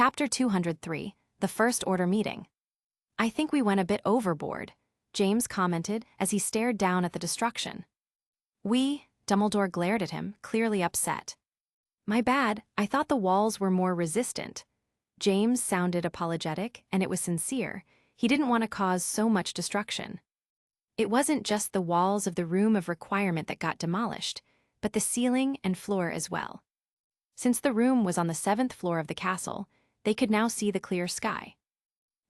Chapter 203, The First Order Meeting. I think we went a bit overboard, James commented as he stared down at the destruction. Dumbledore glared at him, clearly upset. My bad, I thought the walls were more resistant. James sounded apologetic, and it was sincere. He didn't want to cause so much destruction. It wasn't just the walls of the room of requirement that got demolished, but the ceiling and floor as well. Since the room was on the 7th floor of the castle, they could now see the clear sky.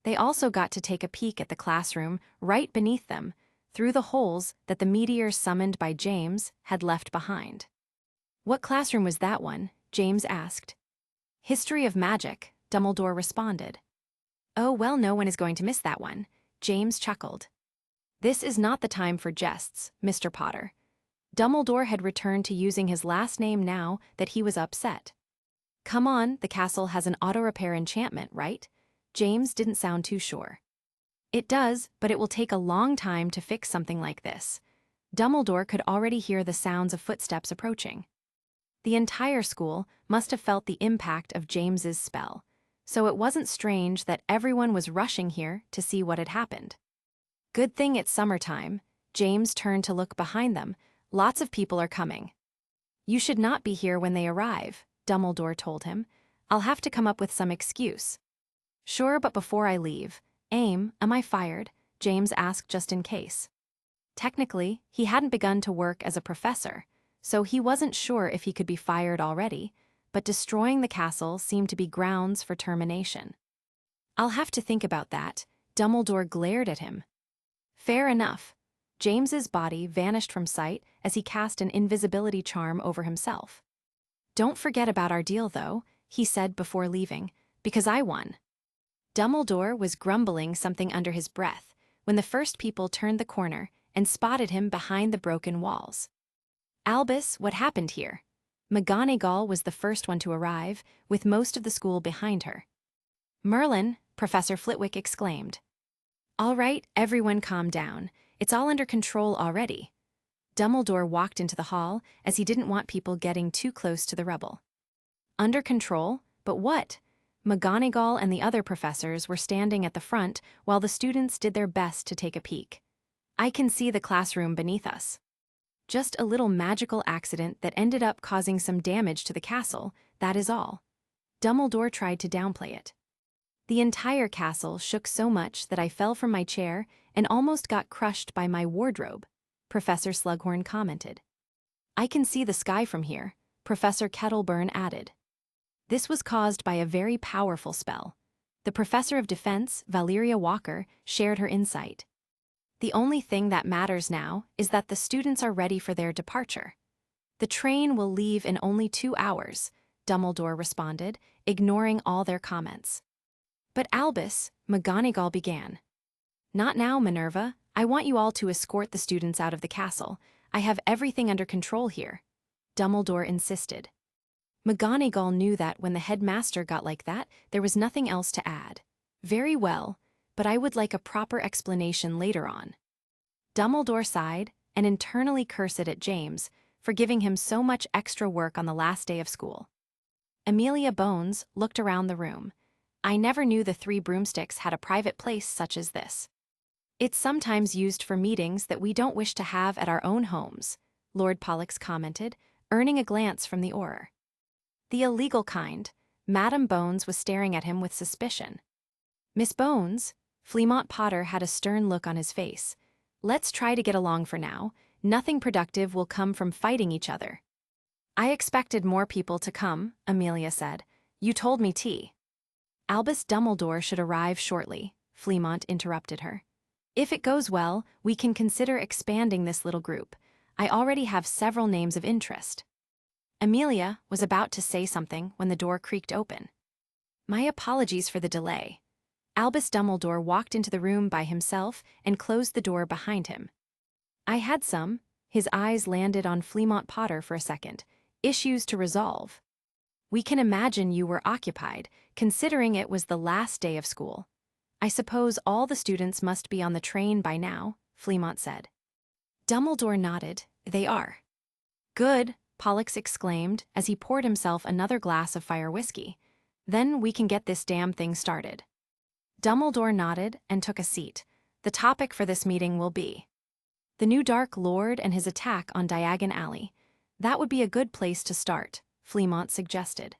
They also got to take a peek at the classroom right beneath them, through the holes that the meteors summoned by James had left behind. What classroom was that one? James asked. History of Magic, Dumbledore responded. Oh, well, no one is going to miss that one, James chuckled. This is not the time for jests, Mr. Potter. Dumbledore had returned to using his last name now that he was upset. Come on, the castle has an auto-repair enchantment, right? James didn't sound too sure. It does, but it will take a long time to fix something like this. Dumbledore could already hear the sounds of footsteps approaching. The entire school must have felt the impact of James's spell, so it wasn't strange that everyone was rushing here to see what had happened. Good thing it's summertime. James turned to look behind them. Lots of people are coming. You should not be here when they arrive, Dumbledore told him. I'll have to come up with some excuse. Sure, but before I leave, am I fired? James asked just in case. Technically, he hadn't begun to work as a professor, so he wasn't sure if he could be fired already, but destroying the castle seemed to be grounds for termination. I'll have to think about that, Dumbledore glared at him. Fair enough. James's body vanished from sight as he cast an invisibility charm over himself. Don't forget about our deal, though, he said before leaving, because I won. Dumbledore was grumbling something under his breath when the first people turned the corner and spotted him behind the broken walls. Albus, what happened here? McGonagall was the first one to arrive, with most of the school behind her. Merlin, Professor Flitwick exclaimed. All right, everyone calm down. It's all under control already. Dumbledore walked into the hall as he didn't want people getting too close to the rubble. Under control? But what? McGonagall and the other professors were standing at the front while the students did their best to take a peek. I can see the classroom beneath us. Just a little magical accident that ended up causing some damage to the castle, that is all. Dumbledore tried to downplay it. The entire castle shook so much that I fell from my chair and almost got crushed by my wardrobe, Professor Slughorn commented. I can see the sky from here, Professor Kettleburn added. This was caused by a very powerful spell. The Professor of Defense, Valeria Walker, shared her insight. The only thing that matters now is that the students are ready for their departure. The train will leave in only 2 hours, Dumbledore responded, ignoring all their comments. But Albus, McGonagall began. Not now, Minerva. I want you all to escort the students out of the castle. I have everything under control here, Dumbledore insisted. McGonagall knew that when the headmaster got like that, there was nothing else to add. Very well, but I would like a proper explanation later on. Dumbledore sighed and internally cursed at James for giving him so much extra work on the last day of school. Amelia Bones looked around the room. I never knew the 3 broomsticks had a private place such as this. It's sometimes used for meetings that we don't wish to have at our own homes, Lord Pollux commented, earning a glance from the Auror. The illegal kind. Madam Bones was staring at him with suspicion. Miss Bones, Fleamont Potter had a stern look on his face. Let's try to get along for now. Nothing productive will come from fighting each other. I expected more people to come, Amelia said. You told me T. Albus Dumbledore should arrive shortly, Fleamont interrupted her. If it goes well, we can consider expanding this little group. I already have several names of interest. Amelia was about to say something when the door creaked open. My apologies for the delay. Albus Dumbledore walked into the room by himself and closed the door behind him. I had some. His eyes landed on Fleamont Potter for a second. Issues to resolve. We can imagine you were occupied, considering it was the last day of school. I suppose all the students must be on the train by now, Fleamont said. Dumbledore nodded. They are. Good, Pollux exclaimed as he poured himself another glass of fire whiskey. Then we can get this damn thing started. Dumbledore nodded and took a seat. The topic for this meeting will be the new Dark Lord and his attack on Diagon Alley. That would be a good place to start, Fleamont suggested.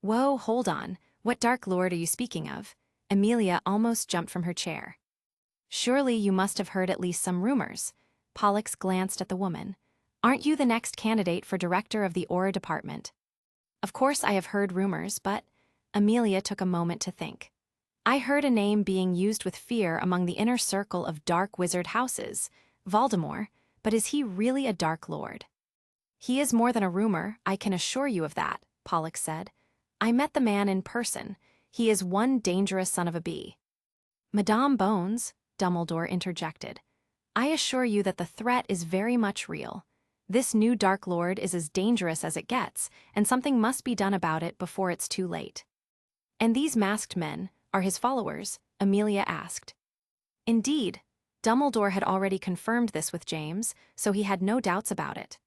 Whoa, hold on. What Dark Lord are you speaking of? Amelia almost jumped from her chair. Surely you must have heard at least some rumors. Pollux glanced at the woman. Aren't you the next candidate for director of the Aura department? Of course I have heard rumors, but Amelia took a moment to think. I heard a name being used with fear among the inner circle of dark wizard houses, Voldemort, but is he really a Dark Lord? He is more than a rumor, I can assure you of that, Pollux said. I met the man in person. He is one dangerous son of a bee. Madame Bones, Dumbledore interjected. I assure you that the threat is very much real. This new Dark Lord is as dangerous as it gets, and something must be done about it before it's too late. And these masked men are his followers? Amelia asked. Indeed, Dumbledore had already confirmed this with James, so he had no doubts about it.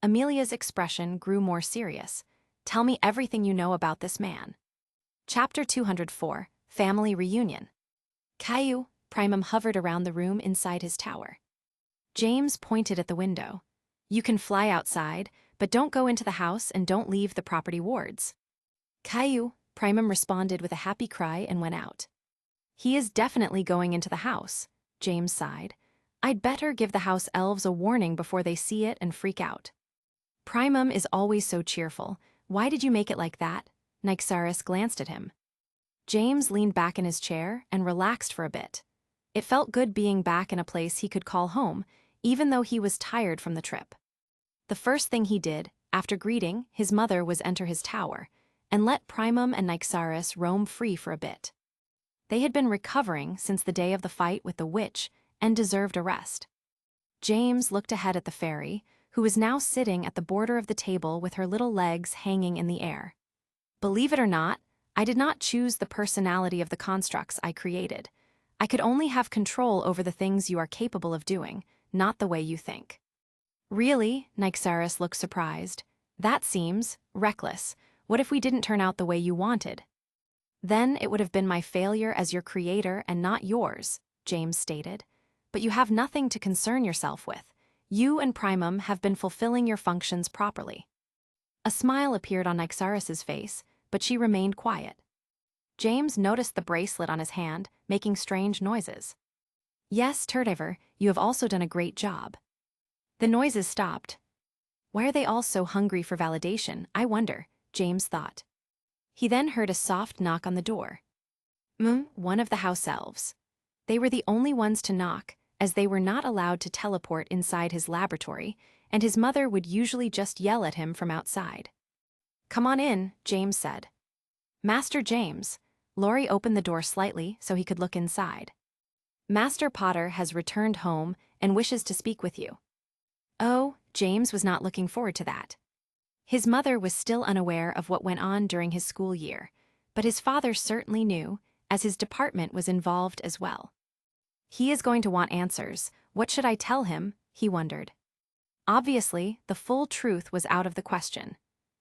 Amelia's expression grew more serious. Tell me everything you know about this man. Chapter 204, Family Reunion. Caillou, Primum hovered around the room inside his tower. James pointed at the window. You can fly outside, but don't go into the house and don't leave the property wards. Caillou, Primum responded with a happy cry and went out. He is definitely going into the house, James sighed. I'd better give the house elves a warning before they see it and freak out. Primum is always so cheerful. Why did you make it like that? Nyxaris glanced at him. James leaned back in his chair and relaxed for a bit. It felt good being back in a place he could call home, even though he was tired from the trip. The first thing he did, after greeting his mother, was enter his tower, and let Primum and Nyxaris roam free for a bit. They had been recovering since the day of the fight with the witch and deserved a rest. James looked ahead at the fairy, who was now sitting at the border of the table with her little legs hanging in the air. Believe it or not, I did not choose the personality of the constructs I created. I could only have control over the things you are capable of doing, not the way you think. Really? Nyxaris looked surprised. That seems reckless. What if we didn't turn out the way you wanted? Then it would have been my failure as your creator and not yours, James stated. But you have nothing to concern yourself with. You and Primum have been fulfilling your functions properly. A smile appeared on Nyxaris's face, but she remained quiet. James noticed the bracelet on his hand, making strange noises. Yes, Turdiver, you have also done a great job. The noises stopped. Why are they all so hungry for validation, I wonder, James thought. He then heard a soft knock on the door. One of the house elves. They were the only ones to knock, as they were not allowed to teleport inside his laboratory, and his mother would usually just yell at him from outside. Come on in, James said. Master James. Laurie opened the door slightly so he could look inside. Master Potter has returned home and wishes to speak with you. Oh, James was not looking forward to that. His mother was still unaware of what went on during his school year, but his father certainly knew, as his department was involved as well. He is going to want answers. What should I tell him? He wondered. Obviously, the full truth was out of the question.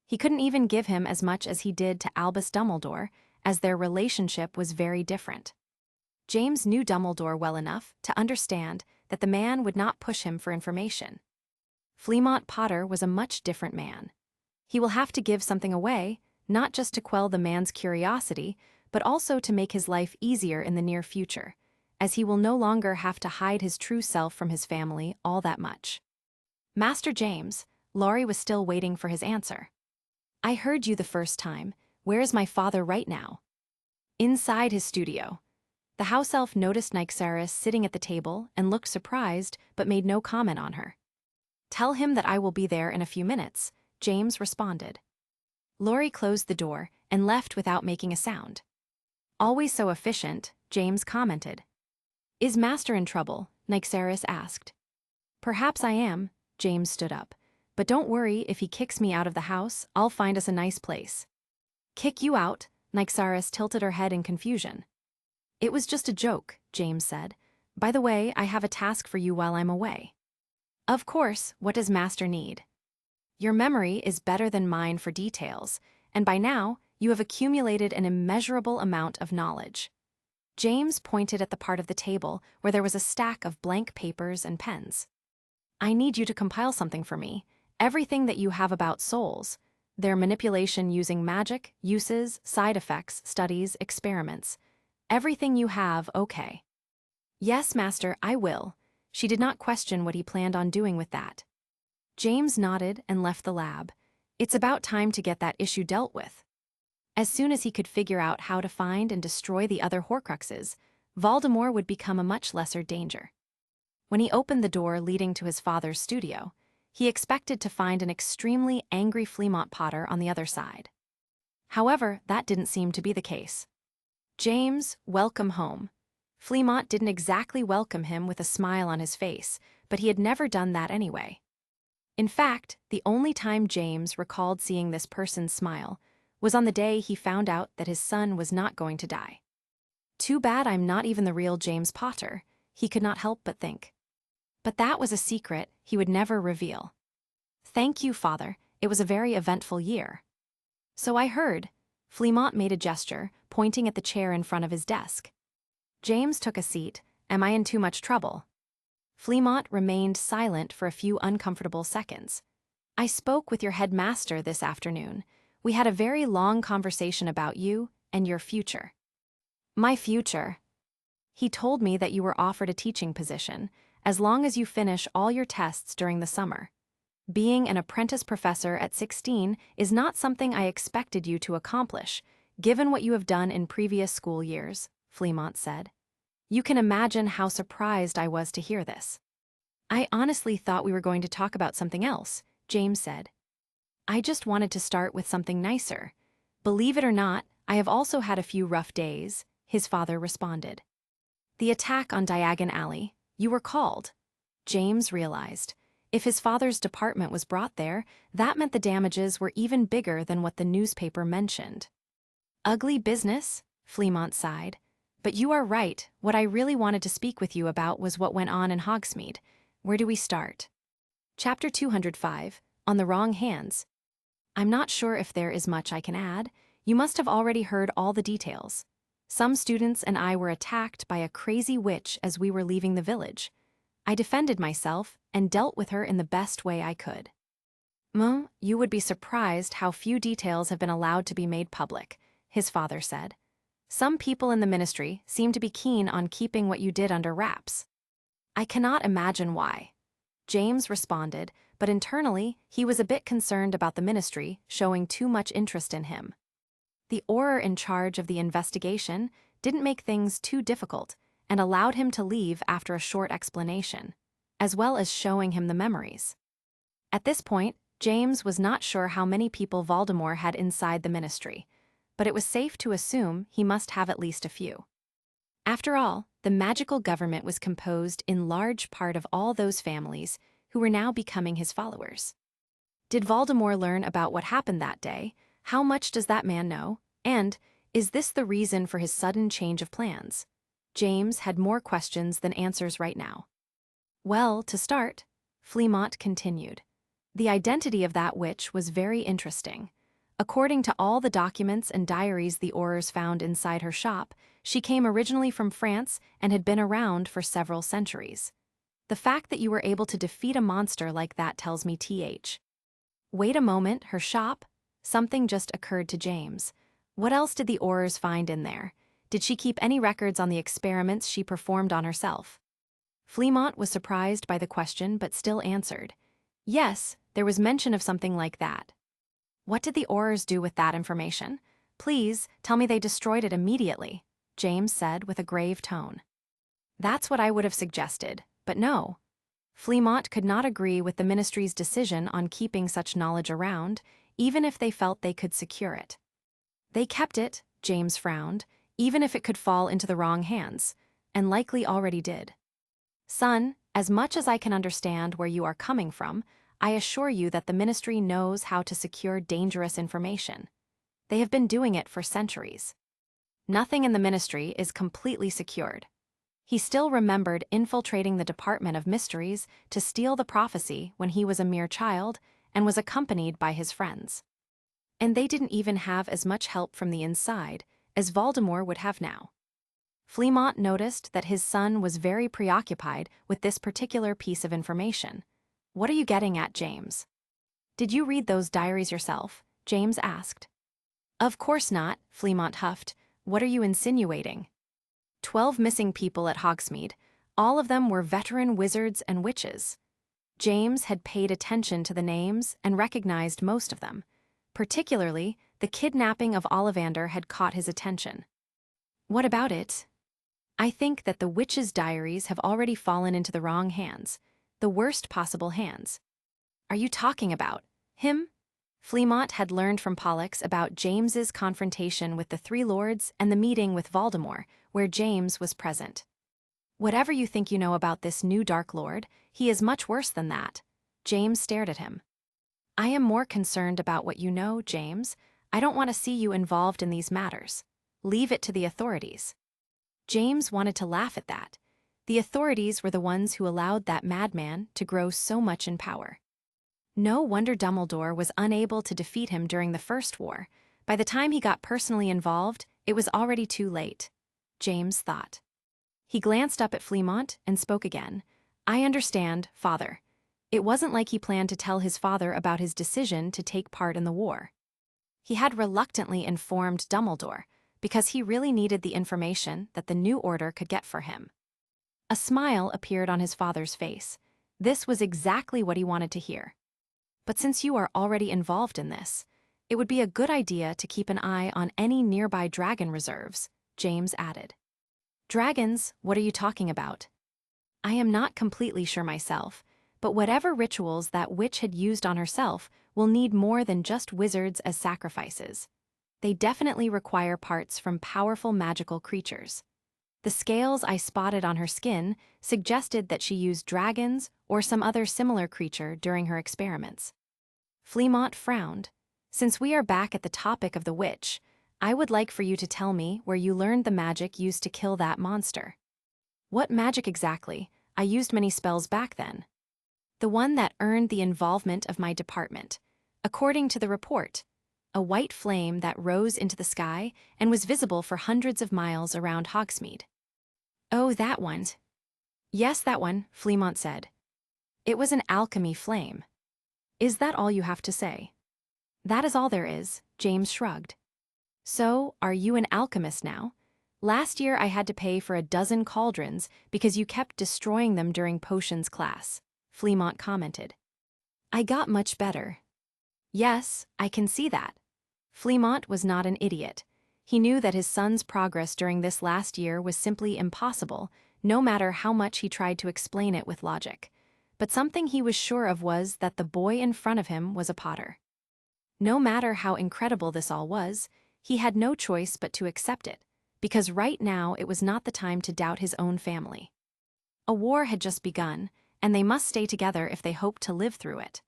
He couldn't even give him as much as he did to Albus Dumbledore, as their relationship was very different. James knew Dumbledore well enough to understand that the man would not push him for information. Fleamont Potter was a much different man. He will have to give something away, not just to quell the man's curiosity, but also to make his life easier in the near future, as he will no longer have to hide his true self from his family all that much. Master James, Laurie was still waiting for his answer. I heard you the first time. Where is my father right now? Inside his studio. The house elf noticed Nyxaris sitting at the table and looked surprised but made no comment on her. Tell him that I will be there in a few minutes, James responded. Laurie closed the door and left without making a sound. Always so efficient, James commented. Is Master in trouble? Nyxaris asked. Perhaps I am, James stood up. But don't worry, if he kicks me out of the house, I'll find us a nice place. Kick you out? Nyxaris tilted her head in confusion. It was just a joke, James said. By the way, I have a task for you while I'm away. Of course, what does Master need? Your memory is better than mine for details, and by now, You have accumulated an immeasurable amount of knowledge. James pointed at the part of the table where there was a stack of blank papers and pens. I need you to compile something for me. Everything that you have about souls, their manipulation using magic, uses, side effects, studies, experiments. Everything you have, okay. Yes, Master, I will. She did not question what he planned on doing with that. James nodded and left the lab. It's about time to get that issue dealt with. As soon as he could figure out how to find and destroy the other Horcruxes, Voldemort would become a much lesser danger. When he opened the door leading to his father's studio, he expected to find an extremely angry Fleamont Potter on the other side. However, that didn't seem to be the case. James, welcome home. Fleamont didn't exactly welcome him with a smile on his face, but he had never done that anyway. In fact, the only time James recalled seeing this person smile was on the day he found out that his son was not going to die. Too bad I'm not even the real James Potter, he could not help but think. But that was a secret he would never reveal. Thank you, Father, it was a very eventful year. So I heard. Fleamont made a gesture, pointing at the chair in front of his desk. James took a seat. Am I in too much trouble? Fleamont remained silent for a few uncomfortable seconds. I spoke with your headmaster this afternoon. We had a very long conversation about you and your future. My future? He told me that you were offered a teaching position, as long as you finish all your tests during the summer. Being an apprentice professor at 16 is not something I expected you to accomplish, given what you have done in previous school years, Fleamont said. You can imagine how surprised I was to hear this. I honestly thought we were going to talk about something else, James said. I just wanted to start with something nicer. Believe it or not, I have also had a few rough days, his father responded. The attack on Diagon Alley, you were called. James realized. If his father's department was brought there, that meant the damages were even bigger than what the newspaper mentioned. Ugly business, Fleamont sighed. But you are right, what I really wanted to speak with you about was what went on in Hogsmeade. Where do we start? Chapter 205, On the Wrong Hands. I'm not sure if there is much I can add. You must have already heard all the details. Some students and I were attacked by a crazy witch as we were leaving the village. I defended myself and dealt with her in the best way I could. You would be surprised how few details have been allowed to be made public, his father said. Some people in the ministry seem to be keen on keeping what you did under wraps. I cannot imagine why. James responded, but internally he was a bit concerned about the ministry showing too much interest in him. The Auror in charge of the investigation didn't make things too difficult and allowed him to leave after a short explanation, as well as showing him the memories. At this point, James was not sure how many people Voldemort had inside the ministry, but it was safe to assume he must have at least a few. After all, the magical government was composed in large part of all those families who were now becoming his followers. Did Voldemort learn about what happened that day? How much does that man know? And, is this the reason for his sudden change of plans? James had more questions than answers right now. Well, to start, Fleamont continued. The identity of that witch was very interesting. According to all the documents and diaries the Aurors found inside her shop, she came originally from France and had been around for several centuries. The fact that you were able to defeat a monster like that tells me TH. Wait a moment, her shop? Something just occurred to James. What else did the Aurors find in there? Did she keep any records on the experiments she performed on herself? Fleamont was surprised by the question but still answered. Yes, there was mention of something like that. What did the Aurors do with that information? Please, tell me they destroyed it immediately, James said with a grave tone. That's what I would have suggested, but no. Fleamont could not agree with the ministry's decision on keeping such knowledge around, even if they felt they could secure it. They kept it, James frowned, even if it could fall into the wrong hands, and likely already did. Son, as much as I can understand where you are coming from, I assure you that the ministry knows how to secure dangerous information. They have been doing it for centuries. Nothing in the ministry is completely secured. He still remembered infiltrating the Department of Mysteries to steal the prophecy when he was a mere child and was accompanied by his friends. And they didn't even have as much help from the inside as Voldemort would have now. Fleamont noticed that his son was very preoccupied with this particular piece of information. "What are you getting at, James?" "Did you read those diaries yourself?" James asked. "Of course not," Fleamont huffed. "What are you insinuating?" 12 missing people at Hogsmeade. All of them were veteran wizards and witches. James had paid attention to the names and recognized most of them. Particularly, the kidnapping of Ollivander had caught his attention. "What about it?" "I think that the witches' diaries have already fallen into the wrong hands, the worst possible hands." "Are you talking about him?" Fleamont had learned from Pollux about James's confrontation with the Three Lords and the meeting with Voldemort, where James was present. "Whatever you think you know about this new Dark Lord, he is much worse than that." James stared at him. "I am more concerned about what you know, James. I don't want to see you involved in these matters. Leave it to the authorities." James wanted to laugh at that. The authorities were the ones who allowed that madman to grow so much in power. No wonder Dumbledore was unable to defeat him during the First War. By the time he got personally involved, it was already too late, James thought. He glanced up at Fleamont and spoke again. "I understand, Father. It wasn't like he planned to tell his father about his decision to take part in the war. He had reluctantly informed Dumbledore because he really needed the information that the New Order could get for him." A smile appeared on his father's face. This was exactly what he wanted to hear. "But since you are already involved in this, it would be a good idea to keep an eye on any nearby dragon reserves," James added. "Dragons? What are you talking about?" "I am not completely sure myself, but whatever rituals that witch had used on herself will need more than just wizards as sacrifices. They definitely require parts from powerful magical creatures. The scales I spotted on her skin suggested that she used dragons or some other similar creature during her experiments." Fleamont frowned. "Since we are back at the topic of the witch, I would like for you to tell me where you learned the magic used to kill that monster." "What magic exactly? I used many spells back then." "The one that earned the involvement of my department. According to the report, a white flame that rose into the sky and was visible for hundreds of miles around Hogsmeade." "Oh, that one." "Yes, that one," Fleamont said. "It was an alchemy flame." "Is that all you have to say?" "That is all there is," James shrugged. "So, are you an alchemist now? Last year I had to pay for a dozen cauldrons because you kept destroying them during potions class," Fleamont commented. "I got much better." "Yes, I can see that." Fleamont was not an idiot. He knew that his son's progress during this last year was simply impossible, no matter how much he tried to explain it with logic. But something he was sure of was that the boy in front of him was a Potter. No matter how incredible this all was, he had no choice but to accept it, because right now it was not the time to doubt his own family. A war had just begun, and they must stay together if they hoped to live through it.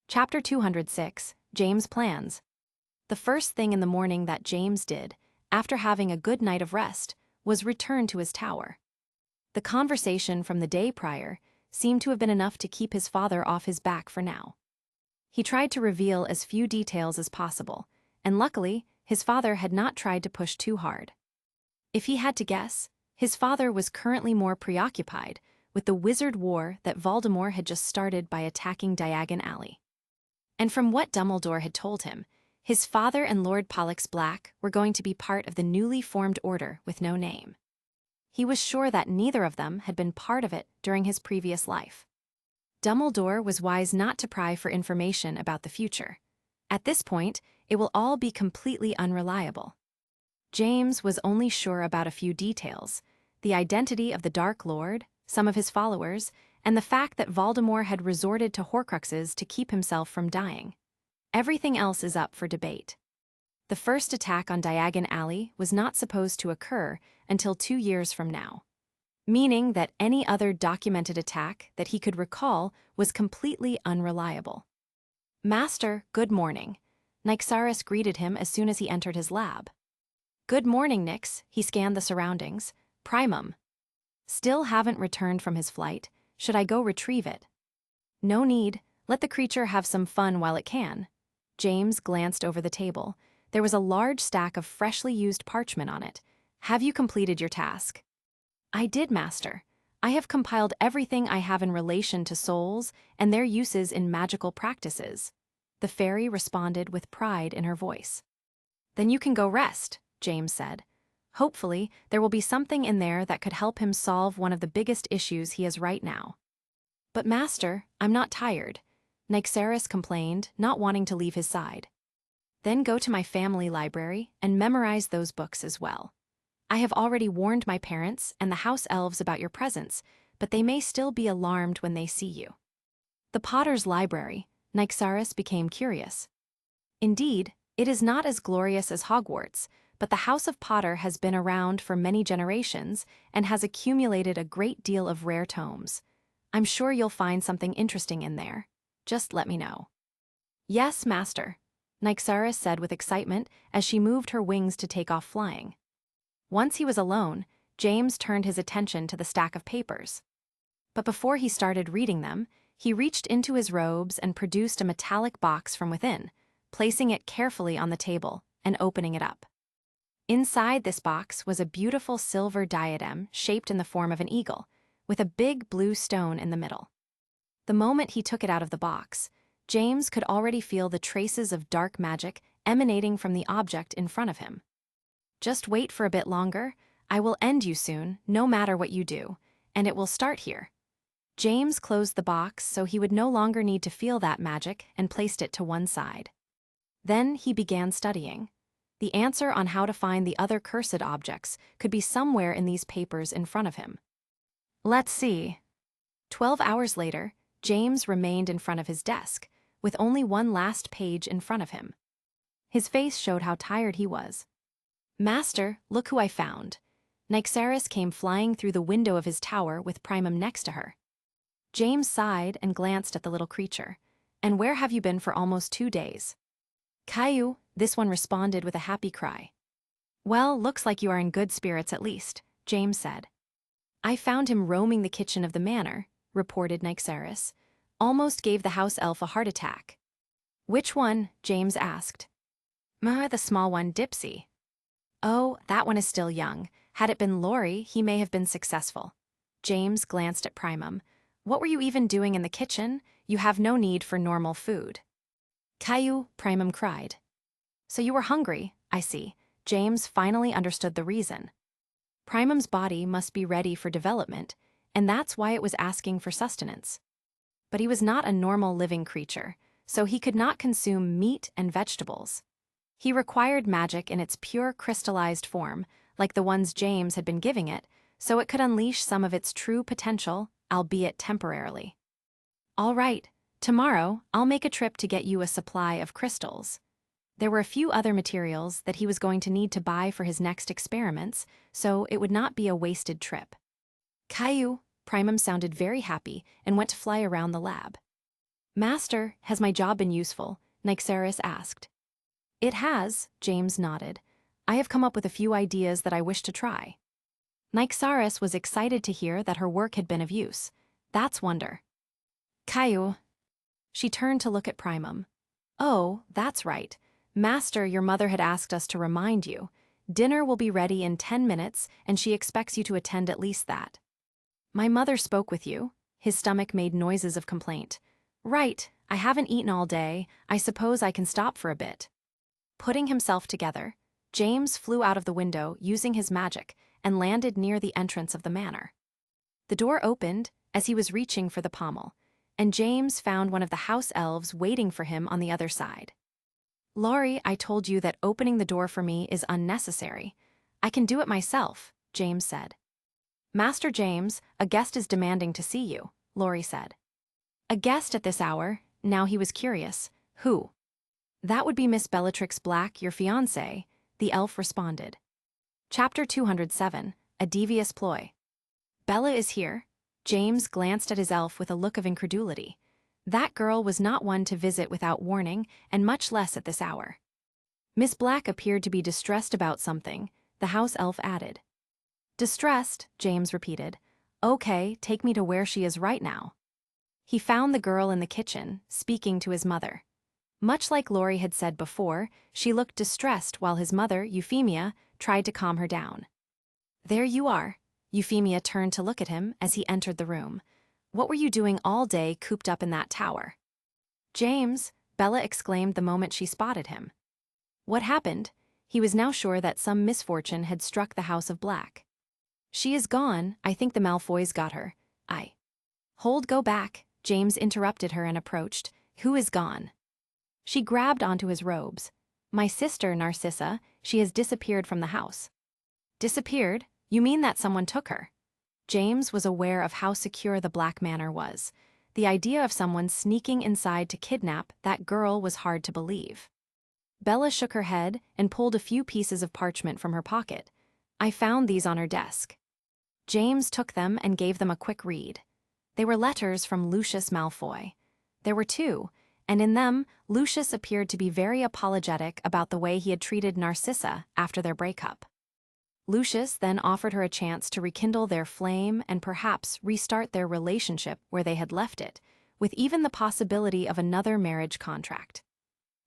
Chapter 206, James' Plans. The first thing in the morning that James did, after having a good night of rest, was return to his tower. The conversation from the day prior seemed to have been enough to keep his father off his back for now. He tried to reveal as few details as possible, and luckily, his father had not tried to push too hard. If he had to guess, his father was currently more preoccupied with the wizard war that Voldemort had just started by attacking Diagon Alley. And from what Dumbledore had told him, his father and Lord Pollux Black were going to be part of the newly formed order with no name. He was sure that neither of them had been part of it during his previous life. Dumbledore was wise not to pry for information about the future. At this point, it will all be completely unreliable. James was only sure about a few details: the identity of the Dark Lord, some of his followers, and the fact that Voldemort had resorted to Horcruxes to keep himself from dying. Everything else is up for debate. The first attack on Diagon Alley was not supposed to occur until 2 years from now, meaning that any other documented attack that he could recall was completely unreliable. "Master, good morning." Nyxaris greeted him as soon as he entered his lab. "Good morning, Nyx," he scanned the surroundings. "Primum." "Still haven't returned from his flight. Should I go retrieve it?" "No need. Let the creature have some fun while it can." James glanced over the table. There was a large stack of freshly used parchment on it. Have you completed your task? I did, Master. I have compiled everything I have in relation to souls and their uses in magical practices. The fairy responded with pride in her voice. Then you can go rest, James said. Hopefully, there will be something in there that could help him solve one of the biggest issues he has right now. But Master, I'm not tired, Nyxeris complained, not wanting to leave his side. Then go to my family library and memorize those books as well. I have already warned my parents and the house elves about your presence, but they may still be alarmed when they see you. The Potter's Library, Nyxeris became curious. Indeed, it is not as glorious as Hogwarts, but the House of Potter has been around for many generations and has accumulated a great deal of rare tomes. I'm sure you'll find something interesting in there. Just let me know. Yes, Master, Nyxeris said with excitement as she moved her wings to take off flying. Once he was alone, James turned his attention to the stack of papers. But before he started reading them, he reached into his robes and produced a metallic box from within, placing it carefully on the table and opening it up. Inside this box was a beautiful silver diadem shaped in the form of an eagle, with a big blue stone in the middle. The moment he took it out of the box, James could already feel the traces of dark magic emanating from the object in front of him. Just wait for a bit longer. I will end you soon, no matter what you do, and it will start here. James closed the box so he would no longer need to feel that magic and placed it to one side. Then he began studying. The answer on how to find the other cursed objects could be somewhere in these papers in front of him. Let's see. 12 hours later, James remained in front of his desk, with only one last page in front of him. His face showed how tired he was. Master, look who I found. Nyxeris came flying through the window of his tower with Primum next to her. James sighed and glanced at the little creature. And where have you been for almost 2 days? Caillou, this one responded with a happy cry. Well, looks like you are in good spirits at least, James said. I found him roaming the kitchen of the manor, reported Nyxeris. Almost gave the house elf a heart attack. Which one? James asked. The small one, Dipsy. Oh, that one is still young. Had it been Laurie, he may have been successful. James glanced at Primum. What were you even doing in the kitchen? You have no need for normal food. Caillou, Primum cried. So you were hungry, I see. James finally understood the reason. Primum's body must be ready for development, and that's why it was asking for sustenance. But he was not a normal living creature, so he could not consume meat and vegetables. He required magic in its pure crystallized form, like the ones James had been giving it, so it could unleash some of its true potential, albeit temporarily. All right, tomorrow I'll make a trip to get you a supply of crystals. There were a few other materials that he was going to need to buy for his next experiments, so it would not be a wasted trip. Caillou, Primum sounded very happy and went to fly around the lab. Master, has my job been useful? Nyxeris asked. It has, James nodded. I have come up with a few ideas that I wish to try. Nyxeris was excited to hear that her work had been of use. That's wonder. Caillou. She turned to look at Primum. Oh, that's right. Master, your mother had asked us to remind you. Dinner will be ready in 10 minutes, and she expects you to attend at least that. My mother spoke with you. His stomach made noises of complaint. Right, I haven't eaten all day. I suppose I can stop for a bit. Putting himself together, James flew out of the window using his magic and landed near the entrance of the manor. The door opened as he was reaching for the pommel, and James found one of the house elves waiting for him on the other side. Laurie, I told you that opening the door for me is unnecessary. I can do it myself, James said. Master James, a guest is demanding to see you, Laurie said. A guest at this hour? Now he was curious. Who? That would be Miss Bellatrix Black, your fiancée, the elf responded. Chapter 207, A Devious Ploy. Bella is here. James glanced at his elf with a look of incredulity. That girl was not one to visit without warning, and much less at this hour. Miss Black appeared to be distressed about something, the house elf added. Distressed, James repeated. Okay, take me to where she is right now. He found the girl in the kitchen, speaking to his mother. Much like Lori had said before, she looked distressed while his mother, Euphemia, tried to calm her down. "There you are." Euphemia turned to look at him as he entered the room. "What were you doing all day cooped up in that tower?" "James," Bella exclaimed the moment she spotted him. What happened? He was now sure that some misfortune had struck the House of Black. "She is gone. I think the Malfoys got her." Go back," James interrupted her and approached. "Who is gone?" She grabbed onto his robes. "My sister, Narcissa. She has disappeared from the house." "Disappeared? You mean that someone took her?" James was aware of how secure the Black Manor was. The idea of someone sneaking inside to kidnap that girl was hard to believe. Bella shook her head and pulled a few pieces of parchment from her pocket. "I found these on her desk." James took them and gave them a quick read. They were letters from Lucius Malfoy. There were two, and in them, Lucius appeared to be very apologetic about the way he had treated Narcissa after their breakup. Lucius then offered her a chance to rekindle their flame and perhaps restart their relationship where they had left it, with even the possibility of another marriage contract.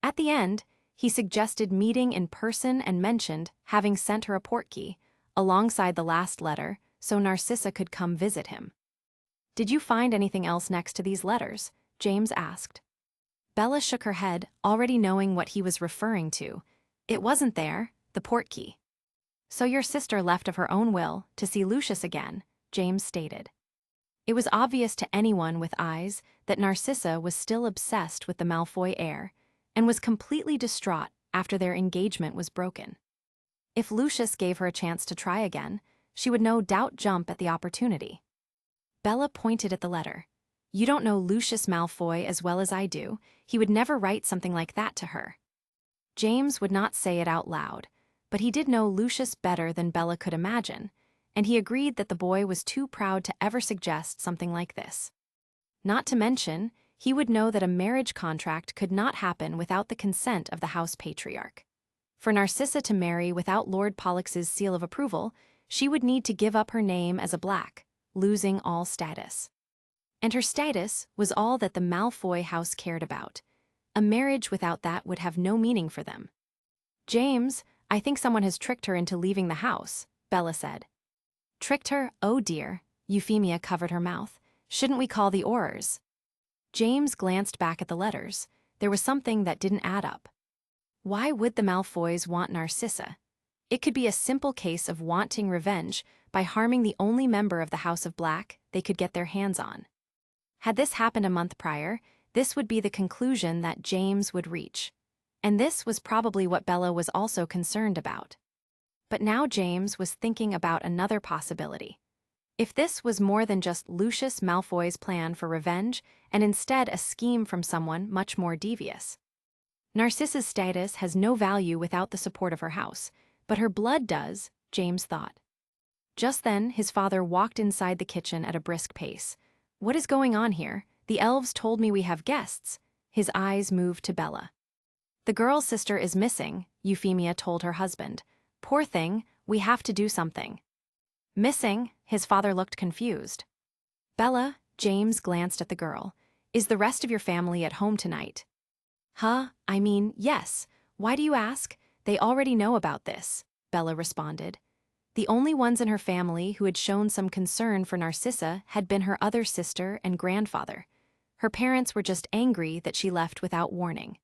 At the end, he suggested meeting in person and mentioned having sent her a portkey, alongside the last letter, so Narcissa could come visit him. "Did you find anything else next to these letters?" James asked. Bella shook her head, already knowing what he was referring to. "It wasn't there, the portkey." "So your sister left of her own will to see Lucius again," James stated. It was obvious to anyone with eyes that Narcissa was still obsessed with the Malfoy heir, and was completely distraught after their engagement was broken. If Lucius gave her a chance to try again, she would no doubt jump at the opportunity. Bella pointed at the letter. "You don't know Lucius Malfoy as well as I do. He would never write something like that to her." James would not say it out loud, but he did know Lucius better than Bella could imagine, and he agreed that the boy was too proud to ever suggest something like this. Not to mention, he would know that a marriage contract could not happen without the consent of the house patriarch. For Narcissa to marry without Lord Pollux's seal of approval, she would need to give up her name as a Black, losing all status. And her status was all that the Malfoy house cared about. A marriage without that would have no meaning for them. "James, I think someone has tricked her into leaving the house," Bella said. "Tricked her? Oh dear." Euphemia covered her mouth. "Shouldn't we call the Aurors?" James glanced back at the letters. There was something that didn't add up. Why would the Malfoys want Narcissa? It could be a simple case of wanting revenge by harming the only member of the House of Black they could get their hands on. Had this happened a month prior, this would be the conclusion that James would reach. And this was probably what Bella was also concerned about. But now James was thinking about another possibility. If this was more than just Lucius Malfoy's plan for revenge, and instead a scheme from someone much more devious. Narcissa's status has no value without the support of her house, but her blood does, James thought. Just then, his father walked inside the kitchen at a brisk pace. "What is going on here? The elves told me we have guests." His eyes moved to Bella. "The girl's sister is missing," Euphemia told her husband. "Poor thing, we have to do something." "Missing?" His father looked confused. "Bella," James glanced at the girl, "is the rest of your family at home tonight?" Yes. Why do you ask? They already know about this," Bella responded. The only ones in her family who had shown some concern for Narcissa had been her other sister and grandfather. Her parents were just angry that she left without warning.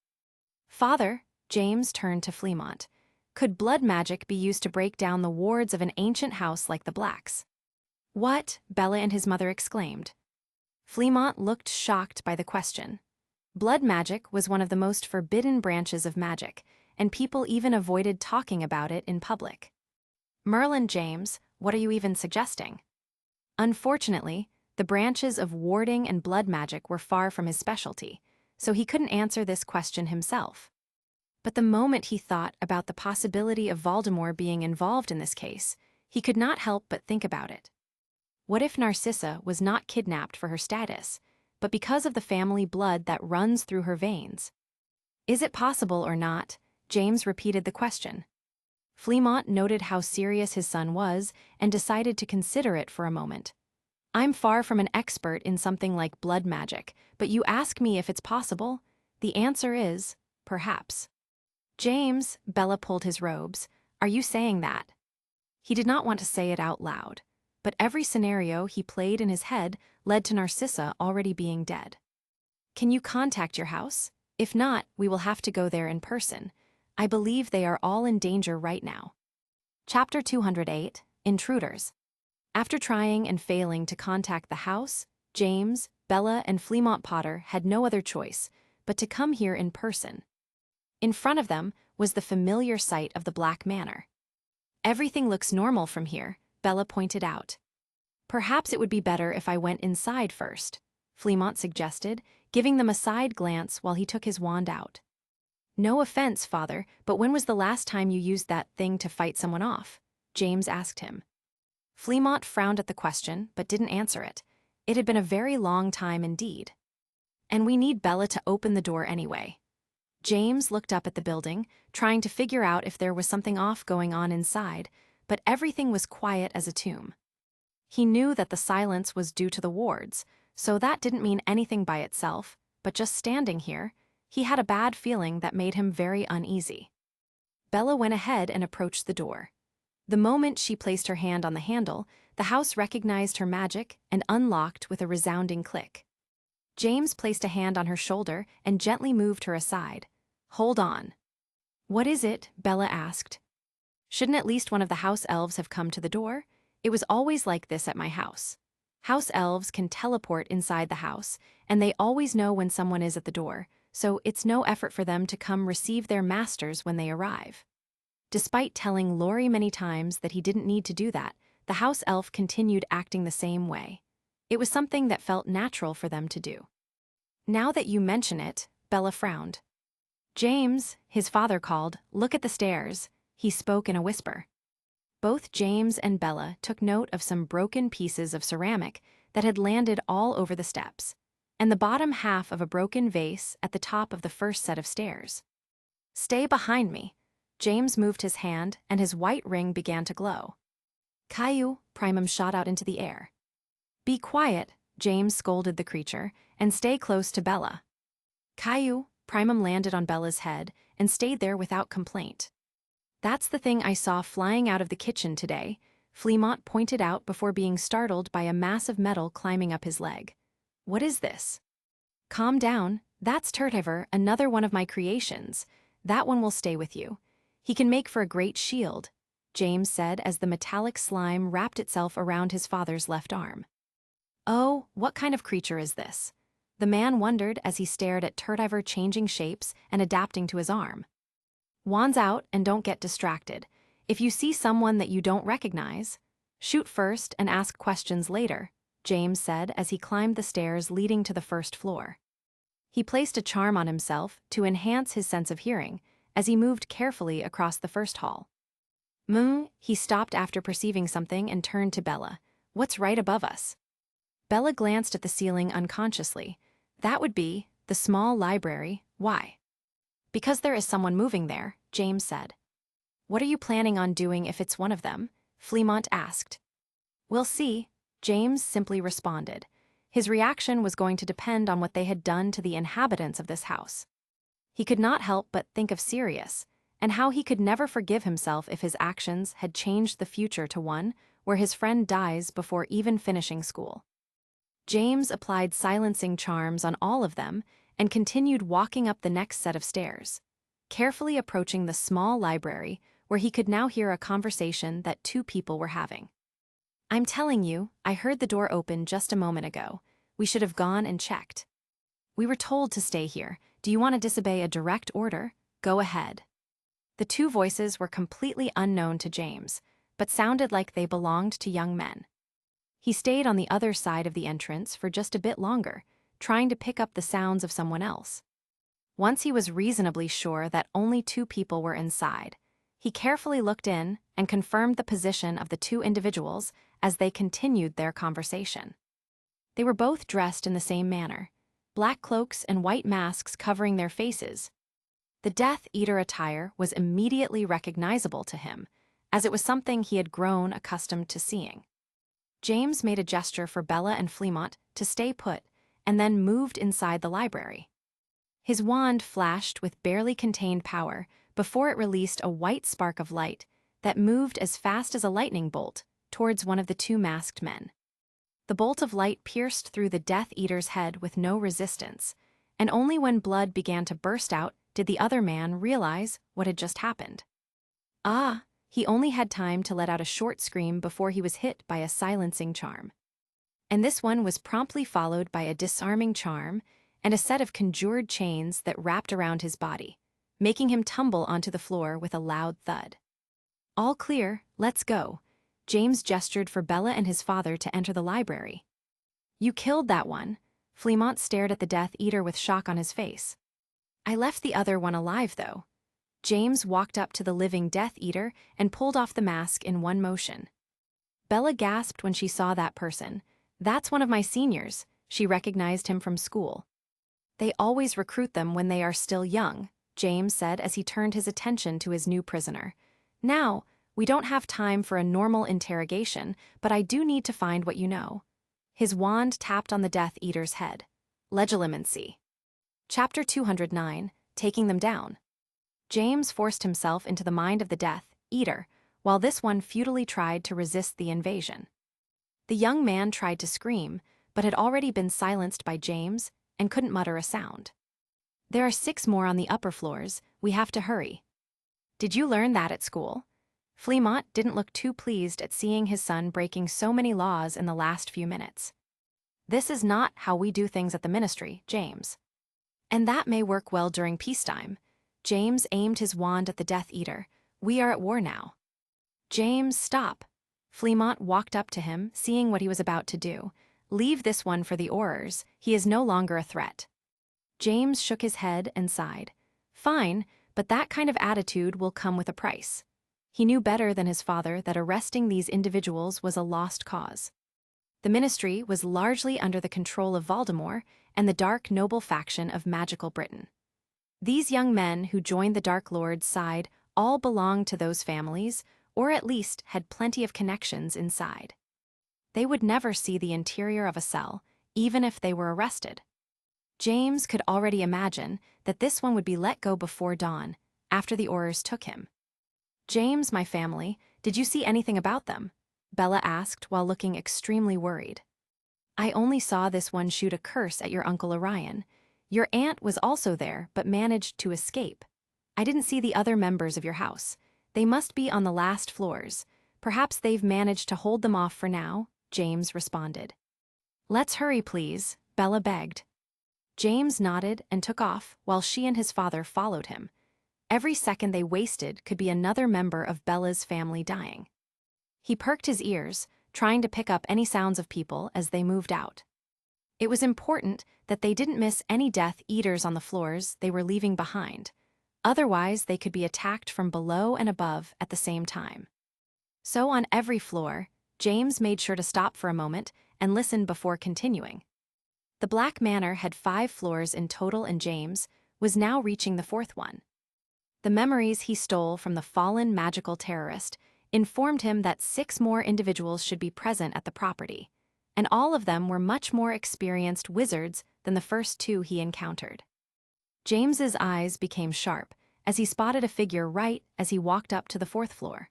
"Father," James turned to Fleamont, "could blood magic be used to break down the wards of an ancient house like the Blacks?" "What?" Bella and his mother exclaimed. Fleamont looked shocked by the question. Blood magic was one of the most forbidden branches of magic, and people even avoided talking about it in public. "Merlin, James, what are you even suggesting?" Unfortunately, the branches of warding and blood magic were far from his specialty, so he couldn't answer this question himself. But the moment he thought about the possibility of Voldemort being involved in this case, he could not help but think about it. What if Narcissa was not kidnapped for her status, but because of the family blood that runs through her veins? "Is it possible or not?" James repeated the question. Fleamont noted how serious his son was and decided to consider it for a moment. "I'm far from an expert in something like blood magic, but you ask me if it's possible? The answer is, perhaps. James, Bella pulled his robes. Are you saying that? He did not want to say it out loud, but every scenario he played in his head led to Narcissa already being dead. Can you contact your house? If not, we will have to go there in person. I believe they are all in danger right now. Chapter 208, Intruders. After trying and failing to contact the house, James, Bella, and Fleamont Potter had no other choice but to come here in person. In front of them was the familiar sight of the Black Manor. Everything looks normal from here, Bella pointed out. Perhaps it would be better if I went inside first, Fleamont suggested, giving them a side glance while he took his wand out. No offense, Father, but when was the last time you used that thing to fight someone off? James asked him. Fleamont frowned at the question, but didn't answer it. It had been a very long time indeed. And we need Bella to open the door anyway. James looked up at the building, trying to figure out if there was something off going on inside, but everything was quiet as a tomb. He knew that the silence was due to the wards, so that didn't mean anything by itself, but just standing here, he had a bad feeling that made him very uneasy. Bella went ahead and approached the door. The moment she placed her hand on the handle, the house recognized her magic and unlocked with a resounding click. James placed a hand on her shoulder and gently moved her aside. Hold on. What is it? Bella asked. Shouldn't at least one of the house elves have come to the door? It was always like this at my house. House elves can teleport inside the house, and they always know when someone is at the door, so it's no effort for them to come receive their masters when they arrive. Despite telling Laurie many times that he didn't need to do that, the house elf continued acting the same way. It was something that felt natural for them to do. Now that you mention it, Bella frowned. James, his father called, look at the stairs, he spoke in a whisper. Both James and Bella took note of some broken pieces of ceramic that had landed all over the steps, and the bottom half of a broken vase at the top of the first set of stairs. Stay behind me. James moved his hand, and his white ring began to glow. Caillou, Primum shot out into the air. Be quiet, James scolded the creature, and stay close to Bella. Caillou, Primum landed on Bella's head and stayed there without complaint. That's the thing I saw flying out of the kitchen today, Fleamont pointed out before being startled by a mass of metal climbing up his leg. What is this? Calm down, that's Turtiver, another one of my creations. That one will stay with you. He can make for a great shield, James said as the metallic slime wrapped itself around his father's left arm. Oh, what kind of creature is this? The man wondered as he stared at Turtiver changing shapes and adapting to his arm. Wands out and don't get distracted. If you see someone that you don't recognize, shoot first and ask questions later, James said as he climbed the stairs leading to the first floor. He placed a charm on himself to enhance his sense of hearing as he moved carefully across the first hall. He stopped after perceiving something and turned to Bella. What's right above us? Bella glanced at the ceiling unconsciously. That would be the small library. Why? Because there is someone moving there, James said. What are you planning on doing if it's one of them? Fleamont asked. We'll see, James simply responded. His reaction was going to depend on what they had done to the inhabitants of this house. He could not help but think of Sirius, and how he could never forgive himself if his actions had changed the future to one where his friend dies before even finishing school. James applied silencing charms on all of them and continued walking up the next set of stairs, carefully approaching the small library where he could now hear a conversation that two people were having. I'm telling you, I heard the door open just a moment ago. We should have gone and checked. We were told to stay here. Do you want to disobey a direct order? Go ahead. The two voices were completely unknown to James, but sounded like they belonged to young men. He stayed on the other side of the entrance for just a bit longer, trying to pick up the sounds of someone else. Once he was reasonably sure that only two people were inside, he carefully looked in and confirmed the position of the two individuals as they continued their conversation. They were both dressed in the same manner, black cloaks and white masks covering their faces. The Death Eater attire was immediately recognizable to him, as it was something he had grown accustomed to seeing. James made a gesture for Bella and Fleamont to stay put, and then moved inside the library. His wand flashed with barely contained power before it released a white spark of light that moved as fast as a lightning bolt towards one of the two masked men. The bolt of light pierced through the Death Eater's head with no resistance, and only when blood began to burst out did the other man realize what had just happened. Ah! He only had time to let out a short scream before he was hit by a silencing charm. And this one was promptly followed by a disarming charm and a set of conjured chains that wrapped around his body, making him tumble onto the floor with a loud thud. All clear, let's go. James gestured for Bella and his father to enter the library. You killed that one. Fleamont stared at the Death Eater with shock on his face. I left the other one alive, though. James walked up to the living Death Eater and pulled off the mask in one motion. Bella gasped when she saw that person. That's one of my seniors. She recognized him from school. They always recruit them when they are still young, James said as he turned his attention to his new prisoner. Now, we don't have time for a normal interrogation, but I do need to find what you know. His wand tapped on the Death Eater's head. Legilimency. Chapter 209, Taking Them Down. James forced himself into the mind of the Death Eater, while this one futilely tried to resist the invasion. The young man tried to scream, but had already been silenced by James and couldn't mutter a sound. There are 6 more on the upper floors. We have to hurry. Did you learn that at school? Fleamont didn't look too pleased at seeing his son breaking so many laws in the last few minutes. This is not how we do things at the ministry, James. And that may work well during peacetime. James aimed his wand at the Death Eater. We are at war now. James, stop. Fleamont walked up to him, seeing what he was about to do. Leave this one for the Aurors. He is no longer a threat. James shook his head and sighed. Fine, but that kind of attitude will come with a price. He knew better than his father that arresting these individuals was a lost cause. The ministry was largely under the control of Voldemort and the dark noble faction of magical Britain. These young men who joined the Dark Lord's side all belonged to those families, or at least had plenty of connections inside. They would never see the interior of a cell, even if they were arrested. James could already imagine that this one would be let go before dawn, after the Aurors took him. James, my family, did you see anything about them? Bella asked while looking extremely worried. I only saw this one shoot a curse at your Uncle Orion. Your aunt was also there, but managed to escape. I didn't see the other members of your house. They must be on the last floors. Perhaps they've managed to hold them off for now, James responded. Let's hurry, please, Bella begged. James nodded and took off while she and his father followed him. Every second they wasted could be another member of Bella's family dying. He perked his ears, trying to pick up any sounds of people as they moved out. It was important that they didn't miss any Death Eaters on the floors they were leaving behind. Otherwise, they could be attacked from below and above at the same time. So on every floor, James made sure to stop for a moment and listen before continuing. The Black Manor had 5 floors in total and James was now reaching the 4th one. The memories he stole from the fallen magical terrorist informed him that 6 more individuals should be present at the property, and all of them were much more experienced wizards than the first 2 he encountered. James's eyes became sharp as he spotted a figure right as he walked up to the 4th floor.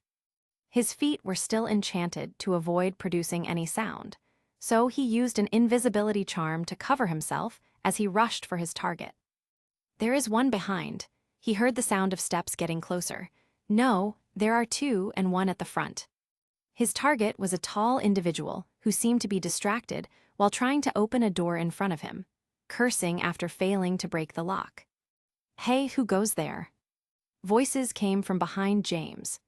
His feet were still enchanted to avoid producing any sound, so he used an invisibility charm to cover himself as he rushed for his target. There is one behind. He heard the sound of steps getting closer. No, there are 2 and 1 at the front. His target was a tall individual who seemed to be distracted while trying to open a door in front of him, cursing after failing to break the lock. Hey, who goes there? Voices came from behind James.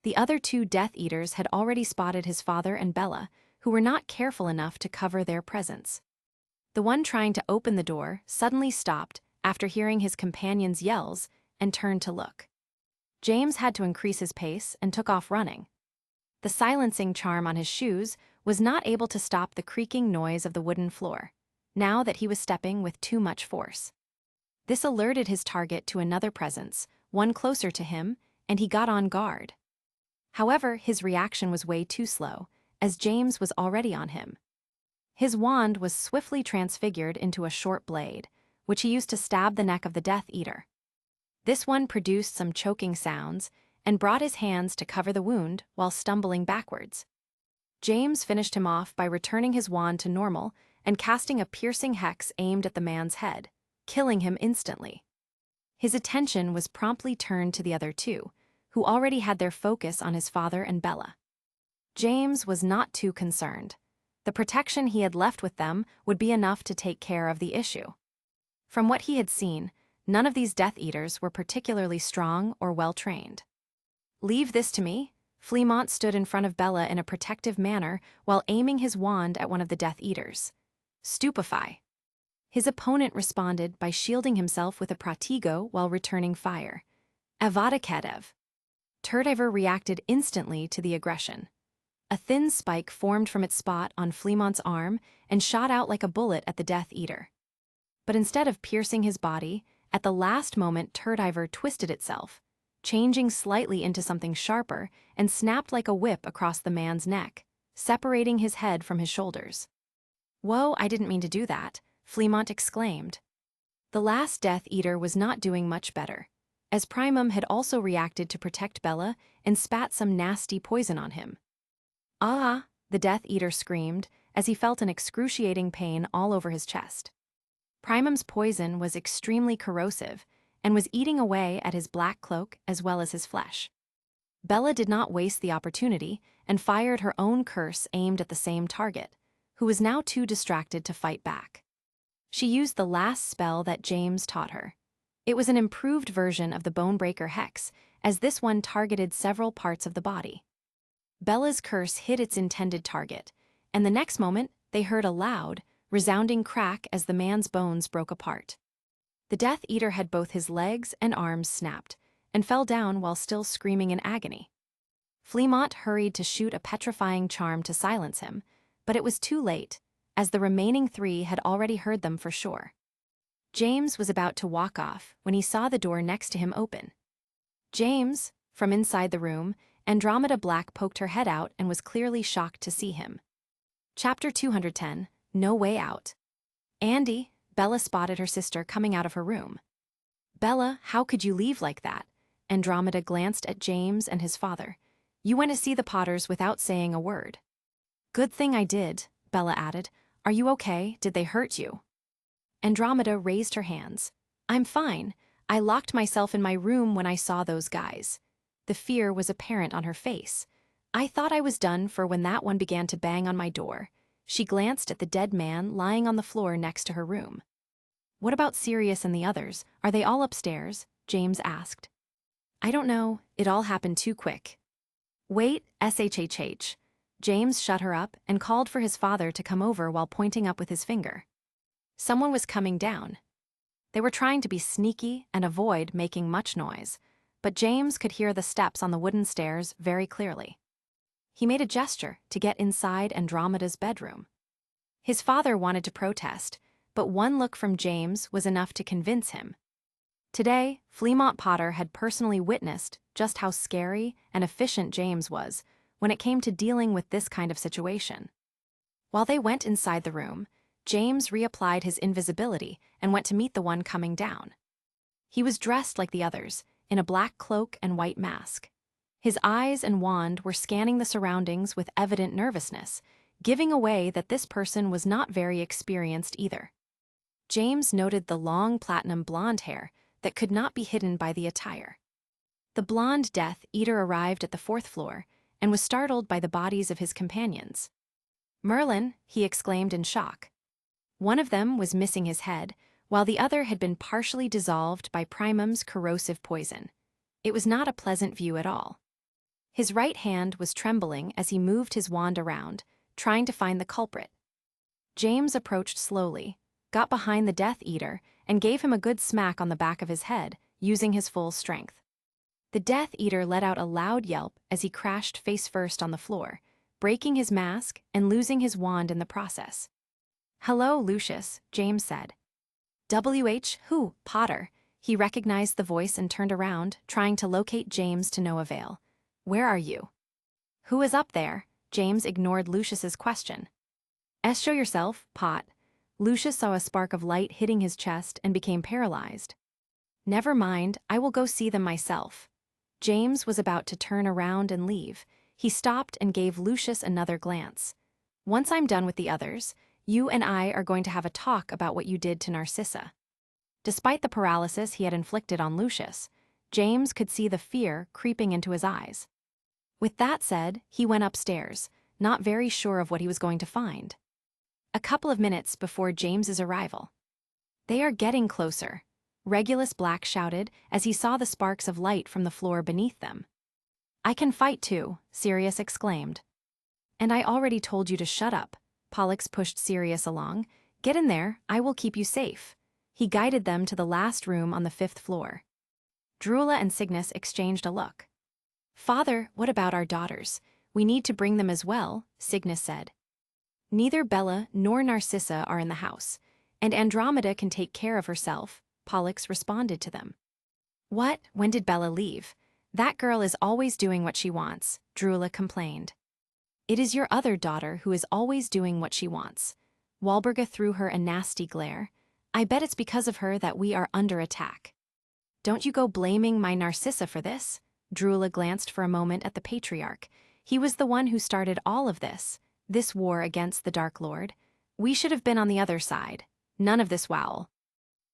The other 2 Death Eaters had already spotted his father and Bella, who were not careful enough to cover their presence. The one trying to open the door suddenly stopped after hearing his companion's yells and turned to look. James had to increase his pace and took off running. The silencing charm on his shoes was not able to stop the creaking noise of the wooden floor, now that he was stepping with too much force. This alerted his target to another presence, one closer to him, and he got on guard. However, his reaction was way too slow, as James was already on him. His wand was swiftly transfigured into a short blade, which he used to stab the neck of the Death Eater. This one produced some choking sounds and brought his hands to cover the wound while stumbling backwards. James finished him off by returning his wand to normal and casting a piercing hex aimed at the man's head, killing him instantly. His attention was promptly turned to the other two, who already had their focus on his father and Bella. James was not too concerned. The protection he had left with them would be enough to take care of the issue. From what he had seen, none of these Death Eaters were particularly strong or well-trained. "Leave this to me." Fleamont stood in front of Bella in a protective manner while aiming his wand at one of the Death Eaters. "Stupefy." His opponent responded by shielding himself with a pratigo while returning fire. "Avada Kedev." Turdiver reacted instantly to the aggression. A thin spike formed from its spot on Fleamont's arm and shot out like a bullet at the Death Eater. But instead of piercing his body, at the last moment Turdiver twisted itself, changing slightly into something sharper, and snapped like a whip across the man's neck, separating his head from his shoulders. "Whoa, I didn't mean to do that," Fleamont exclaimed. The last Death Eater was not doing much better, as Primum had also reacted to protect Bella and spat some nasty poison on him. "Ah!" the Death Eater screamed as he felt an excruciating pain all over his chest. Primum's poison was extremely corrosive and was eating away at his black cloak as well as his flesh. Bella did not waste the opportunity and fired her own curse aimed at the same target, who was now too distracted to fight back. She used the last spell that James taught her. It was an improved version of the Bonebreaker Hex, as this one targeted several parts of the body. Bella's curse hit its intended target, and the next moment they heard a loud, resounding crack as the man's bones broke apart. The Death Eater had both his legs and arms snapped, and fell down while still screaming in agony. Fleamont hurried to shoot a petrifying charm to silence him, but it was too late, as the remaining three had already heard them for sure. James was about to walk off when he saw the door next to him open. "James!" From inside the room, Andromeda Black poked her head out and was clearly shocked to see him. Chapter 210, No Way Out. "Andy," Bella spotted her sister coming out of her room. "Bella, how could you leave like that?" Andromeda glanced at James and his father. "You went to see the Potters without saying a word." "Good thing I did," Bella added. "Are you okay? Did they hurt you?" Andromeda raised her hands. "I'm fine. I locked myself in my room when I saw those guys." The fear was apparent on her face. "I thought I was done for when that one began to bang on my door." She glanced at the dead man lying on the floor next to her room. "What about Sirius and the others? Are they all upstairs?" James asked. "I don't know. It all happened too quick." "Wait, SHHH. James shut her up and called for his father to come over while pointing up with his finger. Someone was coming down. They were trying to be sneaky and avoid making much noise, but James could hear the steps on the wooden stairs very clearly. He made a gesture to get inside Andromeda's bedroom. His father wanted to protest, but one look from James was enough to convince him. Today, Fleamont Potter had personally witnessed just how scary and efficient James was when it came to dealing with this kind of situation. While they went inside the room, James reapplied his invisibility and went to meet the one coming down. He was dressed like the others, in a black cloak and white mask. His eyes and wand were scanning the surroundings with evident nervousness, giving away that this person was not very experienced either. James noted the long platinum blonde hair that could not be hidden by the attire. The blonde Death Eater arrived at the 4th floor and was startled by the bodies of his companions. "Merlin!" he exclaimed in shock. One of them was missing his head, while the other had been partially dissolved by Primum's corrosive poison. It was not a pleasant view at all. His right hand was trembling as he moved his wand around, trying to find the culprit. James approached slowly, got behind the Death Eater, and gave him a good smack on the back of his head, using his full strength. The Death Eater let out a loud yelp as he crashed face first on the floor, breaking his mask and losing his wand in the process. "Hello, Lucius," James said. Who, Potter." He recognized the voice and turned around, trying to locate James to no avail. "Where are you?" "Who is up there?" James ignored Lucius's question. Show yourself, Pot." Lucius saw a spark of light hitting his chest and became paralyzed. Never mind, I will go see them myself. James was about to turn around and leave. He stopped and gave Lucius another glance. Once I'm done with the others, you and I are going to have a talk about what you did to Narcissa. Despite the paralysis he had inflicted on Lucius, James could see the fear creeping into his eyes. With that said, he went upstairs, not very sure of what he was going to find. A couple of minutes before James's arrival. They are getting closer, Regulus Black shouted as he saw the sparks of light from the floor beneath them. I can fight too, Sirius exclaimed. And I already told you to shut up, Pollux pushed Sirius along. Get in there, I will keep you safe. He guided them to the last room on the 5th floor. Drula and Cygnus exchanged a look. Father, what about our daughters? We need to bring them as well, Cygnus said. Neither Bella nor Narcissa are in the house, and Andromeda can take care of herself, Pollux responded to them. What? When did Bella leave? That girl is always doing what she wants, Drula complained. It is your other daughter who is always doing what she wants. Walburga threw her a nasty glare. I bet it's because of her that we are under attack. Don't you go blaming my Narcissa for this? Drula glanced for a moment at the patriarch. He was the one who started all of this war against the Dark Lord. We should have been on the other side. None of this wow.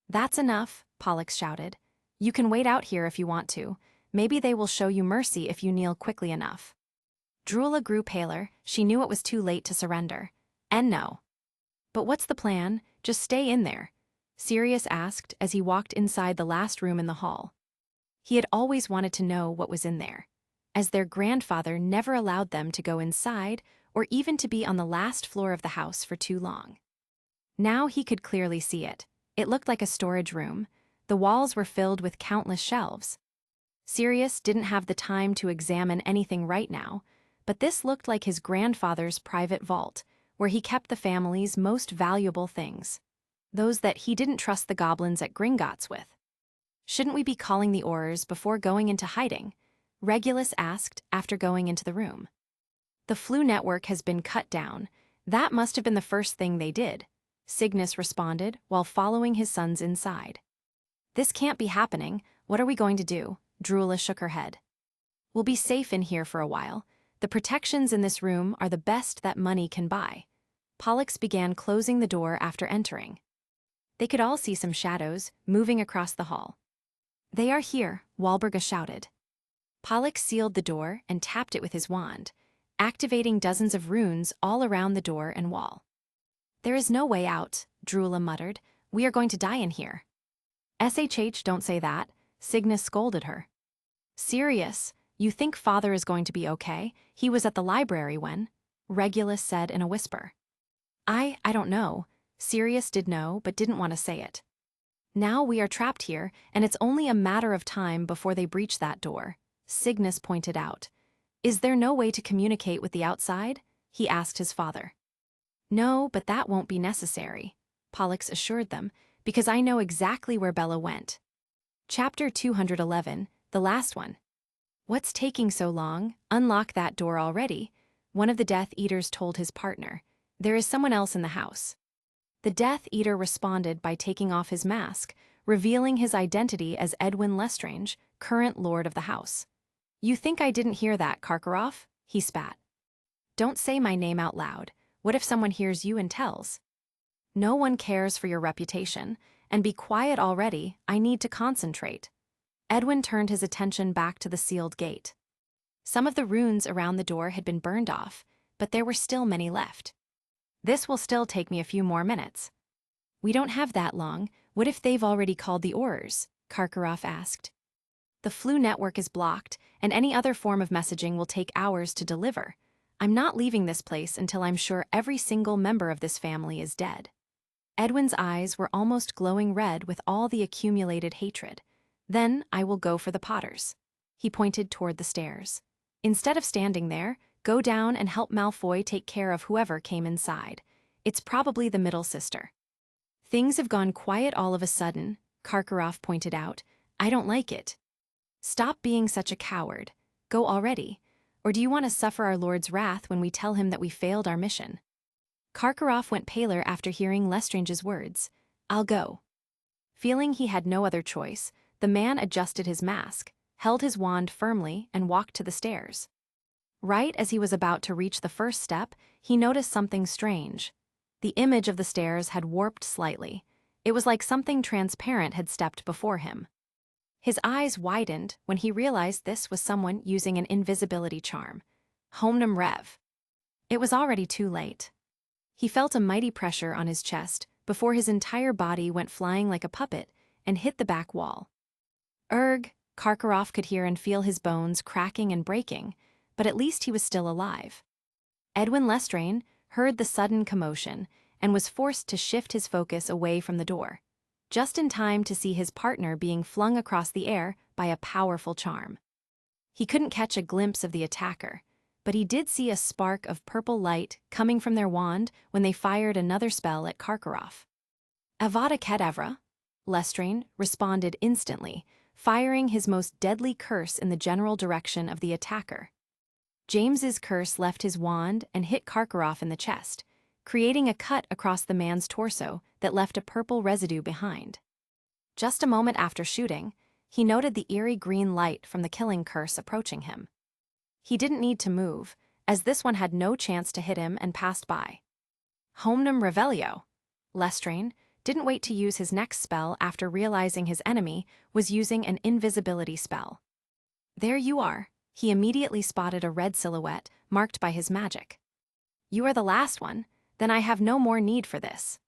That's enough, Pollux shouted. You can wait out here if you want to. Maybe they will show you mercy if you kneel quickly enough. Drula grew paler. She knew it was too late to surrender. And no. But what's the plan? Just stay in there, Sirius asked as he walked inside the last room in the hall. He had always wanted to know what was in there, as their grandfather never allowed them to go inside or even to be on the last floor of the house for too long. Now he could clearly see it. It looked like a storage room. The walls were filled with countless shelves. Sirius didn't have the time to examine anything right now, but this looked like his grandfather's private vault, where he kept the family's most valuable things. Those that he didn't trust the goblins at Gringotts with. Shouldn't we be calling the Aurors before going into hiding? Regulus asked after going into the room. The flu network has been cut down. That must have been the first thing they did, Cygnus responded while following his sons inside. This can't be happening. What are we going to do? Drula shook her head. We'll be safe in here for a while. The protections in this room are the best that money can buy. Pollux began closing the door after entering. They could all see some shadows moving across the hall. They are here, Walburga shouted. Pollux sealed the door and tapped it with his wand, activating dozens of runes all around the door and wall. There is no way out, Drula muttered. We are going to die in here. SHH, don't say that, Cygnus scolded her. Sirius, you think Father is going to be okay? He was at the library when, Regulus said in a whisper. I don't know. Sirius did know but didn't want to say it. Now we are trapped here, and it's only a matter of time before they breach that door, Cygnus pointed out. Is there no way to communicate with the outside? He asked his father. No, but that won't be necessary, Pollux assured them, because I know exactly where Bella went. Chapter 211, the last one. What's taking so long? Unlock that door already, one of the Death Eaters told his partner. There is someone else in the house. The Death Eater responded by taking off his mask, revealing his identity as Edwin Lestrange, current lord of the house. You think I didn't hear that, Karkaroff? He spat. Don't say my name out loud. What if someone hears you and tells? No one cares for your reputation, and be quiet already, I need to concentrate. Edwin turned his attention back to the sealed gate. Some of the runes around the door had been burned off, but there were still many left. This will still take me a few more minutes. We don't have that long. What if they've already called the Aurors? Karkaroff asked. The flu network is blocked, and any other form of messaging will take hours to deliver. I'm not leaving this place until I'm sure every single member of this family is dead. Edwin's eyes were almost glowing red with all the accumulated hatred. Then I will go for the Potters. He pointed toward the stairs. Instead of standing there, go down and help Malfoy take care of whoever came inside. It's probably the middle sister. Things have gone quiet all of a sudden, Karkaroff pointed out. I don't like it. Stop being such a coward. Go already. Or do you want to suffer our Lord's wrath when we tell him that we failed our mission? Karkaroff went paler after hearing Lestrange's words. "I'll go." Feeling he had no other choice, the man adjusted his mask, held his wand firmly, and walked to the stairs. Right as he was about to reach the first step, he noticed something strange. The image of the stairs had warped slightly. It was like something transparent had stepped before him. His eyes widened when he realized this was someone using an invisibility charm. Homnum Rev. It was already too late. He felt a mighty pressure on his chest before his entire body went flying like a puppet and hit the back wall. Erg, Karkaroff could hear and feel his bones cracking and breaking, but at least he was still alive. Edwin Lestrange heard the sudden commotion and was forced to shift his focus away from the door, just in time to see his partner being flung across the air by a powerful charm. He couldn't catch a glimpse of the attacker, but he did see a spark of purple light coming from their wand when they fired another spell at Karkaroff. Avada Kedavra, Lestrange responded instantly, firing his most deadly curse in the general direction of the attacker. James's curse left his wand and hit Karkaroff in the chest, creating a cut across the man's torso that left a purple residue behind. Just a moment after shooting, he noted the eerie green light from the killing curse approaching him. He didn't need to move, as this one had no chance to hit him and passed by. Homnum Revelio. Lestrange didn't wait to use his next spell after realizing his enemy was using an invisibility spell. There you are. He immediately spotted a red silhouette marked by his magic. "You are the last one, then I have no more need for this."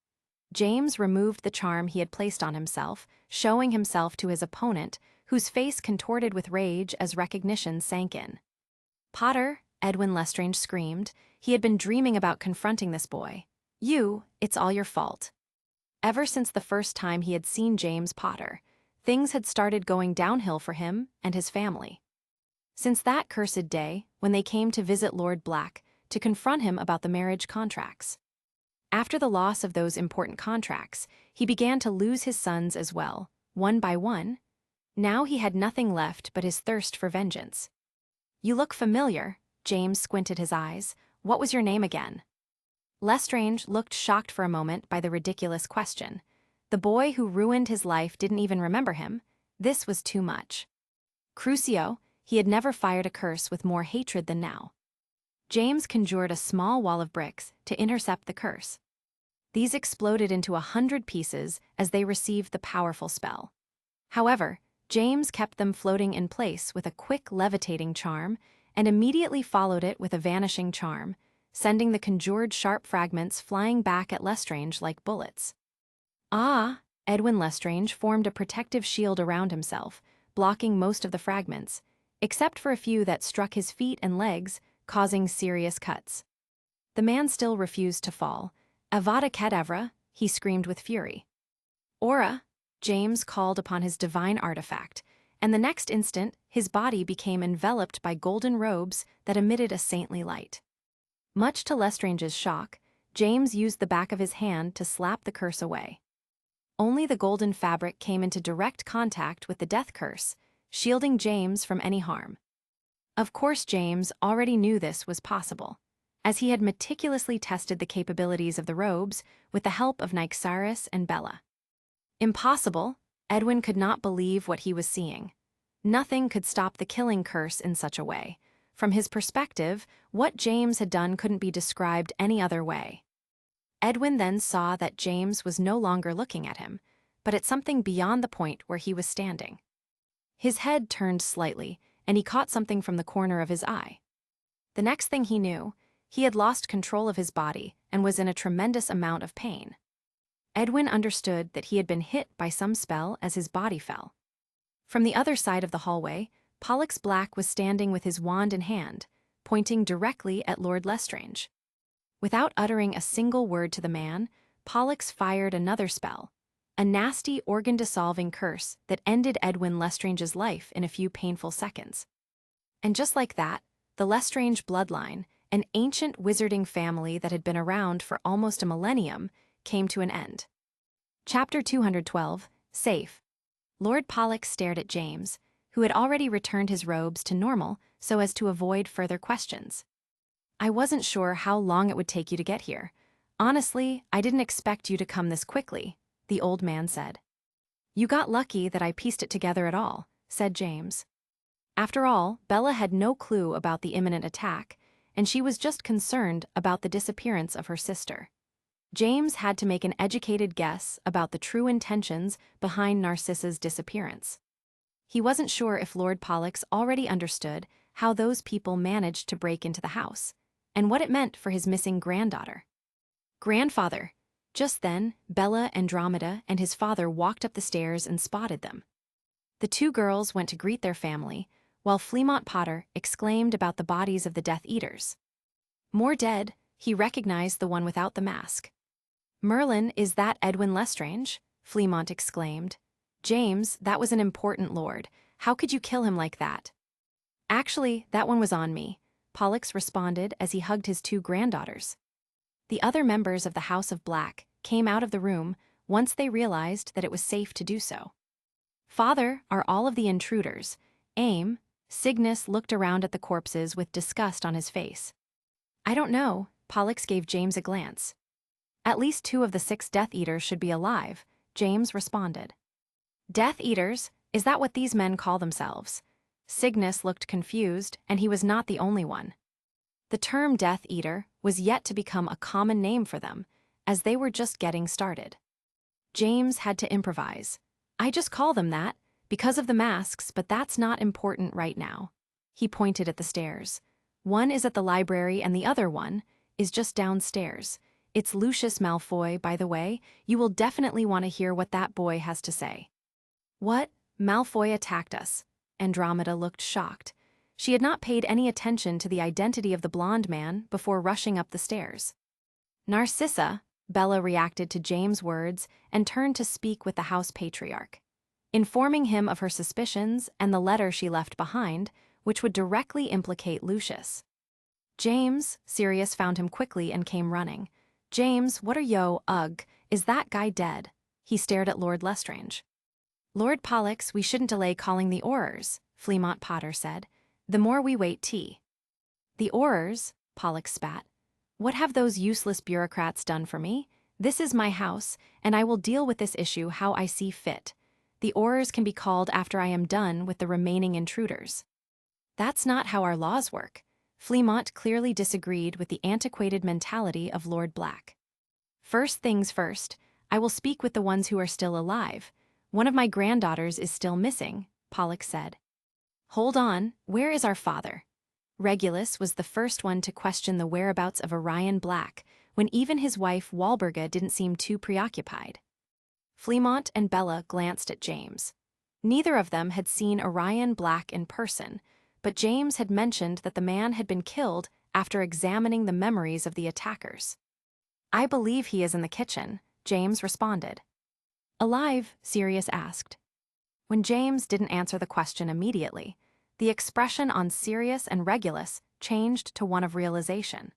James removed the charm he had placed on himself, showing himself to his opponent, whose face contorted with rage as recognition sank in. "Potter," Edwin Lestrange screamed. He had been dreaming about confronting this boy. It's all your fault." Ever since the first time he had seen James Potter, things had started going downhill for him and his family. Since that cursed day, when they came to visit Lord Black to confront him about the marriage contracts. After the loss of those important contracts, he began to lose his sons as well, one by one. Now he had nothing left but his thirst for vengeance. "You look familiar," James squinted his eyes. "What was your name again?" Lestrange looked shocked for a moment by the ridiculous question. The boy who ruined his life didn't even remember him. This was too much. Crucio, he had never fired a curse with more hatred than now. James conjured a small wall of bricks to intercept the curse. These exploded into 100 pieces as they received the powerful spell. However, James kept them floating in place with a quick levitating charm and immediately followed it with a vanishing charm, sending the conjured sharp fragments flying back at Lestrange like bullets. Edwin Lestrange formed a protective shield around himself, blocking most of the fragments, except for a few that struck his feet and legs, causing serious cuts. The man still refused to fall. "Avada Kedavra," he screamed with fury. "Aura," James called upon his divine artifact, and the next instant his body became enveloped by golden robes that emitted a saintly light. Much to Lestrange's shock, James used the back of his hand to slap the curse away. Only the golden fabric came into direct contact with the death curse, shielding James from any harm. Of course, James already knew this was possible, as he had meticulously tested the capabilities of the robes with the help of Nyxaris and Bella. Impossible, Edwin could not believe what he was seeing. Nothing could stop the killing curse in such a way. From his perspective, what James had done couldn't be described any other way. Edwin then saw that James was no longer looking at him, but at something beyond the point where he was standing. His head turned slightly, and he caught something from the corner of his eye. The next thing he knew, he had lost control of his body and was in a tremendous amount of pain. Edwin understood that he had been hit by some spell as his body fell. From the other side of the hallway, Pollux Black was standing with his wand in hand, pointing directly at Lord Lestrange. Without uttering a single word to the man, Pollux fired another spell, a nasty organ-dissolving curse that ended Edwin Lestrange's life in a few painful seconds. And just like that, the Lestrange bloodline, an ancient wizarding family that had been around for almost a millennium, came to an end. Chapter 212, Safe. Lord Pollux stared at James, who had already returned his robes to normal so as to avoid further questions. "I wasn't sure how long it would take you to get here. Honestly, I didn't expect you to come this quickly, the old man said. You got lucky that I pieced it together at all, said James. After all, Bella had no clue about the imminent attack, and she was just concerned about the disappearance of her sister. James had to make an educated guess about the true intentions behind Narcissa's disappearance. He wasn't sure if Lord Pollux already understood how those people managed to break into the house, and what it meant for his missing granddaughter. Grandfather. Just then, Bella, Andromeda, and his father walked up the stairs and spotted them. The two girls went to greet their family, while Fleamont Potter exclaimed about the bodies of the Death Eaters. More dead, he recognized the one without the mask. Merlin, is that Edwin Lestrange? Fleamont exclaimed. James, that was an important lord. How could you kill him like that? Actually, that one was on me, Pollux responded as he hugged his two granddaughters. The other members of the House of Black came out of the room once they realized that it was safe to do so. Father, are all of the intruders? Aim. Cygnus looked around at the corpses with disgust on his face. I don't know, Pollux gave James a glance. At least 2 of the 6 Death Eaters should be alive, James responded. Death Eaters? Is that what these men call themselves? Cygnus looked confused, and he was not the only one. The term Death Eater was yet to become a common name for them, as they were just getting started. James had to improvise. I just call them that, because of the masks, but that's not important right now. He pointed at the stairs. One is at the library and the other one is just downstairs. It's Lucius Malfoy, by the way. You will definitely want to hear what that boy has to say. What? Malfoy attacked us. Andromeda looked shocked. She had not paid any attention to the identity of the blonde man before rushing up the stairs. Narcissa, Bella reacted to James' words and turned to speak with the house patriarch, informing him of her suspicions and the letter she left behind, which would directly implicate Lucius. James, Sirius found him quickly and came running. James, what are ugh, is that guy dead? He stared at Lord Lestrange. Lord Pollux, we shouldn't delay calling the Aurors, Fleamont Potter said. The more we wait, The Aurors, Pollux spat. What have those useless bureaucrats done for me? This is my house, and I will deal with this issue how I see fit. The Aurors can be called after I am done with the remaining intruders. That's not how our laws work. Fleamont clearly disagreed with the antiquated mentality of Lord Black. First things first, I will speak with the ones who are still alive. One of my granddaughters is still missing, Pollux said. Hold on, where is our father? Regulus was the first one to question the whereabouts of Orion Black, when even his wife Walburga didn't seem too preoccupied. Fleamont and Bella glanced at James. Neither of them had seen Orion Black in person, but James had mentioned that the man had been killed after examining the memories of the attackers. I believe he is in the kitchen, James responded. Alive? Sirius asked. When James didn't answer the question immediately, the expression on Sirius and Regulus changed to one of realization.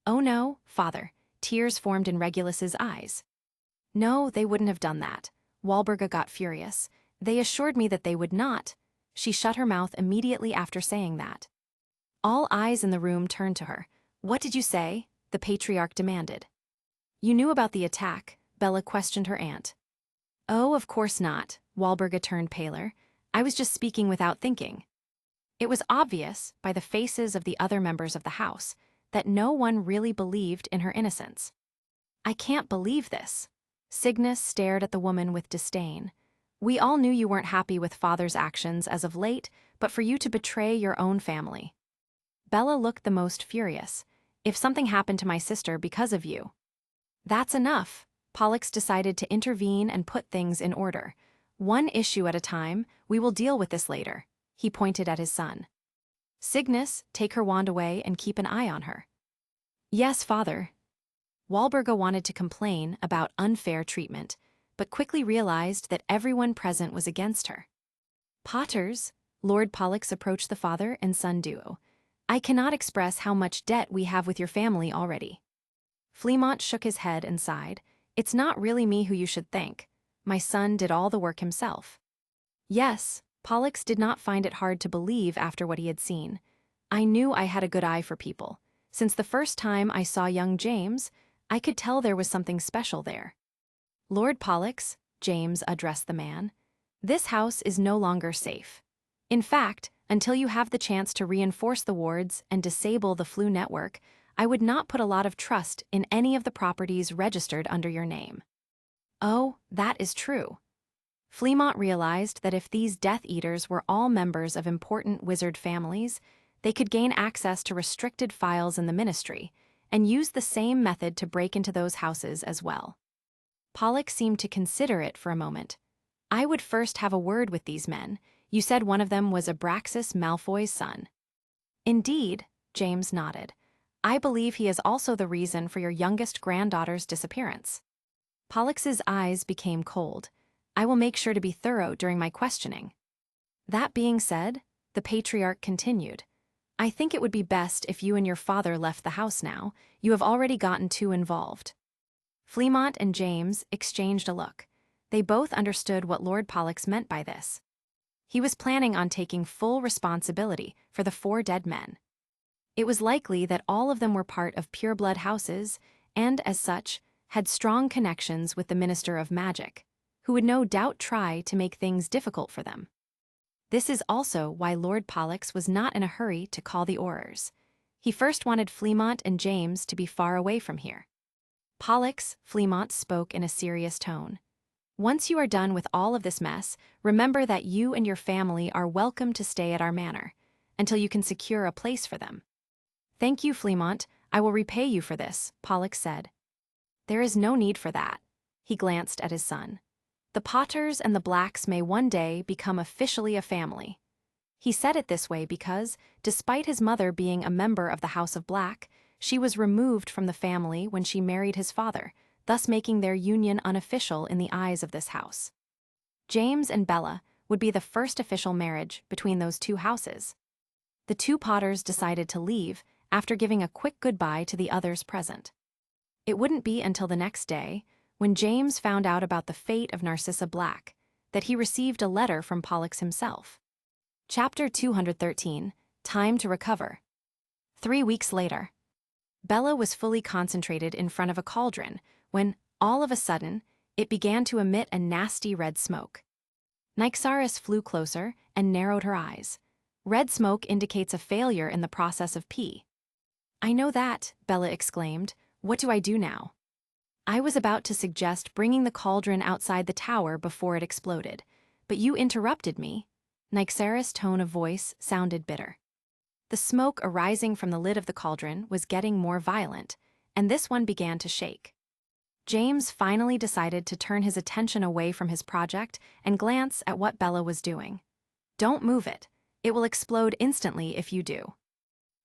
Oh no, father, tears formed in Regulus's eyes. No, they wouldn't have done that. Walburga got furious. They assured me that they would not. She shut her mouth immediately after saying that. All eyes in the room turned to her. What did you say? The patriarch demanded. You knew about the attack, Bella questioned her aunt. Oh, of course not, Walburga turned paler. I was just speaking without thinking. It was obvious, by the faces of the other members of the house, that no one really believed in her innocence. I can't believe this. Cygnus stared at the woman with disdain. We all knew you weren't happy with father's actions as of late, but for you to betray your own family. Bella looked the most furious. If something happened to my sister because of you. That's enough. Pollux decided to intervene and put things in order. One issue at a time, we will deal with this later. He pointed at his son. Cygnus, take her wand away and keep an eye on her. Yes, father. Walburga wanted to complain about unfair treatment, but quickly realized that everyone present was against her. Potters, Lord Pollux approached the father and son duo. I cannot express how much debt we have with your family already. Fleamont shook his head and sighed. It's not really me who you should thank. My son did all the work himself. Yes, Pollux did not find it hard to believe after what he had seen. I knew I had a good eye for people. Since the first time I saw young James, I could tell there was something special there. Lord Pollux, James addressed the man, this house is no longer safe. In fact, until you have the chance to reinforce the wards and disable the flu network, I would not put a lot of trust in any of the properties registered under your name. Oh, that is true. Fleamont realized that if these Death Eaters were all members of important wizard families, they could gain access to restricted files in the ministry and use the same method to break into those houses as well. Pollux seemed to consider it for a moment. I would first have a word with these men. You said one of them was Abraxas Malfoy's son. Indeed, James nodded. I believe he is also the reason for your youngest granddaughter's disappearance. Pollux's eyes became cold. I will make sure to be thorough during my questioning. That being said, the patriarch continued, I think it would be best if you and your father left the house now. You have already gotten too involved. Fleamont and James exchanged a look. They both understood what Lord Pollux meant by this. He was planning on taking full responsibility for the 4 dead men. It was likely that all of them were part of pureblood houses and, as such, had strong connections with the Minister of Magic, who would no doubt try to make things difficult for them. This is also why Lord Pollux was not in a hurry to call the Aurors. He first wanted Fleamont and James to be far away from here. Pollux, Fleamont spoke in a serious tone. Once you are done with all of this mess, remember that you and your family are welcome to stay at our manor, until you can secure a place for them. Thank you, Fleamont. I will repay you for this, Pollux said. There is no need for that. He glanced at his son. The Potters and the Blacks may one day become officially a family. He said it this way because, despite his mother being a member of the House of Black, she was removed from the family when she married his father, thus making their union unofficial in the eyes of this house. James and Bella would be the first official marriage between those 2 houses. The 2 Potters decided to leave after giving a quick goodbye to the others present. It wouldn't be until the next day, when James found out about the fate of Narcissa Black, that he received a letter from Pollux himself. Chapter 213, Time to Recover. 3 weeks later. Bella was fully concentrated in front of a cauldron when, all of a sudden, it began to emit a nasty red smoke. Nyxaris flew closer and narrowed her eyes. Red smoke indicates a failure in the process of pee. I know that, Bella exclaimed. What do I do now? I was about to suggest bringing the cauldron outside the tower before it exploded, but you interrupted me. Nyxaris' tone of voice sounded bitter. The smoke arising from the lid of the cauldron was getting more violent, and this one began to shake. James finally decided to turn his attention away from his project and glance at what Bella was doing. Don't move it. It will explode instantly if you do.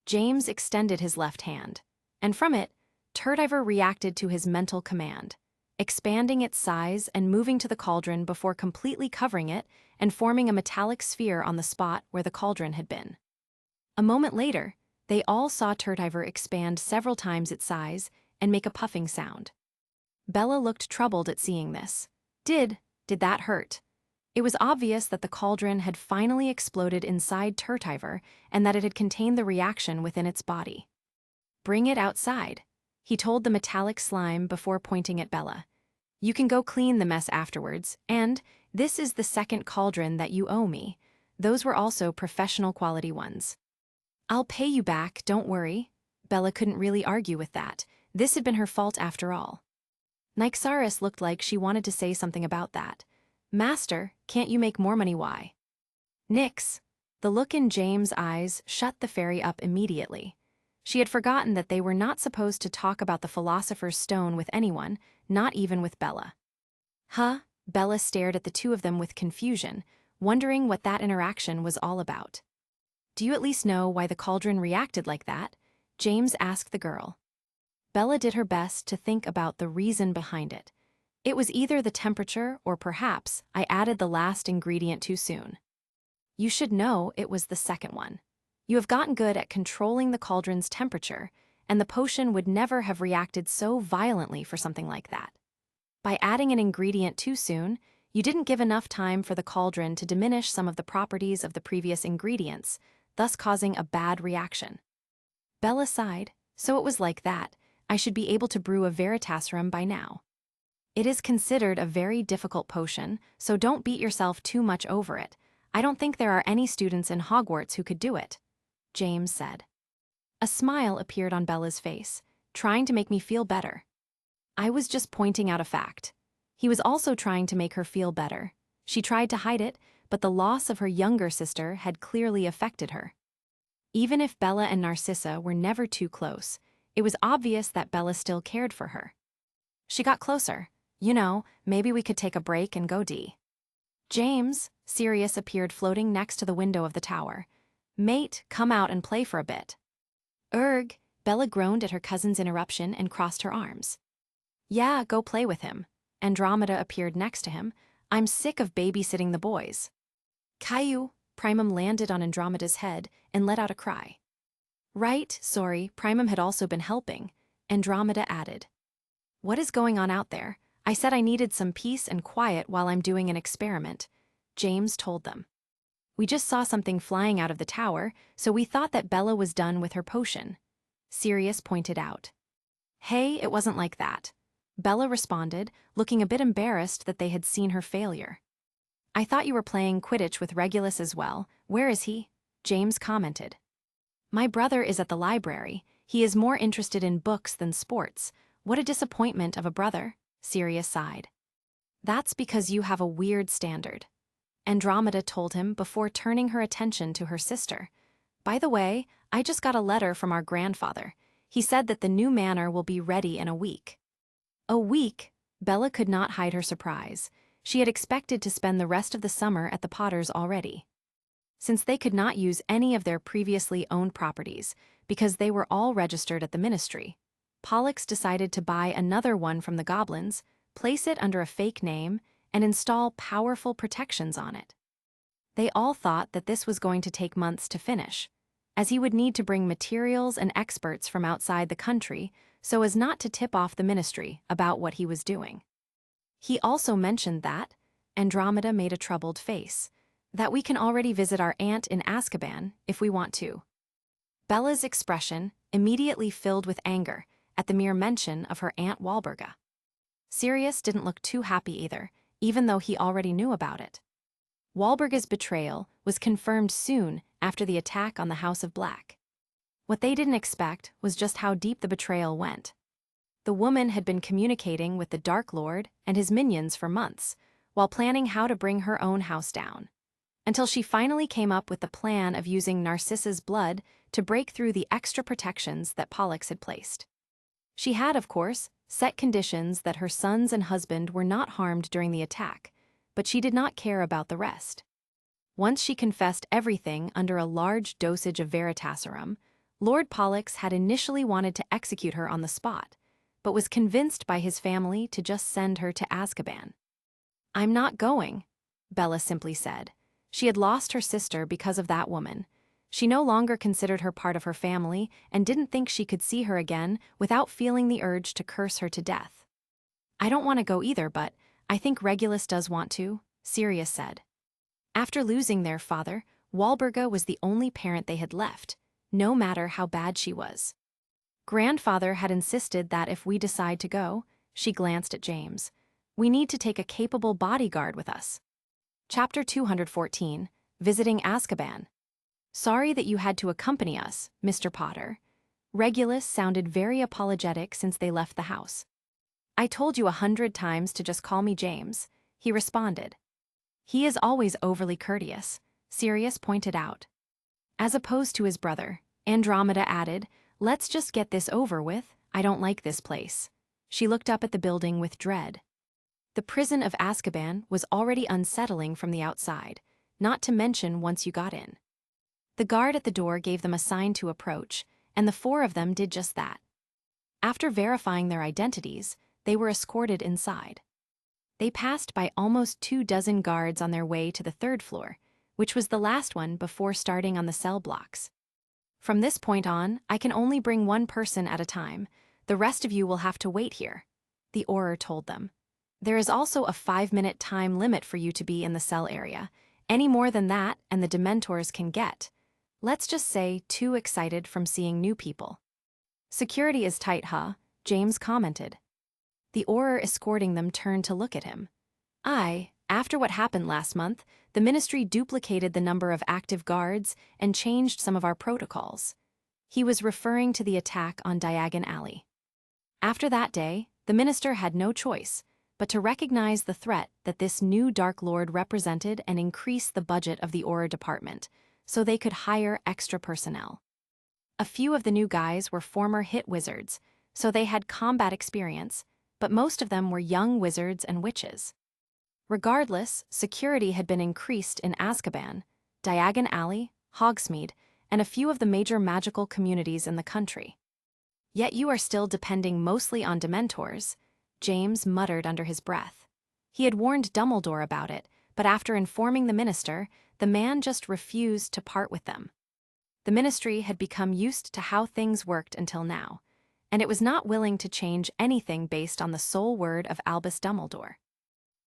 James extended his left hand, and from it, Turdiver reacted to his mental command, expanding its size and moving to the cauldron before completely covering it and forming a metallic sphere on the spot where the cauldron had been. A moment later, they all saw Turdiver expand several times its size and make a puffing sound. Bella looked troubled at seeing this. Did that hurt? It was obvious that the cauldron had finally exploded inside Turdiver and that it had contained the reaction within its body. Bring it outside, he told the metallic slime before pointing at Bella. You can go clean the mess afterwards, and this is the second cauldron that you owe me. Those were also professional quality ones. I'll pay you back, don't worry. Bella couldn't really argue with that. This had been her fault after all. Nyxaris looked like she wanted to say something about that. Master, can't you make more money? Why? Nyx. The look in James' eyes shut the fairy up immediately. She had forgotten that they were not supposed to talk about the Philosopher's Stone with anyone, not even with Bella. Huh? Bella stared at the 2 of them with confusion, wondering what that interaction was all about. Do you at least know why the cauldron reacted like that? James asked the girl. Bella did her best to think about the reason behind it. It was either the temperature or perhaps I added the last ingredient too soon. You should know it was the second one. You have gotten good at controlling the cauldron's temperature, and the potion would never have reacted so violently for something like that. By adding an ingredient too soon, you didn't give enough time for the cauldron to diminish some of the properties of the previous ingredients, thus causing a bad reaction. Bella sighed. So it was like that. I should be able to brew a Veritaserum by now. It is considered a very difficult potion, so don't beat yourself too much over it. I don't think there are any students in Hogwarts who could do it, James said. A smile appeared on Bella's face, trying to make me feel better. I was just pointing out a fact. He was also trying to make her feel better. She tried to hide it, but the loss of her younger sister had clearly affected her. Even if Bella and Narcissa were never too close, it was obvious that Bella still cared for her. She got closer. You know, maybe we could take a break and go D. James, Sirius, appeared floating next to the window of the tower. Mate, come out and play for a bit. Erg, Bella groaned at her cousin's interruption and crossed her arms. Yeah, go play with him. Andromeda appeared next to him. I'm sick of babysitting the boys. Caillou, Primum landed on Andromeda's head and let out a cry. Right, sorry, Primum had also been helping, Andromeda added. What is going on out there? I said I needed some peace and quiet while I'm doing an experiment, James told them. We just saw something flying out of the tower, so we thought that Bella was done with her potion, Sirius pointed out. Hey, it wasn't like that, Bella responded, looking a bit embarrassed that they had seen her failure. I thought you were playing Quidditch with Regulus as well. Where is he? James commented. My brother is at the library. He is more interested in books than sports. What a disappointment of a brother, Sirius sighed. That's because you have a weird standard, Andromeda told him before turning her attention to her sister. By the way, I just got a letter from our grandfather. He said that the new manor will be ready in a week. A week? Bella could not hide her surprise. She had expected to spend the rest of the summer at the Potters already. Since they could not use any of their previously owned properties because they were all registered at the ministry, Pollux decided to buy another one from the goblins, place it under a fake name, and install powerful protections on it. They all thought that this was going to take months to finish, as he would need to bring materials and experts from outside the country so as not to tip off the ministry about what he was doing. He also mentioned that, Andromeda made a troubled face, that we can already visit our aunt in Azkaban if we want to. Bella's expression immediately filled with anger at the mere mention of her Aunt Walburga. Sirius didn't look too happy either, even though he already knew about it. Walburga's betrayal was confirmed soon after the attack on the House of Black. What they didn't expect was just how deep the betrayal went. The woman had been communicating with the Dark Lord and his minions for months, while planning how to bring her own house down, until she finally came up with the plan of using Narcissa's blood to break through the extra protections that Pollux had placed. She had, of course, set conditions that her sons and husband were not harmed during the attack, but she did not care about the rest. Once she confessed everything under a large dosage of Veritaserum, Lord Pollux had initially wanted to execute her on the spot, but was convinced by his family to just send her to Azkaban. I'm not going, Bella simply said. She had lost her sister because of that woman. She no longer considered her part of her family and didn't think she could see her again without feeling the urge to curse her to death. I don't want to go either, but I think Regulus does want to, Sirius said. After losing their father, Walburga was the only parent they had left, no matter how bad she was. Grandfather had insisted that if we decide to go, she glanced at James, we need to take a capable bodyguard with us. Chapter 214, Visiting Azkaban. Sorry that you had to accompany us, Mr. Potter. Regulus sounded very apologetic since they left the house. I told you 100 times to just call me James, he responded. He is always overly courteous, Sirius pointed out. As opposed to his brother, Andromeda added, let's just get this over with, I don't like this place. She looked up at the building with dread. The prison of Azkaban was already unsettling from the outside, not to mention once you got in. The guard at the door gave them a sign to approach, and the four of them did just that. After verifying their identities, they were escorted inside. They passed by almost 24 guards on their way to the 3rd floor, which was the last one before starting on the cell blocks. From this point on, I can only bring one person at a time. The rest of you will have to wait here, the Auror told them. There is also a 5-minute time limit for you to be in the cell area. Any more than that, and the Dementors can get, let's just say, too excited from seeing new people. Security is tight, huh? James commented. The Auror escorting them turned to look at him. After what happened last month, the ministry duplicated the number of active guards and changed some of our protocols. He was referring to the attack on Diagon Alley. After that day, the minister had no choice but to recognize the threat that this new Dark Lord represented and increase the budget of the Auror department so they could hire extra personnel. A few of the new guys were former hit wizards, so they had combat experience, but most of them were young wizards and witches. Regardless, security had been increased in Azkaban, Diagon Alley, Hogsmeade, and a few of the major magical communities in the country. Yet you are still depending mostly on Dementors, James muttered under his breath. He had warned Dumbledore about it, but after informing the minister, the man just refused to part with them. The ministry had become used to how things worked until now, and it was not willing to change anything based on the sole word of Albus Dumbledore.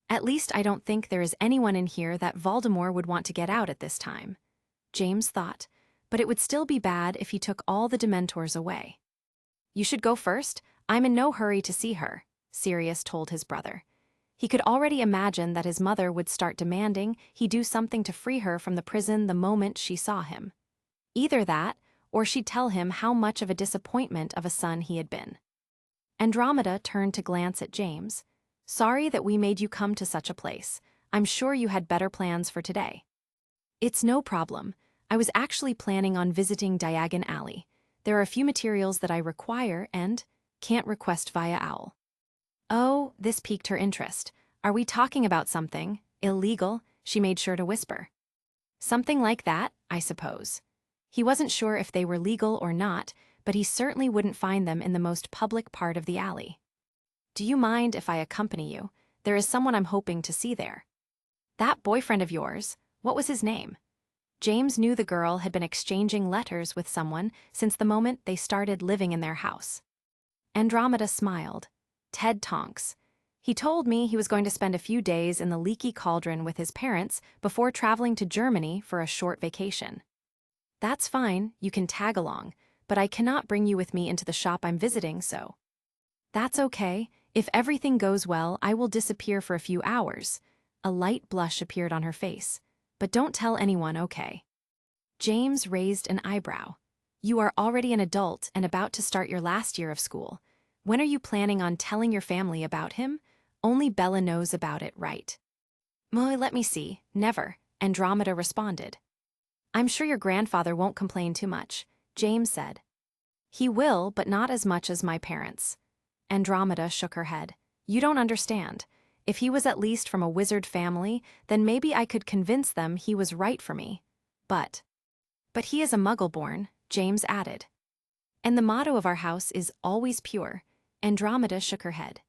At least I don't think there is anyone in here that Voldemort would want to get out at this time, James thought, but it would still be bad if he took all the Dementors away. You should go first. I'm in no hurry to see her, Sirius told his brother. He could already imagine that his mother would start demanding he do something to free her from the prison the moment she saw him. Either that, or she'd tell him how much of a disappointment of a son he had been. Andromeda turned to glance at James. Sorry that we made you come to such a place. I'm sure you had better plans for today. It's no problem. I was actually planning on visiting Diagon Alley. There are a few materials that I require and can't request via OWL. Oh, this piqued her interest. Are we talking about something illegal? She made sure to whisper. Something like that, I suppose. He wasn't sure if they were legal or not, but he certainly wouldn't find them in the most public part of the alley. Do you mind if I accompany you? There is someone I'm hoping to see there. That boyfriend of yours, what was his name? James knew the girl had been exchanging letters with someone since the moment they started living in their house. Andromeda smiled. Ted Tonks. He told me he was going to spend a few days in the Leaky Cauldron with his parents before traveling to Germany for a short vacation. That's fine, you can tag along, but I cannot bring you with me into the shop I'm visiting, so. That's okay. If everything goes well, I will disappear for a few hours. A light blush appeared on her face. But don't tell anyone, okay? James raised an eyebrow. You are already an adult and about to start your last year of school. When are you planning on telling your family about him? Only Bella knows about it, right? Let me see. Never, Andromeda responded. I'm sure your grandfather won't complain too much, James said. He will, but not as much as my parents. Andromeda shook her head. You don't understand. If he was at least from a wizard family, then maybe I could convince them he was right for me. But he is a Muggle-born, James added. And the motto of our house is always pure. Andromeda shook her head.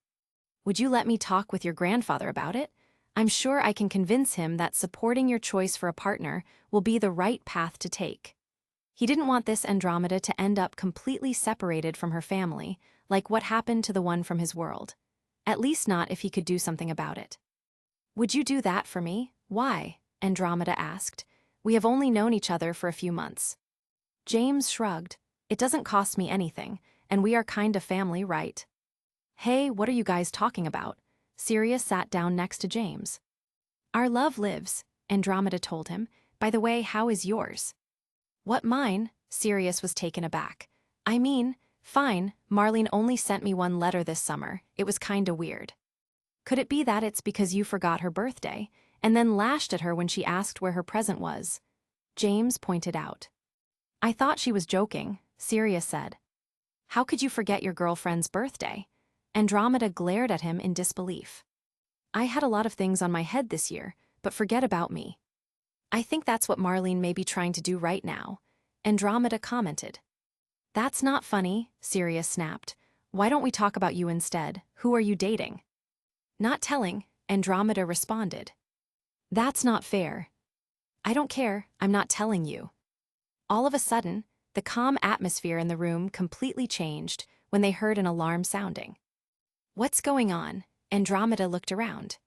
Would you let me talk with your grandfather about it? I'm sure I can convince him that supporting your choice for a partner will be the right path to take. He didn't want this Andromeda to end up completely separated from her family, like what happened to the one from his world. At least not if he could do something about it. Would you do that for me? Why? Andromeda asked. We have only known each other for a few months. James shrugged. It doesn't cost me anything, and we are kind of family, right? Hey, what are you guys talking about? Sirius sat down next to James. Our love lives, Andromeda told him. By the way, how is yours? What, mine? Sirius was taken aback. I mean, fine, Marlene only sent me one letter this summer. It was kinda weird. Could it be that it's because you forgot her birthday, and then lashed at her when she asked where her present was? James pointed out. I thought she was joking, Sirius said. How could you forget your girlfriend's birthday? Andromeda glared at him in disbelief. I had a lot of things on my head this year, but forget about me. I think that's what Marlene may be trying to do right now, Andromeda commented. That's not funny, Sirius snapped. Why don't we talk about you instead? Who are you dating? Not telling, Andromeda responded. That's not fair. I don't care, I'm not telling you. All of a sudden, the calm atmosphere in the room completely changed when they heard an alarm sounding. What's going on? Andromeda looked around.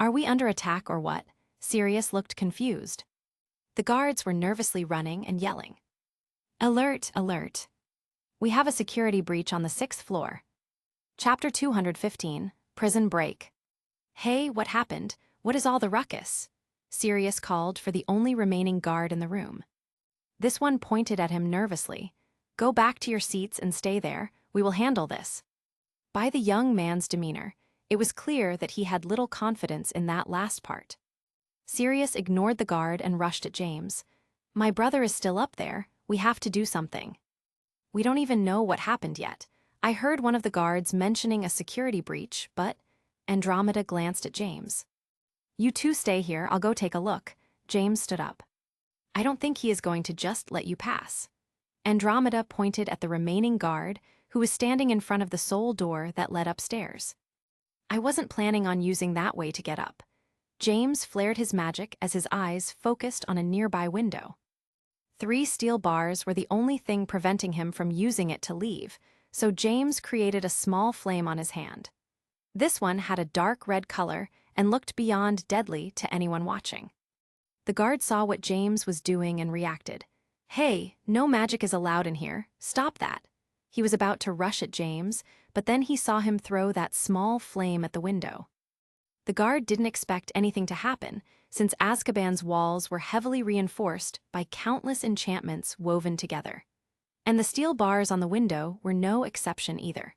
Are we under attack or what? Sirius looked confused. The guards were nervously running and yelling. Alert, alert. We have a security breach on the 6th floor. Chapter 215, Prison Break. Hey, what happened? What is all the ruckus? Sirius called for the only remaining guard in the room. This one pointed at him nervously. Go back to your seats and stay there. We will handle this. By the young man's demeanor, it was clear that he had little confidence in that last part. Sirius ignored the guard and rushed at James. My brother is still up there. We have to do something. We don't even know what happened yet. I heard one of the guards mentioning a security breach, but Andromeda glanced at James. You two stay here, I'll go take a look. James stood up. I don't think he is going to just let you pass. Andromeda pointed at the remaining guard, who was standing in front of the sole door that led upstairs. I wasn't planning on using that way to get up. James flared his magic as his eyes focused on a nearby window. 3 steel bars were the only thing preventing him from using it to leave, so James created a small flame on his hand. This one had a dark red color and looked beyond deadly to anyone watching. The guard saw what James was doing and reacted. Hey, no magic is allowed in here. Stop that. He was about to rush at James, but then he saw him throw that small flame at the window. The guard didn't expect anything to happen, since Azkaban's walls were heavily reinforced by countless enchantments woven together. And the steel bars on the window were no exception either.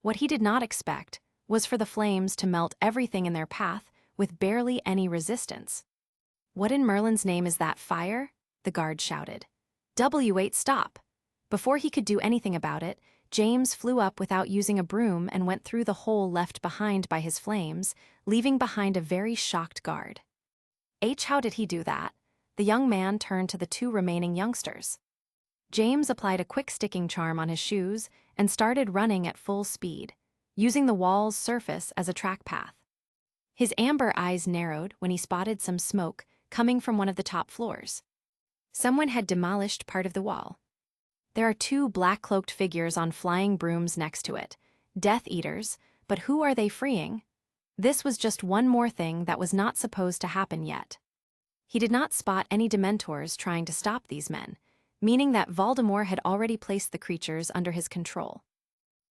What he did not expect was for the flames to melt everything in their path with barely any resistance. What in Merlin's name is that fire? The guard shouted. W8, stop! Before he could do anything about it, James flew up without using a broom and went through the hole left behind by his flames, leaving behind a very shocked guard. How did he do that? The young man turned to the 2 remaining youngsters. James applied a quick sticking charm on his shoes and started running at full speed, using the wall's surface as a track path. His amber eyes narrowed when he spotted some smoke coming from one of the top floors. Someone had demolished part of the wall. There are 2 black-cloaked figures on flying brooms next to it, Death Eaters, but who are they freeing? This was just one more thing that was not supposed to happen yet. He did not spot any Dementors trying to stop these men, meaning that Voldemort had already placed the creatures under his control.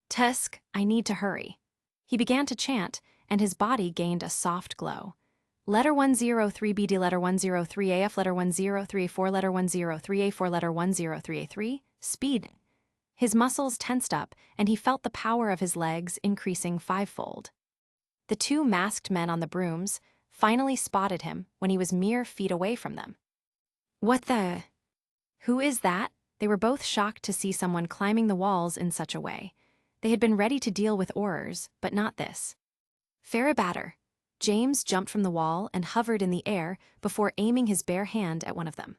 Tusk, I need to hurry. He began to chant, and his body gained a soft glow. Letter 103BD, letter 103AF, letter 103A4, letter 103A4, letter 103A3, speed. His muscles tensed up, and he felt the power of his legs increasing 5-fold. The 2 masked men on the brooms finally spotted him when he was mere feet away from them. What the? Who is that? They were both shocked to see someone climbing the walls in such a way. They had been ready to deal with Aurors, but not this. Farabatter. James jumped from the wall and hovered in the air before aiming his bare hand at one of them.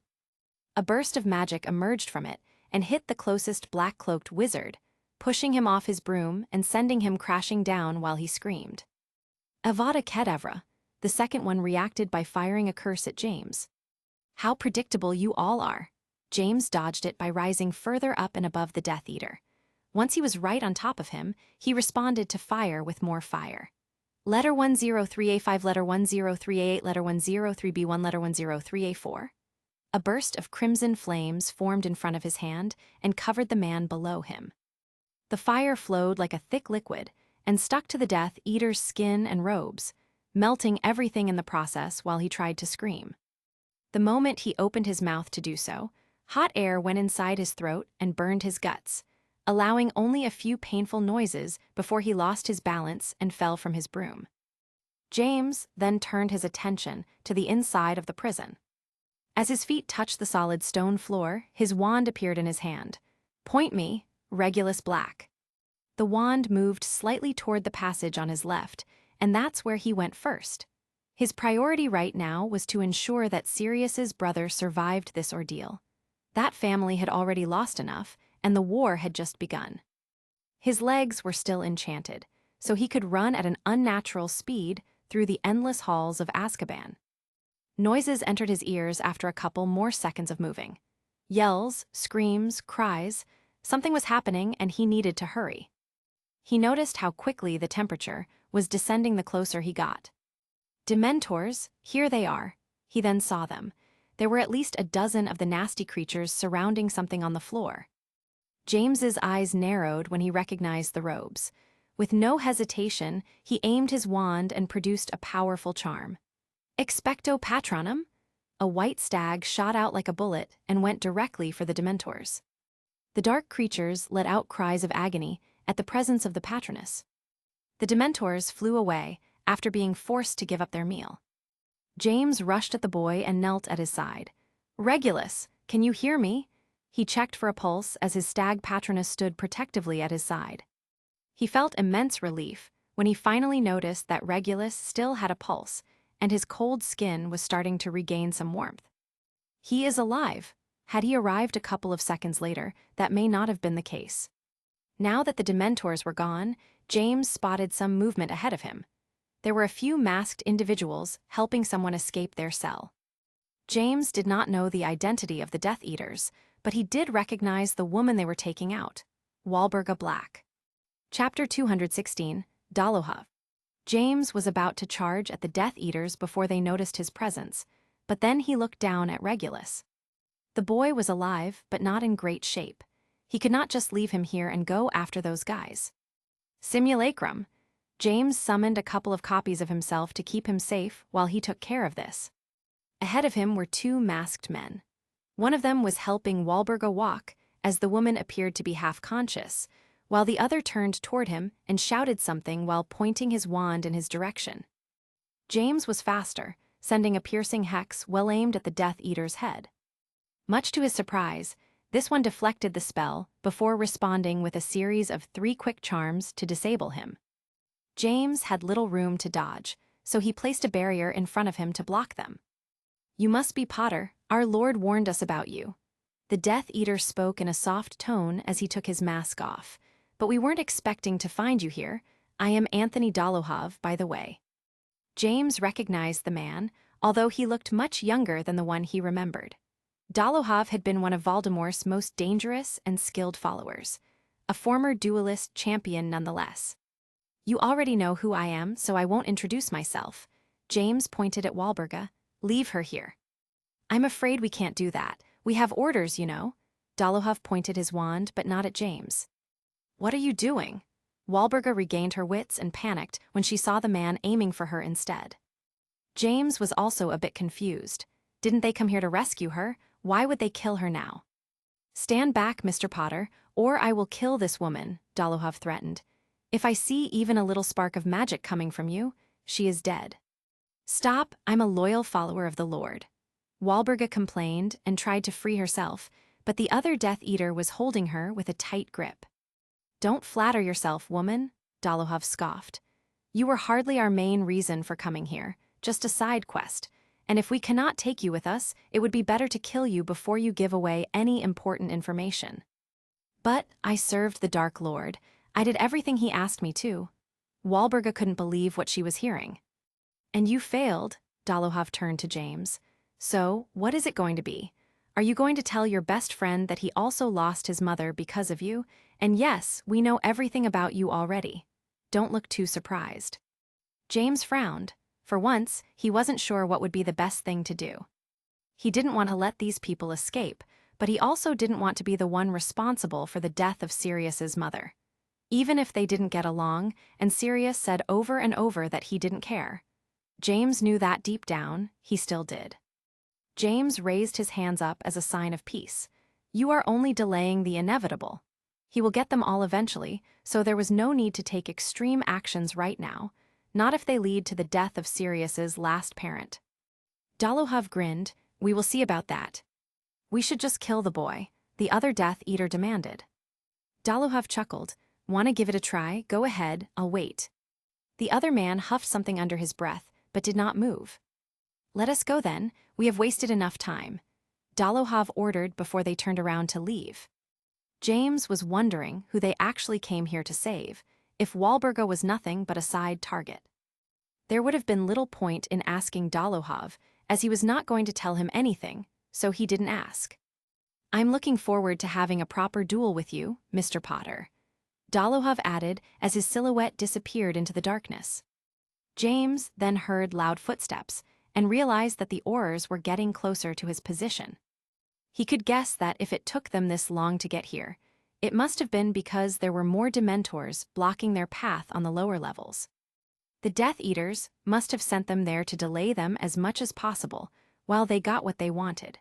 A burst of magic emerged from it and hit the closest black-cloaked wizard, pushing him off his broom and sending him crashing down while he screamed. Avada Kedavra, the second one reacted by firing a curse at James. How predictable you all are. James dodged it by rising further up and above the Death Eater. Once he was right on top of him, he responded to fire with more fire. Letter 103A5, letter 103A8, letter 103B1, letter 103A4. A burst of crimson flames formed in front of his hand and covered the man below him. The fire flowed like a thick liquid and stuck to the Death Eater's skin and robes, melting everything in the process while he tried to scream. The moment he opened his mouth to do so, hot air went inside his throat and burned his guts, allowing only a few painful noises before he lost his balance and fell from his broom. James then turned his attention to the inside of the prison. As his feet touched the solid stone floor, his wand appeared in his hand. Point me, Regulus Black. The wand moved slightly toward the passage on his left, and that's where he went first. His priority right now was to ensure that Sirius's brother survived this ordeal. That family had already lost enough, and the war had just begun. His legs were still enchanted, so he could run at an unnatural speed through the endless halls of Azkaban. Noises entered his ears after a couple more seconds of moving. Yells, screams, cries. Something was happening and he needed to hurry. He noticed how quickly the temperature was descending the closer he got. Dementors, here they are. He then saw them. There were at least a dozen of the nasty creatures surrounding something on the floor. James's eyes narrowed when he recognized the robes. With no hesitation, he aimed his wand and produced a powerful charm. Expecto Patronum? A white stag shot out like a bullet and went directly for the Dementors. The dark creatures let out cries of agony at the presence of the patroness. The Dementors flew away after being forced to give up their meal. James rushed at the boy and knelt at his side. "Regulus, can you hear me?" He checked for a pulse as his stag patroness stood protectively at his side. He felt immense relief when he finally noticed that Regulus still had a pulse, and his cold skin was starting to regain some warmth. He is alive. Had he arrived a couple of seconds later, that may not have been the case. Now that the Dementors were gone, James spotted some movement ahead of him. There were a few masked individuals helping someone escape their cell. James did not know the identity of the Death Eaters, but he did recognize the woman they were taking out, Walburga Black. Chapter 216, Dolohov. James was about to charge at the Death Eaters before they noticed his presence, but then he looked down at Regulus. The boy was alive, but not in great shape. He could not just leave him here and go after those guys. Simulacrum. James summoned a couple of copies of himself to keep him safe while he took care of this. Ahead of him were two masked men. One of them was helping Walburga walk, as the woman appeared to be half-conscious, while the other turned toward him and shouted something while pointing his wand in his direction. James was faster, sending a piercing hex well aimed at the Death Eater's head. Much to his surprise, this one deflected the spell before responding with a series of 3 quick charms to disable him. James had little room to dodge, so he placed a barrier in front of him to block them. "You must be Potter. Our Lord warned us about you." The Death Eater spoke in a soft tone as he took his mask off. "But we weren't expecting to find you here. I am Anthony Dolohov, by the way." James recognized the man, although he looked much younger than the one he remembered. Dolohov had been one of Voldemort's most dangerous and skilled followers, a former duelist champion nonetheless. "You already know who I am, so I won't introduce myself." James pointed at Walburga. "Leave her here." "I'm afraid we can't do that. We have orders, you know." Dolohov pointed his wand, but not at James. "What are you doing?" Walburga regained her wits and panicked when she saw the man aiming for her instead. James was also a bit confused. Didn't they come here to rescue her? Why would they kill her now? "Stand back, Mr. Potter, or I will kill this woman," Dolohov threatened. "If I see even a little spark of magic coming from you, she is dead." "Stop, I'm a loyal follower of the Lord." Walburga complained and tried to free herself, but the other Death Eater was holding her with a tight grip. "Don't flatter yourself, woman," Dolohov scoffed. "You were hardly our main reason for coming here, just a side quest, and if we cannot take you with us, it would be better to kill you before you give away any important information." "But I served the Dark Lord. I did everything he asked me to." Walburga couldn't believe what she was hearing. "And you failed," Dolohov turned to James. "So, what is it going to be? Are you going to tell your best friend that he also lost his mother because of you? And yes, we know everything about you already. Don't look too surprised." James frowned. For once, he wasn't sure what would be the best thing to do. He didn't want to let these people escape, but he also didn't want to be the one responsible for the death of Sirius's mother. Even if they didn't get along, and Sirius said over and over that he didn't care. James knew that deep down, he still did. James raised his hands up as a sign of peace. "You are only delaying the inevitable. He will get them all eventually, so there was no need to take extreme actions right now, not if they lead to the death of Sirius's last parent." Dolohov grinned. "We will see about that." "We should just kill the boy," the other Death Eater demanded. Dolohov chuckled. "Want to give it a try? Go ahead, I'll wait." The other man huffed something under his breath, but did not move. "Let us go then, we have wasted enough time," Dolohov ordered before they turned around to leave. James was wondering who they actually came here to save, if Walburga was nothing but a side target. There would have been little point in asking Dolohov, as he was not going to tell him anything, so he didn't ask. "I'm looking forward to having a proper duel with you, Mr. Potter," Dolohov added as his silhouette disappeared into the darkness. James then heard loud footsteps and realized that the Aurors were getting closer to his position. He could guess that if it took them this long to get here, It must have been because there were more Dementors blocking their path on the lower levels. The Death Eaters must have sent them there to delay them as much as possible while they got what they wanted.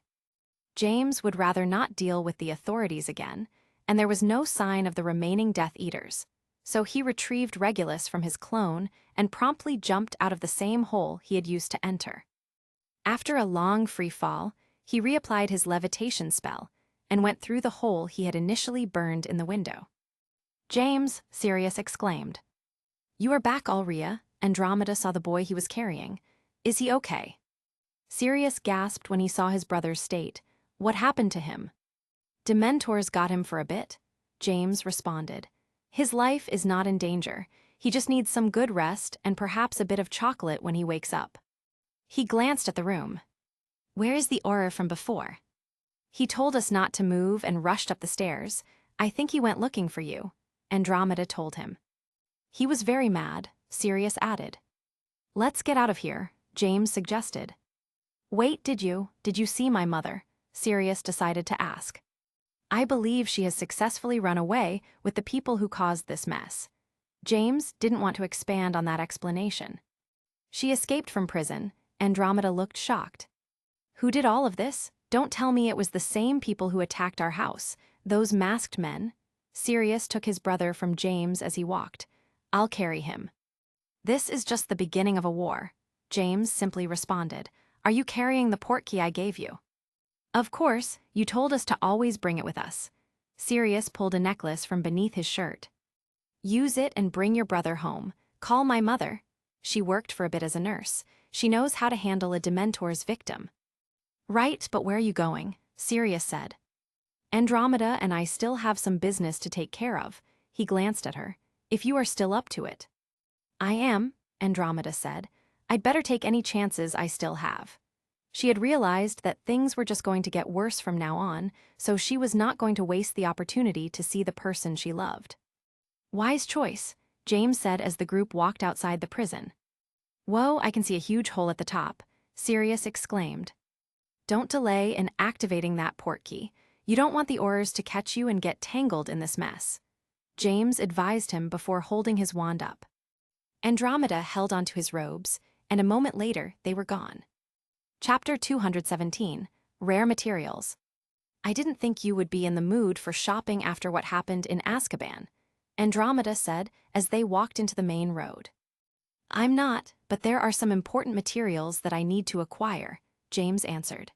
James would rather not deal with the authorities again, and there was no sign of the remaining Death Eaters, so he retrieved Regulus from his clone and promptly jumped out of the same hole he had used to enter. After a long free fall, he reapplied his levitation spell and went through the hole he had initially burned in the window. "James," Sirius exclaimed. "You are back, Alria." Andromeda saw the boy he was carrying. "Is he okay?" Sirius gasped when he saw his brother's state. "What happened to him?" "Dementors got him for a bit," James responded. "His life is not in danger. He just needs some good rest and perhaps a bit of chocolate when he wakes up." He glanced at the room. "Where is the aura from before?" "He told us not to move and rushed up the stairs. I think he went looking for you," Andromeda told him. "He was very mad," Sirius added. "Let's get out of here," James suggested. "Wait, did you see my mother?" Sirius decided to ask. "I believe she has successfully run away with the people who caused this mess." James didn't want to expand on that explanation. "She escaped from prison." Andromeda looked shocked. "Who did all of this? Don't tell me it was the same people who attacked our house, those masked men." Sirius took his brother from James as he walked. "I'll carry him." "This is just the beginning of a war," James simply responded. "Are you carrying the portkey I gave you?" "Of course, you told us to always bring it with us." Sirius pulled a necklace from beneath his shirt. "Use it and bring your brother home. Call my mother. She worked for a bit as a nurse. She knows how to handle a Dementor's victim." "Right, but where are you going?" Sirius said. "Andromeda and I still have some business to take care of." He glanced at her. "If you are still up to it." "I am," Andromeda said. "I'd better take any chances I still have." She had realized that things were just going to get worse from now on, so she was not going to waste the opportunity to see the person she loved. "Wise choice," James said as the group walked outside the prison. "Whoa, I can see a huge hole at the top," Sirius exclaimed. "Don't delay in activating that portkey. You don't want the auras to catch you and get tangled in this mess," James advised him before holding his wand up. Andromeda held onto his robes, and a moment later they were gone. Chapter 217, Rare Materials. "I didn't think you would be in the mood for shopping after what happened in Azkaban," Andromeda said as they walked into the main road. "I'm not, but there are some important materials that I need to acquire," James answered.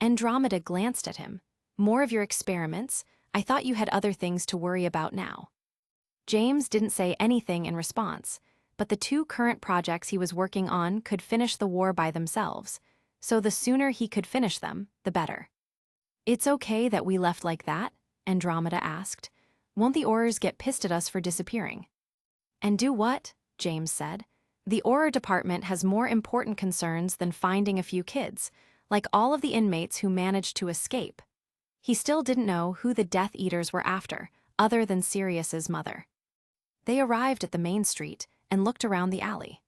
Andromeda glanced at him. "More of your experiments? I thought you had other things to worry about now." James didn't say anything in response, but the two current projects he was working on could finish the war by themselves, so the sooner he could finish them, the better. "It's okay that we left like that?" Andromeda asked. "Won't the Aurors get pissed at us for disappearing?" "And do what?" James said. "The Auror department has more important concerns than finding a few kids, like all of the inmates who managed to escape." He still didn't know who the Death Eaters were after, other than Sirius's mother. They arrived at the main street and looked around the alley.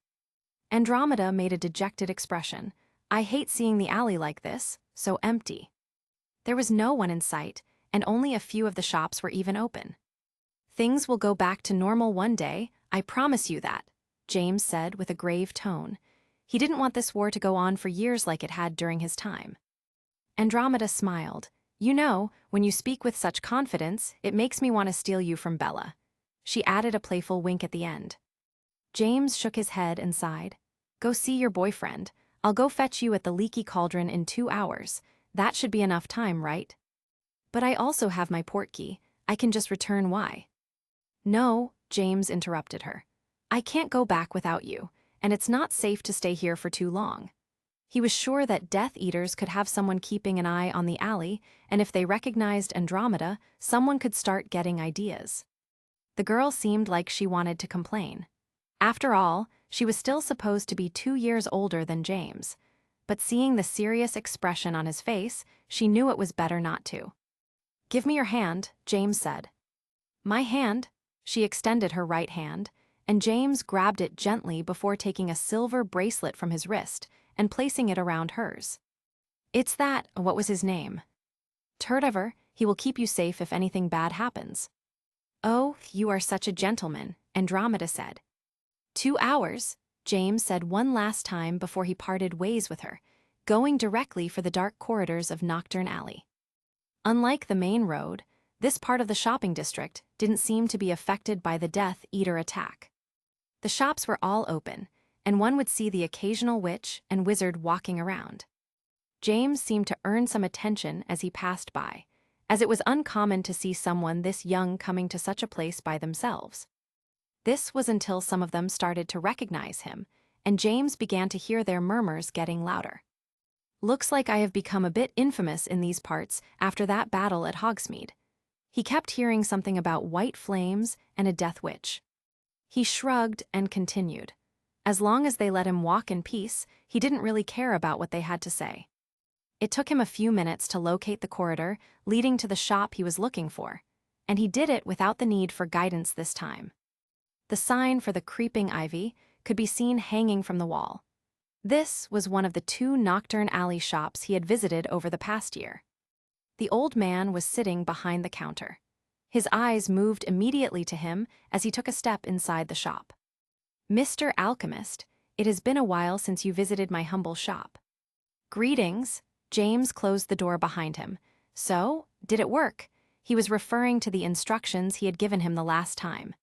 Andromeda made a dejected expression. "I hate seeing the alley like this, so empty." There was no one in sight, and only a few of the shops were even open. "Things will go back to normal one day, I promise you that," James said with a grave tone. He didn't want this war to go on for years like it had during his time. Andromeda smiled. "You know, when you speak with such confidence, it makes me want to steal you from Bella." She added a playful wink at the end. James shook his head and sighed. "Go see your boyfriend. I'll go fetch you at the Leaky Cauldron in 2 hours. That should be enough time, right?" "But I also have my portkey. I can just return why?" "No," James interrupted her. "I can't go back without you, and it's not safe to stay here for too long." He was sure that Death Eaters could have someone keeping an eye on the alley, and if they recognized Andromeda, someone could start getting ideas. The girl seemed like she wanted to complain. After all, she was still supposed to be 2 years older than James, but seeing the serious expression on his face, she knew it was better not to. "Give me your hand," James said. "My hand?" She extended her right hand, and James grabbed it gently before taking a silver bracelet from his wrist and placing it around hers. "It's that, what was his name?" "Turdover. He will keep you safe if anything bad happens." "Oh, you are such a gentleman," Andromeda said. 2 hours, James said one last time before he parted ways with her, going directly for the dark corridors of Nocturne Alley. Unlike the main road, this part of the shopping district didn't seem to be affected by the Death Eater attack. The shops were all open, and one would see the occasional witch and wizard walking around. James seemed to earn some attention as he passed by, as it was uncommon to see someone this young coming to such a place by themselves. This was until some of them started to recognize him, and James began to hear their murmurs getting louder. "Looks like I have become a bit infamous in these parts after that battle at Hogsmeade." He kept hearing something about white flames and a death witch. He shrugged and continued. As long as they let him walk in peace, he didn't really care about what they had to say. It took him a few minutes to locate the corridor leading to the shop he was looking for, and he did it without the need for guidance this time. The sign for the Creeping Ivy could be seen hanging from the wall. This was one of the 2 Nocturne Alley shops he had visited over the past year. The old man was sitting behind the counter. His eyes moved immediately to him as he took a step inside the shop. "Mr. Alchemist, it has been a while since you visited my humble shop." "Greetings." James closed the door behind him. "So, did it work?" He was referring to the instructions he had given him the last time.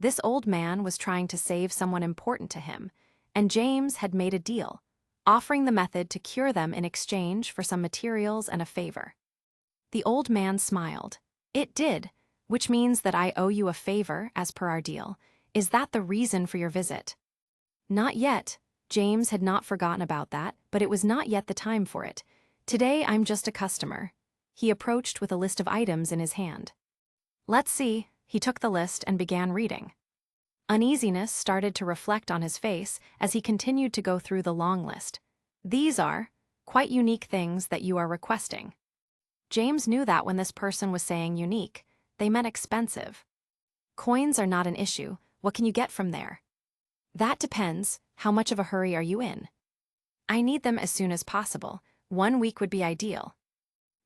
This old man was trying to save someone important to him, and James had made a deal, offering the method to cure them in exchange for some materials and a favor. The old man smiled. "It did, which means that I owe you a favor as per our deal. Is that the reason for your visit?" "Not yet." James had not forgotten about that, but it was not yet the time for it. "Today I'm just a customer." He approached with a list of items in his hand. "Let's see." He took the list and began reading. Uneasiness started to reflect on his face as he continued to go through the long list. "These are quite unique things that you are requesting." James knew that when this person was saying unique, they meant expensive. "Coins are not an issue. What can you get from there?" "That depends. How much of a hurry are you in?" "I need them as soon as possible. 1 week would be ideal."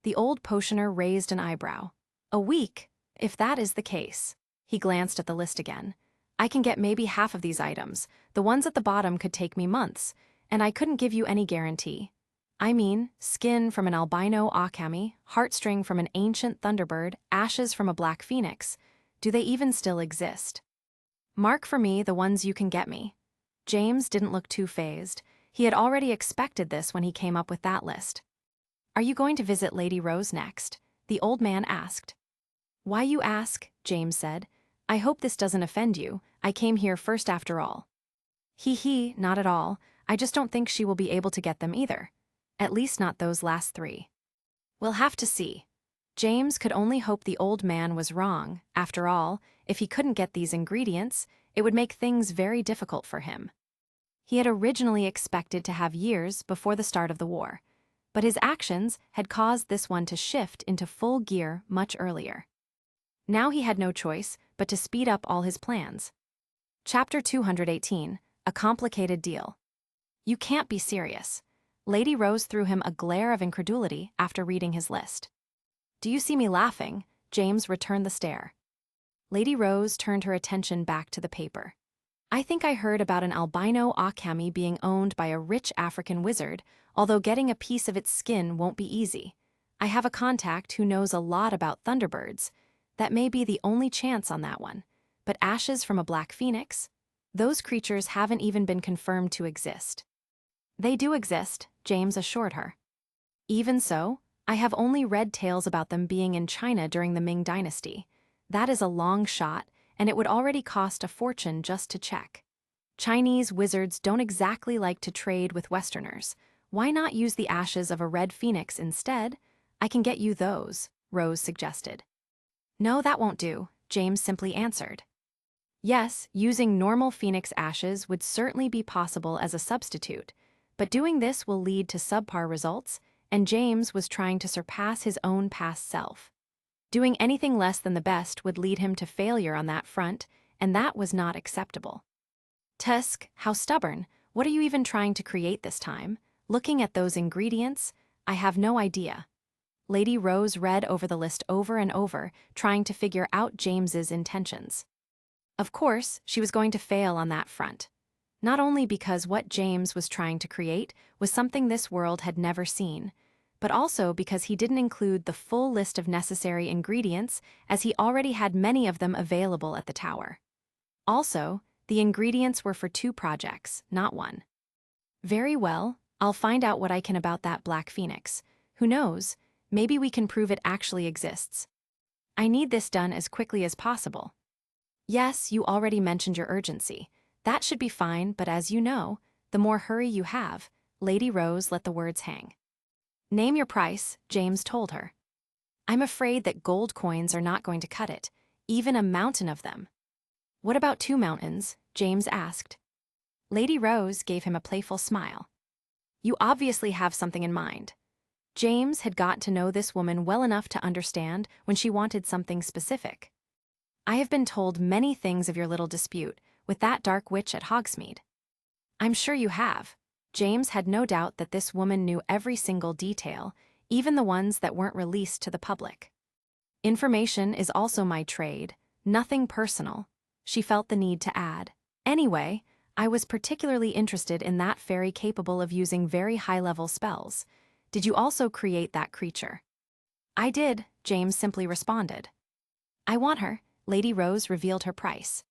The old potioner raised an eyebrow. "A week? If that is the case." He glanced at the list again. "I can get maybe half of these items. The ones at the bottom could take me months, and I couldn't give you any guarantee. I mean, skin from an albino akami, heartstring from an ancient thunderbird, ashes from a black phoenix. Do they even still exist? Mark for me the ones you can get me." James didn't look too fazed. He had already expected this when he came up with that list. "Are you going to visit Lady Rose next?" the old man asked. "Why you ask?" James said. "I hope this doesn't offend you. I came here first after all." He, not at all. I just don't think she will be able to get them either. At least not those last 3. We'll have to see." James could only hope the old man was wrong. After all, if he couldn't get these ingredients, it would make things very difficult for him. He had originally expected to have years before the start of the war, but his actions had caused this one to shift into full gear much earlier. Now he had no choice but to speed up all his plans. Chapter 218, A Complicated Deal. "You can't be serious." Lady Rose threw him a glare of incredulity after reading his list. "Do you see me laughing?" James returned the stare. Lady Rose turned her attention back to the paper. "I think I heard about an albino akami being owned by a rich African wizard, although getting a piece of its skin won't be easy. I have a contact who knows a lot about thunderbirds. That may be the only chance on that one. But ashes from a black phoenix? Those creatures haven't even been confirmed to exist." "They do exist," James assured her. "Even so, I have only read tales about them being in China during the Ming Dynasty. That is a long shot, and it would already cost a fortune just to check. Chinese wizards don't exactly like to trade with Westerners. Why not use the ashes of a red phoenix instead? I can get you those," Rose suggested. "No, that won't do," James simply answered. Yes, using normal phoenix ashes would certainly be possible as a substitute, but doing this will lead to subpar results, and James was trying to surpass his own past self. Doing anything less than the best would lead him to failure on that front, and that was not acceptable. "Tusk, how stubborn. What are you even trying to create this time? Looking at those ingredients, I have no idea." Lady Rose read over the list over and over, trying to figure out James's intentions. Of course, she was going to fail on that front. Not only because what James was trying to create was something this world had never seen, but also because he didn't include the full list of necessary ingredients, as he already had many of them available at the tower. Also, the ingredients were for 2 projects, not 1. Very well, I'll find out what I can about that Black Phoenix. Who knows, maybe we can prove it actually exists. I need this done as quickly as possible. Yes, you already mentioned your urgency. That should be fine, but as you know, the more hurry you have, Lady Rose let the words hang. Name your price, James told her. I'm afraid that gold coins are not going to cut it, even a mountain of them. What about 2 mountains? James asked. Lady Rose gave him a playful smile. You obviously have something in mind. James had got to know this woman well enough to understand when she wanted something specific. I have been told many things of your little dispute with that dark witch at Hogsmeade. I'm sure you have. James had no doubt that this woman knew every single detail, even the ones that weren't released to the public. Information is also my trade, nothing personal, she felt the need to add. Anyway, I was particularly interested in that fairy capable of using very high-level spells. Did you also create that creature? I did, James simply responded. I want her. Lady Rose revealed her price.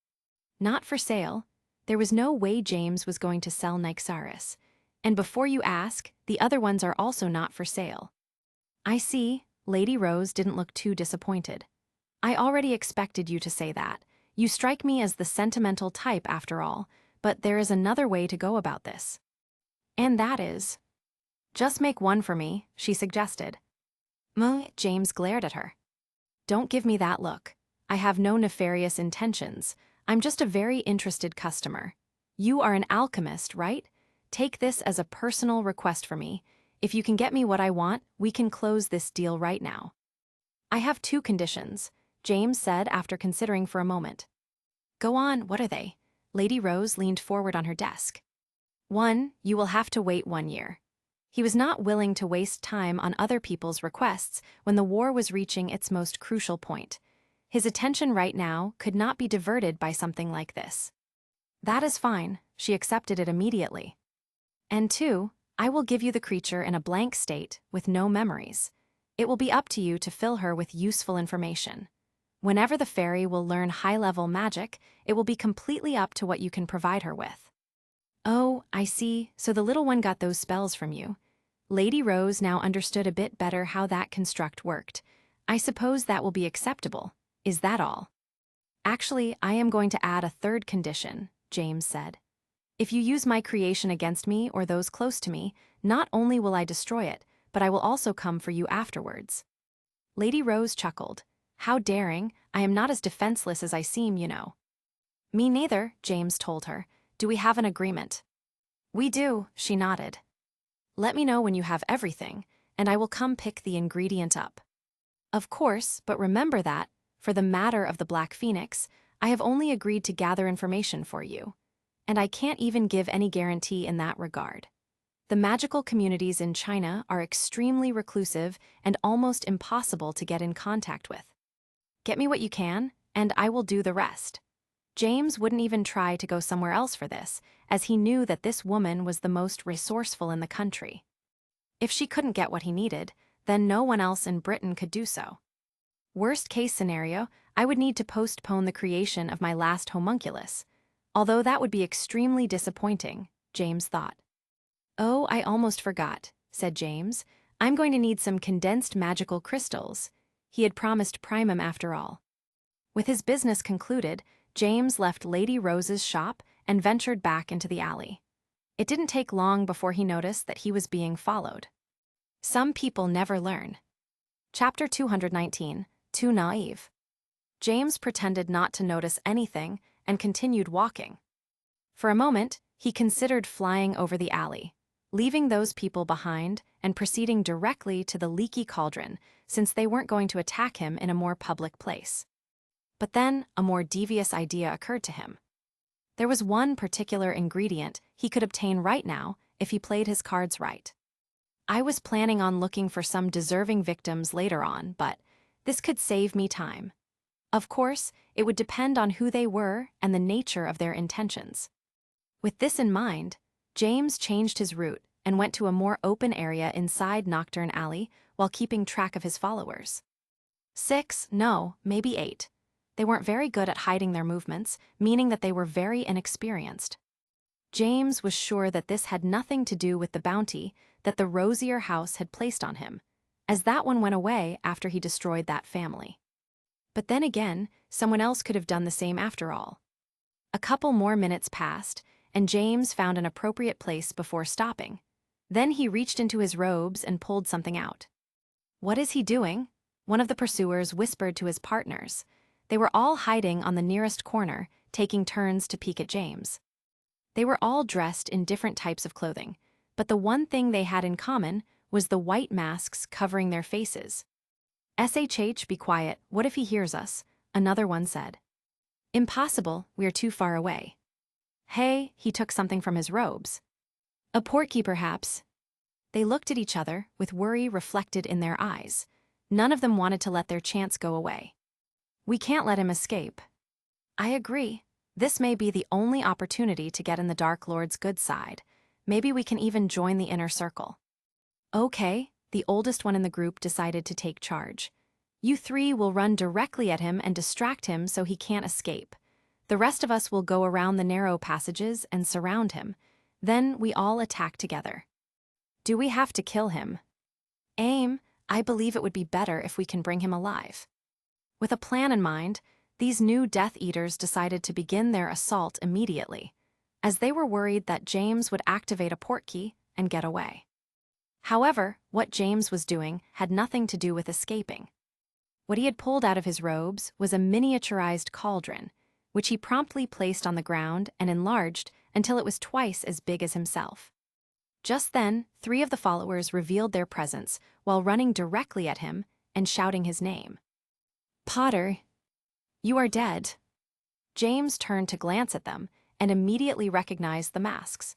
Not for sale. There was no way James was going to sell Nyxaris. And before you ask, the other ones are also not for sale. I see. Lady Rose didn't look too disappointed. I already expected you to say that. You strike me as the sentimental type after all, but there is another way to go about this. And that is... Just make one for me, she suggested. James glared at her. Don't give me that look. I have no nefarious intentions. I'm just a very interested customer. You are an alchemist, right? Take this as a personal request for me. If you can get me what I want, we can close this deal right now. I have 2 conditions, James said after considering for a moment. Go on, what are they? Lady Rose leaned forward on her desk. 1, you will have to wait 1 year. He was not willing to waste time on other people's requests when the war was reaching its most crucial point. His attention right now could not be diverted by something like this. That is fine, she accepted it immediately. And 2, I will give you the creature in a blank state with no memories. It will be up to you to fill her with useful information. Whenever the fairy will learn high-level magic, it will be completely up to what you can provide her with. Oh, I see, so the little one got those spells from you. Lady Rose now understood a bit better how that construct worked. I suppose that will be acceptable. Is that all? Actually, I am going to add a 3rd condition, James said. If you use my creation against me or those close to me, not only will I destroy it, but I will also come for you afterwards. Lady Rose chuckled. How daring, I am not as defenseless as I seem, you know. Me neither, James told her. Do we have an agreement? We do, she nodded. Let me know when you have everything, and I will come pick the ingredient up. Of course, but remember that, for the matter of the Black Phoenix, I have only agreed to gather information for you. And I can't even give any guarantee in that regard. The magical communities in China are extremely reclusive and almost impossible to get in contact with. Get me what you can, and I will do the rest. James wouldn't even try to go somewhere else for this, as he knew that this woman was the most resourceful in the country. If she couldn't get what he needed, then no one else in Britain could do so. Worst case scenario, I would need to postpone the creation of my last homunculus, although that would be extremely disappointing, James thought. Oh, I almost forgot, said James. I'm going to need some condensed magical crystals. He had promised Primum after all. With his business concluded, James left Lady Rose's shop and ventured back into the alley. It didn't take long before he noticed that he was being followed. Some people never learn. Chapter 219, Too Naive. James pretended not to notice anything and continued walking. For a moment, he considered flying over the alley, leaving those people behind and proceeding directly to the leaky cauldron, since they weren't going to attack him in a more public place. But then a more devious idea occurred to him. There was one particular ingredient he could obtain right now if he played his cards right. I was planning on looking for some deserving victims later on, but this could save me time. Of course, it would depend on who they were and the nature of their intentions. With this in mind, James changed his route and went to a more open area inside Nocturne Alley while keeping track of his followers. 6, no, maybe 8. They weren't very good at hiding their movements, meaning that they were very inexperienced. James was sure that this had nothing to do with the bounty that the Rosier house had placed on him, as that one went away after he destroyed that family. But then again, someone else could have done the same after all. A couple more minutes passed, and James found an appropriate place before stopping. Then he reached into his robes and pulled something out. "What is he doing?" one of the pursuers whispered to his partners. They were all hiding on the nearest corner, taking turns to peek at James. They were all dressed in different types of clothing, but the one thing they had in common was the white masks covering their faces. "SHH, be quiet, what if he hears us?" another one said. "Impossible, we are too far away." "Hey," he took something from his robes. "A portkey, perhaps?" They looked at each other, with worry reflected in their eyes. None of them wanted to let their chance go away. "We can't let him escape." "I agree. This may be the only opportunity to get in the Dark Lord's good side. Maybe we can even join the inner circle." "Okay," the oldest one in the group decided to take charge. "You 3 will run directly at him and distract him so he can't escape. The rest of us will go around the narrow passages and surround him. Then we all attack together." "Do we have to kill him?" "Aim, I believe it would be better if we can bring him alive." With a plan in mind, these new Death Eaters decided to begin their assault immediately, as they were worried that James would activate a portkey and get away. However, what James was doing had nothing to do with escaping. What he had pulled out of his robes was a miniaturized cauldron, which he promptly placed on the ground and enlarged until it was twice as big as himself. Just then, 3 of the followers revealed their presence while running directly at him and shouting his name. "Potter, you are dead." James turned to glance at them and immediately recognized the masks.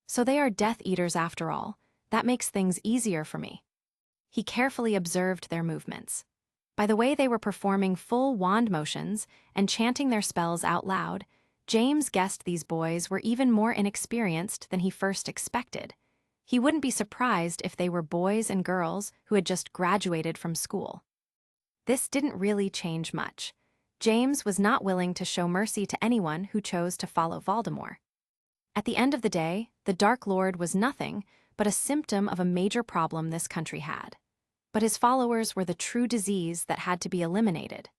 "So they are Death Eaters after all. That makes things easier for me." He carefully observed their movements. By the way they were performing full wand motions and chanting their spells out loud, James guessed these boys were even more inexperienced than he first expected. He wouldn't be surprised if they were boys and girls who had just graduated from school. This didn't really change much. James was not willing to show mercy to anyone who chose to follow Voldemort. At the end of the day, the Dark Lord was nothing but a symptom of a major problem this country had. But his followers were the true disease that had to be eliminated.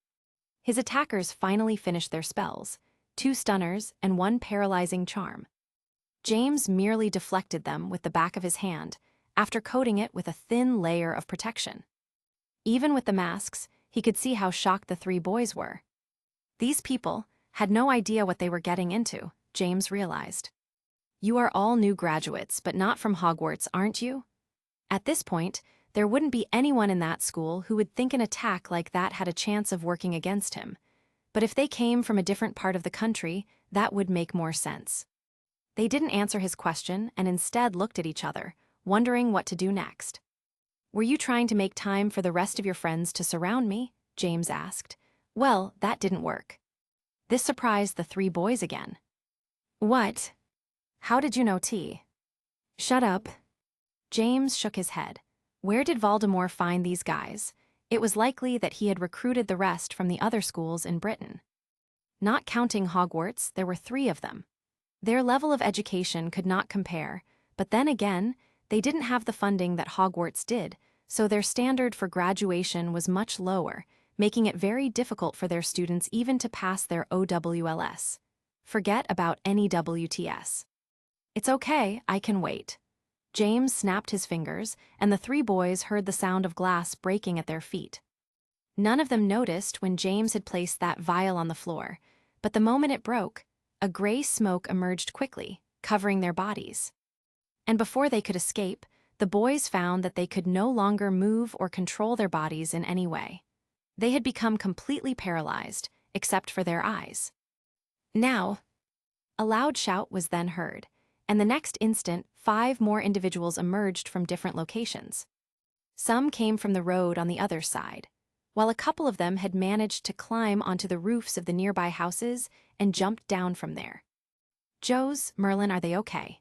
His attackers finally finished their spells, 2 stunners and 1 paralyzing charm. James merely deflected them with the back of his hand, after coating it with a thin layer of protection. Even with the masks, he could see how shocked the 3 boys were. These people had no idea what they were getting into, James realized. "You are all new graduates, but not from Hogwarts, aren't you?" At this point, there wouldn't be anyone in that school who would think an attack like that had a chance of working against him. But if they came from a different part of the country, that would make more sense. They didn't answer his question and instead looked at each other, wondering what to do next. "Were you trying to make time for the rest of your friends to surround me?" James asked. Well, that didn't work. This surprised the 3 boys again. "What? How did you know T?" "Shut up." James shook his head. Where did Voldemort find these guys? It was likely that he had recruited the rest from the other schools in Britain. Not counting Hogwarts, there were 3 of them. Their level of education could not compare, but then again, they didn't have the funding that Hogwarts did, so their standard for graduation was much lower, making it very difficult for their students even to pass their OWLS. Forget about any WTS. "It's okay, I can wait." James snapped his fingers, and the 3 boys heard the sound of glass breaking at their feet. None of them noticed when James had placed that vial on the floor, but the moment it broke, a gray smoke emerged quickly, covering their bodies. And before they could escape, the boys found that they could no longer move or control their bodies in any way. They had become completely paralyzed, except for their eyes. "Now!" A loud shout was then heard, and the next instant, 5 more individuals emerged from different locations. Some came from the road on the other side, while a couple of them had managed to climb onto the roofs of the nearby houses and jumped down from there. Joes, Merlin, are they okay?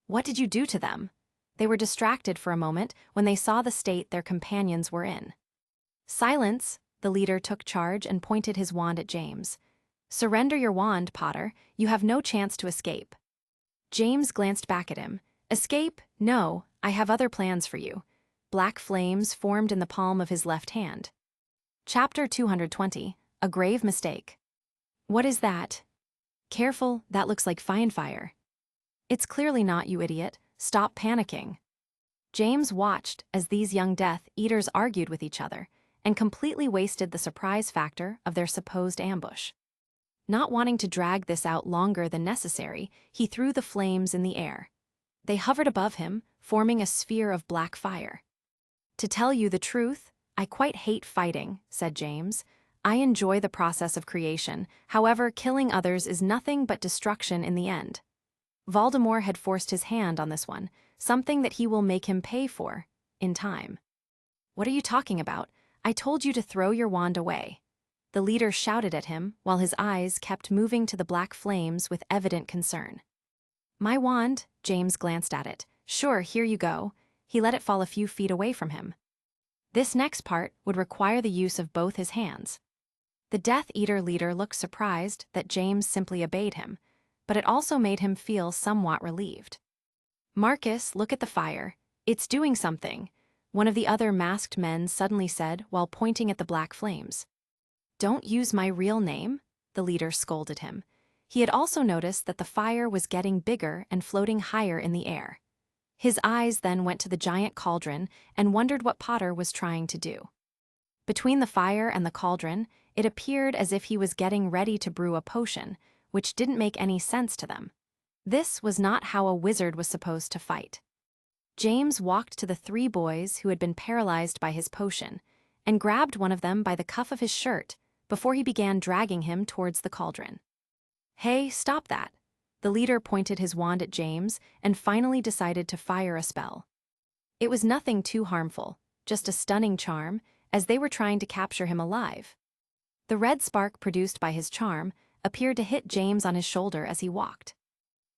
What did you do to them? They were distracted for a moment when they saw the state their companions were in. Silence, the leader took charge and pointed his wand at James. Surrender your wand, Potter. You have no chance to escape. James glanced back at him. Escape? No, I have other plans for you. Black flames formed in the palm of his left hand. Chapter 220, A Grave Mistake. What is that? Careful, that looks like fire. It's clearly not, you idiot. Stop panicking. James watched as these young Death Eaters argued with each other and completely wasted the surprise factor of their supposed ambush. Not wanting to drag this out longer than necessary, he threw the flames in the air. They hovered above him, forming a sphere of black fire. To tell you the truth, I quite hate fighting, said James. I enjoy the process of creation, however, killing others is nothing but destruction in the end. Voldemort had forced his hand on this one, something that he will make him pay for, in time. What are you talking about? I told you to throw your wand away. The leader shouted at him, while his eyes kept moving to the black flames with evident concern. My wand, James glanced at it. Sure, here you go. He let it fall a few feet away from him. This next part would require the use of both his hands. The Death Eater leader looked surprised that James simply obeyed him, but it also made him feel somewhat relieved. Marcus, look at the fire. It's doing something, one of the other masked men suddenly said while pointing at the black flames. Don't use my real name, the leader scolded him. He had also noticed that the fire was getting bigger and floating higher in the air. His eyes then went to the giant cauldron and wondered what Potter was trying to do. Between the fire and the cauldron, it appeared as if he was getting ready to brew a potion, which didn't make any sense to them. This was not how a wizard was supposed to fight. James walked to the 3 boys who had been paralyzed by his potion and grabbed one of them by the cuff of his shirt before he began dragging him towards the cauldron. Hey, stop that! The leader pointed his wand at James and finally decided to fire a spell. It was nothing too harmful, just a stunning charm, as they were trying to capture him alive. The red spark produced by his charm appeared to hit James on his shoulder as he walked.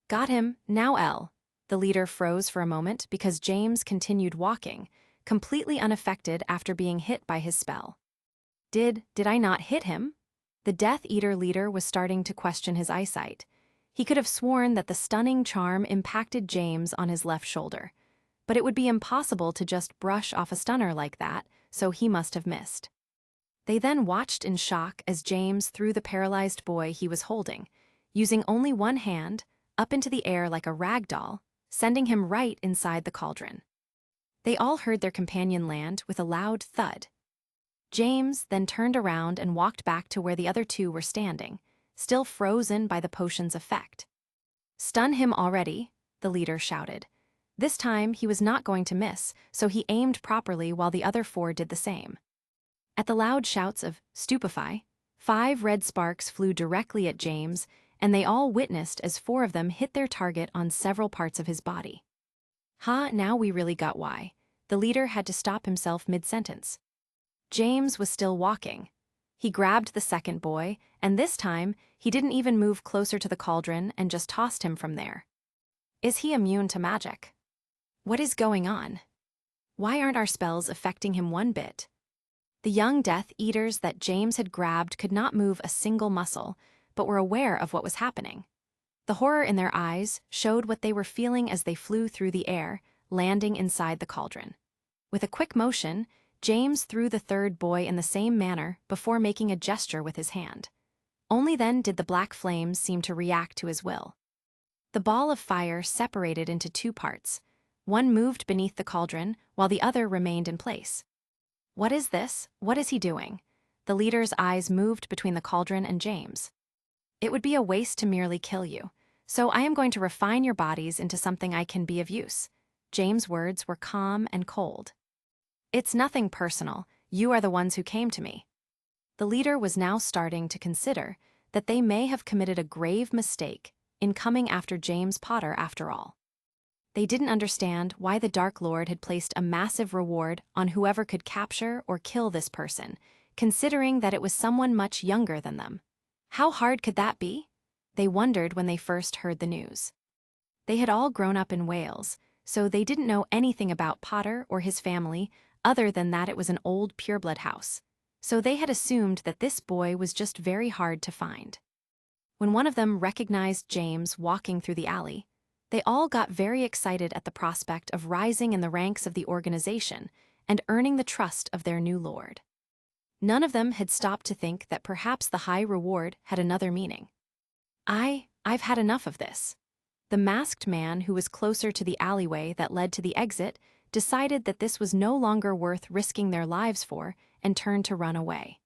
Got him, now L. The leader froze for a moment because James continued walking, completely unaffected after being hit by his spell. Did I not hit him? The Death Eater leader was starting to question his eyesight. He could have sworn that the stunning charm impacted James on his left shoulder, but it would be impossible to just brush off a stunner like that, so he must have missed. They then watched in shock as James threw the paralyzed boy he was holding, using only one hand, up into the air like a rag doll, sending him right inside the cauldron. They all heard their companion land with a loud thud. James then turned around and walked back to where the other 2 were standing, still frozen by the potion's effect. Stun him already, the leader shouted. This time he was not going to miss, so he aimed properly while the other 4 did the same. At the loud shouts of "Stupefy," 5 red sparks flew directly at James, and they all witnessed as 4 of them hit their target on several parts of his body. Now we really got why. The leader had to stop himself mid-sentence. James was still walking. He grabbed the second boy, and this time, he didn't even move closer to the cauldron and just tossed him from there. Is he immune to magic? What is going on? Why aren't our spells affecting him one bit? The young Death Eaters that James had grabbed could not move a single muscle, but were aware of what was happening. The horror in their eyes showed what they were feeling as they flew through the air, landing inside the cauldron. With a quick motion, James threw the 3rd boy in the same manner before making a gesture with his hand. Only then did the black flames seem to react to his will. The ball of fire separated into 2 parts. One moved beneath the cauldron, while the other remained in place. What is this? What is he doing? The leader's eyes moved between the cauldron and James. It would be a waste to merely kill you, so I am going to refine your bodies into something I can be of use. James' words were calm and cold. It's nothing personal. You are the ones who came to me. The leader was now starting to consider that they may have committed a grave mistake in coming after James Potter after all. They didn't understand why the Dark Lord had placed a massive reward on whoever could capture or kill this person, considering that it was someone much younger than them. How hard could that be? They wondered when they first heard the news. They had all grown up in Wales, so they didn't know anything about Potter or his family other than that it was an old pureblood house. So they had assumed that this boy was just very hard to find. When one of them recognized James walking through the alley, they all got very excited at the prospect of rising in the ranks of the organization and earning the trust of their new lord. None of them had stopped to think that perhaps the high reward had another meaning. I've had enough of this. The masked man who was closer to the alleyway that led to the exit decided that this was no longer worth risking their lives for and turned to run away.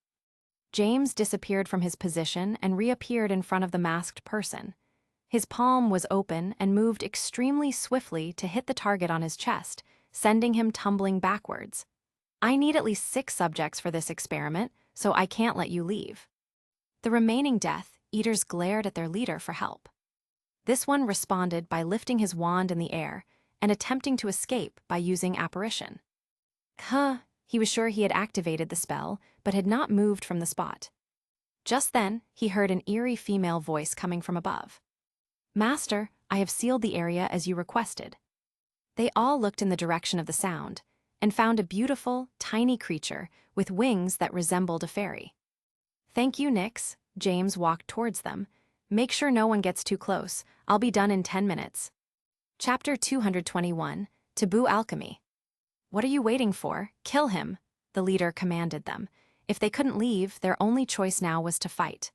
James disappeared from his position and reappeared in front of the masked person. His palm was open and moved extremely swiftly to hit the target on his chest, sending him tumbling backwards. I need at least 6 subjects for this experiment, so I can't let you leave. The remaining Death Eaters glared at their leader for help. This one responded by lifting his wand in the air and attempting to escape by using apparition. He was sure he had activated the spell, but had not moved from the spot. Just then, he heard an eerie female voice coming from above. "Master, I have sealed the area as you requested." They all looked in the direction of the sound and found a beautiful, tiny creature with wings that resembled a fairy. "Thank you, Nix." James walked towards them. "Make sure no one gets too close. I'll be done in 10 minutes. Chapter 221, Taboo Alchemy. "What are you waiting for? Kill him," the leader commanded them. If they couldn't leave, their only choice now was to fight.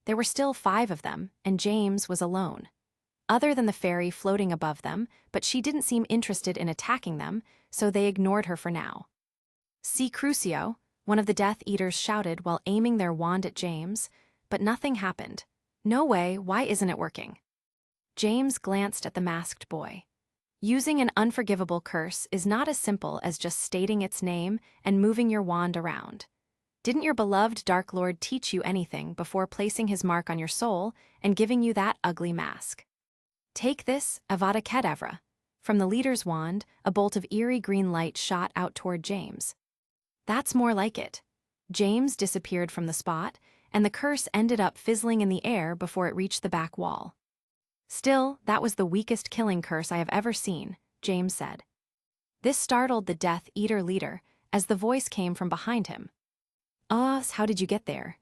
There were still 5 of them, and James was alone. Other than the fairy floating above them, but she didn't seem interested in attacking them, so they ignored her for now. "Si Crucio," one of the Death Eaters shouted while aiming their wand at James, but nothing happened. "No way, why isn't it working?" James glanced at the masked boy. Using an unforgivable curse is not as simple as just stating its name and moving your wand around. Didn't your beloved Dark Lord teach you anything before placing his mark on your soul and giving you that ugly mask? "Take this, Avada Kedavra." From the leader's wand, a bolt of eerie green light shot out toward James. "That's more like it." James disappeared from the spot, and the curse ended up fizzling in the air before it reached the back wall. "Still, that was the weakest killing curse I have ever seen," James said. This startled the Death Eater leader, as the voice came from behind him. How did you get there?"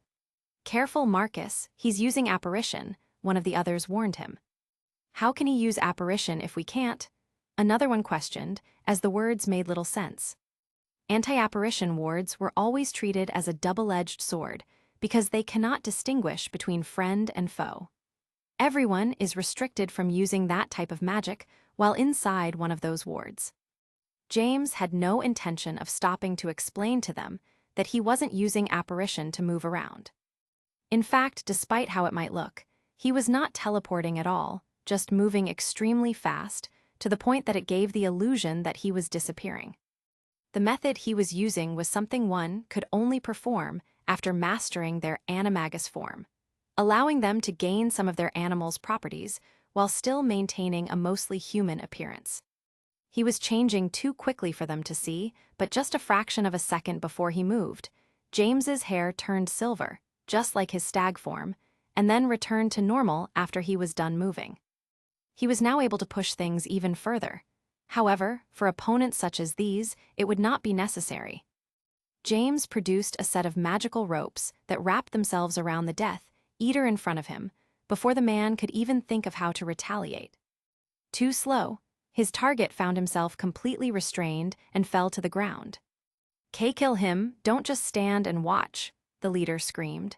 "Careful, Marcus, he's using apparition," one of the others warned him. "How can he use apparition if we can't?" Another one questioned, as the words made little sense. Anti-apparition wards were always treated as a double-edged sword, because they cannot distinguish between friend and foe. Everyone is restricted from using that type of magic while inside one of those wards. James had no intention of stopping to explain to them that he wasn't using apparition to move around. In fact, despite how it might look, he was not teleporting at all, just moving extremely fast, to the point that it gave the illusion that he was disappearing. The method he was using was something one could only perform after mastering their animagus form, allowing them to gain some of their animal's properties while still maintaining a mostly human appearance. He was changing too quickly for them to see, but just a fraction of a second before he moved, James's hair turned silver, just like his stag form, and then returned to normal after he was done moving. He was now able to push things even further. However, for opponents such as these, it would not be necessary. James produced a set of magical ropes that wrapped themselves around the Death Eater in front of him, before the man could even think of how to retaliate. Too slow, his target found himself completely restrained and fell to the ground. "Kill him, don't just stand and watch," the leader screamed.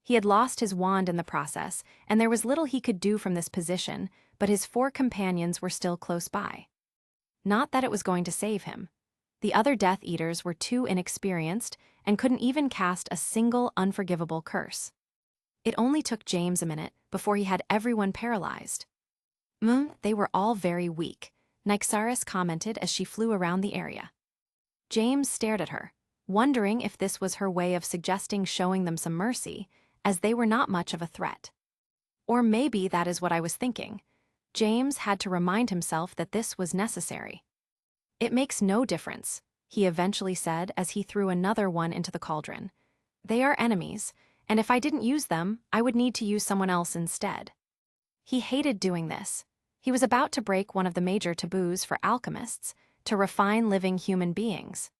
He had lost his wand in the process, and there was little he could do from this position, but his 4 companions were still close by. Not that it was going to save him. The other Death Eaters were too inexperienced and couldn't even cast a single unforgivable curse. It only took James a minute before he had everyone paralyzed. They were all very weak," Nyxaris commented as she flew around the area. James stared at her, wondering if this was her way of suggesting showing them some mercy, as they were not much of a threat. Or maybe that is what I was thinking. James had to remind himself that this was necessary. It makes no difference, he eventually said as he threw another one into the cauldron. They are enemies, and if I didn't use them, I would need to use someone else instead. He hated doing this. He was about to break one of the major taboos for alchemists, to refine living human beings.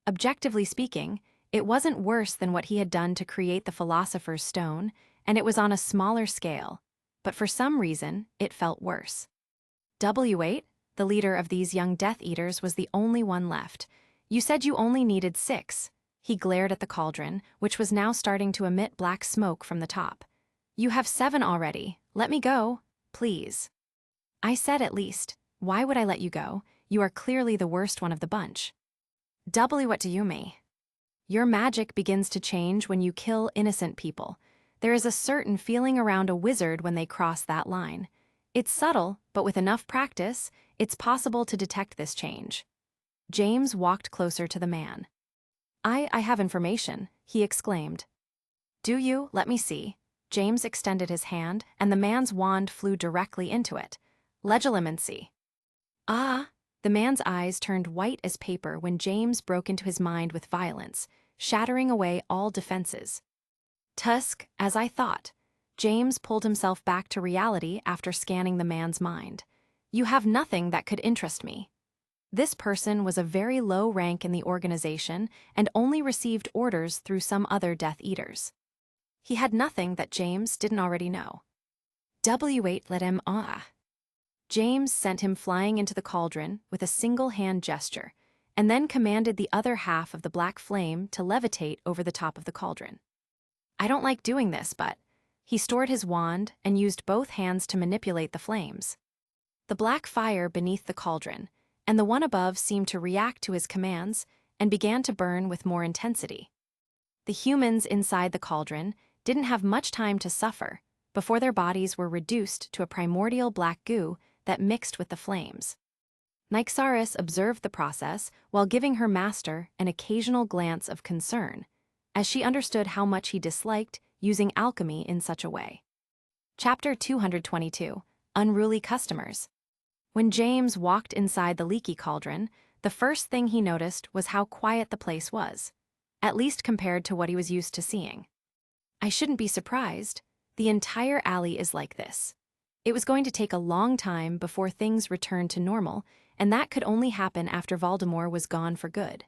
Objectively speaking, it wasn't worse than what he had done to create the Philosopher's Stone, and it was on a smaller scale, but for some reason, it felt worse. W8, the leader of these young Death Eaters, was the only one left. You said you only needed 6. He glared at the cauldron, which was now starting to emit black smoke from the top. You have 7 already. Let me go, please. I said at least. Why would I let you go? You are clearly the worst one of the bunch. What do you mean? Your magic begins to change when you kill innocent people. There is a certain feeling around a wizard when they cross that line. It's subtle, but with enough practice, it's possible to detect this change. James walked closer to the man. I have information, he exclaimed. Do you? Let me see. James extended his hand, and the man's wand flew directly into it. Legilimency. Ah! The man's eyes turned white as paper when James broke into his mind with violence, shattering away all defenses. Tusk, as I thought. James pulled himself back to reality after scanning the man's mind. You have nothing that could interest me. This person was a very low rank in the organization and only received orders through some other Death Eaters. He had nothing that James didn't already know. W8 let him James sent him flying into the cauldron with a single-hand gesture, and then commanded the other half of the black flame to levitate over the top of the cauldron. I don't like doing this, but... He stored his wand and used both hands to manipulate the flames. The black fire beneath the cauldron, and the one above seemed to react to his commands and began to burn with more intensity. The humans inside the cauldron didn't have much time to suffer before their bodies were reduced to a primordial black goo that mixed with the flames. Nyxaris observed the process while giving her master an occasional glance of concern, as she understood how much he disliked using alchemy in such a way. Chapter 222, Unruly Customers. When James walked inside the leaky cauldron, the first thing he noticed was how quiet the place was, at least compared to what he was used to seeing. I shouldn't be surprised. The entire alley is like this. It was going to take a long time before things returned to normal, and that could only happen after Voldemort was gone for good.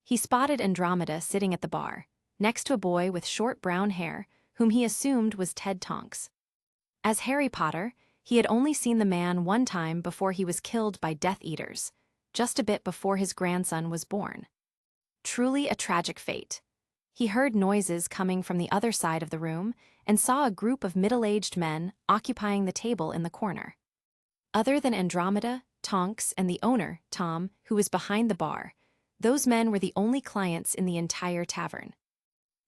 He spotted Andromeda sitting at the bar, next to a boy with short brown hair, whom he assumed was Ted Tonks. As Harry Potter, he had only seen the man one time before he was killed by Death Eaters, just a bit before his grandson was born. Truly a tragic fate. He heard noises coming from the other side of the room and saw a group of middle-aged men occupying the table in the corner. Other than Andromeda, Tonks, and the owner, Tom, who was behind the bar, those men were the only clients in the entire tavern.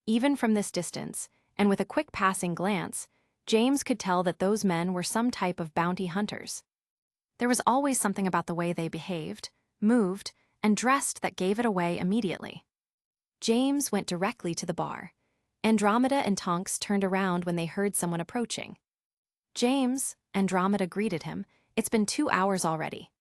Even from this distance, and with a quick passing glance, James could tell that those men were some type of bounty hunters. There was always something about the way they behaved, moved, and dressed that gave it away immediately. James went directly to the bar. Andromeda and Tonks turned around when they heard someone approaching. James, Andromeda greeted him. It's been 2 hours already.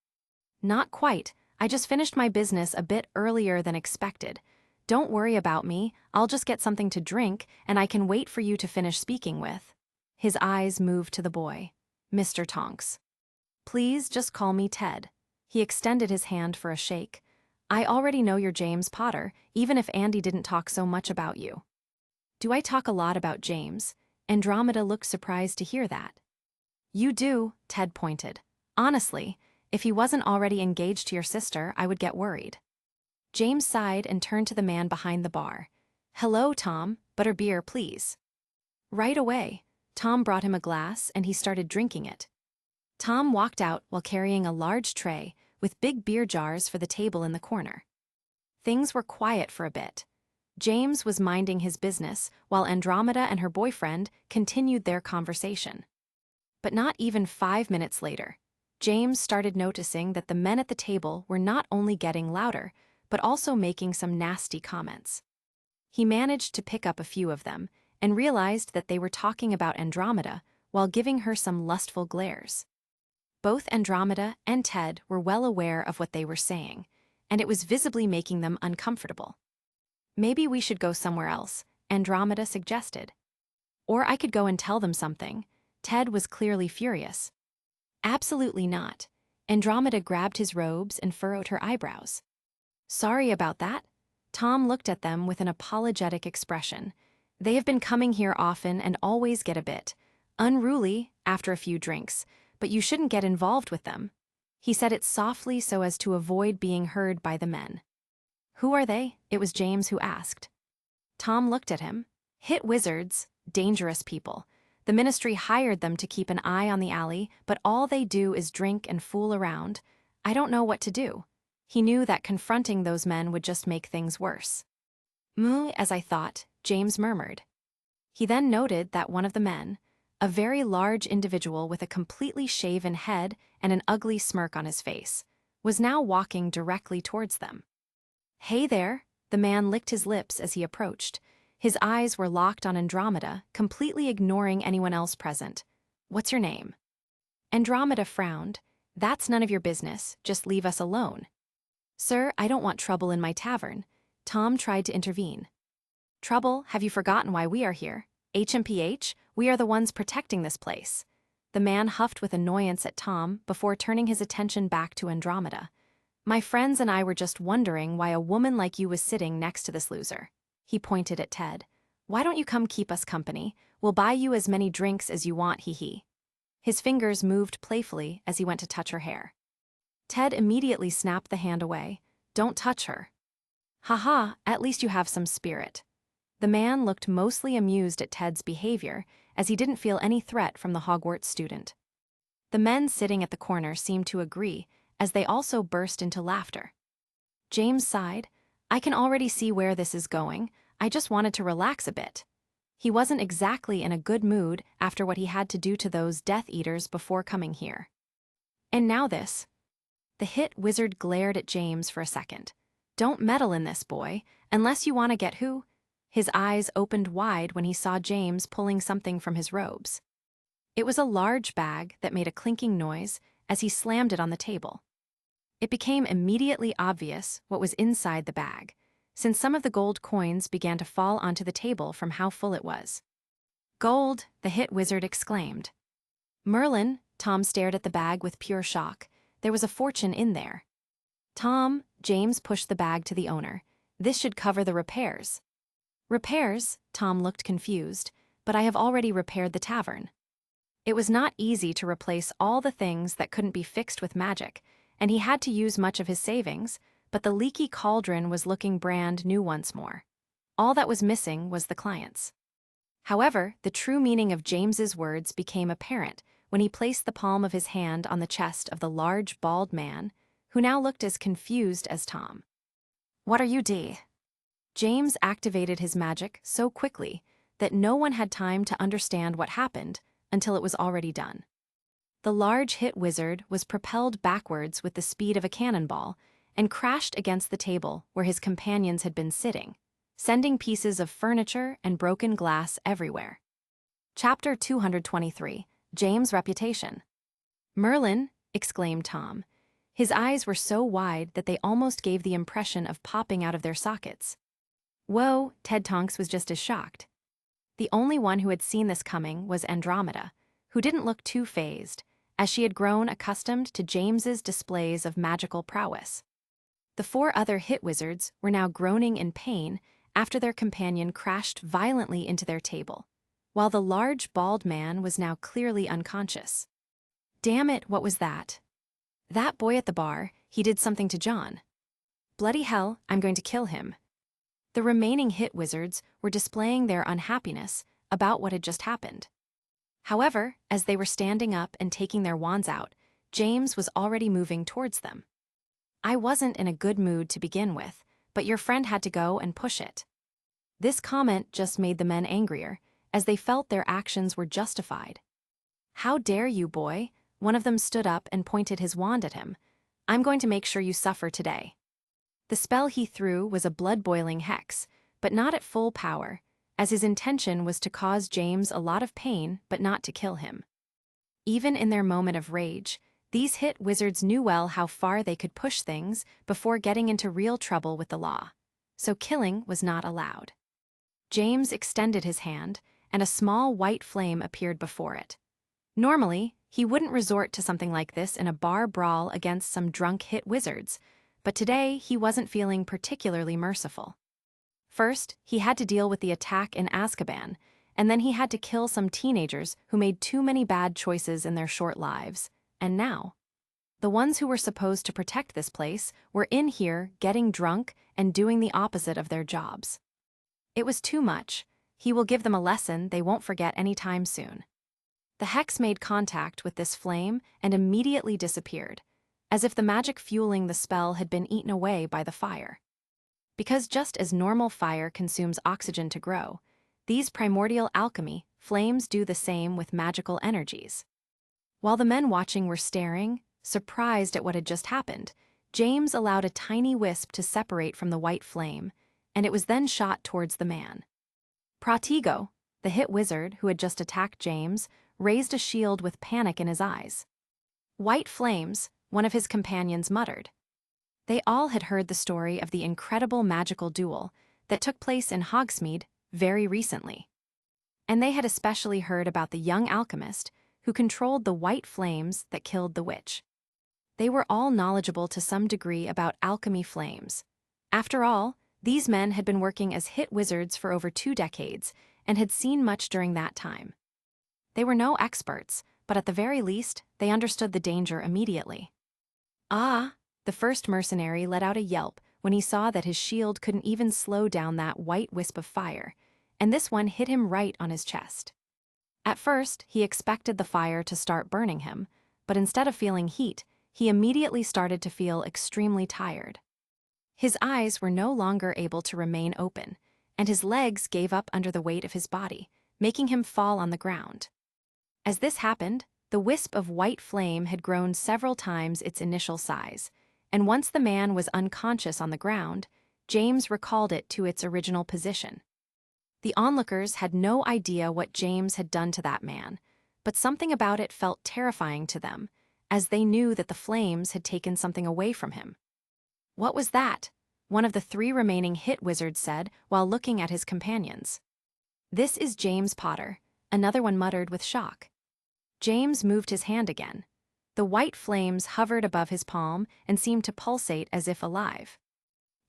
Not quite. I just finished my business a bit earlier than expected. Don't worry about me, I'll just get something to drink, and I can wait for you to finish speaking with. His eyes moved to the boy. Mr. Tonks. Please just call me Ted. He extended his hand for a shake. I already know you're James Potter, even if Andy didn't talk so much about you. Do I talk a lot about James? Andromeda looked surprised to hear that. You do, Ted pointed. Honestly, if he wasn't already engaged to your sister, I would get worried. James sighed and turned to the man behind the bar. Hello, Tom, butterbeer, please. Right away, Tom brought him a glass and he started drinking it. Tom walked out while carrying a large tray with big beer jars for the table in the corner. Things were quiet for a bit. James was minding his business while Andromeda and her boyfriend continued their conversation. But not even 5 minutes later, James started noticing that the men at the table were not only getting louder, but also making some nasty comments. He managed to pick up a few of them and realized that they were talking about Andromeda while giving her some lustful glares. Both Andromeda and Ted were well aware of what they were saying, and it was visibly making them uncomfortable. "Maybe we should go somewhere else," Andromeda suggested. "Or I could go and tell them something." Ted was clearly furious. "Absolutely not." Andromeda grabbed his robes and furrowed her eyebrows. "Sorry about that." Tom looked at them with an apologetic expression. "They have been coming here often and always get a bit unruly after a few drinks, but you shouldn't get involved with them." He said it softly so as to avoid being heard by the men. "Who are they?" It was James who asked. Tom looked at him. "Hit wizards, dangerous people. The ministry hired them to keep an eye on the alley, but all they do is drink and fool around. I don't know what to do." He knew that confronting those men would just make things worse. As I thought," James murmured. He then noted that one of the men, a very large individual with a completely shaven head and an ugly smirk on his face, was now walking directly towards them. "Hey there," the man licked his lips as he approached. His eyes were locked on Andromeda, completely ignoring anyone else present. "What's your name?" Andromeda frowned. "That's none of your business, just leave us alone." "Sir, I don't want trouble in my tavern." Tom tried to intervene. "Trouble? Have you forgotten why we are here? HMPH, we are the ones protecting this place." The man huffed with annoyance at Tom before turning his attention back to Andromeda. "My friends and I were just wondering why a woman like you was sitting next to this loser." He pointed at Ted. "Why don't you come keep us company? We'll buy you as many drinks as you want, hee." His fingers moved playfully as he went to touch her hair. Ted immediately snapped the hand away. "Don't touch her." "Haha, at least you have some spirit." The man looked mostly amused at Ted's behavior, as he didn't feel any threat from the Hogwarts student. The men sitting at the corner seemed to agree, as they also burst into laughter. James sighed. "I can already see where this is going. I just wanted to relax a bit." He wasn't exactly in a good mood after what he had to do to those Death Eaters before coming here. "And now this." The hit wizard glared at James for a second. "Don't meddle in this, boy, unless you want to get who?" His eyes opened wide when he saw James pulling something from his robes. It was a large bag that made a clinking noise as he slammed it on the table. It became immediately obvious what was inside the bag, since some of the gold coins began to fall onto the table from how full it was. "Gold!" the hit wizard exclaimed. "Merlin!" Tom stared at the bag with pure shock. There was a fortune in there. "Tom," James pushed the bag to the owner. "This should cover the repairs." "Repairs?" Tom looked confused. "But I have already repaired the tavern." It was not easy to replace all the things that couldn't be fixed with magic, and he had to use much of his savings, but the leaky cauldron was looking brand new once more. All that was missing was the clients. However, the true meaning of James's words became apparent when he placed the palm of his hand on the chest of the large, bald man, who now looked as confused as Tom. "What are you, D?" James activated his magic so quickly that no one had time to understand what happened until it was already done. The large hit wizard was propelled backwards with the speed of a cannonball and crashed against the table where his companions had been sitting, sending pieces of furniture and broken glass everywhere. Chapter 223, James' Reputation. "Merlin!" exclaimed Tom. His eyes were so wide that they almost gave the impression of popping out of their sockets. "Whoa," Ted Tonks was just as shocked. The only one who had seen this coming was Andromeda, who didn't look too fazed, as she had grown accustomed to James's displays of magical prowess. The four other hit wizards were now groaning in pain after their companion crashed violently into their table, while the large bald man was now clearly unconscious. "Damn it, what was that?" "That boy at the bar, he did something to John." "Bloody hell, I'm going to kill him." The remaining hit wizards were displaying their unhappiness about what had just happened. However, as they were standing up and taking their wands out, James was already moving towards them. "I wasn't in a good mood to begin with, but your friend had to go and push it." This comment just made the men angrier, as they felt their actions were justified. "How dare you, boy?" One of them stood up and pointed his wand at him. "I'm going to make sure you suffer today." The spell he threw was a blood-boiling hex, but not at full power, as his intention was to cause James a lot of pain but not to kill him. Even in their moment of rage, these hit wizards knew well how far they could push things before getting into real trouble with the law. So killing was not allowed. James extended his hand, and a small white flame appeared before it. Normally, he wouldn't resort to something like this in a bar brawl against some drunk hit wizards, but today he wasn't feeling particularly merciful. First, he had to deal with the attack in Azkaban, and then he had to kill some teenagers who made too many bad choices in their short lives. And now, the ones who were supposed to protect this place were in here getting drunk and doing the opposite of their jobs. It was too much. He will give them a lesson they won't forget anytime soon. The hex made contact with this flame and immediately disappeared, as if the magic fueling the spell had been eaten away by the fire. Because just as normal fire consumes oxygen to grow, these primordial alchemy flames do the same with magical energies. While the men watching were staring, surprised at what had just happened, James allowed a tiny wisp to separate from the white flame, and it was then shot towards the man. Pratigo, the hit wizard who had just attacked James, raised a shield with panic in his eyes. "White flames," one of his companions muttered. They all had heard the story of the incredible magical duel that took place in Hogsmeade very recently. And they had especially heard about the young alchemist who controlled the white flames that killed the witch. They were all knowledgeable to some degree about alchemy flames. After all, these men had been working as hit wizards for over 2 decades and had seen much during that time. They were no experts, but at the very least, they understood the danger immediately. "Ah!" The first mercenary let out a yelp when he saw that his shield couldn't even slow down that white wisp of fire, and this one hit him right on his chest. At first, he expected the fire to start burning him, but instead of feeling heat, he immediately started to feel extremely tired. His eyes were no longer able to remain open, and his legs gave up under the weight of his body, making him fall on the ground. As this happened, the wisp of white flame had grown several times its initial size, and once the man was unconscious on the ground, James recalled it to its original position. The onlookers had no idea what James had done to that man, but something about it felt terrifying to them, as they knew that the flames had taken something away from him. "What was that?" one of the 3 remaining hit wizards said while looking at his companions. "This is James Potter," another one muttered with shock. James moved his hand again. The white flames hovered above his palm and seemed to pulsate as if alive.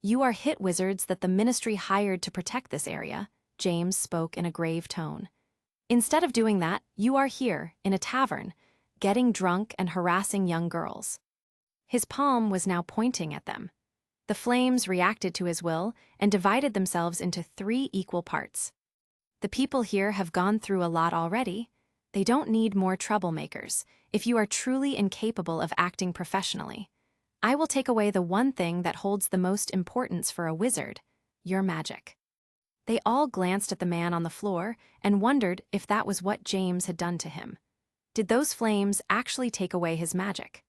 "You are hit wizards that the ministry hired to protect this area," James spoke in a grave tone. "Instead of doing that, you are here, in a tavern, getting drunk and harassing young girls." His palm was now pointing at them. The flames reacted to his will and divided themselves into 3 equal parts. "The people here have gone through a lot already. They don't need more troublemakers, if you are truly incapable of acting professionally. I will take away the one thing that holds the most importance for a wizard, your magic." They all glanced at the man on the floor and wondered if that was what James had done to him. Did those flames actually take away his magic?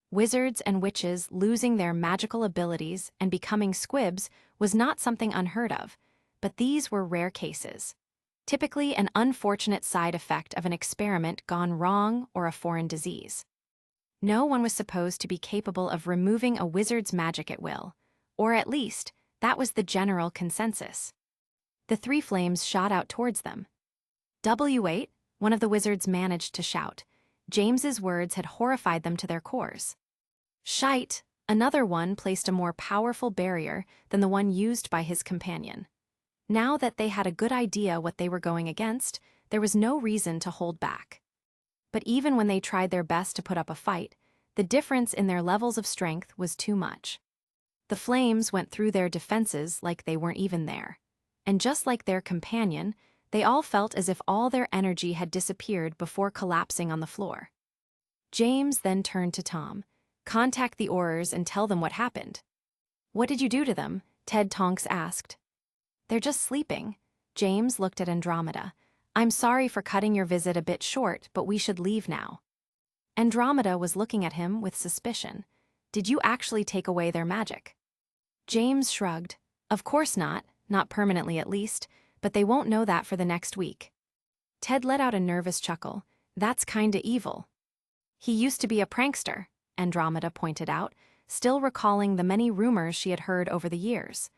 Wizards and witches losing their magical abilities and becoming squibs was not something unheard of, but these were rare cases. Typically an unfortunate side effect of an experiment gone wrong or a foreign disease. No one was supposed to be capable of removing a wizard's magic at will, or at least, that was the general consensus. The 3 flames shot out towards them. "W8, one of the wizards managed to shout. James's words had horrified them to their cores. "Shite," another one placed a more powerful barrier than the one used by his companion. Now that they had a good idea what they were going against, there was no reason to hold back. But even when they tried their best to put up a fight, the difference in their levels of strength was too much. The flames went through their defenses like they weren't even there. And just like their companion, they all felt as if all their energy had disappeared before collapsing on the floor. James then turned to Tom. "Contact the Aurors and tell them what happened." "What did you do to them?" Ted Tonks asked. "They're just sleeping." James looked at Andromeda. "I'm sorry for cutting your visit a bit short, but we should leave now." Andromeda was looking at him with suspicion. "Did you actually take away their magic?" James shrugged. "Of course not permanently at least, but they won't know that for the next week. Ted let out a nervous chuckle. That's kinda evil. He used to be a prankster, Andromeda pointed out, still recalling the many rumors she had heard over the years.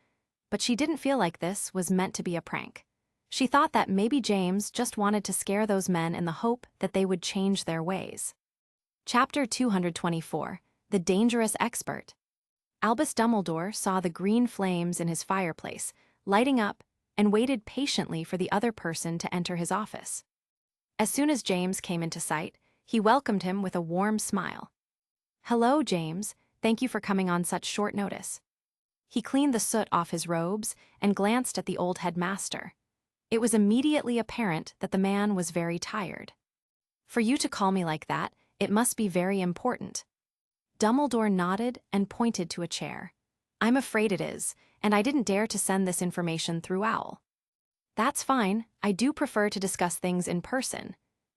But she didn't feel like this was meant to be a prank. She thought that maybe James just wanted to scare those men in the hope that they would change their ways. Chapter 224, The Dangerous Expert. Albus Dumbledore saw the green flames in his fireplace, lighting up, and waited patiently for the other person to enter his office. As soon as James came into sight, he welcomed him with a warm smile. "Hello, James. Thank you for coming on such short notice." He cleaned the soot off his robes and glanced at the old headmaster. It was immediately apparent that the man was very tired. "For you to call me like that, it must be very important." Dumbledore nodded and pointed to a chair. "I'm afraid it is, and I didn't dare to send this information through OWL." "That's fine. I do prefer to discuss things in person."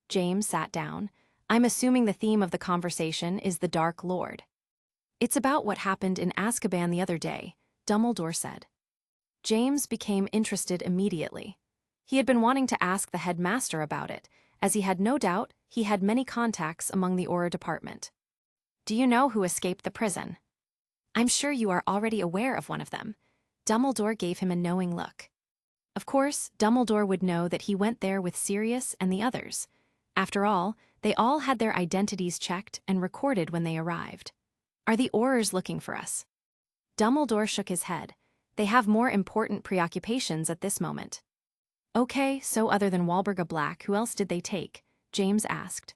James sat down. "I'm assuming the theme of the conversation is the Dark Lord." "It's about what happened in Azkaban the other day," Dumbledore said. James became interested immediately. He had been wanting to ask the headmaster about it, as he had no doubt he had many contacts among the Auror department. "Do you know who escaped the prison?" "I'm sure you are already aware of one of them." Dumbledore gave him a knowing look. Of course, Dumbledore would know that he went there with Sirius and the others. After all, they all had their identities checked and recorded when they arrived. "Are the Aurors looking for us?" Dumbledore shook his head. "They have more important preoccupations at this moment." "Okay, so other than Walburga Black, who else did they take?" James asked.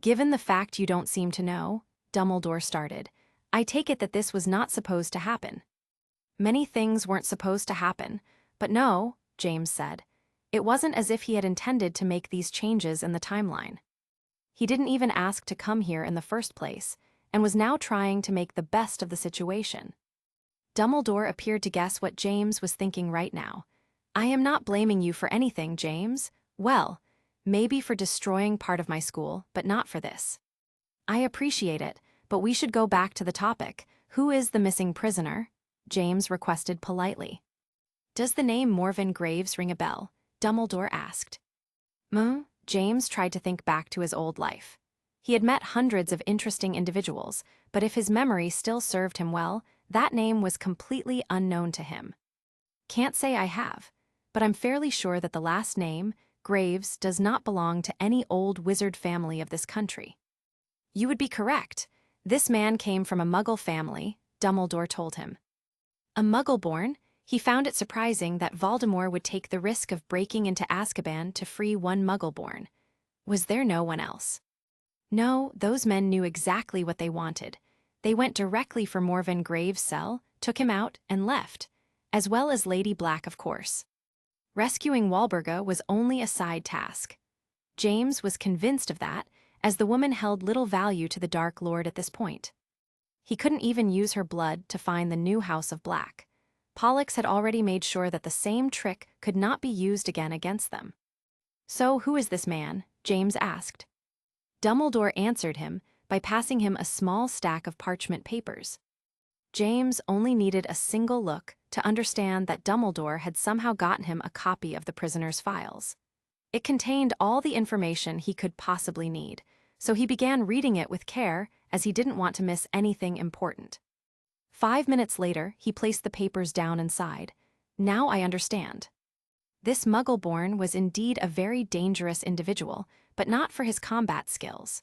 "Given the fact you don't seem to know," Dumbledore started, "I take it that this was not supposed to happen." "Many things weren't supposed to happen, but no," James said. "It wasn't as if he had intended to make these changes in the timeline. He didn't even ask to come here in the first place, and was now trying to make the best of the situation." Dumbledore appeared to guess what James was thinking right now. "I am not blaming you for anything, James. Well, maybe for destroying part of my school, but not for this." "I appreciate it, but we should go back to the topic. Who is the missing prisoner?" James requested politely. "Does the name Morven Graves ring a bell?" Dumbledore asked. James tried to think back to his old life. He had met hundreds of interesting individuals, but if his memory still served him well, that name was completely unknown to him. "Can't say I have, but I'm fairly sure that the last name, Graves, does not belong to any old wizard family of this country." "You would be correct. This man came from a Muggle family," Dumbledore told him. "A Muggle-born?" He found it surprising that Voldemort would take the risk of breaking into Azkaban to free one Muggle-born. Was there no one else? No, those men knew exactly what they wanted. They went directly for Morven Graves' cell, took him out, and left, as well as Lady Black, of course. Rescuing Walburga was only a side task. James was convinced of that, as the woman held little value to the Dark Lord at this point. He couldn't even use her blood to find the new House of Black. Pollux had already made sure that the same trick could not be used again against them. "So who is this man?" James asked. Dumbledore answered him by passing him a small stack of parchment papers. James only needed a single look to understand that Dumbledore had somehow gotten him a copy of the prisoner's files. It contained all the information he could possibly need, so he began reading it with care as he didn't want to miss anything important. 5 minutes later, he placed the papers down and sighed. "Now I understand." This Muggle-born was indeed a very dangerous individual, but not for his combat skills.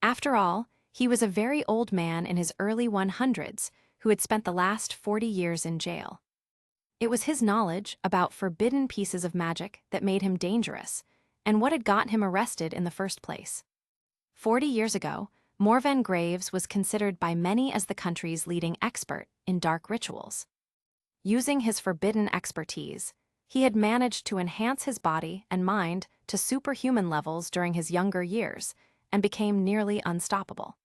After all, he was a very old man in his early 100s who had spent the last 40 years in jail. It was his knowledge about forbidden pieces of magic that made him dangerous, and what had gotten him arrested in the first place. 40 years ago, Morven Graves was considered by many as the country's leading expert in dark rituals. Using his forbidden expertise, he had managed to enhance his body and mind to superhuman levels during his younger years and became nearly unstoppable.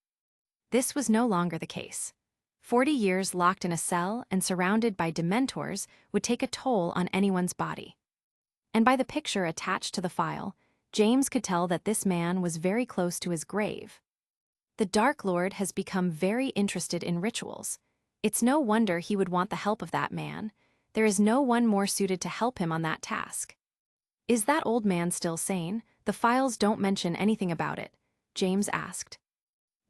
This was no longer the case. 40 years locked in a cell and surrounded by Dementors would take a toll on anyone's body. And by the picture attached to the file, James could tell that this man was very close to his grave. The Dark Lord has become very interested in rituals. It's no wonder he would want the help of that man. There is no one more suited to help him on that task. Is that old man still sane? The files don't mention anything about it, James asked.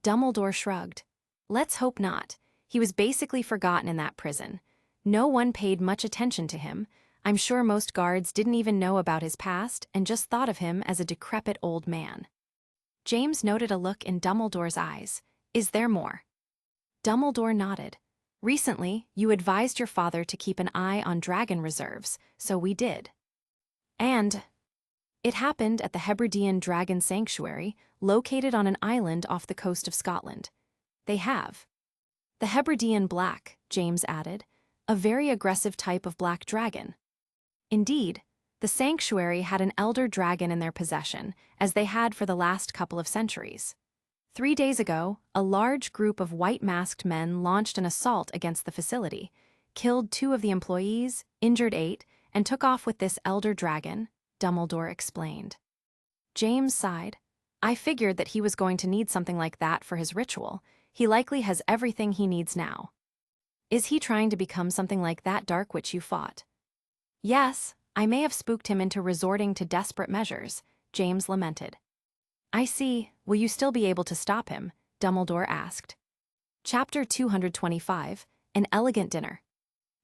Dumbledore shrugged. Let's hope not. He was basically forgotten in that prison. No one paid much attention to him. I'm sure most guards didn't even know about his past and just thought of him as a decrepit old man. James noted a look in Dumbledore's eyes. Is there more? Dumbledore nodded. Recently, you advised your father to keep an eye on dragon reserves, so we did. And it happened at the Hebridean Dragon Sanctuary, located on an island off the coast of Scotland. They have the Hebridean Black, James added, a very aggressive type of black dragon. Indeed, the sanctuary had an elder dragon in their possession, as they had for the last couple of centuries. 3 days ago, a large group of white-masked men launched an assault against the facility, killed 2 of the employees, injured 8, and took off with this elder dragon, Dumbledore explained. James sighed. I figured that he was going to need something like that for his ritual. He likely has everything he needs now. Is he trying to become something like that dark witch you fought? Yes, I may have spooked him into resorting to desperate measures, James lamented. I see. Will you still be able to stop him? Dumbledore asked. Chapter 225, An Elegant Dinner.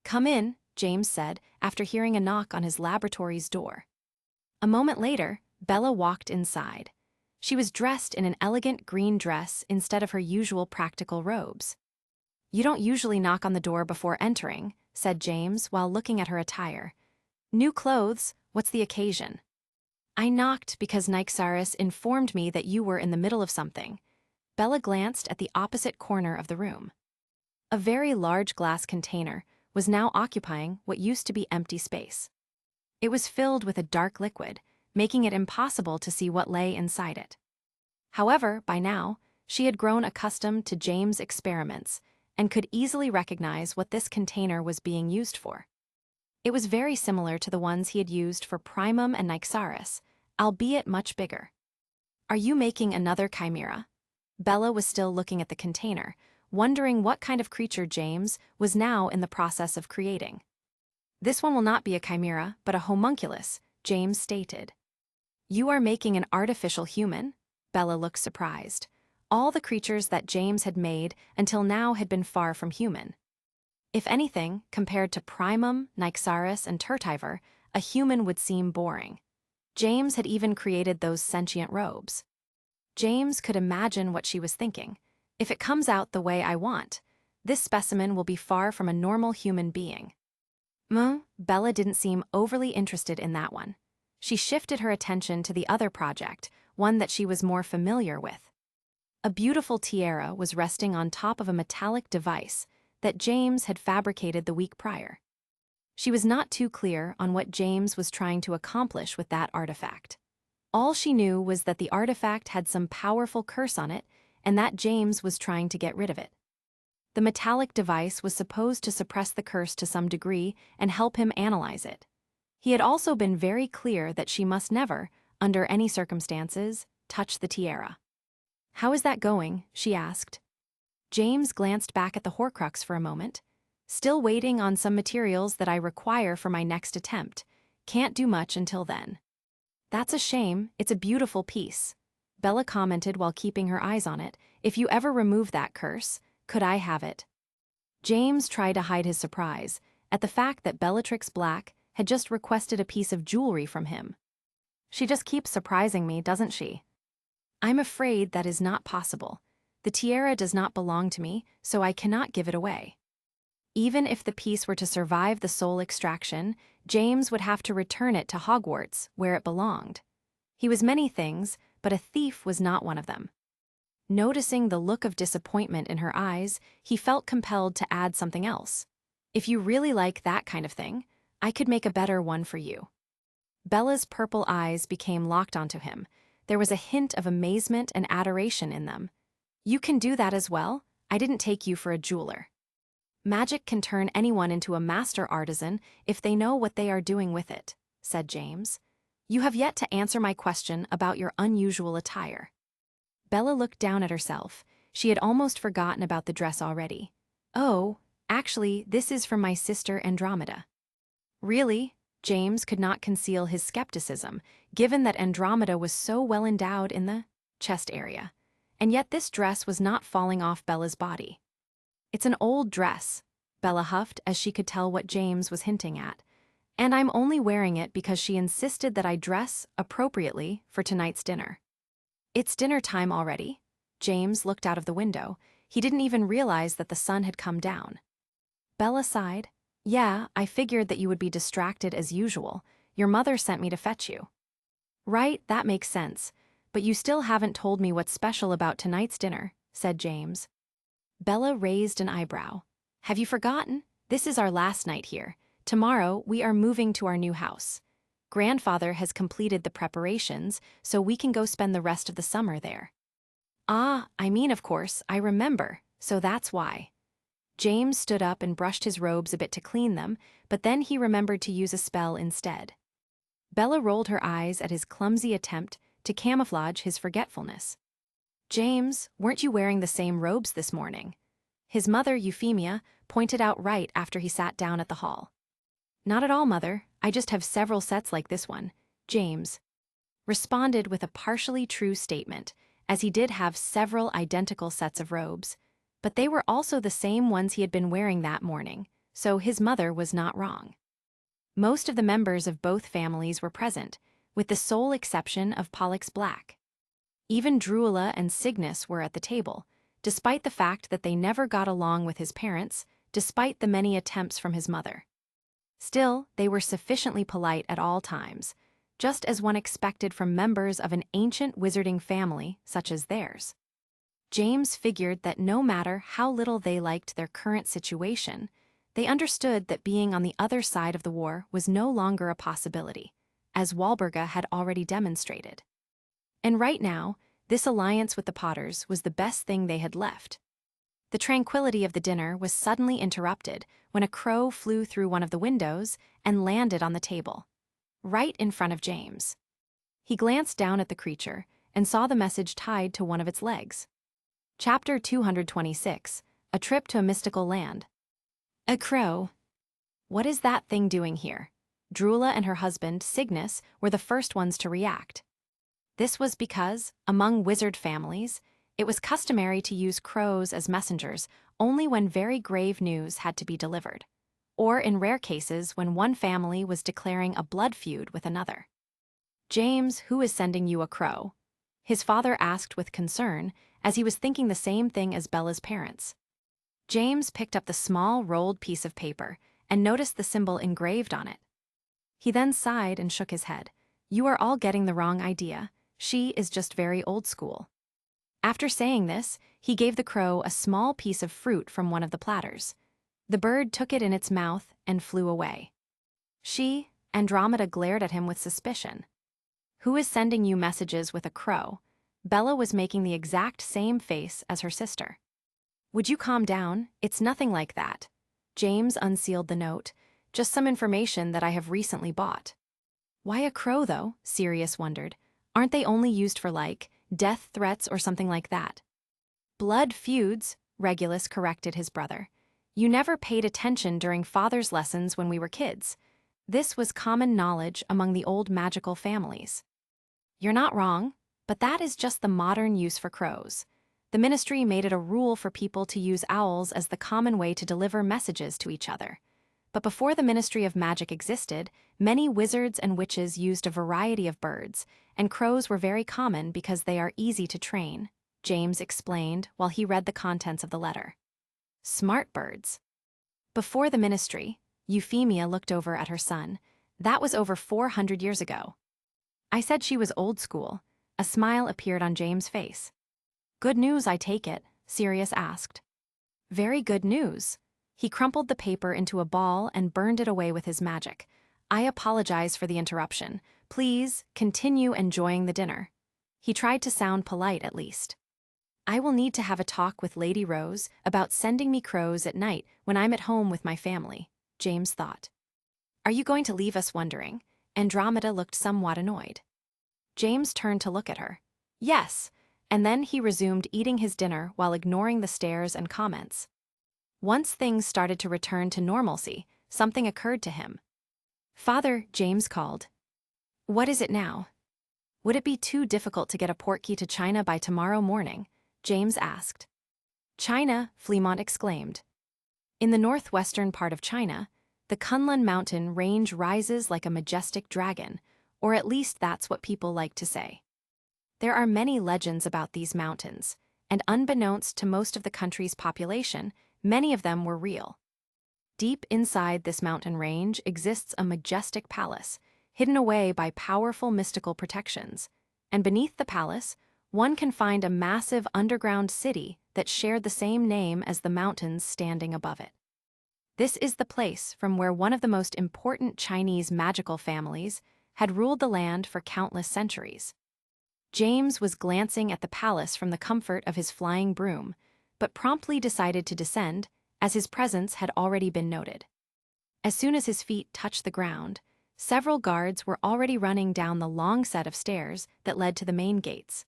Come in, James said, after hearing a knock on his laboratory's door. A moment later, Bella walked inside. She was dressed in an elegant green dress instead of her usual practical robes. You don't usually knock on the door before entering, said James while looking at her attire. New clothes, what's the occasion? I knocked because Nyxaris informed me that you were in the middle of something. Bella glanced at the opposite corner of the room. A very large glass container was now occupying what used to be empty space. It was filled with a dark liquid, making it impossible to see what lay inside it. However, by now, she had grown accustomed to James' experiments and could easily recognize what this container was being used for. It was very similar to the ones he had used for Primum and Nyxaris, albeit much bigger. Are you making another chimera? Bella was still looking at the container, wondering what kind of creature James was now in the process of creating. This one will not be a chimera, but a homunculus, James stated. You are making an artificial human? Bella looked surprised. All the creatures that James had made until now had been far from human. If anything, compared to Primum, Nyxaris, and Turtiver, a human would seem boring. James had even created those sentient robes. James could imagine what she was thinking. If it comes out the way I want, this specimen will be far from a normal human being. Bella didn't seem overly interested in that one. She shifted her attention to the other project, one that she was more familiar with. A beautiful tiara was resting on top of a metallic device that James had fabricated the week prior. She was not too clear on what James was trying to accomplish with that artifact. All she knew was that the artifact had some powerful curse on it and that James was trying to get rid of it. The metallic device was supposed to suppress the curse to some degree and help him analyze it. He had also been very clear that she must never, under any circumstances, touch the tiara. How is that going? She asked. James glanced back at the Horcrux for a moment. Still waiting on some materials that I require for my next attempt. Can't do much until then. That's a shame, it's a beautiful piece. Bella commented while keeping her eyes on it. If you ever remove that curse, could I have it? James tried to hide his surprise at the fact that Bellatrix Black had just requested a piece of jewelry from him. She just keeps surprising me, doesn't she? I'm afraid that is not possible. The tiara does not belong to me, so I cannot give it away. Even if the piece were to survive the soul extraction, James would have to return it to Hogwarts, where it belonged. He was many things, but a thief was not one of them. Noticing the look of disappointment in her eyes, he felt compelled to add something else. If you really like that kind of thing, I could make a better one for you. Bella's purple eyes became locked onto him. There was a hint of amazement and adoration in them. You can do that as well? I didn't take you for a jeweler. Magic can turn anyone into a master artisan if they know what they are doing with it, said James. You have yet to answer my question about your unusual attire. Bella looked down at herself. She had almost forgotten about the dress already. Oh, actually, this is from my sister Andromeda. Really? James could not conceal his skepticism, given that Andromeda was so well endowed in the chest area. And yet this dress was not falling off Bella's body. It's an old dress, Bella huffed as she could tell what James was hinting at. And I'm only wearing it because she insisted that I dress appropriately for tonight's dinner. It's dinner time already. James looked out of the window. He didn't even realize that the sun had come down. Bella sighed. Yeah, I figured that you would be distracted as usual. Your mother sent me to fetch you. Right, that makes sense. But you still haven't told me what's special about tonight's dinner, said James. Bella raised an eyebrow. Have you forgotten? This is our last night here. Tomorrow, we are moving to our new house. Grandfather has completed the preparations, so we can go spend the rest of the summer there. Ah, I mean, of course, I remember, so that's why. James stood up and brushed his robes a bit to clean them, but then he remembered to use a spell instead. Bella rolled her eyes at his clumsy attempt to camouflage his forgetfulness. James, weren't you wearing the same robes this morning? His mother, Euphemia, pointed out right after he sat down at the hall. Not at all, Mother. I just have several sets like this one. James responded with a partially true statement, as he did have several identical sets of robes. But they were also the same ones he had been wearing that morning, so his mother was not wrong. Most of the members of both families were present, with the sole exception of Pollux Black. Even Drusilla and Cygnus were at the table, despite the fact that they never got along with his parents, despite the many attempts from his mother. Still, they were sufficiently polite at all times, just as one expected from members of an ancient wizarding family such as theirs. James figured that no matter how little they liked their current situation, they understood that being on the other side of the war was no longer a possibility, as Walburga had already demonstrated. And right now, this alliance with the Potters was the best thing they had left. The tranquility of the dinner was suddenly interrupted when a crow flew through one of the windows and landed on the table, right in front of James. He glanced down at the creature and saw the message tied to one of its legs. Chapter 226, A Trip to a Mystical Land. A crow. What is that thing doing here? Drusilla and her husband, Cygnus, were the first ones to react. This was because, among wizard families, it was customary to use crows as messengers only when very grave news had to be delivered, or in rare cases when one family was declaring a blood feud with another. James, who is sending you a crow? His father asked with concern, as he was thinking the same thing as Bella's parents. James picked up the small rolled piece of paper and noticed the symbol engraved on it. He then sighed and shook his head. You are all getting the wrong idea. She is just very old school. After saying this, he gave the crow a small piece of fruit from one of the platters. The bird took it in its mouth and flew away. Andromeda glared at him with suspicion. Who is sending you messages with a crow? Bella was making the exact same face as her sister. Would you calm down? It's nothing like that. James unsealed the note. Just some information that I have recently bought. Why a crow, though? Sirius wondered. Aren't they only used for, death threats or something like that? Blood feuds, Regulus corrected his brother. You never paid attention during Father's lessons when we were kids. This was common knowledge among the old magical families. You're not wrong, but that is just the modern use for crows. The ministry made it a rule for people to use owls as the common way to deliver messages to each other. But before the Ministry of Magic existed, many wizards and witches used a variety of birds, and crows were very common because they are easy to train, James explained while he read the contents of the letter. Smart birds. Before the ministry, Euphemia looked over at her son. That was over 400 years ago. I said she was old school. A smile appeared on James' face. Good news, I take it, Sirius asked. Very good news. He crumpled the paper into a ball and burned it away with his magic. I apologize for the interruption. Please, continue enjoying the dinner. He tried to sound polite at least. I will need to have a talk with Lady Rose about sending me crows at night when I'm at home with my family, James thought. Are you going to leave us wondering? Andromeda looked somewhat annoyed. James turned to look at her. Yes, and then he resumed eating his dinner while ignoring the stares and comments. Once things started to return to normalcy, something occurred to him. "Father," James called. "What is it now?" "Would it be too difficult to get a portkey to China by tomorrow morning?" James asked. "China," Fremont exclaimed. In the northwestern part of China, the Kunlun mountain range rises like a majestic dragon, or at least that's what people like to say. There are many legends about these mountains, and unbeknownst to most of the country's population, many of them were real. Deep inside this mountain range exists a majestic palace, hidden away by powerful mystical protections, and beneath the palace, one can find a massive underground city that shared the same name as the mountains standing above it. This is the place from where one of the most important Chinese magical families had ruled the land for countless centuries. James was glancing at the palace from the comfort of his flying broom, but promptly decided to descend, as his presence had already been noted. As soon as his feet touched the ground, several guards were already running down the long set of stairs that led to the main gates.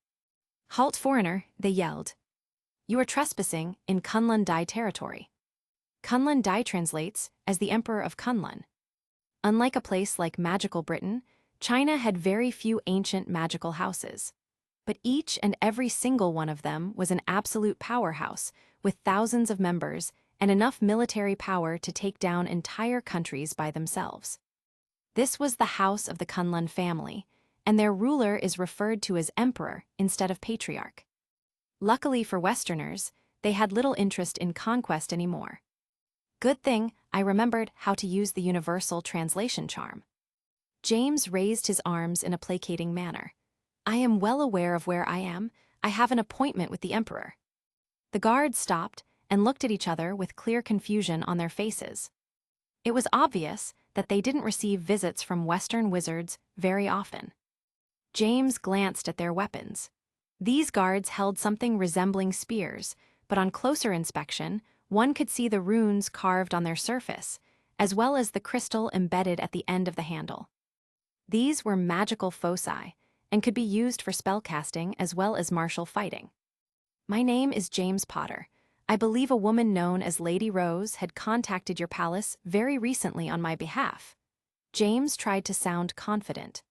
"Halt, foreigner," they yelled. "You are trespassing in Kunlun Dai territory." Kunlun Dai translates as the Emperor of Kunlun. Unlike a place like magical Britain, China had very few ancient magical houses. But each and every single one of them was an absolute powerhouse, with thousands of members and enough military power to take down entire countries by themselves. This was the house of the Kunlun family, and their ruler is referred to as emperor instead of patriarch. Luckily for Westerners, they had little interest in conquest anymore. Good thing I remembered how to use the universal translation charm. James raised his arms in a placating manner. "I am well aware of where I am. I have an appointment with the emperor." The guards stopped and looked at each other with clear confusion on their faces. It was obvious that they didn't receive visits from Western wizards very often. James glanced at their weapons. These guards held something resembling spears, but on closer inspection, one could see the runes carved on their surface, as well as the crystal embedded at the end of the handle. These were magical foci, and could be used for spellcasting as well as martial fighting. "My name is James Potter. I believe a woman known as Lady Rose had contacted your palace very recently on my behalf." James tried to sound confident.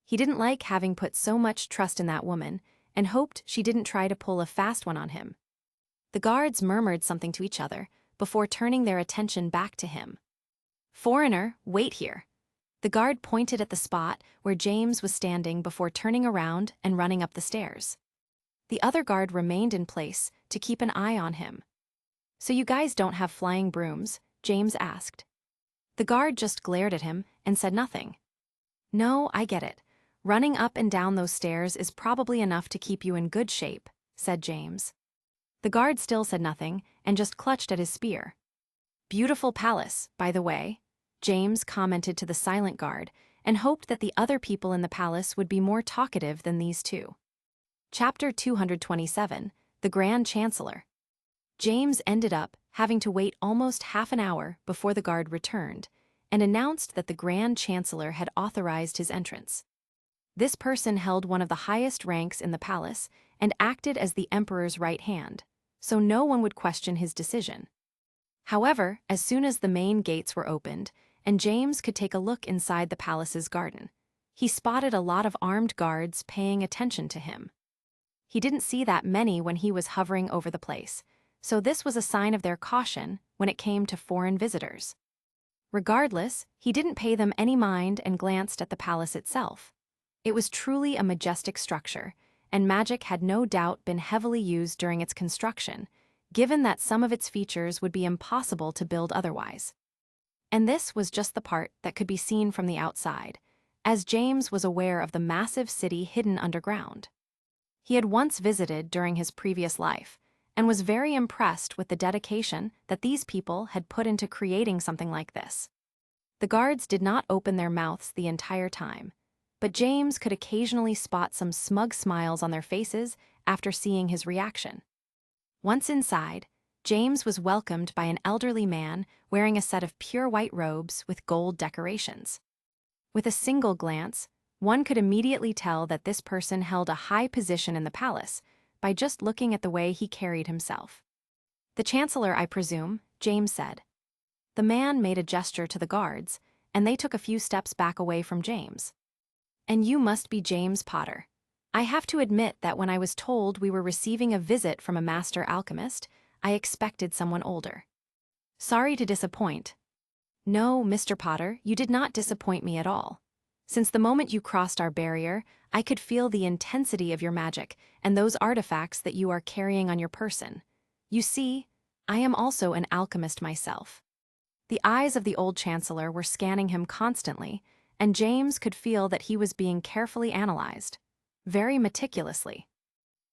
He didn't like having put so much trust in that woman, and hoped she didn't try to pull a fast one on him. The guards murmured something to each other before turning their attention back to him. "Foreigner, wait here." The guard pointed at the spot where James was standing before turning around and running up the stairs. The other guard remained in place to keep an eye on him. "So you guys don't have flying brooms?" James asked. The guard just glared at him and said nothing. "No, I get it. Running up and down those stairs is probably enough to keep you in good shape," said James. The guard still said nothing and just clutched at his spear. "Beautiful palace, by the way," James commented to the silent guard, and hoped that the other people in the palace would be more talkative than these two. Chapter 227, The Grand Chancellor. James ended up having to wait almost half an hour before the guard returned, and announced that the Grand Chancellor had authorized his entrance. This person held one of the highest ranks in the palace and acted as the emperor's right hand, so no one would question his decision. However, as soon as the main gates were opened, and James could take a look inside the palace's garden, he spotted a lot of armed guards paying attention to him. He didn't see that many when he was hovering over the place, so this was a sign of their caution when it came to foreign visitors. Regardless, he didn't pay them any mind and glanced at the palace itself. It was truly a majestic structure, and magic had no doubt been heavily used during its construction, given that some of its features would be impossible to build otherwise. And this was just the part that could be seen from the outside, as James was aware of the massive city hidden underground. He had once visited during his previous life, and was very impressed with the dedication that these people had put into creating something like this. The guards did not open their mouths the entire time, but James could occasionally spot some smug smiles on their faces after seeing his reaction. Once inside, James was welcomed by an elderly man wearing a set of pure white robes with gold decorations. With a single glance, one could immediately tell that this person held a high position in the palace by just looking at the way he carried himself. "The Chancellor, I presume," James said. The man made a gesture to the guards, and they took a few steps back away from James. And you must be James Potter. I have to admit that when I was told we were receiving a visit from a master alchemist, I expected someone older. Sorry to disappoint. No, Mr. Potter, you did not disappoint me at all. Since the moment you crossed our barrier, I could feel the intensity of your magic and those artifacts that you are carrying on your person. You see, I am also an alchemist myself. The eyes of the old chancellor were scanning him constantly, and James could feel that he was being carefully analyzed, very meticulously.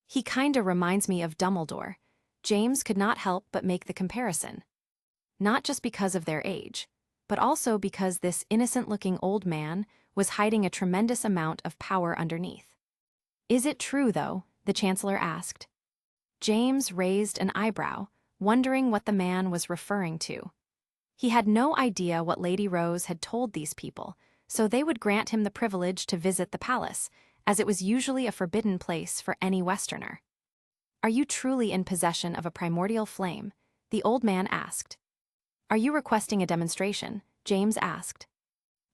He kinda reminds me of Dumbledore. James could not help but make the comparison. Not just because of their age, but also because this innocent-looking old man was hiding a tremendous amount of power underneath. Is it true, though? The chancellor asked. James raised an eyebrow, wondering what the man was referring to. He had no idea what Lady Rose had told these people, so they would grant him the privilege to visit the palace, as it was usually a forbidden place for any Westerner. Are you truly in possession of a primordial flame? The old man asked. Are you requesting a demonstration? James asked.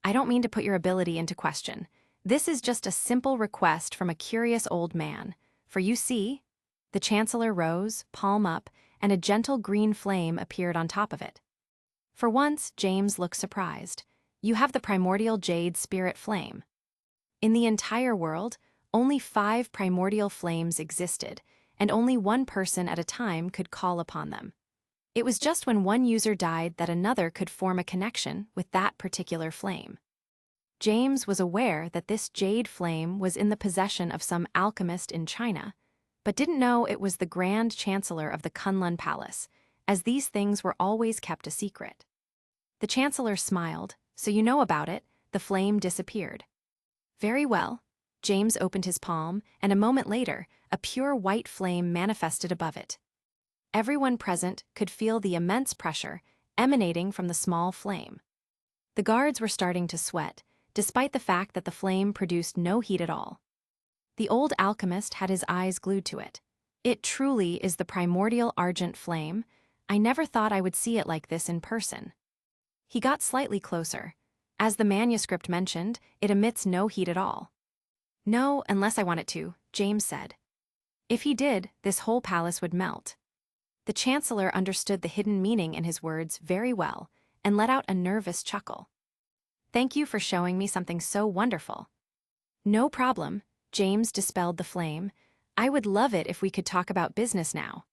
I don't mean to put your ability into question. This is just a simple request from a curious old man. For you see, the chancellor rose, palm up, and a gentle green flame appeared on top of it. For once, James looked surprised. You have the primordial jade spirit flame. In the entire world, only 5 primordial flames existed, and only one person at a time could call upon them. It was just when one user died that another could form a connection with that particular flame. James was aware that this jade flame was in the possession of some alchemist in China, but didn't know it was the Grand Chancellor of the Kunlun Palace, as these things were always kept a secret. The Chancellor smiled. So you know about it. The flame disappeared. Very well. James opened his palm, and a moment later, a pure white flame manifested above it. Everyone present could feel the immense pressure emanating from the small flame. The guards were starting to sweat, despite the fact that the flame produced no heat at all. The old alchemist had his eyes glued to it. It truly is the primordial argent flame. I never thought I would see it like this in person. He got slightly closer. As the manuscript mentioned, it emits no heat at all. No, unless I want it to, James said. If he did, this whole palace would melt. The chancellor understood the hidden meaning in his words very well and let out a nervous chuckle. Thank you for showing me something so wonderful. No problem, James dispelled the flame. I would love it if we could talk about business now.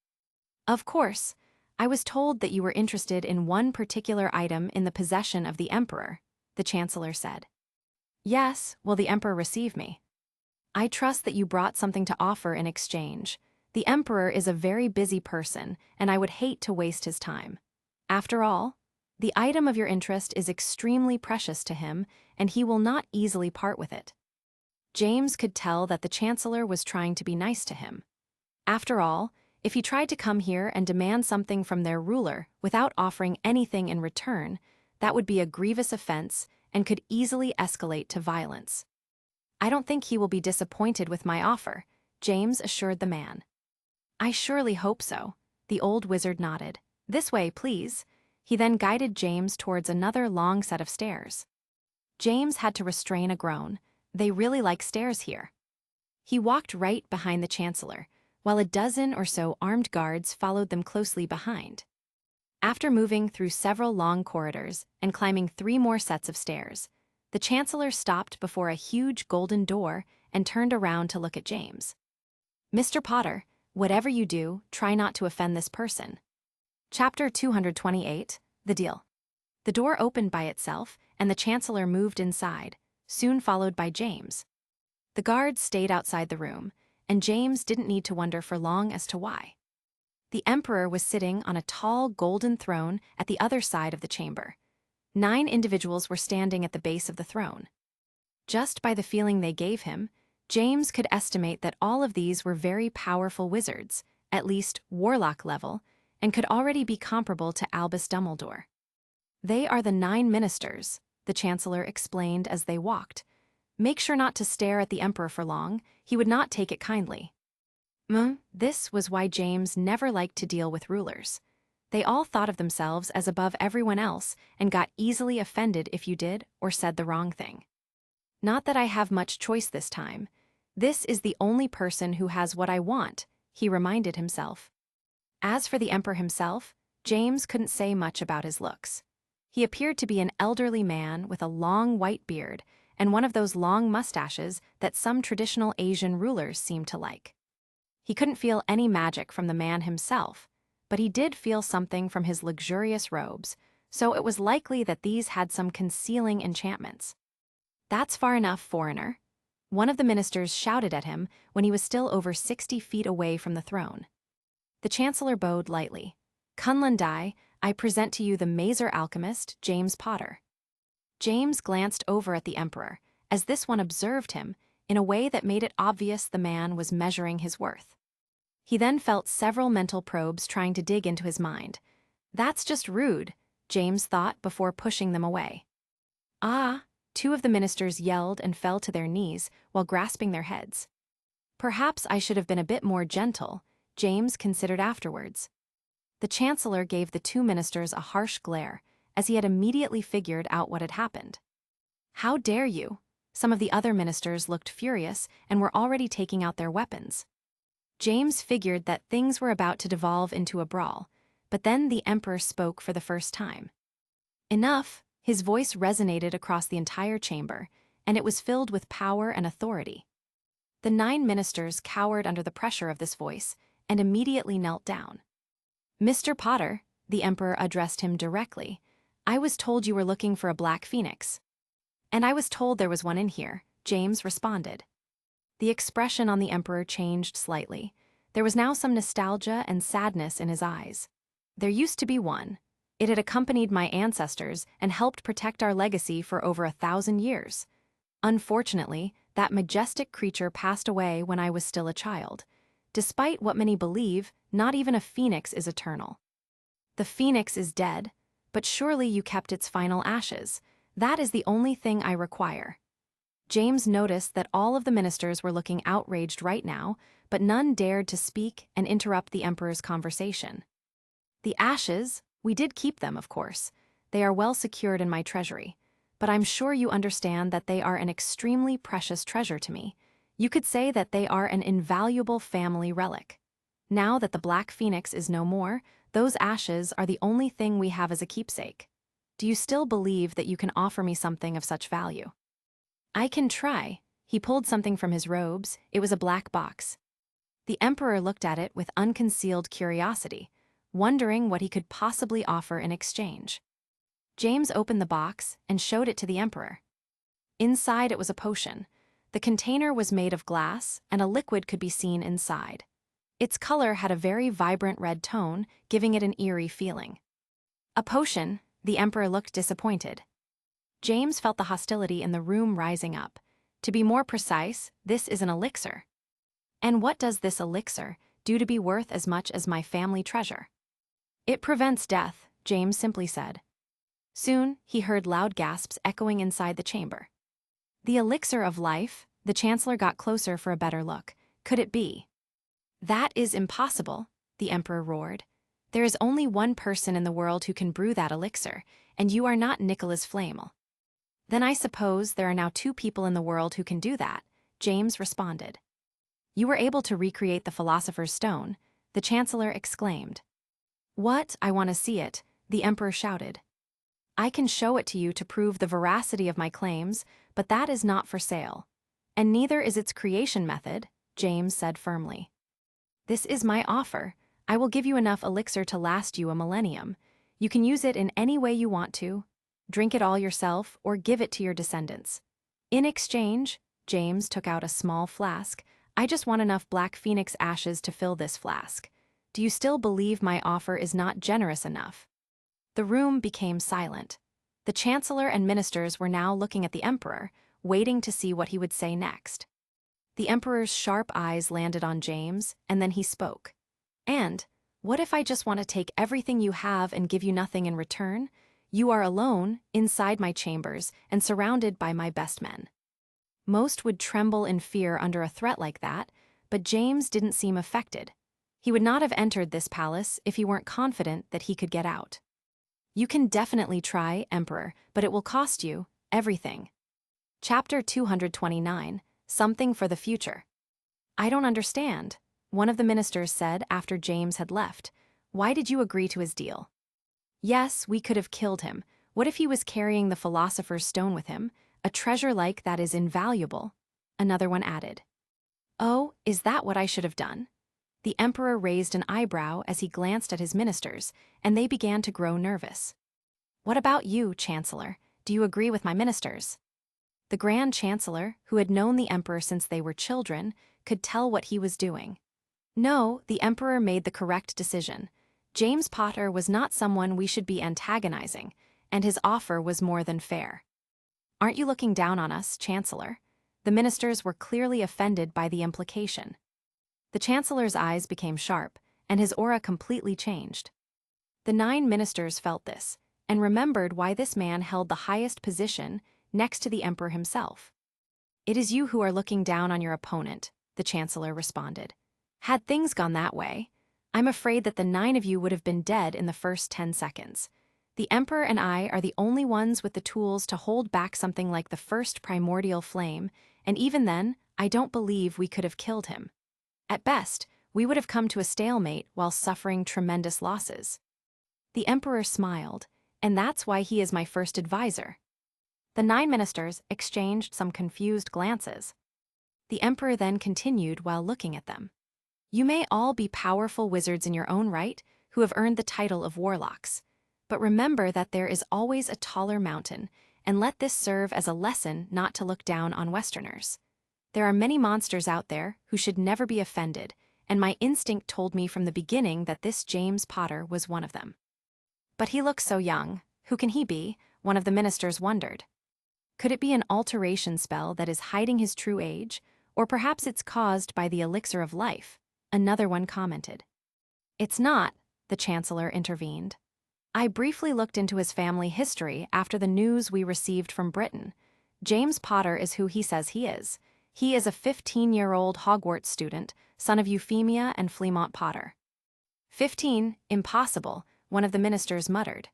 Of course, I was told that you were interested in one particular item in the possession of the emperor, the chancellor said. Yes, will the emperor receive me? I trust that you brought something to offer in exchange. The emperor is a very busy person, and I would hate to waste his time. After all, the item of your interest is extremely precious to him, and he will not easily part with it. James could tell that the chancellor was trying to be nice to him. After all, if he tried to come here and demand something from their ruler without offering anything in return, that would be a grievous offense and could easily escalate to violence. I don't think he will be disappointed with my offer, James assured the man. I surely hope so, the old wizard nodded. This way, please. He then guided James towards another long set of stairs. James had to restrain a groan. They really like stairs here. He walked right behind the chancellor, while a dozen or so armed guards followed them closely behind. After moving through several long corridors and climbing 3 more sets of stairs, the chancellor stopped before a huge golden door and turned around to look at James. Mr. Potter, whatever you do, try not to offend this person. Chapter 228, The Deal. The door opened by itself, and the chancellor moved inside, soon followed by James. The guards stayed outside the room, and James didn't need to wonder for long as to why. The emperor was sitting on a tall golden throne at the other side of the chamber. 9 individuals were standing at the base of the throne. Just by the feeling they gave him, James could estimate that all of these were very powerful wizards, at least warlock level, and could already be comparable to Albus Dumbledore. They are the 9 ministers, the chancellor explained as they walked. Make sure not to stare at the emperor for long, he would not take it kindly. This was why James never liked to deal with rulers. They all thought of themselves as above everyone else and got easily offended if you did or said the wrong thing. Not that I have much choice this time. This is the only person who has what I want, he reminded himself. As for the emperor himself, James couldn't say much about his looks. He appeared to be an elderly man with a long white beard and one of those long mustaches that some traditional Asian rulers seem to like. He couldn't feel any magic from the man himself, but he did feel something from his luxurious robes, so it was likely that these had some concealing enchantments. "That's far enough, foreigner," one of the ministers shouted at him when he was still over 60 feet away from the throne. The chancellor bowed lightly. "Kunlun Dai, I present to you the mazer alchemist, James Potter." James glanced over at the emperor, as this one observed him, in a way that made it obvious the man was measuring his worth. He then felt several mental probes trying to dig into his mind. "That's just rude," James thought before pushing them away. "Ah," two of the ministers yelled and fell to their knees while grasping their heads. "Perhaps I should have been a bit more gentle," James considered afterwards. The chancellor gave the two ministers a harsh glare, as he had immediately figured out what had happened. "How dare you?" Some of the other ministers looked furious and were already taking out their weapons. James figured that things were about to devolve into a brawl, but then the emperor spoke for the first time. "Enough!" His voice resonated across the entire chamber, and it was filled with power and authority. The 9 ministers cowered under the pressure of this voice and immediately knelt down. "Mr. Potter," the emperor addressed him directly, "I was told you were looking for a black phoenix." "And I was told there was one in here," James responded. The expression on the emperor changed slightly. There was now some nostalgia and sadness in his eyes. "There used to be one. It had accompanied my ancestors and helped protect our legacy for over 1,000 years. Unfortunately, that majestic creature passed away when I was still a child. Despite what many believe, not even a phoenix is eternal. The phoenix is dead, but surely you kept its final ashes. That is the only thing I require." James noticed that all of the ministers were looking outraged right now, but none dared to speak and interrupt the emperor's conversation. "The ashes, we did keep them, of course. They are well secured in my treasury. But I'm sure you understand that they are an extremely precious treasure to me. You could say that they are an invaluable family relic. Now that the Black Phoenix is no more, those ashes are the only thing we have as a keepsake. Do you still believe that you can offer me something of such value?" "I can try." He pulled something from his robes. It was a black box. The emperor looked at it with unconcealed curiosity, wondering what he could possibly offer in exchange. James opened the box and showed it to the emperor. Inside it was a potion. The container was made of glass, and a liquid could be seen inside. Its color had a very vibrant red tone, giving it an eerie feeling. "A potion?" The emperor looked disappointed. James felt the hostility in the room rising up. "To be more precise, this is an elixir." "And what does this elixir do to be worth as much as my family treasure?" "It prevents death," James simply said. Soon, he heard loud gasps echoing inside the chamber. "The elixir of life?" The chancellor got closer for a better look. "Could it be?" "That is impossible," the emperor roared. "There is only one person in the world who can brew that elixir, and you are not Nicholas Flamel." "Then I suppose there are now 2 people in the world who can do that," James responded. "You were able to recreate the Philosopher's Stone," the chancellor exclaimed. "What? I want to see it," the emperor shouted. "I can show it to you to prove the veracity of my claims, but that is not for sale. And neither is its creation method," James said firmly. "This is my offer. I will give you enough elixir to last you a millennium. You can use it in any way you want to. Drink it all yourself or give it to your descendants. In exchange," James took out a small flask, "I just want enough Black Phoenix ashes to fill this flask. Do you still believe my offer is not generous enough?" The room became silent. The chancellor and ministers were now looking at the emperor, waiting to see what he would say next. The emperor's sharp eyes landed on James, and then he spoke. "And, what if I just want to take everything you have and give you nothing in return? You are alone, inside my chambers, and surrounded by my best men." Most would tremble in fear under a threat like that, but James didn't seem affected. He would not have entered this palace if he weren't confident that he could get out. You can definitely try, Emperor, but it will cost you everything. Chapter 229, Something for the Future. I don't understand, one of the ministers said after James had left. Why did you agree to his deal? Yes, we could have killed him. What if he was carrying the Philosopher's Stone with him, a treasure like that is invaluable? Another one added. Oh, is that what I should have done? The emperor raised an eyebrow as he glanced at his ministers, and they began to grow nervous. What about you, Chancellor? Do you agree with my ministers? The Grand Chancellor, who had known the emperor since they were children, could tell what he was doing. No, the emperor made the correct decision. James Potter was not someone we should be antagonizing, and his offer was more than fair. Aren't you looking down on us, Chancellor? The ministers were clearly offended by the implication. The Chancellor's eyes became sharp, and his aura completely changed. The 9 ministers felt this, and remembered why this man held the highest position next to the emperor himself. It is you who are looking down on your opponent, the Chancellor responded. Had things gone that way, I'm afraid that the 9 of you would have been dead in the first 10 seconds. The Emperor and I are the only ones with the tools to hold back something like the first primordial flame, and even then, I don't believe we could have killed him. At best, we would have come to a stalemate while suffering tremendous losses. The Emperor smiled, and that's why he is my first advisor. The 9 ministers exchanged some confused glances. The Emperor then continued while looking at them. You may all be powerful wizards in your own right, who have earned the title of warlocks. But remember that there is always a taller mountain, and let this serve as a lesson not to look down on Westerners. There are many monsters out there who should never be offended, and my instinct told me from the beginning that this James Potter was one of them. But he looks so young. Who can he be? One of the ministers wondered. Could it be an alteration spell that is hiding his true age, or perhaps it's caused by the elixir of life? Another one commented. It's not, the Chancellor intervened. I briefly looked into his family history after the news we received from Britain. James Potter is who he says he is. He is a 15-year-old Hogwarts student, son of Euphemia and Fleamont Potter. 15, impossible, one of the ministers muttered.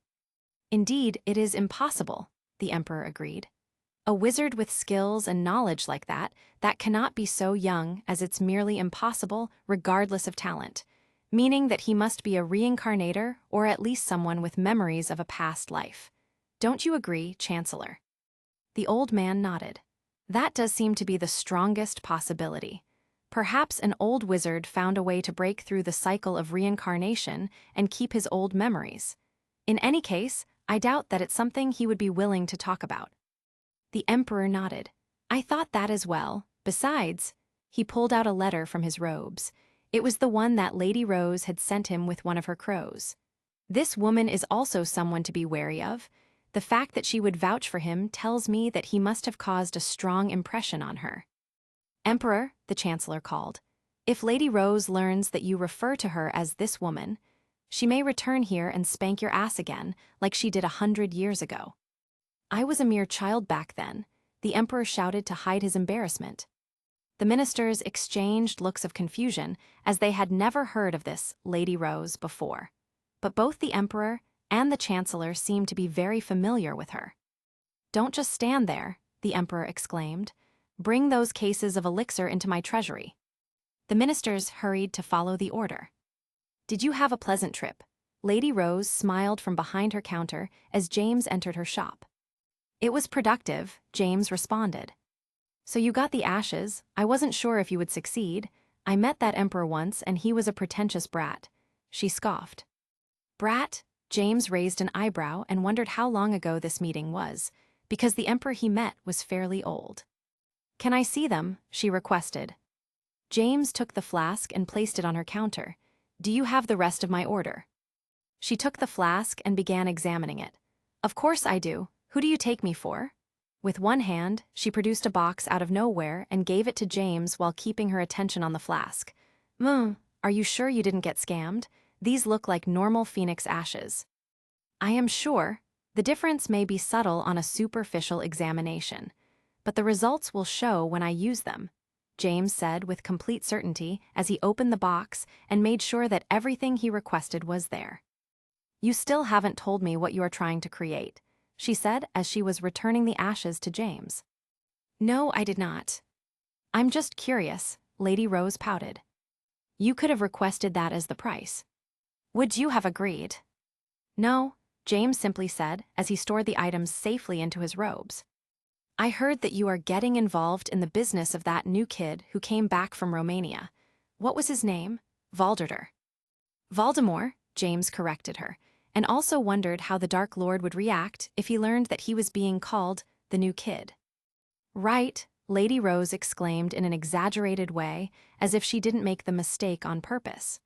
Indeed, it is impossible, the Emperor agreed. A wizard with skills and knowledge like that cannot be so young as it's merely impossible regardless of talent, meaning that he must be a reincarnator or at least someone with memories of a past life. Don't you agree, Chancellor? The old man nodded. That does seem to be the strongest possibility. Perhaps an old wizard found a way to break through the cycle of reincarnation and keep his old memories. In any case, I doubt that it's something he would be willing to talk about. The Emperor nodded. I thought that as well. Besides, he pulled out a letter from his robes. It was the one that Lady Rose had sent him with one of her crows. This woman is also someone to be wary of. The fact that she would vouch for him tells me that he must have caused a strong impression on her. Emperor, the Chancellor called, if Lady Rose learns that you refer to her as this woman, she may return here and spank your ass again, like she did 100 years ago. I was a mere child back then, the Emperor shouted to hide his embarrassment. The ministers exchanged looks of confusion, as they had never heard of this Lady Rose before. But both the Emperor and the Chancellor seemed to be very familiar with her. Don't just stand there, the Emperor exclaimed. Bring those cases of elixir into my treasury. The ministers hurried to follow the order. Did you have a pleasant trip? Lady Rose smiled from behind her counter as James entered her shop. It was productive, James responded. So you got the ashes. I wasn't sure if you would succeed. I met that emperor once and he was a pretentious brat. She scoffed. Brat? James raised an eyebrow and wondered how long ago this meeting was, because the emperor he met was fairly old. Can I see them? She requested. James took the flask and placed it on her counter. Do you have the rest of my order? She took the flask and began examining it. Of course I do. Who do you take me for? With one hand, she produced a box out of nowhere and gave it to James while keeping her attention on the flask. Are you sure you didn't get scammed? These look like normal phoenix ashes. I am sure. The difference may be subtle on a superficial examination, but the results will show when I use them. James said with complete certainty as he opened the box and made sure that everything he requested was there. "You still haven't told me what you are trying to create," she said as she was returning the ashes to James. "No, I did not. I'm just curious," Lady Rose pouted. "You could have requested that as the price. Would you have agreed?" "No," James simply said as he stored the items safely into his robes. "I heard that you are getting involved in the business of that new kid who came back from Romania. What was his name?" "Voldemort." "Voldemort," James corrected her, and also wondered how the Dark Lord would react if he learned that he was being called the new kid. "Right," Lady Rose exclaimed in an exaggerated way, as if she didn't make the mistake on purpose.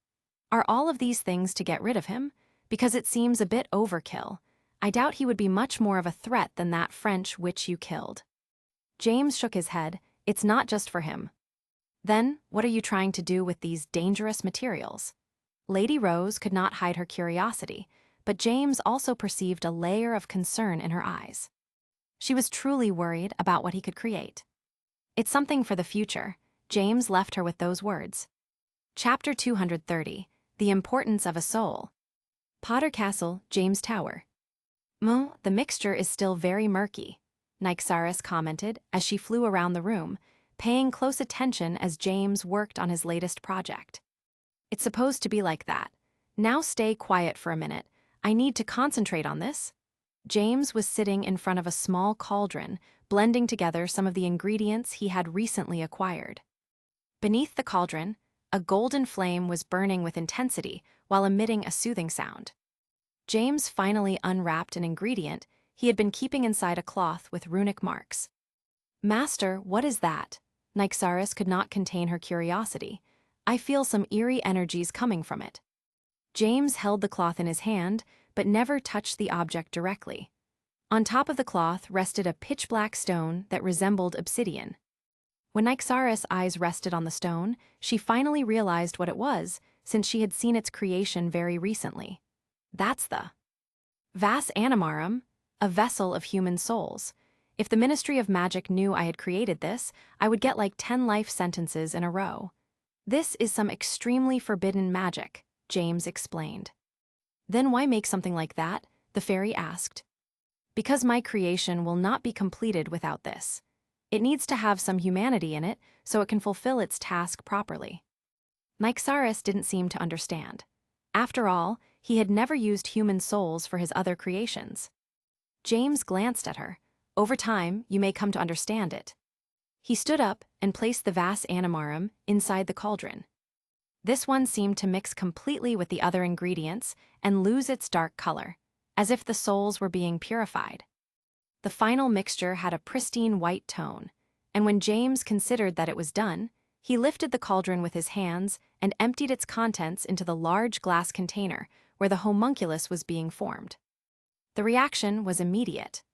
"Are all of these things to get rid of him? Because it seems a bit overkill. I doubt he would be much more of a threat than that French witch you killed." James shook his head. "It's not just for him." "Then, what are you trying to do with these dangerous materials?" Lady Rose could not hide her curiosity, but James also perceived a layer of concern in her eyes. She was truly worried about what he could create. "It's something for the future," James left her with those words. Chapter 230, The Importance of a Soul. Potter Castle, James Tower. The mixture is still very murky," Nyxaris commented as she flew around the room, paying close attention as James worked on his latest project. "It's supposed to be like that. Now stay quiet for a minute. I need to concentrate on this." James was sitting in front of a small cauldron, blending together some of the ingredients he had recently acquired. Beneath the cauldron, a golden flame was burning with intensity while emitting a soothing sound. James finally unwrapped an ingredient he had been keeping inside a cloth with runic marks. "Master, what is that?" Nyxaris could not contain her curiosity. "I feel some eerie energies coming from it." James held the cloth in his hand, but never touched the object directly. On top of the cloth rested a pitch-black stone that resembled obsidian. When Nyxaris' eyes rested on the stone, she finally realized what it was, since she had seen its creation very recently. "That's the vas animarum, a vessel of human souls. If the Ministry of Magic knew I had created this, I would get like 10 life sentences in a row." "This is some extremely forbidden magic," James explained. "Then why make something like that?" the fairy asked. "Because my creation will not be completed without this. It needs to have some humanity in it so it can fulfill its task properly." Nyxaris didn't seem to understand. After all, he had never used human souls for his other creations. James glanced at her. "Over time, you may come to understand it." He stood up and placed the vas animarum inside the cauldron. This one seemed to mix completely with the other ingredients and lose its dark color, as if the souls were being purified. The final mixture had a pristine white tone, and when James considered that it was done, he lifted the cauldron with his hands and emptied its contents into the large glass container where the homunculus was being formed. The reaction was immediate.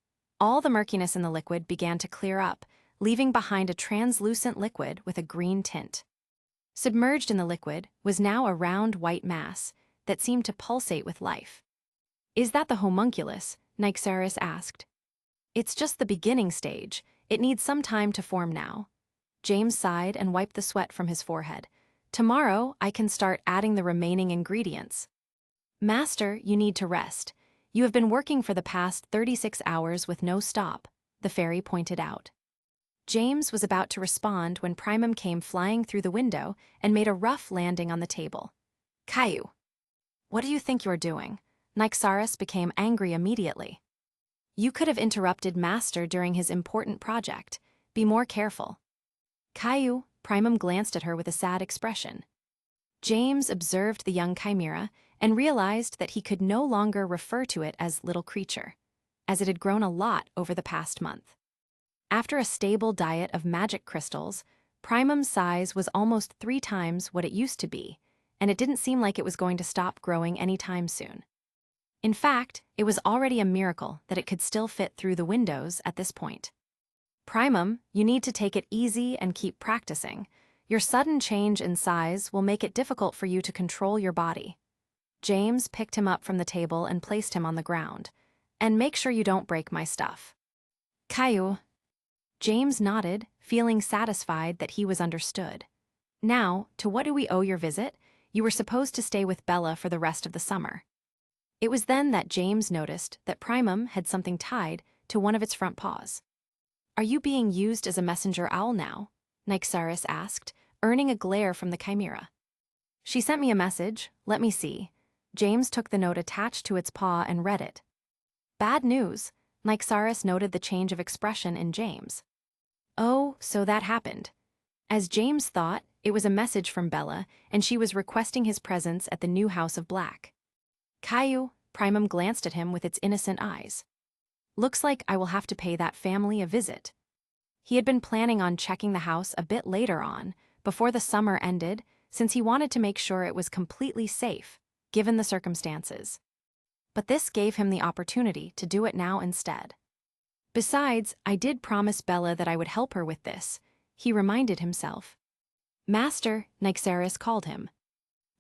All the murkiness in the liquid began to clear up, leaving behind a translucent liquid with a green tint. Submerged in the liquid was now a round white mass that seemed to pulsate with life. "Is that the homunculus?" Nyxaris asked. "It's just the beginning stage. It needs some time to form now." James sighed and wiped the sweat from his forehead. "Tomorrow, I can start adding the remaining ingredients." "Master, you need to rest. You have been working for the past 36 hours with no stop," the fairy pointed out. James was about to respond when Primum came flying through the window and made a rough landing on the table. "Caillou, what do you think you're doing?" Nyxaris became angry immediately. "You could have interrupted Master during his important project. Be more careful." "Caillou," Primum glanced at her with a sad expression. James observed the young chimera and realized that he could no longer refer to it as little creature, as it had grown a lot over the past month. After a stable diet of magic crystals, Primum's size was almost 3 times what it used to be, and it didn't seem like it was going to stop growing anytime soon. In fact, it was already a miracle that it could still fit through the windows at this point. "Primum, you need to take it easy and keep practicing. Your sudden change in size will make it difficult for you to control your body." James picked him up from the table and placed him on the ground. "And make sure you don't break my stuff." "Caillou." James nodded, feeling satisfied that he was understood. "Now, to what do we owe your visit? You were supposed to stay with Bella for the rest of the summer." It was then that James noticed that Primum had something tied to one of its front paws. "Are you being used as a messenger owl now?" Nyxaris asked, earning a glare from the chimera. "She sent me a message. Let me see." James took the note attached to its paw and read it. "Bad news." Nyxaris noted the change of expression in James. "Oh, so that happened." As James thought, it was a message from Bella, and she was requesting his presence at the new House of Black. "Caillou," Primum glanced at him with its innocent eyes. "Looks like I will have to pay that family a visit." He had been planning on checking the house a bit later on, before the summer ended, since he wanted to make sure it was completely safe, given the circumstances. But this gave him the opportunity to do it now instead. "Besides, I did promise Bella that I would help her with this," he reminded himself. "Master," Nyxaris called him.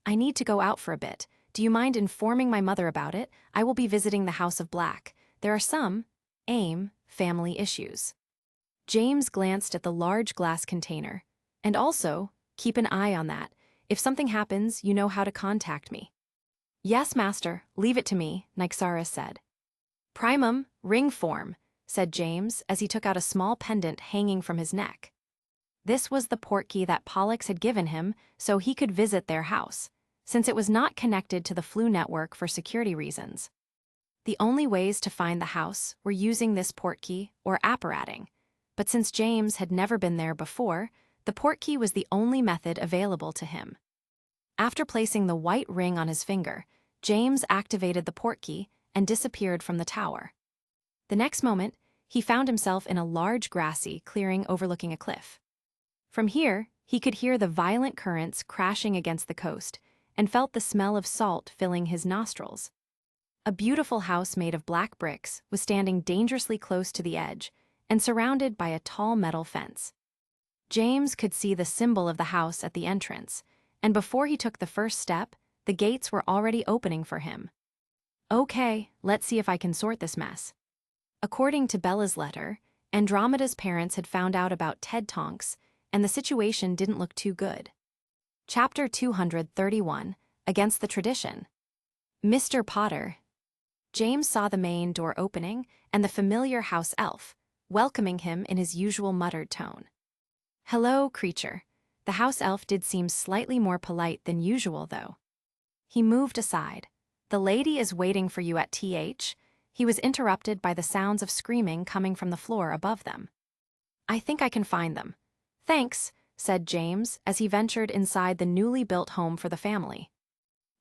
"I need to go out for a bit. Do you mind informing my mother about it? I will be visiting the House of Black. There are some family issues." James glanced at the large glass container. "And also, keep an eye on that. If something happens, you know how to contact me." "Yes, master, leave it to me," Nyxaris said. "Primum, ring form," said James as he took out a small pendant hanging from his neck. This was the portkey that Pollux had given him so he could visit their house, since it was not connected to the Flu network for security reasons. The only ways to find the house were using this portkey or apparating, but since James had never been there before, the portkey was the only method available to him. After placing the white ring on his finger, James activated the portkey and disappeared from the tower. The next moment, he found himself in a large grassy clearing overlooking a cliff. From here, he could hear the violent currents crashing against the coast and felt the smell of salt filling his nostrils. A beautiful house made of black bricks was standing dangerously close to the edge and surrounded by a tall metal fence. James could see the symbol of the house at the entrance, and before he took the first step, the gates were already opening for him. "Okay, let's see if I can sort this mess." According to Bella's letter, Andromeda's parents had found out about Ted Tonks, and the situation didn't look too good. Chapter 231, Against the Tradition. Mr. Potter. James saw the main door opening and the familiar house elf, welcoming him in his usual muttered tone. "Hello, creature." The house elf did seem slightly more polite than usual, though. He moved aside. "The lady is waiting for you at TH." He was interrupted by the sounds of screaming coming from the floor above them. "I think I can find them." "Thanks," said James as he ventured inside the newly built home for the family.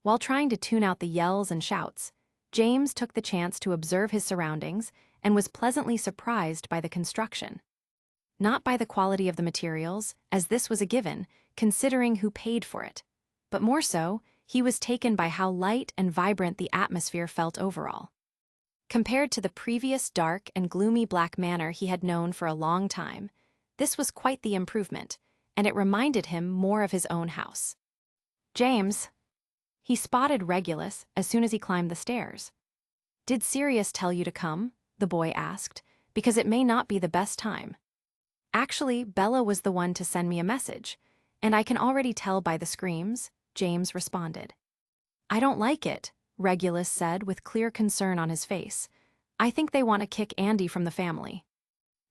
While trying to tune out the yells and shouts, James took the chance to observe his surroundings and was pleasantly surprised by the construction. Not by the quality of the materials, as this was a given, considering who paid for it, but more so, he was taken by how light and vibrant the atmosphere felt overall. Compared to the previous dark and gloomy black manor he had known for a long time, this was quite the improvement, and it reminded him more of his own house. "James." He spotted Regulus as soon as he climbed the stairs. "Did Sirius tell you to come?" the boy asked, "because it may not be the best time." "Actually, Bella was the one to send me a message, and I can already tell by the screams," James responded. "I don't like it," Regulus said with clear concern on his face. "I think they want to kick Andy from the family."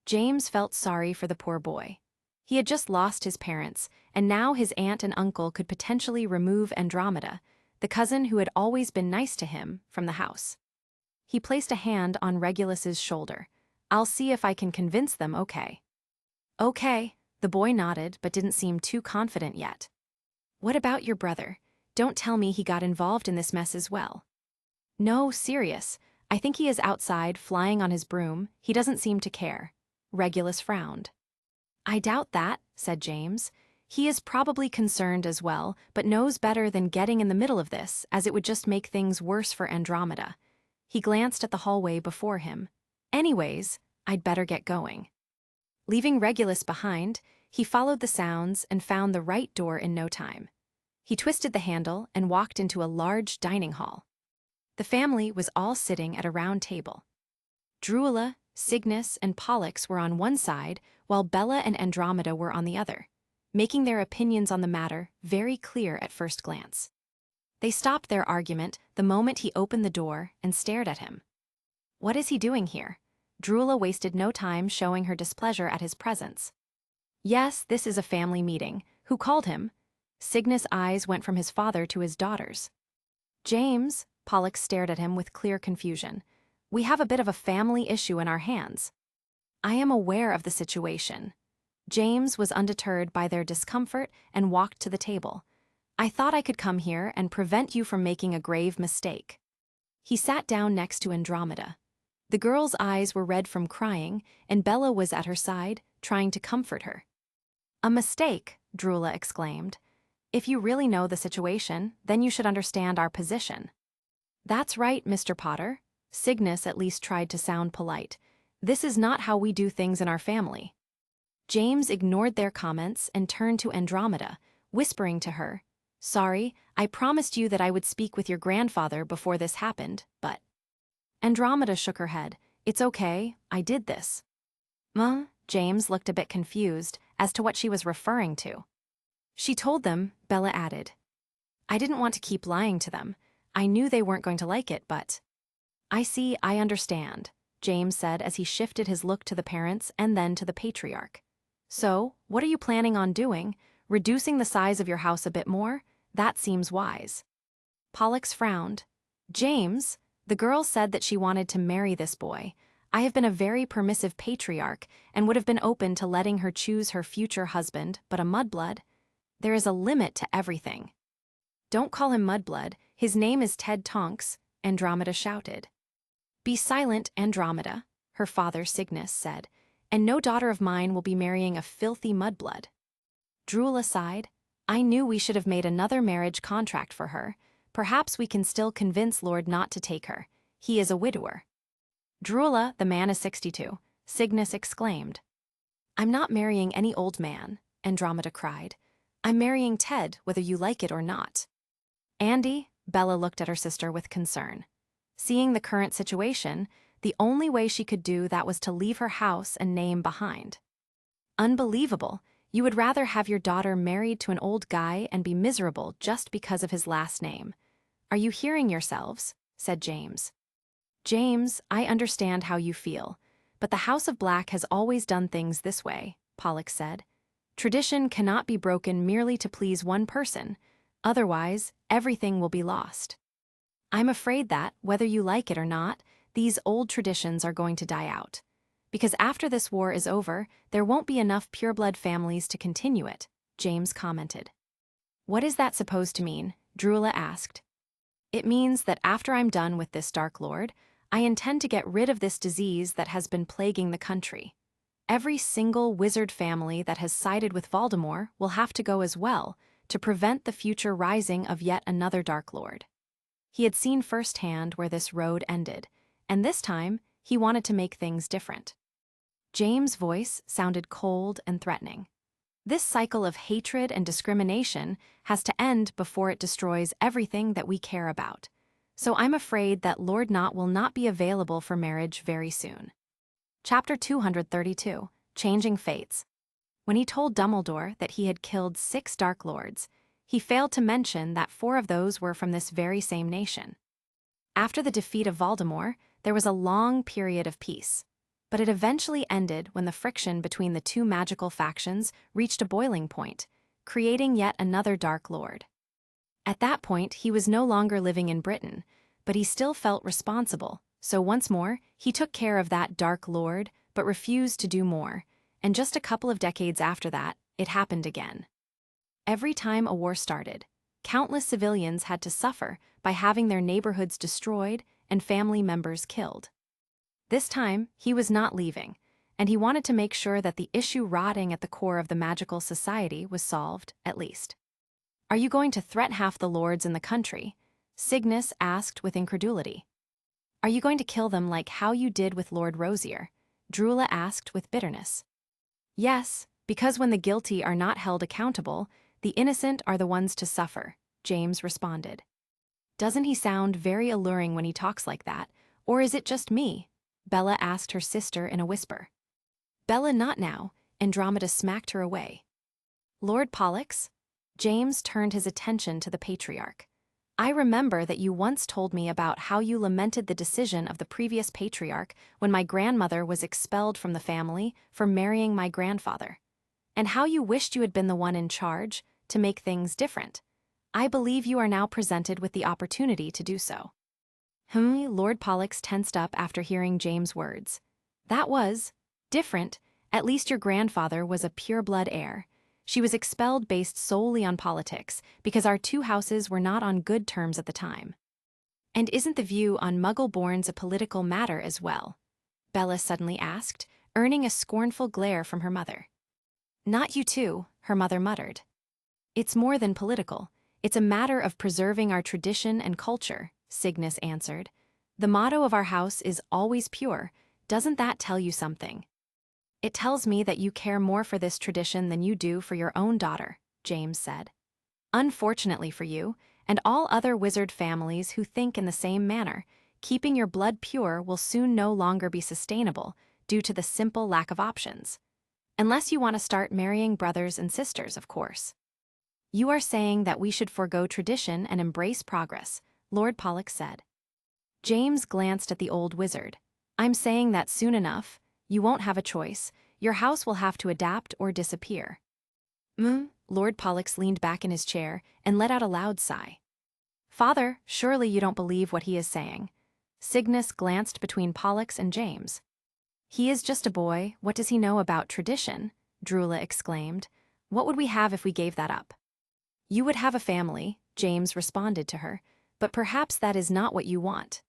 James felt sorry for the poor boy. He had just lost his parents, and now his aunt and uncle could potentially remove Andromeda, the cousin who had always been nice to him, from the house. He placed a hand on Regulus's shoulder. "I'll see if I can convince them, okay?" "Okay," the boy nodded but didn't seem too confident yet. "What about your brother? Don't tell me he got involved in this mess as well." "No, serious. I think he is outside flying on his broom. He doesn't seem to care." Regulus frowned. "I doubt that," said James. "He is probably concerned as well, but knows better than getting in the middle of this, as it would just make things worse for Andromeda." He glanced at the hallway before him. "Anyways, I'd better get going." Leaving Regulus behind, he followed the sounds and found the right door in no time. He twisted the handle and walked into a large dining hall. The family was all sitting at a round table. Drusilla, Cygnus and Pollux were on one side, while Bella and Andromeda were on the other, making their opinions on the matter very clear at first glance. They stopped their argument the moment he opened the door and stared at him. What is he doing here? Drula wasted no time showing her displeasure at his presence. Yes, this is a family meeting. Who called him? Cygnus' eyes went from his father to his daughters. James, Pollux stared at him with clear confusion. We have a bit of a family issue in our hands. I am aware of the situation. James was undeterred by their discomfort and walked to the table. I thought I could come here and prevent you from making a grave mistake. He sat down next to Andromeda. The girl's eyes were red from crying, and Bella was at her side, trying to comfort her. A mistake, Drula exclaimed. If you really know the situation, then you should understand our position. That's right, Mr. Potter. Cygnus at least tried to sound polite. This is not how we do things in our family. James ignored their comments and turned to Andromeda, whispering to her, Sorry, I promised you that I would speak with your grandfather before this happened, but... Andromeda shook her head. It's okay, I did this. James looked a bit confused as to what she was referring to. She told them, Bella added. I didn't want to keep lying to them. I knew they weren't going to like it, but... I see, I understand, James said as he shifted his look to the parents and then to the patriarch. So, what are you planning on doing? Reducing the size of your house a bit more? That seems wise. Pollux frowned. James, the girl said that she wanted to marry this boy. I have been a very permissive patriarch and would have been open to letting her choose her future husband, but a mudblood? There is a limit to everything. Don't call him mudblood. His name is Ted Tonks, Andromeda shouted. Be silent, Andromeda, her father Cygnus said, and no daughter of mine will be marrying a filthy mudblood. Drula sighed. I knew we should have made another marriage contract for her. Perhaps we can still convince Lord not to take her. He is a widower. Drula, the man is 62, Cygnus exclaimed. I'm not marrying any old man, Andromeda cried. I'm marrying Ted, whether you like it or not. Andy, Bella looked at her sister with concern. Seeing the current situation, the only way she could do that was to leave her house and name behind. Unbelievable. You would rather have your daughter married to an old guy and be miserable just because of his last name. Are you hearing yourselves? Said James. James, I understand how you feel, but the House of Black has always done things this way, Pollux said. Tradition cannot be broken merely to please one person, otherwise everything will be lost. I'm afraid that, whether you like it or not, these old traditions are going to die out. Because after this war is over, there won't be enough pureblood families to continue it, James commented. What is that supposed to mean? Drula asked. It means that after I'm done with this Dark Lord, I intend to get rid of this disease that has been plaguing the country. Every single wizard family that has sided with Voldemort will have to go as well to prevent the future rising of yet another Dark Lord. He had seen firsthand where this road ended, and this time he wanted to make things different. James' voice sounded cold and threatening. This cycle of hatred and discrimination has to end before it destroys everything that we care about. So I'm afraid that Lord Not will not be available for marriage very soon. Chapter 232, Changing Fates. When he told Dumbledore that he had killed 6 Dark Lords, he failed to mention that 4 of those were from this very same nation. After the defeat of Voldemort, there was a long period of peace. But it eventually ended when the friction between the 2 magical factions reached a boiling point, creating yet another Dark Lord. At that point, he was no longer living in Britain, but he still felt responsible, so once more, he took care of that Dark Lord, but refused to do more, and just a couple of decades after that, it happened again. Every time a war started, countless civilians had to suffer by having their neighborhoods destroyed and family members killed. This time, he was not leaving, and he wanted to make sure that the issue rotting at the core of the magical society was solved, at least. Are you going to threat half the lords in the country? Cygnus asked with incredulity. Are you going to kill them like how you did with Lord Rosier? Drula asked with bitterness. Yes, because when the guilty are not held accountable, the innocent are the ones to suffer, James responded. Doesn't he sound very alluring when he talks like that, or is it just me? Bella asked her sister in a whisper. Bella, not now, Andromeda smacked her away. Lord Pollux? James turned his attention to the patriarch. I remember that you once told me about how you lamented the decision of the previous patriarch when my grandmother was expelled from the family for marrying my grandfather, and how you wished you had been the one in charge to make things different. I believe you are now presented with the opportunity to do so. Lord Pollux tensed up after hearing James' words. That was different. At least your grandfather was a pure-blood heir. She was expelled based solely on politics because our two houses were not on good terms at the time. And isn't the view on Muggle-borns a political matter as well? Bella suddenly asked, earning a scornful glare from her mother. Not you too, her mother muttered. It's more than political. It's a matter of preserving our tradition and culture, Cygnus answered. The motto of our house is always pure. Doesn't that tell you something? It tells me that you care more for this tradition than you do for your own daughter, James said. Unfortunately for you, and all other wizard families who think in the same manner, keeping your blood pure will soon no longer be sustainable due to the simple lack of options. Unless you want to start marrying brothers and sisters, of course. You are saying that we should forego tradition and embrace progress, Lord Pollux said. James glanced at the old wizard. I'm saying that soon enough, you won't have a choice. Your house will have to adapt or disappear. Lord Pollux leaned back in his chair and let out a loud sigh. Father, surely you don't believe what he is saying. Cygnus glanced between Pollux and James. He is just a boy. What does he know about tradition? Drula exclaimed. What would we have if we gave that up? You would have a family, James responded to her, but perhaps that is not what you want.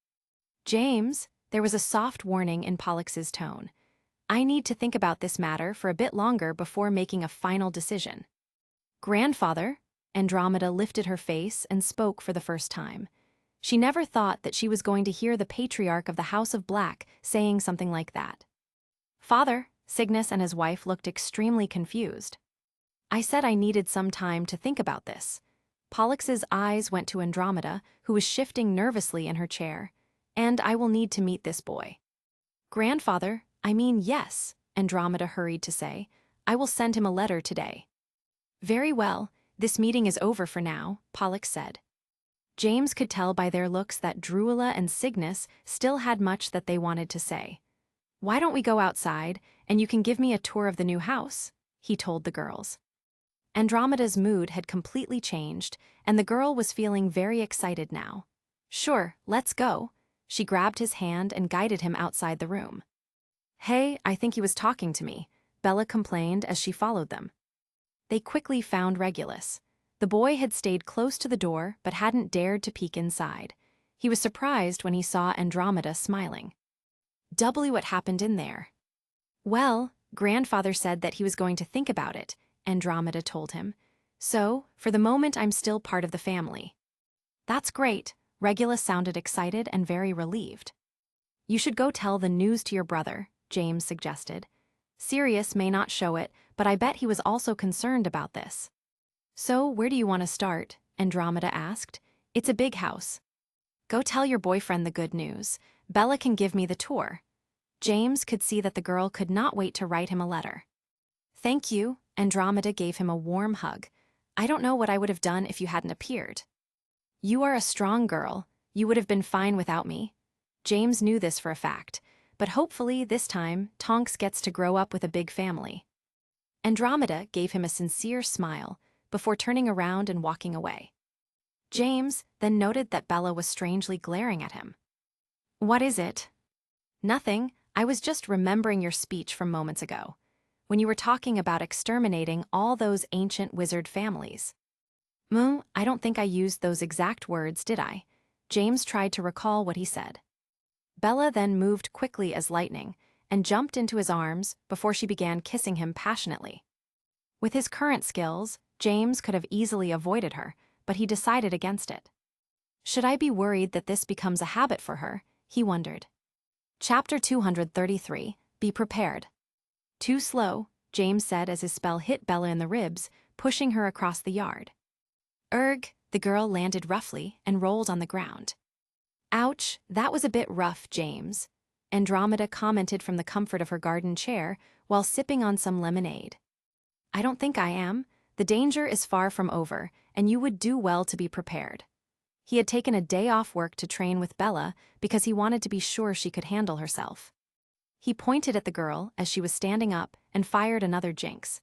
James, there was a soft warning in Pollux's tone. I need to think about this matter for a bit longer before making a final decision. Grandfather, Andromeda lifted her face and spoke for the first time. She never thought that she was going to hear the patriarch of the House of Black saying something like that. Father, Cygnus and his wife looked extremely confused. I said I needed some time to think about this. Pollux's eyes went to Andromeda, who was shifting nervously in her chair. And I will need to meet this boy. Grandfather, I mean yes, Andromeda hurried to say. I will send him a letter today. Very well, this meeting is over for now, Pollux said. James could tell by their looks that Drula and Cygnus still had much that they wanted to say. Why don't we go outside, and you can give me a tour of the new house, he told the girls. Andromeda's mood had completely changed, and the girl was feeling very excited now. Sure, let's go. She grabbed his hand and guided him outside the room. Hey, I think he was talking to me, Bella complained as she followed them. They quickly found Regulus. The boy had stayed close to the door but hadn't dared to peek inside. He was surprised when he saw Andromeda smiling. What happened in there? Well, Grandfather said that he was going to think about it, Andromeda told him. So, for the moment I'm still part of the family. That's great. Regulus sounded excited and very relieved. You should go tell the news to your brother, James suggested. Sirius may not show it, but I bet he was also concerned about this. So, where do you want to start? Andromeda asked. It's a big house. Go tell your boyfriend the good news. Bella can give me the tour. James could see that the girl could not wait to write him a letter. Thank you, Andromeda gave him a warm hug. I don't know what I would have done if you hadn't appeared. You are a strong girl. You would have been fine without me. James knew this for a fact, but hopefully this time Tonks gets to grow up with a big family. Andromeda gave him a sincere smile before turning around and walking away. James then noted that Bella was strangely glaring at him. What is it? Nothing. I was just remembering your speech from moments ago, when you were talking about exterminating all those ancient wizard families. I don't think I used those exact words, did I? James tried to recall what he said. Bella then moved quickly as lightning and jumped into his arms before she began kissing him passionately. With his current skills, James could have easily avoided her, but he decided against it. Should I be worried that this becomes a habit for her? He wondered. Chapter 233, Be Prepared. Too slow, James said as his spell hit Bella in the ribs, pushing her across the yard. Erg, the girl landed roughly and rolled on the ground. Ouch, that was a bit rough, James. Andromeda commented from the comfort of her garden chair while sipping on some lemonade. I don't think I am. The danger is far from over, and you would do well to be prepared. He had taken a day off work to train with Bella because he wanted to be sure she could handle herself. He pointed at the girl as she was standing up and fired another jinx.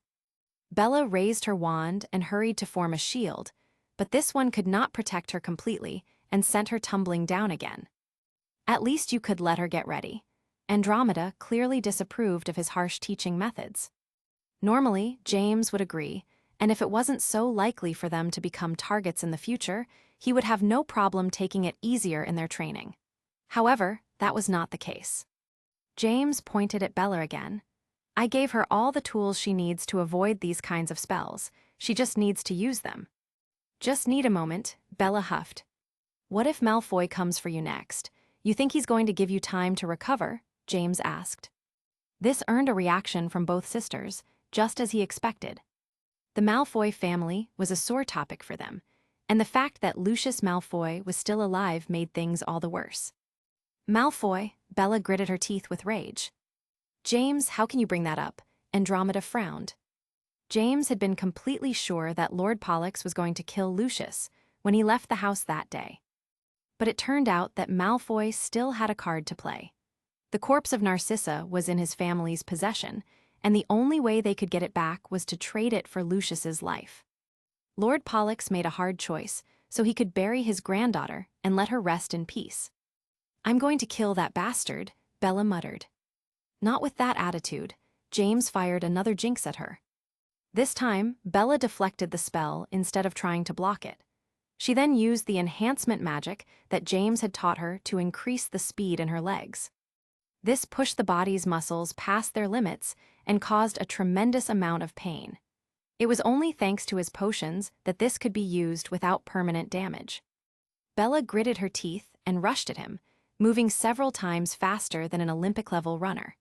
Bella raised her wand and hurried to form a shield, but this one could not protect her completely and sent her tumbling down again. At least you could let her get ready. Andromeda clearly disapproved of his harsh teaching methods. Normally, James would agree, and if it wasn't so likely for them to become targets in the future, he would have no problem taking it easier in their training. However, that was not the case. James pointed at Bella again. I gave her all the tools she needs to avoid these kinds of spells. She just needs to use them. Just need a moment, Bella huffed. What if Malfoy comes for you next? You think he's going to give you time to recover? James asked. This earned a reaction from both sisters, just as he expected. The Malfoy family was a sore topic for them, and the fact that Lucius Malfoy was still alive made things all the worse. Malfoy, Bella gritted her teeth with rage. James, how can you bring that up? Andromeda frowned. James had been completely sure that Lord Pollux was going to kill Lucius when he left the house that day. But it turned out that Malfoy still had a card to play. The corpse of Narcissa was in his family's possession, and the only way they could get it back was to trade it for Lucius's life. Lord Pollux made a hard choice, so he could bury his granddaughter and let her rest in peace. I'm going to kill that bastard, Bella muttered. Not with that attitude. James fired another jinx at her. This time, Bella deflected the spell instead of trying to block it. She then used the enhancement magic that James had taught her to increase the speed in her legs. This pushed the body's muscles past their limits and caused a tremendous amount of pain. It was only thanks to his potions that this could be used without permanent damage. Bella gritted her teeth and rushed at him, moving several times faster than an Olympic-level runner.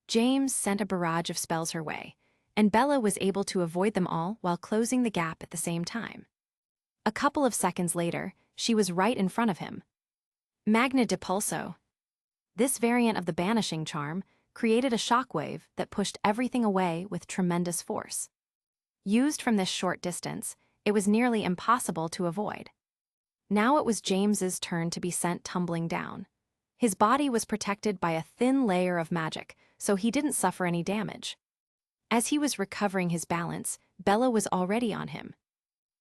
James sent a barrage of spells her way, and Bella was able to avoid them all while closing the gap at the same time. A couple of seconds later, she was right in front of him. Magna Depulso. This variant of the banishing charm created a shockwave that pushed everything away with tremendous force. Used from this short distance, it was nearly impossible to avoid. Now it was James's turn to be sent tumbling down. His body was protected by a thin layer of magic, so he didn't suffer any damage. As he was recovering his balance, Bella was already on him.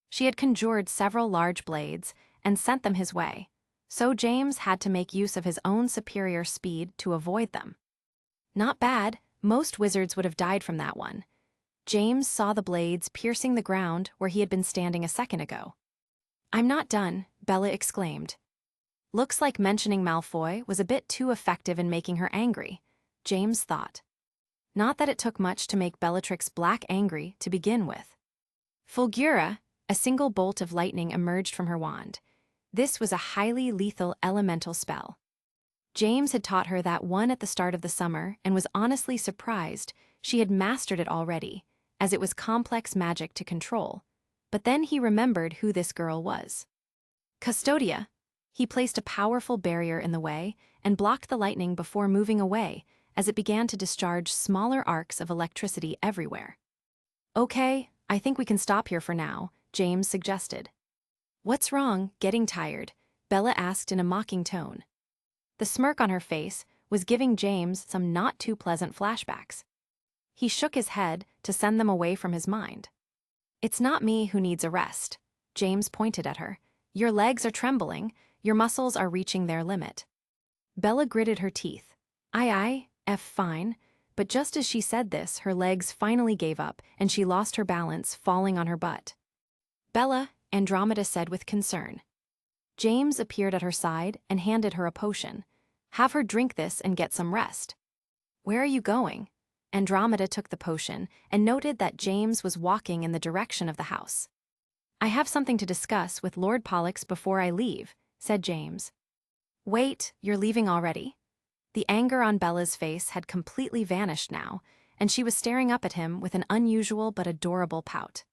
She had conjured several large blades and sent them his way, so James had to make use of his own superior speed to avoid them. Not bad, most wizards would have died from that one. James saw the blades piercing the ground where he had been standing a second ago. I'm not done, Bella exclaimed. Looks like mentioning Malfoy was a bit too effective in making her angry, James thought. Not that it took much to make Bellatrix black angry to begin with. Fulgura, a single bolt of lightning emerged from her wand. This was a highly lethal elemental spell. James had taught her that one at the start of the summer and was honestly surprised she had mastered it already, as it was complex magic to control. But then he remembered who this girl was. Custodia. He placed a powerful barrier in the way and blocked the lightning before moving away as it began to discharge smaller arcs of electricity everywhere. Okay, I think we can stop here for now, James suggested. What's wrong, getting tired? Bella asked in a mocking tone. The smirk on her face was giving James some not too pleasant flashbacks. He shook his head to send them away from his mind. It's not me who needs a rest, James pointed at her. Your legs are trembling, your muscles are reaching their limit. Bella gritted her teeth. Aye, fine. But just as she said this, her legs finally gave up and she lost her balance, falling on her butt. Bella, Andromeda said with concern. James appeared at her side and handed her a potion. Have her drink this and get some rest. Where are you going? Andromeda took the potion and noted that James was walking in the direction of the house. I have something to discuss with Lord Pollux before I leave, said James. Wait, you're leaving already? The anger on Bella's face had completely vanished now, and she was staring up at him with an unusual but adorable pout.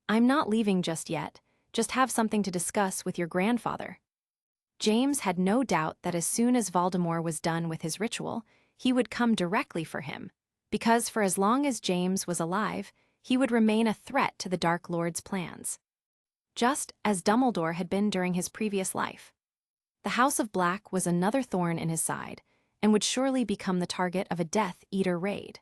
I'm not leaving just yet, just have something to discuss with your grandfather. James had no doubt that as soon as Voldemort was done with his ritual, he would come directly for him, because for as long as James was alive, he would remain a threat to the Dark Lord's plans. Just as Dumbledore had been during his previous life. The House of Black was another thorn in his side, and would surely become the target of a Death Eater raid.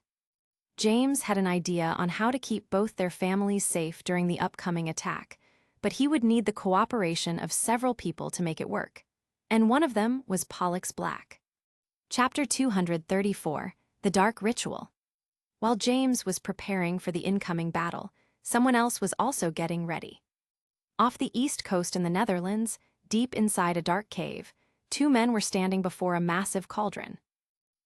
James had an idea on how to keep both their families safe during the upcoming attack, but he would need the cooperation of several people to make it work, and one of them was Pollux Black. Chapter 234, The Dark Ritual. While James was preparing for the incoming battle, someone else was also getting ready. Off the east coast in the Netherlands, deep inside a dark cave, two men were standing before a massive cauldron.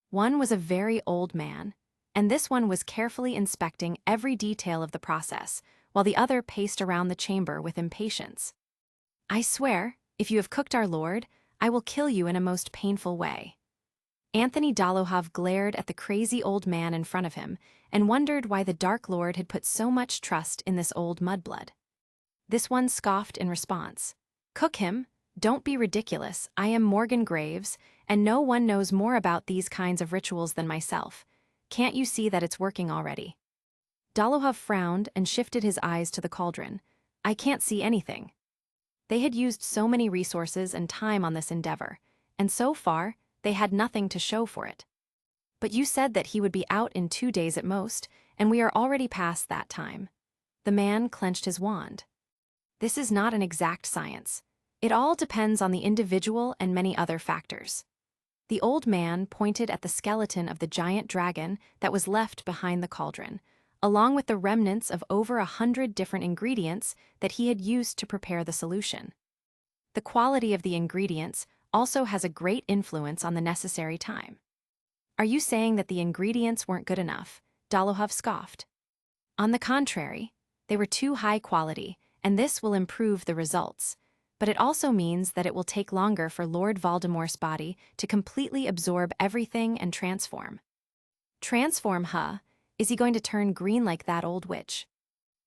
One was a very old man, and this one was carefully inspecting every detail of the process, while the other paced around the chamber with impatience. "I swear, if you have cooked our lord, I will kill you in a most painful way." Anthony Dolohov glared at the crazy old man in front of him and wondered why the Dark Lord had put so much trust in this old mudblood. This one scoffed in response. "Cook him? Don't be ridiculous. I am Morgan Graves, and no one knows more about these kinds of rituals than myself. Can't you see that it's working already?" Dolohov frowned and shifted his eyes to the cauldron. "I can't see anything." They had used so many resources and time on this endeavor, and so far, they had nothing to show for it. "But you said that he would be out in 2 days at most, and we are already past that time." The man clenched his wand. "This is not an exact science. It all depends on the individual and many other factors." The old man pointed at the skeleton of the giant dragon that was left behind the cauldron, along with the remnants of over 100 different ingredients that he had used to prepare the solution. The quality of the ingredients also has a great influence on the necessary time. "Are you saying that the ingredients weren't good enough?" Dolohov scoffed. "On the contrary, they were too high quality, and this will improve the results. But it also means that it will take longer for Lord Voldemort's body to completely absorb everything and transform." "Transform, huh? Is he going to turn green like that old witch?"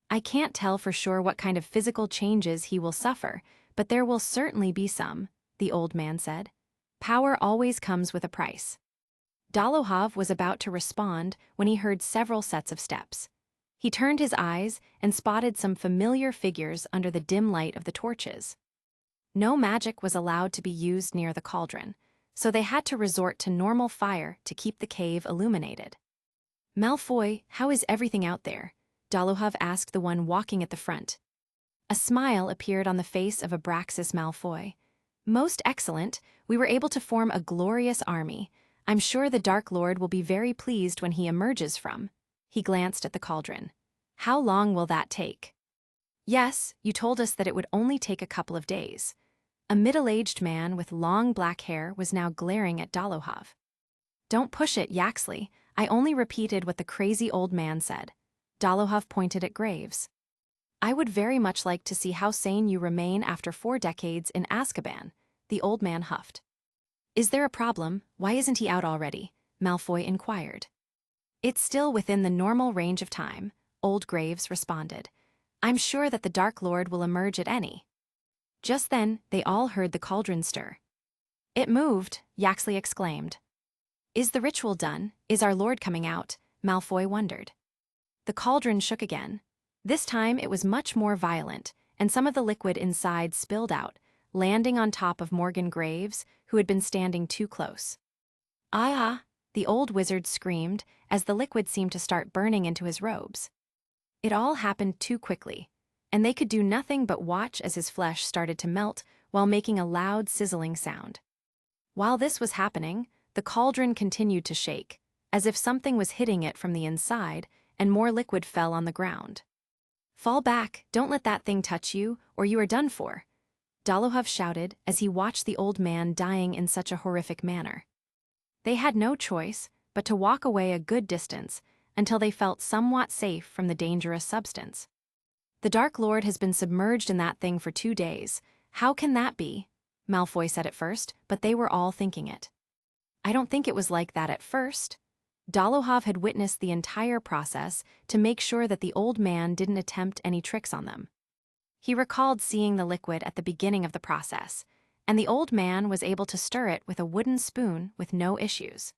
"I can't tell for sure what kind of physical changes he will suffer, but there will certainly be some," the old man said. "Power always comes with a price." Dolohov was about to respond when he heard several sets of steps. He turned his eyes and spotted some familiar figures under the dim light of the torches. No magic was allowed to be used near the cauldron, so they had to resort to normal fire to keep the cave illuminated. "Malfoy, how is everything out there?" Dolohov asked the one walking at the front. A smile appeared on the face of Abraxas Malfoy. "Most excellent. We were able to form a glorious army. I'm sure the Dark Lord will be very pleased when he emerges from." He glanced at the cauldron. "How long will that take?" "Yes, you told us that it would only take a couple of days." A middle-aged man with long black hair was now glaring at Dolohov. "Don't push it, Yaxley. I only repeated what the crazy old man said." Dolohov pointed at Graves. "I would very much like to see how sane you remain after 4 decades in Azkaban," the old man huffed. "Is there a problem? Why isn't he out already?" Malfoy inquired. "It's still within the normal range of time," old Graves responded. "I'm sure that the Dark Lord will emerge at any." Just then, they all heard the cauldron stir. "It moved," Yaxley exclaimed. "Is the ritual done? Is our Lord coming out?" Malfoy wondered. The cauldron shook again. This time it was much more violent, and some of the liquid inside spilled out, landing on top of Morgan Graves, who had been standing too close. "Ah!" the old wizard screamed as the liquid seemed to start burning into his robes. It all happened too quickly, and they could do nothing but watch as his flesh started to melt while making a loud sizzling sound. While this was happening, the cauldron continued to shake, as if something was hitting it from the inside, and more liquid fell on the ground. "Fall back, don't let that thing touch you, or you are done for," Dolohov shouted as he watched the old man dying in such a horrific manner. They had no choice but to walk away a good distance until they felt somewhat safe from the dangerous substance. "The Dark Lord has been submerged in that thing for 2 days. How can that be?" Malfoy said at first, but they were all thinking it. "I don't think it was like that at first." Dolohov had witnessed the entire process to make sure that the old man didn't attempt any tricks on them. He recalled seeing the liquid at the beginning of the process, and the old man was able to stir it with a wooden spoon with no issues.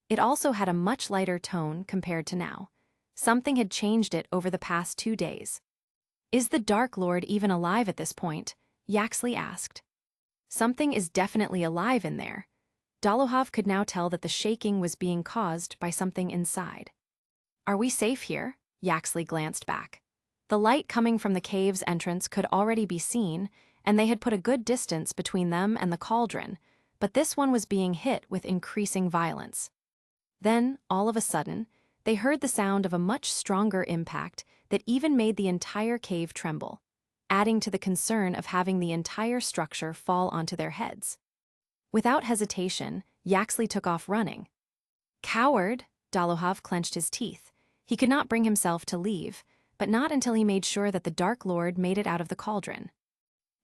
It also had a much lighter tone compared to now. Something had changed it over the past 2 days. "Is the Dark Lord even alive at this point?" Yaxley asked. "Something is definitely alive in there." Dolohov could now tell that the shaking was being caused by something inside. "Are we safe here?" Yaxley glanced back. The light coming from the cave's entrance could already be seen, and they had put a good distance between them and the cauldron, but this one was being hit with increasing violence. Then, all of a sudden, they heard the sound of a much stronger impact that even made the entire cave tremble, adding to the concern of having the entire structure fall onto their heads. Without hesitation, Yaxley took off running. "Coward!" Dolohov clenched his teeth. He could not bring himself to leave, but not until he made sure that the Dark Lord made it out of the cauldron.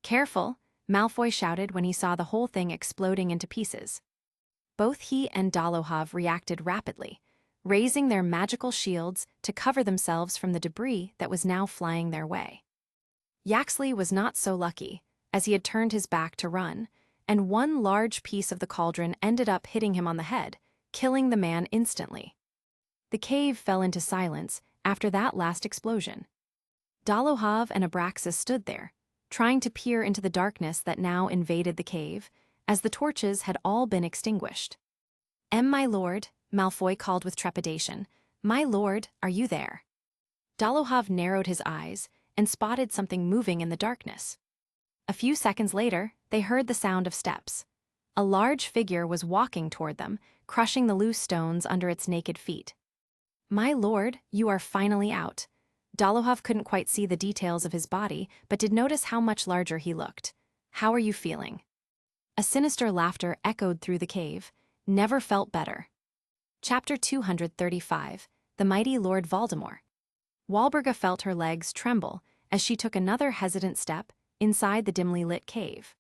"Careful!" Malfoy shouted when he saw the whole thing exploding into pieces. Both he and Dolohov reacted rapidly, raising their magical shields to cover themselves from the debris that was now flying their way. Yaxley was not so lucky, as he had turned his back to run, and one large piece of the cauldron ended up hitting him on the head, killing the man instantly. The cave fell into silence after that last explosion. Dolohov and Abraxas stood there, trying to peer into the darkness that now invaded the cave, as the torches had all been extinguished. My lord," Malfoy called with trepidation. "My lord, are you there?" Dolohov narrowed his eyes and spotted something moving in the darkness. A few seconds later, they heard the sound of steps. A large figure was walking toward them, crushing the loose stones under its naked feet. "My lord, you are finally out." Dolohov couldn't quite see the details of his body, but did notice how much larger he looked. "How are you feeling?" A sinister laughter echoed through the cave. "Never felt better." Chapter 235, The Mighty Lord Voldemort. Walburga felt her legs tremble as she took another hesitant step inside the dimly lit cave.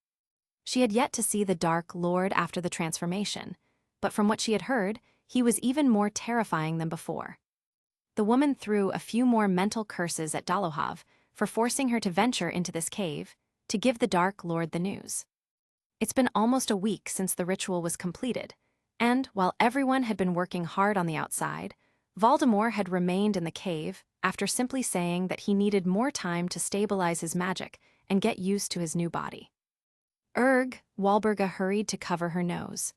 She had yet to see the Dark Lord after the transformation, but from what she had heard, he was even more terrifying than before. The woman threw a few more mental curses at Dolohov for forcing her to venture into this cave to give the Dark Lord the news. It's been almost a week since the ritual was completed, and while everyone had been working hard on the outside, Voldemort had remained in the cave after simply saying that he needed more time to stabilize his magic and get used to his new body. "Erg," Walburga hurried to cover her nose.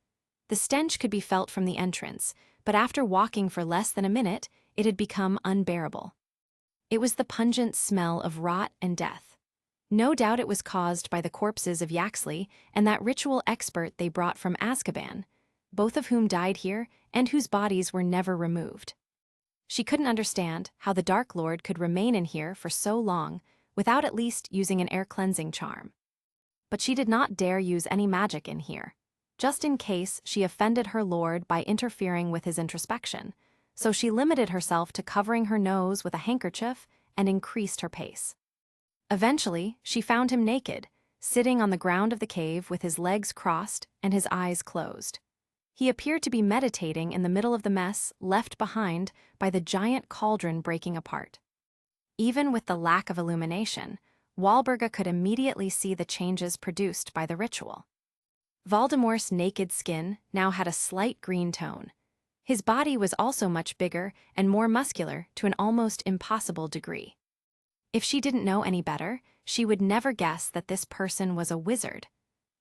The stench could be felt from the entrance, but after walking for less than a minute, it had become unbearable. It was the pungent smell of rot and death. No doubt it was caused by the corpses of Yaxley and that ritual expert they brought from Azkaban, both of whom died here and whose bodies were never removed. She couldn't understand how the Dark Lord could remain in here for so long without at least using an air-cleansing charm. But she did not dare use any magic in here, just in case she offended her lord by interfering with his introspection, so she limited herself to covering her nose with a handkerchief and increased her pace. Eventually, she found him naked, sitting on the ground of the cave with his legs crossed and his eyes closed. He appeared to be meditating in the middle of the mess left behind by the giant cauldron breaking apart. Even with the lack of illumination, Walburga could immediately see the changes produced by the ritual. Voldemort's naked skin now had a slight green tone. His body was also much bigger and more muscular to an almost impossible degree. If she didn't know any better, she would never guess that this person was a wizard.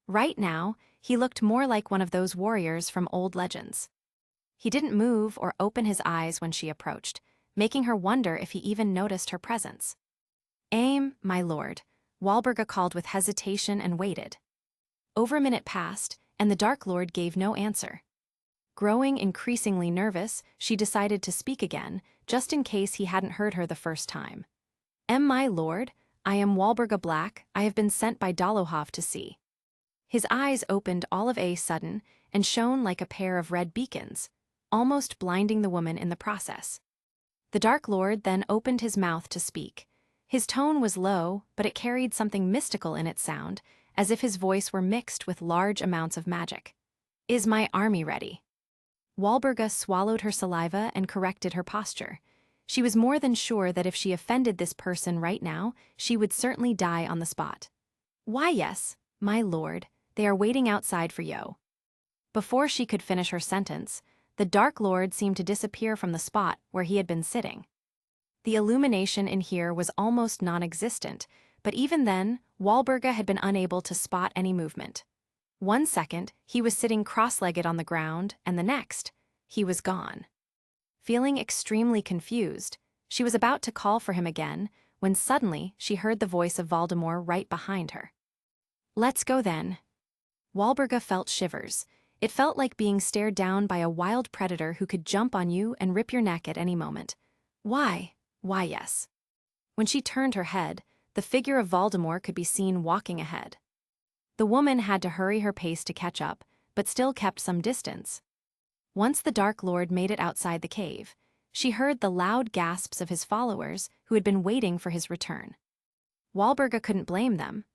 Right now, he looked more like one of those warriors from old legends. He didn't move or open his eyes when she approached, making her wonder if he even noticed her presence. My lord," Walburga called with hesitation and waited. Over a minute passed, and the Dark Lord gave no answer. Growing increasingly nervous, she decided to speak again, just in case he hadn't heard her the first time. "My lord, I am Walburga Black. I have been sent by Dolohov to see." His eyes opened all of a sudden and shone like a pair of red beacons, almost blinding the woman in the process. The Dark Lord then opened his mouth to speak. His tone was low, but it carried something mystical in its sound, as if his voice were mixed with large amounts of magic. "Is my army ready?" Walburga swallowed her saliva and corrected her posture. She was more than sure that if she offended this person right now, she would certainly die on the spot. "Why, yes, my lord," They are waiting outside for you." Before she could finish her sentence, the Dark Lord seemed to disappear from the spot where he had been sitting. The illumination in here was almost non-existent, but even then, Wahlberga had been unable to spot any movement. 1 second, he was sitting cross-legged on the ground, and the next, he was gone. Feeling extremely confused, she was about to call for him again, when suddenly she heard the voice of Voldemort right behind her. "Let's go then." Wahlberga felt shivers. It felt like being stared down by a wild predator who could jump on you and rip your neck at any moment. Why? Why, yes. When she turned her head, the figure of Voldemort could be seen walking ahead. The woman had to hurry her pace to catch up, but still kept some distance. Once the Dark Lord made it outside the cave, she heard the loud gasps of his followers who had been waiting for his return. Wahlberga couldn't blame them.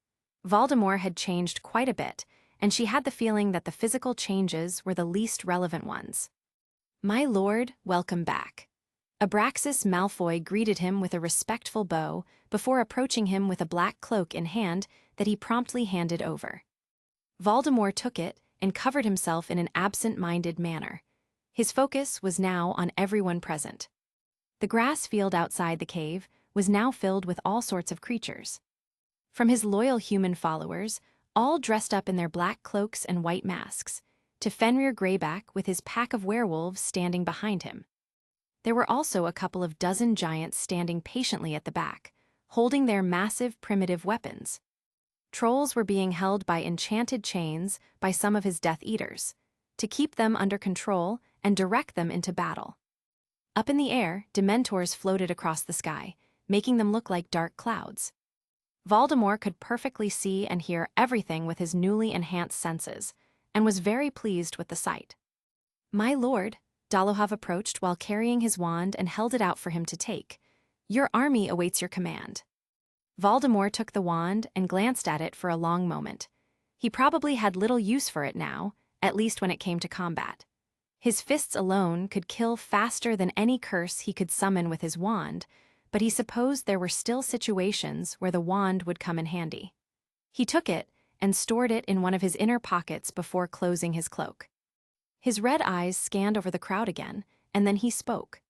Voldemort had changed quite a bit, and she had the feeling that the physical changes were the least relevant ones. "My lord, welcome back." Abraxas Malfoy greeted him with a respectful bow before approaching him with a black cloak in hand that he promptly handed over. Voldemort took it and covered himself in an absent-minded manner. His focus was now on everyone present. The grass field outside the cave was now filled with all sorts of creatures. From his loyal human followers, all dressed up in their black cloaks and white masks, to Fenrir Greyback with his pack of werewolves standing behind him. There were also a couple of dozen giants standing patiently at the back, holding their massive primitive weapons. Trolls were being held by enchanted chains by some of his Death Eaters, to keep them under control and direct them into battle. Up in the air, Dementors floated across the sky, making them look like dark clouds. Voldemort could perfectly see and hear everything with his newly enhanced senses, and was very pleased with the sight. "My lord," Dolohov approached while carrying his wand and held it out for him to take. "Your army awaits your command." Voldemort took the wand and glanced at it for a long moment. He probably had little use for it now, at least when it came to combat. His fists alone could kill faster than any curse he could summon with his wand, but he supposed there were still situations where the wand would come in handy. He took it and stored it in one of his inner pockets before closing his cloak. His red eyes scanned over the crowd again, and then he spoke.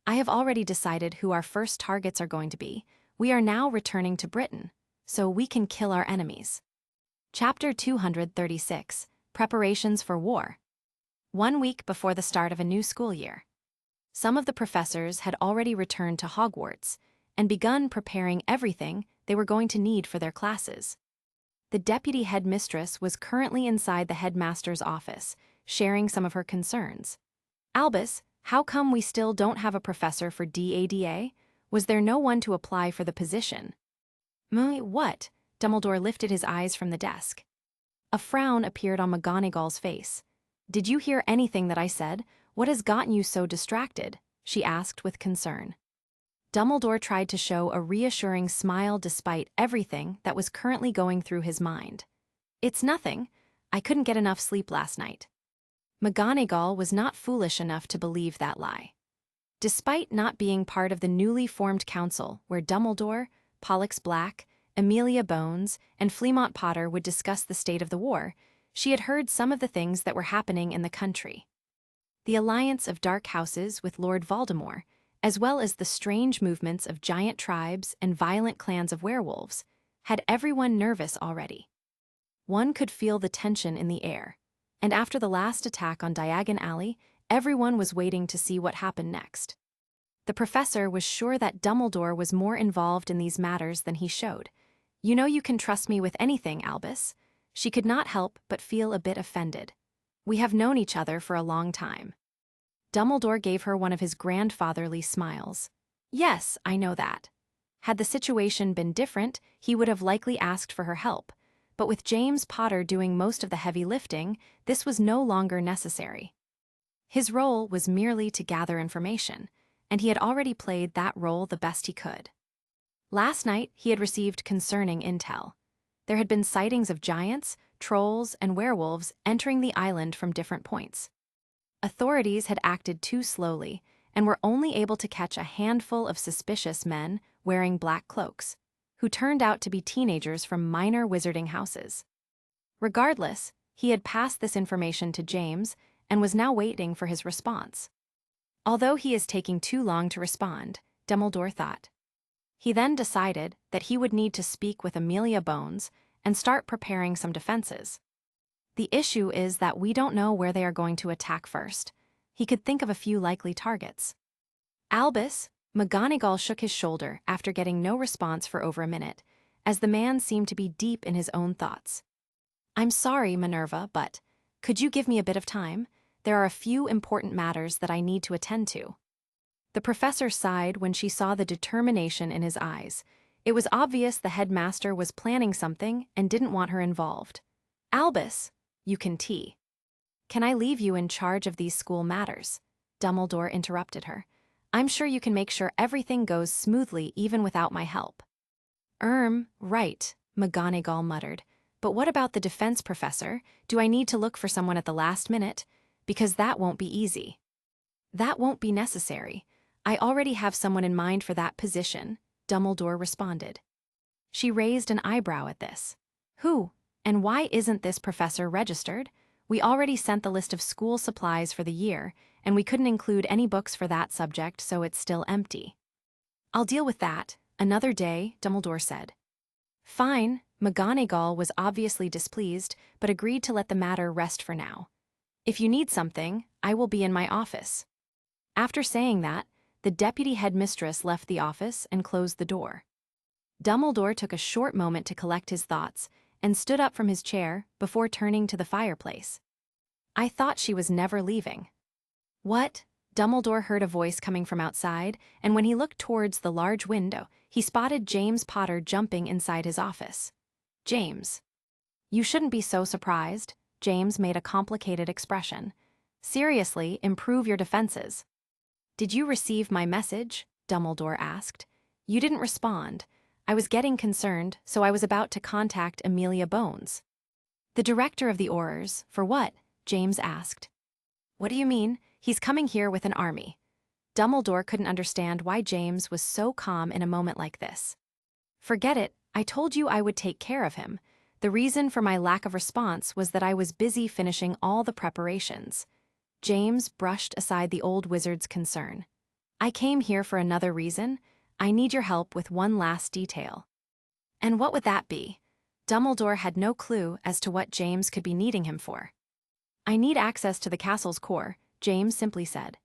"I have already decided who our first targets are going to be. We are now returning to Britain, so we can kill our enemies." Chapter 236, Preparations for War. 1 week before the start of a new school year. Some of the professors had already returned to Hogwarts and begun preparing everything they were going to need for their classes. The deputy headmistress was currently inside the headmaster's office, sharing some of her concerns. "Albus, how come we still don't have a professor for DADA? Was there no one to apply for the position?" What?" Dumbledore lifted his eyes from the desk. A frown appeared on McGonagall's face. "Did you hear anything that I said? What has gotten you so distracted?" she asked with concern. Dumbledore tried to show a reassuring smile despite everything that was currently going through his mind. "It's nothing. I couldn't get enough sleep last night." McGonagall was not foolish enough to believe that lie. Despite not being part of the newly formed council where Dumbledore, Pollux Black, Amelia Bones, and Fleamont Potter would discuss the state of the war, she had heard some of the things that were happening in the country. The alliance of dark houses with Lord Voldemort, as well as the strange movements of giant tribes and violent clans of werewolves, had everyone nervous already. One could feel the tension in the air, and after the last attack on Diagon Alley, everyone was waiting to see what happened next. The professor was sure that Dumbledore was more involved in these matters than he showed. "You know you can trust me with anything, Albus." She could not help but feel a bit offended. "We have known each other for a long time." Dumbledore gave her one of his grandfatherly smiles. "Yes, I know that." Had the situation been different, he would have likely asked for her help, but with James Potter doing most of the heavy lifting, this was no longer necessary. His role was merely to gather information, and he had already played that role the best he could. Last night, he had received concerning intel. There had been sightings of giants, trolls, and werewolves entering the island from different points. Authorities had acted too slowly and were only able to catch a handful of suspicious men wearing black cloaks, who turned out to be teenagers from minor wizarding houses. Regardless, he had passed this information to James and was now waiting for his response. Although he is taking too long to respond, Dumbledore thought. He then decided that he would need to speak with Amelia Bones and start preparing some defenses. The issue is that we don't know where they are going to attack first. He could think of a few likely targets. Albus, McGonagall shook his shoulder after getting no response for over a minute, as the man seemed to be deep in his own thoughts. I'm sorry, Minerva, but could you give me a bit of time? There are a few important matters that I need to attend to. The professor sighed when she saw the determination in his eyes. It was obvious the headmaster was planning something and didn't want her involved. Albus, you can tea. Can I leave you in charge of these school matters? Dumbledore interrupted her. I'm sure you can make sure everything goes smoothly even without my help. Right, McGonagall muttered. But what about the defense professor? Do I need to look for someone at the last minute? Because that won't be easy. That won't be necessary. I already have someone in mind for that position, Dumbledore responded. She raised an eyebrow at this. Who? And why isn't this professor registered? We already sent the list of school supplies for the year, and we couldn't include any books for that subject, so it's still empty. I'll deal with that, another day, Dumbledore said. Fine, McGonagall was obviously displeased, but agreed to let the matter rest for now. If you need something, I will be in my office. After saying that, the deputy headmistress left the office and closed the door. Dumbledore took a short moment to collect his thoughts and stood up from his chair before turning to the fireplace. I thought she was never leaving. What? Dumbledore heard a voice coming from outside, and when he looked towards the large window, he spotted James Potter jumping inside his office. James. You shouldn't be so surprised. James made a complicated expression. Seriously, improve your defenses. Did you receive my message? Dumbledore asked. You didn't respond. I was getting concerned, so I was about to contact Amelia Bones. The director of the Aurors, for what? James asked. What do you mean? He's coming here with an army. Dumbledore couldn't understand why James was so calm in a moment like this. Forget it, I told you I would take care of him. The reason for my lack of response was that I was busy finishing all the preparations. James brushed aside the old wizard's concern. I came here for another reason. I need your help with one last detail. And what would that be? Dumbledore had no clue as to what James could be needing him for. I need access to the castle's core, James simply said.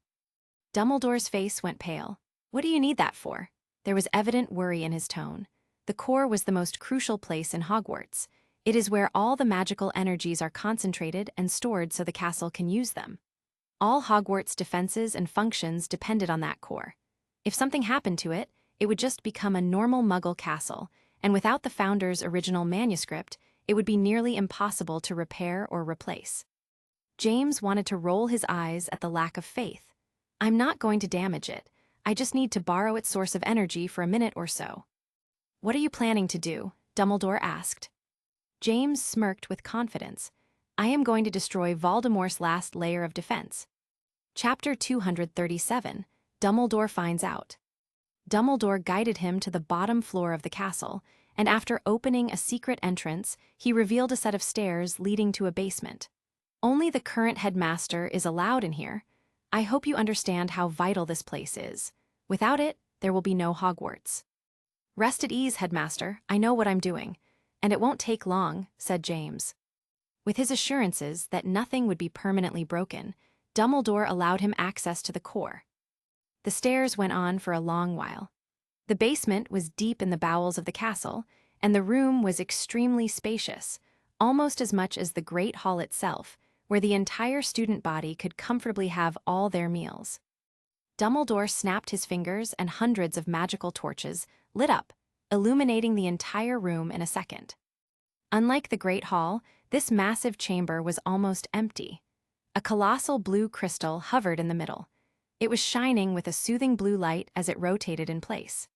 Dumbledore's face went pale. What do you need that for? There was evident worry in his tone. The core was the most crucial place in Hogwarts. It is where all the magical energies are concentrated and stored so the castle can use them. All Hogwarts' defenses and functions depended on that core. If something happened to it, it would just become a normal Muggle castle, and without the founder's original manuscript, it would be nearly impossible to repair or replace. James wanted to roll his eyes at the lack of faith. I'm not going to damage it. I just need to borrow its source of energy for a minute or so. What are you planning to do? Dumbledore asked. James smirked with confidence. I am going to destroy Voldemort's last layer of defense. Chapter 237, Dumbledore Finds Out. Dumbledore guided him to the bottom floor of the castle, and after opening a secret entrance, he revealed a set of stairs leading to a basement. Only the current headmaster is allowed in here. I hope you understand how vital this place is. Without it, there will be no Hogwarts. Rest at ease, headmaster. I know what I'm doing. And it won't take long, said James. With his assurances that nothing would be permanently broken, Dumbledore allowed him access to the core. The stairs went on for a long while. The basement was deep in the bowels of the castle, and the room was extremely spacious, almost as much as the Great Hall itself, where the entire student body could comfortably have all their meals. Dumbledore snapped his fingers and hundreds of magical torches lit up, illuminating the entire room in a second. Unlike the Great Hall, this massive chamber was almost empty. A colossal blue crystal hovered in the middle. It was shining with a soothing blue light as it rotated in place.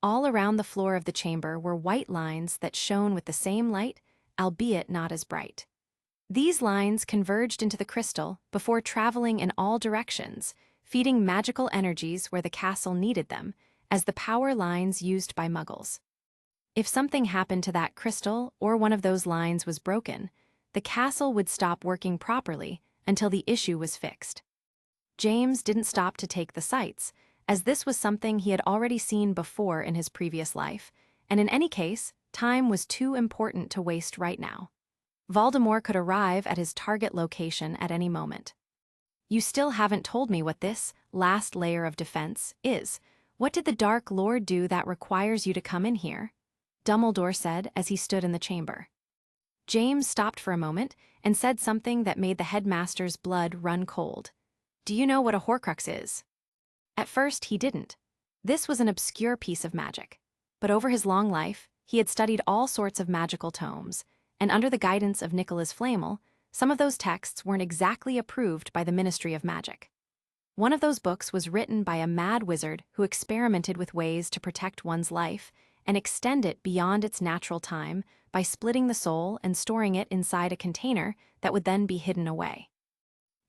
All around the floor of the chamber were white lines that shone with the same light, albeit not as bright. These lines converged into the crystal before traveling in all directions, feeding magical energies where the castle needed them, as the power lines used by Muggles. If something happened to that crystal or one of those lines was broken, the castle would stop working properly until the issue was fixed. James didn't stop to take the sights, as this was something he had already seen before in his previous life, and in any case, time was too important to waste right now. Voldemort could arrive at his target location at any moment. You still haven't told me what this last layer of defense is. What did the Dark Lord do that requires you to come in here? Dumbledore said as he stood in the chamber. James stopped for a moment and said something that made the headmaster's blood run cold. Do you know what a Horcrux is? At first, he didn't. This was an obscure piece of magic. But over his long life, he had studied all sorts of magical tomes, and under the guidance of Nicholas Flamel, some of those texts weren't exactly approved by the Ministry of Magic. One of those books was written by a mad wizard who experimented with ways to protect one's life and extend it beyond its natural time by splitting the soul and storing it inside a container that would then be hidden away.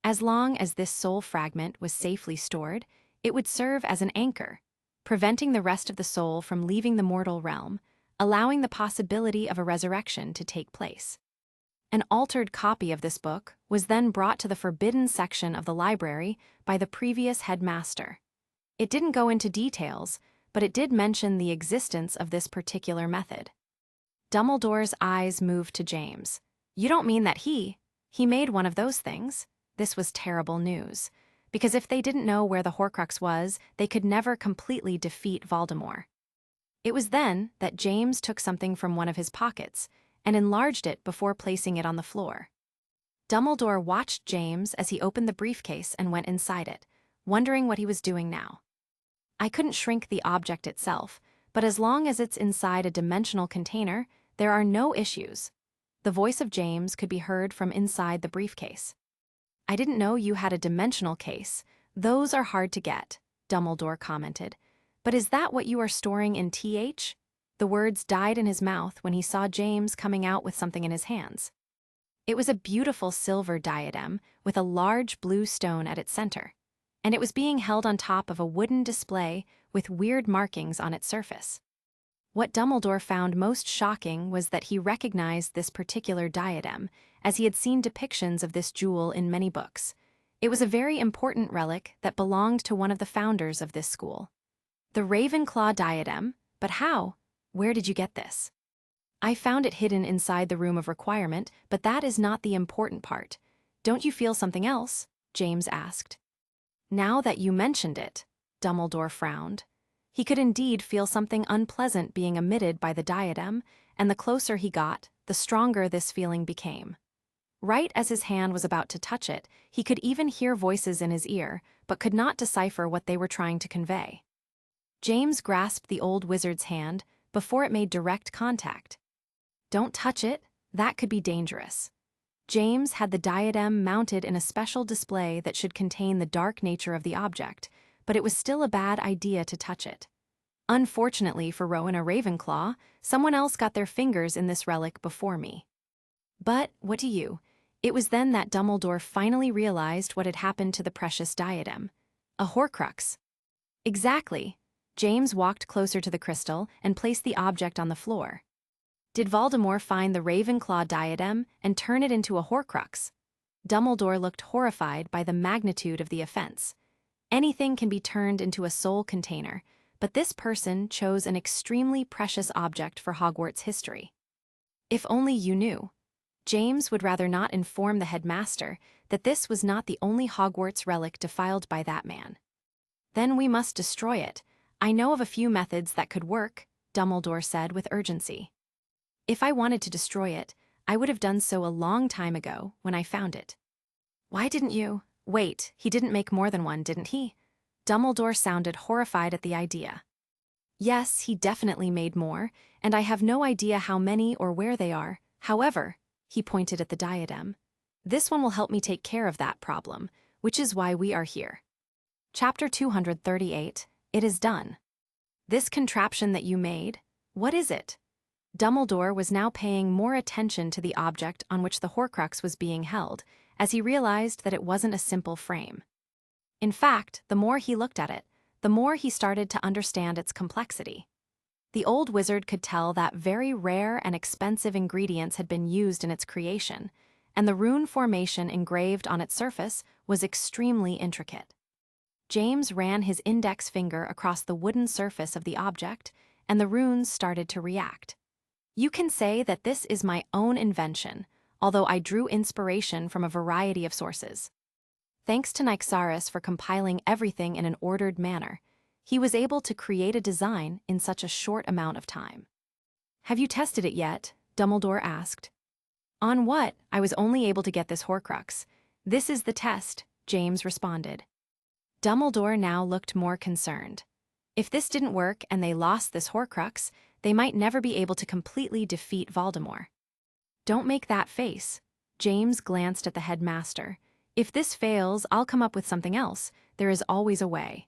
As long as this soul fragment was safely stored, it would serve as an anchor, preventing the rest of the soul from leaving the mortal realm, allowing the possibility of a resurrection to take place. An altered copy of this book was then brought to the forbidden section of the library by the previous headmaster. It didn't go into details, but it did mention the existence of this particular method. Dumbledore's eyes moved to James. You don't mean that he made one of those things? This was terrible news, because if they didn't know where the Horcrux was, they could never completely defeat Voldemort. It was then that James took something from one of his pockets and enlarged it before placing it on the floor. Dumbledore watched James as he opened the briefcase and went inside it, wondering what he was doing now. I couldn't shrink the object itself, but as long as it's inside a dimensional container, there are no issues. The voice of James could be heard from inside the briefcase. I didn't know you had a dimensional case. Those are hard to get, Dumbledore commented. But is that what you are storing in TH? The words died in his mouth when he saw James coming out with something in his hands. It was a beautiful silver diadem with a large blue stone at its center, and it was being held on top of a wooden display with weird markings on its surface. What Dumbledore found most shocking was that he recognized this particular diadem, as he had seen depictions of this jewel in many books. It was a very important relic that belonged to one of the founders of this school. The Ravenclaw diadem, but how? Where did you get this? I found it hidden inside the room of requirement, but that is not the important part. Don't you feel something else? James asked. Now that you mentioned it, Dumbledore frowned. He could indeed feel something unpleasant being emitted by the diadem, and the closer he got, the stronger this feeling became. Right as his hand was about to touch it, he could even hear voices in his ear, but could not decipher what they were trying to convey. James grasped the old wizard's hand before it made direct contact. Don't touch it, that could be dangerous. James had the diadem mounted in a special display that should contain the dark nature of the object, but it was still a bad idea to touch it. Unfortunately for Rowena Ravenclaw, someone else got their fingers in this relic before me. But, what do you? It was then that Dumbledore finally realized what had happened to the precious diadem. A Horcrux. Exactly. James walked closer to the crystal and placed the object on the floor. Did Voldemort find the Ravenclaw diadem and turn it into a Horcrux? Dumbledore looked horrified by the magnitude of the offense. Anything can be turned into a soul container, but this person chose an extremely precious object for Hogwarts history. If only you knew. James would rather not inform the headmaster that this was not the only Hogwarts relic defiled by that man. Then we must destroy it. I know of a few methods that could work, Dumbledore said with urgency. If I wanted to destroy it, I would have done so a long time ago when I found it. Why didn't you? Wait, he didn't make more than one, didn't he? Dumbledore sounded horrified at the idea. Yes, he definitely made more, and I have no idea how many or where they are. However, he pointed at the diadem, this one will help me take care of that problem, which is why we are here. Chapter 238, It is done. This contraption that you made, what is it? Dumbledore was now paying more attention to the object on which the Horcrux was being held, as he realized that it wasn't a simple frame. In fact, the more he looked at it, the more he started to understand its complexity. The old wizard could tell that very rare and expensive ingredients had been used in its creation, and the rune formation engraved on its surface was extremely intricate. James ran his index finger across the wooden surface of the object, and the runes started to react. You can say that this is my own invention, although I drew inspiration from a variety of sources. Thanks to Nyxaris for compiling everything in an ordered manner, he was able to create a design in such a short amount of time. Have you tested it yet? Dumbledore asked. On what? I was only able to get this Horcrux. This is the test, James responded. Dumbledore now looked more concerned. If this didn't work and they lost this Horcrux, they might never be able to completely defeat Voldemort. Don't make that face. James glanced at the headmaster. If this fails, I'll come up with something else. There is always a way.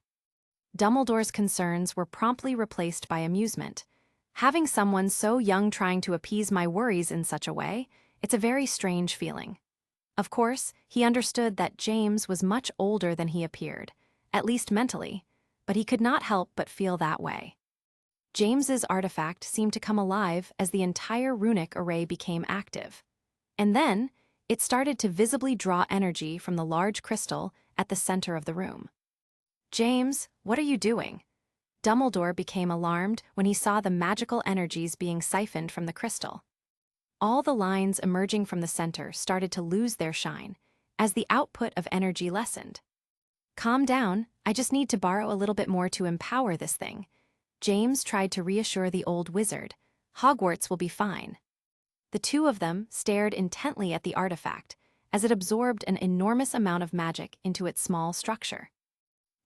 Dumbledore's concerns were promptly replaced by amusement. Having someone so young trying to appease my worries in such a way, it's a very strange feeling. Of course, he understood that James was much older than he appeared, at least mentally, but he could not help but feel that way. James's artifact seemed to come alive as the entire runic array became active. And then, it started to visibly draw energy from the large crystal at the center of the room. James, what are you doing? Dumbledore became alarmed when he saw the magical energies being siphoned from the crystal. All the lines emerging from the center started to lose their shine, as the output of energy lessened. Calm down, I just need to borrow a little bit more to empower this thing. James tried to reassure the old wizard. Hogwarts will be fine. The two of them stared intently at the artifact, as it absorbed an enormous amount of magic into its small structure.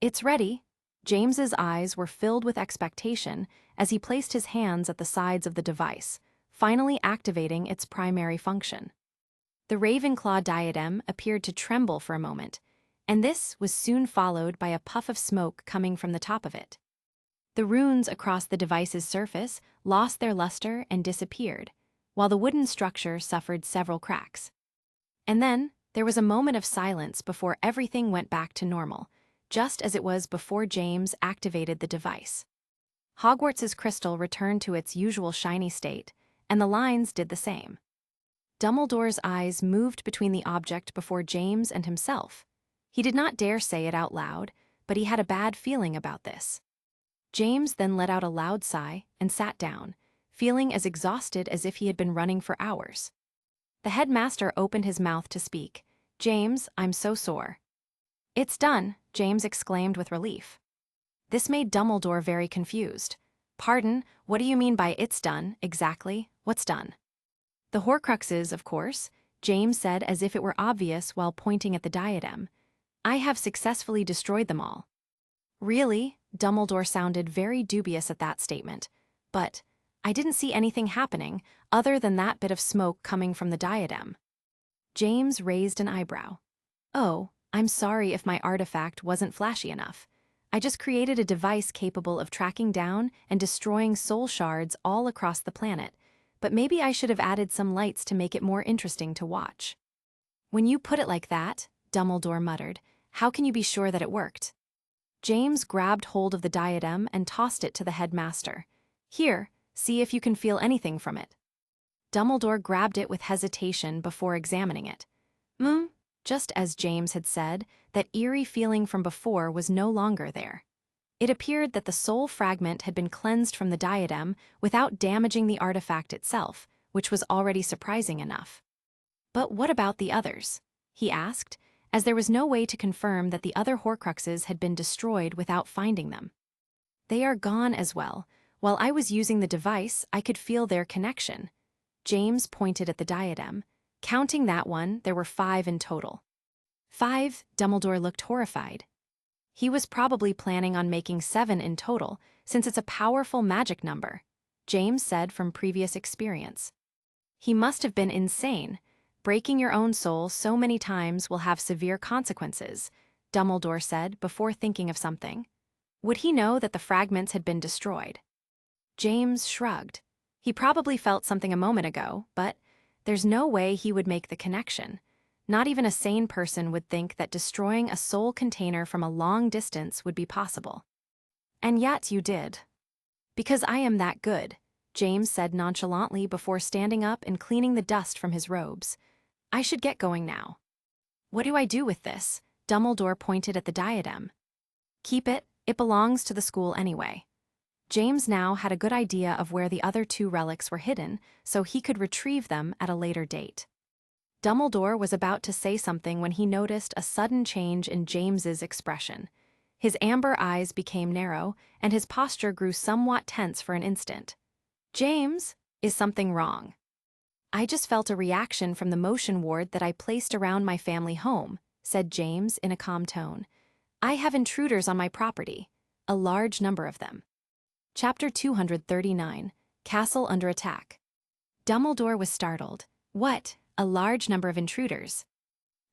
It's ready. James's eyes were filled with expectation as he placed his hands at the sides of the device, finally activating its primary function. The Ravenclaw diadem appeared to tremble for a moment, and this was soon followed by a puff of smoke coming from the top of it. The runes across the device's surface lost their luster and disappeared, while the wooden structure suffered several cracks. And then, there was a moment of silence before everything went back to normal, just as it was before James activated the device. Hogwarts's crystal returned to its usual shiny state, and the lines did the same. Dumbledore's eyes moved between the object before James and himself. He did not dare say it out loud, but he had a bad feeling about this. James then let out a loud sigh and sat down, feeling as exhausted as if he had been running for hours. The headmaster opened his mouth to speak. James, I'm so sore. It's done, James exclaimed with relief. This made Dumbledore very confused. Pardon, what do you mean by it's done, exactly? What's done? The Horcruxes, of course, James said as if it were obvious while pointing at the diadem. I have successfully destroyed them all. Really? Dumbledore sounded very dubious at that statement. But I didn't see anything happening other than that bit of smoke coming from the diadem. James raised an eyebrow. Oh, I'm sorry if my artifact wasn't flashy enough. I just created a device capable of tracking down and destroying soul shards all across the planet, but maybe I should have added some lights to make it more interesting to watch. When you put it like that, Dumbledore muttered, how can you be sure that it worked? James grabbed hold of the diadem and tossed it to the headmaster. Here, see if you can feel anything from it. Dumbledore grabbed it with hesitation before examining it. Just as James had said, that eerie feeling from before was no longer there. It appeared that the soul fragment had been cleansed from the diadem without damaging the artifact itself, which was already surprising enough. But what about the others? He asked, as there was no way to confirm that the other Horcruxes had been destroyed without finding them. They are gone as well. While I was using the device, I could feel their connection. James pointed at the diadem. Counting that one, there were 5 in total. 5? Dumbledore looked horrified. He was probably planning on making 7 in total, since it's a powerful magic number, James said from previous experience. He must have been insane. Breaking your own soul so many times will have severe consequences, Dumbledore said before thinking of something. Would he know that the fragments had been destroyed? James shrugged. He probably felt something a moment ago, but there's no way he would make the connection. Not even a sane person would think that destroying a soul container from a long distance would be possible. And yet you did. Because I am that good, James said nonchalantly before standing up and cleaning the dust from his robes. I should get going now. What do I do with this? Dumbledore pointed at the diadem. Keep it, it belongs to the school anyway. James now had a good idea of where the other two relics were hidden, so he could retrieve them at a later date. Dumbledore was about to say something when he noticed a sudden change in James's expression. His amber eyes became narrow, and his posture grew somewhat tense for an instant. James, is something wrong? I just felt a reaction from the motion ward that I placed around my family home, said James in a calm tone. I have intruders on my property, a large number of them. Chapter 239, Castle Under Attack. Dumbledore was startled. What? A large number of intruders?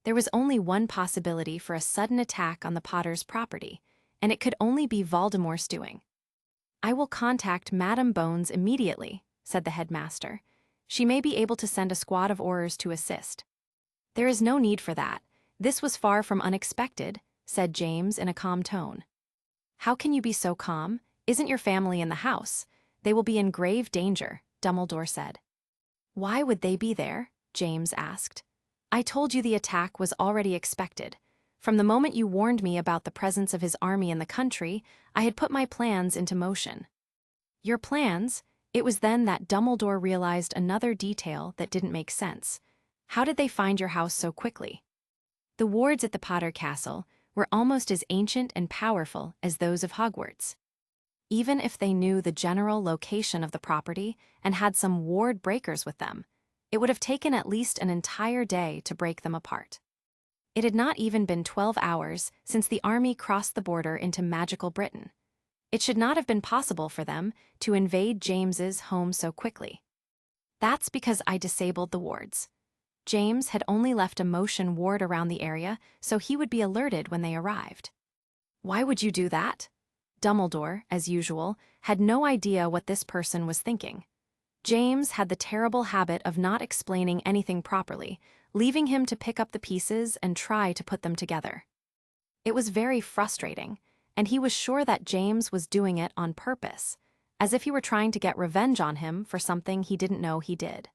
There was only one possibility for a sudden attack on the Potter's property, and it could only be Voldemort's doing. I will contact Madame Bones immediately, said the headmaster. She may be able to send a squad of Aurors to assist. There is no need for that. This was far from unexpected, said James in a calm tone. How can you be so calm? Isn't your family in the house? They will be in grave danger, Dumbledore said. Why would they be there? James asked. I told you the attack was already expected. From the moment you warned me about the presence of his army in the country, I had put my plans into motion. Your plans? It was then that Dumbledore realized another detail that didn't make sense. How did they find your house so quickly? The wards at the Potter Castle were almost as ancient and powerful as those of Hogwarts. Even if they knew the general location of the property and had some ward breakers with them, it would have taken at least an entire day to break them apart. It had not even been 12 hours since the army crossed the border into magical Britain. It should not have been possible for them to invade James's home so quickly. That's because I disabled the wards. James had only left a motion ward around the area so he would be alerted when they arrived. Why would you do that? Dumbledore, as usual, had no idea what this person was thinking. James had the terrible habit of not explaining anything properly, leaving him to pick up the pieces and try to put them together. It was very frustrating, and he was sure that James was doing it on purpose, as if he were trying to get revenge on him for something he didn't know he did.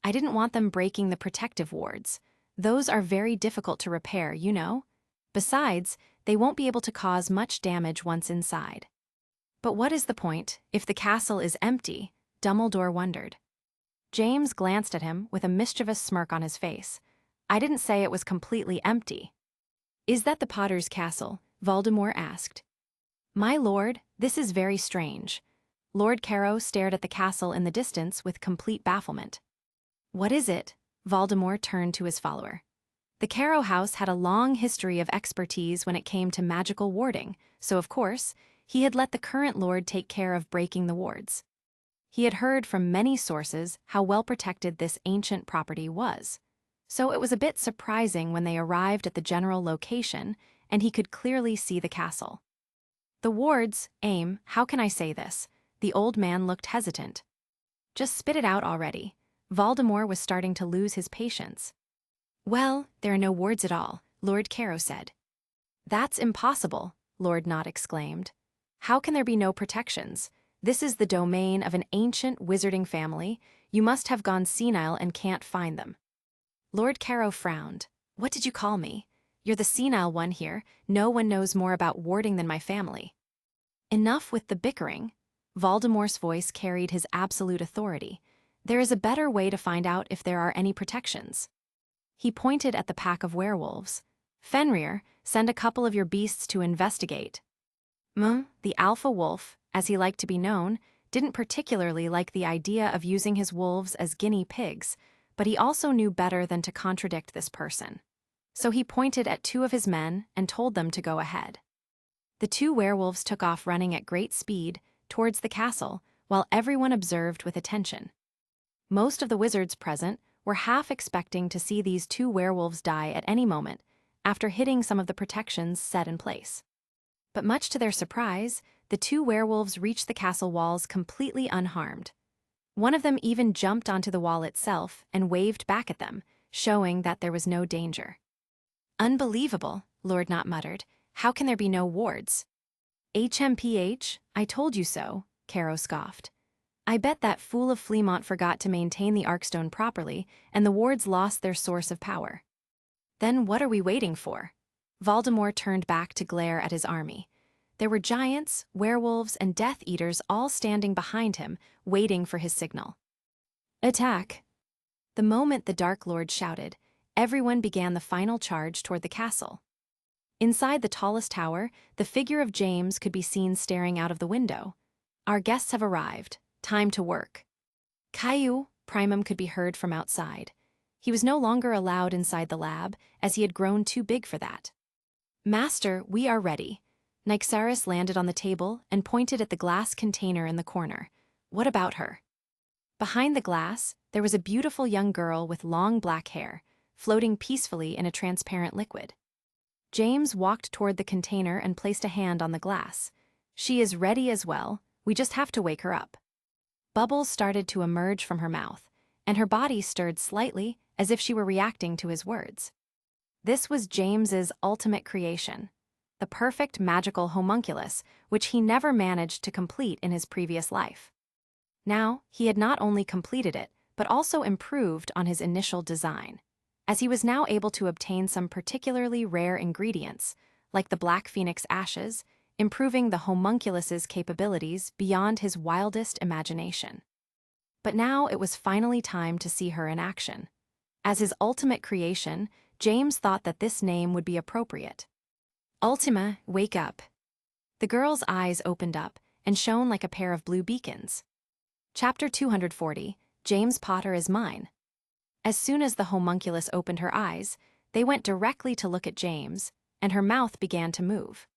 I didn't want them breaking the protective wards. Those are very difficult to repair, you know. Besides, they won't be able to cause much damage once inside. But what is the point if the castle is empty? Dumbledore wondered. James glanced at him with a mischievous smirk on his face. I didn't say it was completely empty. Is that the Potter's castle? Voldemort asked. My lord, this is very strange. Lord Carrow stared at the castle in the distance with complete bafflement. What is it? Voldemort turned to his follower. The Carrow house had a long history of expertise when it came to magical warding, so of course, he had let the current lord take care of breaking the wards. He had heard from many sources how well protected this ancient property was, so it was a bit surprising when they arrived at the general location and he could clearly see the castle. The wards, how can I say this? The old man looked hesitant. Just spit it out already. Voldemort was starting to lose his patience. Well, there are no wards at all, Lord Carrow said. That's impossible, Lord Nott exclaimed. How can there be no protections? This is the domain of an ancient wizarding family. You must have gone senile and can't find them. Lord Carrow frowned. What did you call me? You're the senile one here. No one knows more about warding than my family. Enough with the bickering. Voldemort's voice carried his absolute authority. There is a better way to find out if there are any protections. He pointed at the pack of werewolves. Fenrir, send a couple of your beasts to investigate. The alpha wolf, as he liked to be known, didn't particularly like the idea of using his wolves as guinea pigs, but he also knew better than to contradict this person. So he pointed at two of his men and told them to go ahead. The two werewolves took off running at great speed towards the castle, while everyone observed with attention. Most of the wizards present were half expecting to see these two werewolves die at any moment after hitting some of the protections set in place. But much to their surprise, the two werewolves reached the castle walls completely unharmed. One of them even jumped onto the wall itself and waved back at them, showing that there was no danger. Unbelievable, Lord Nott muttered. How can there be no wards? HMPH, I told you so, Carrow scoffed. I bet that fool of Fleamont forgot to maintain the Arkstone properly, and the wards lost their source of power. Then what are we waiting for? Voldemort turned back to glare at his army. There were giants, werewolves, and Death Eaters all standing behind him, waiting for his signal. Attack! The moment the Dark Lord shouted, everyone began the final charge toward the castle. Inside the tallest tower, the figure of James could be seen staring out of the window. Our guests have arrived. Time to work. Caillou, Primum could be heard from outside. He was no longer allowed inside the lab, as he had grown too big for that. Master, we are ready. Nyxaris landed on the table and pointed at the glass container in the corner. What about her? Behind the glass, there was a beautiful young girl with long black hair, floating peacefully in a transparent liquid. James walked toward the container and placed a hand on the glass. She is ready as well, we just have to wake her up. Bubbles started to emerge from her mouth, and her body stirred slightly as if she were reacting to his words. This was James's ultimate creation, the perfect magical homunculus, which he never managed to complete in his previous life. Now, he had not only completed it, but also improved on his initial design, as he was now able to obtain some particularly rare ingredients, like the Black Phoenix ashes, improving the homunculus's capabilities beyond his wildest imagination. But now it was finally time to see her in action. As his ultimate creation, James thought that this name would be appropriate. Ultima, wake up. The girl's eyes opened up and shone like a pair of blue beacons. Chapter 240, James Potter is mine. As soon as the homunculus opened her eyes, they went directly to look at James, and her mouth began to move.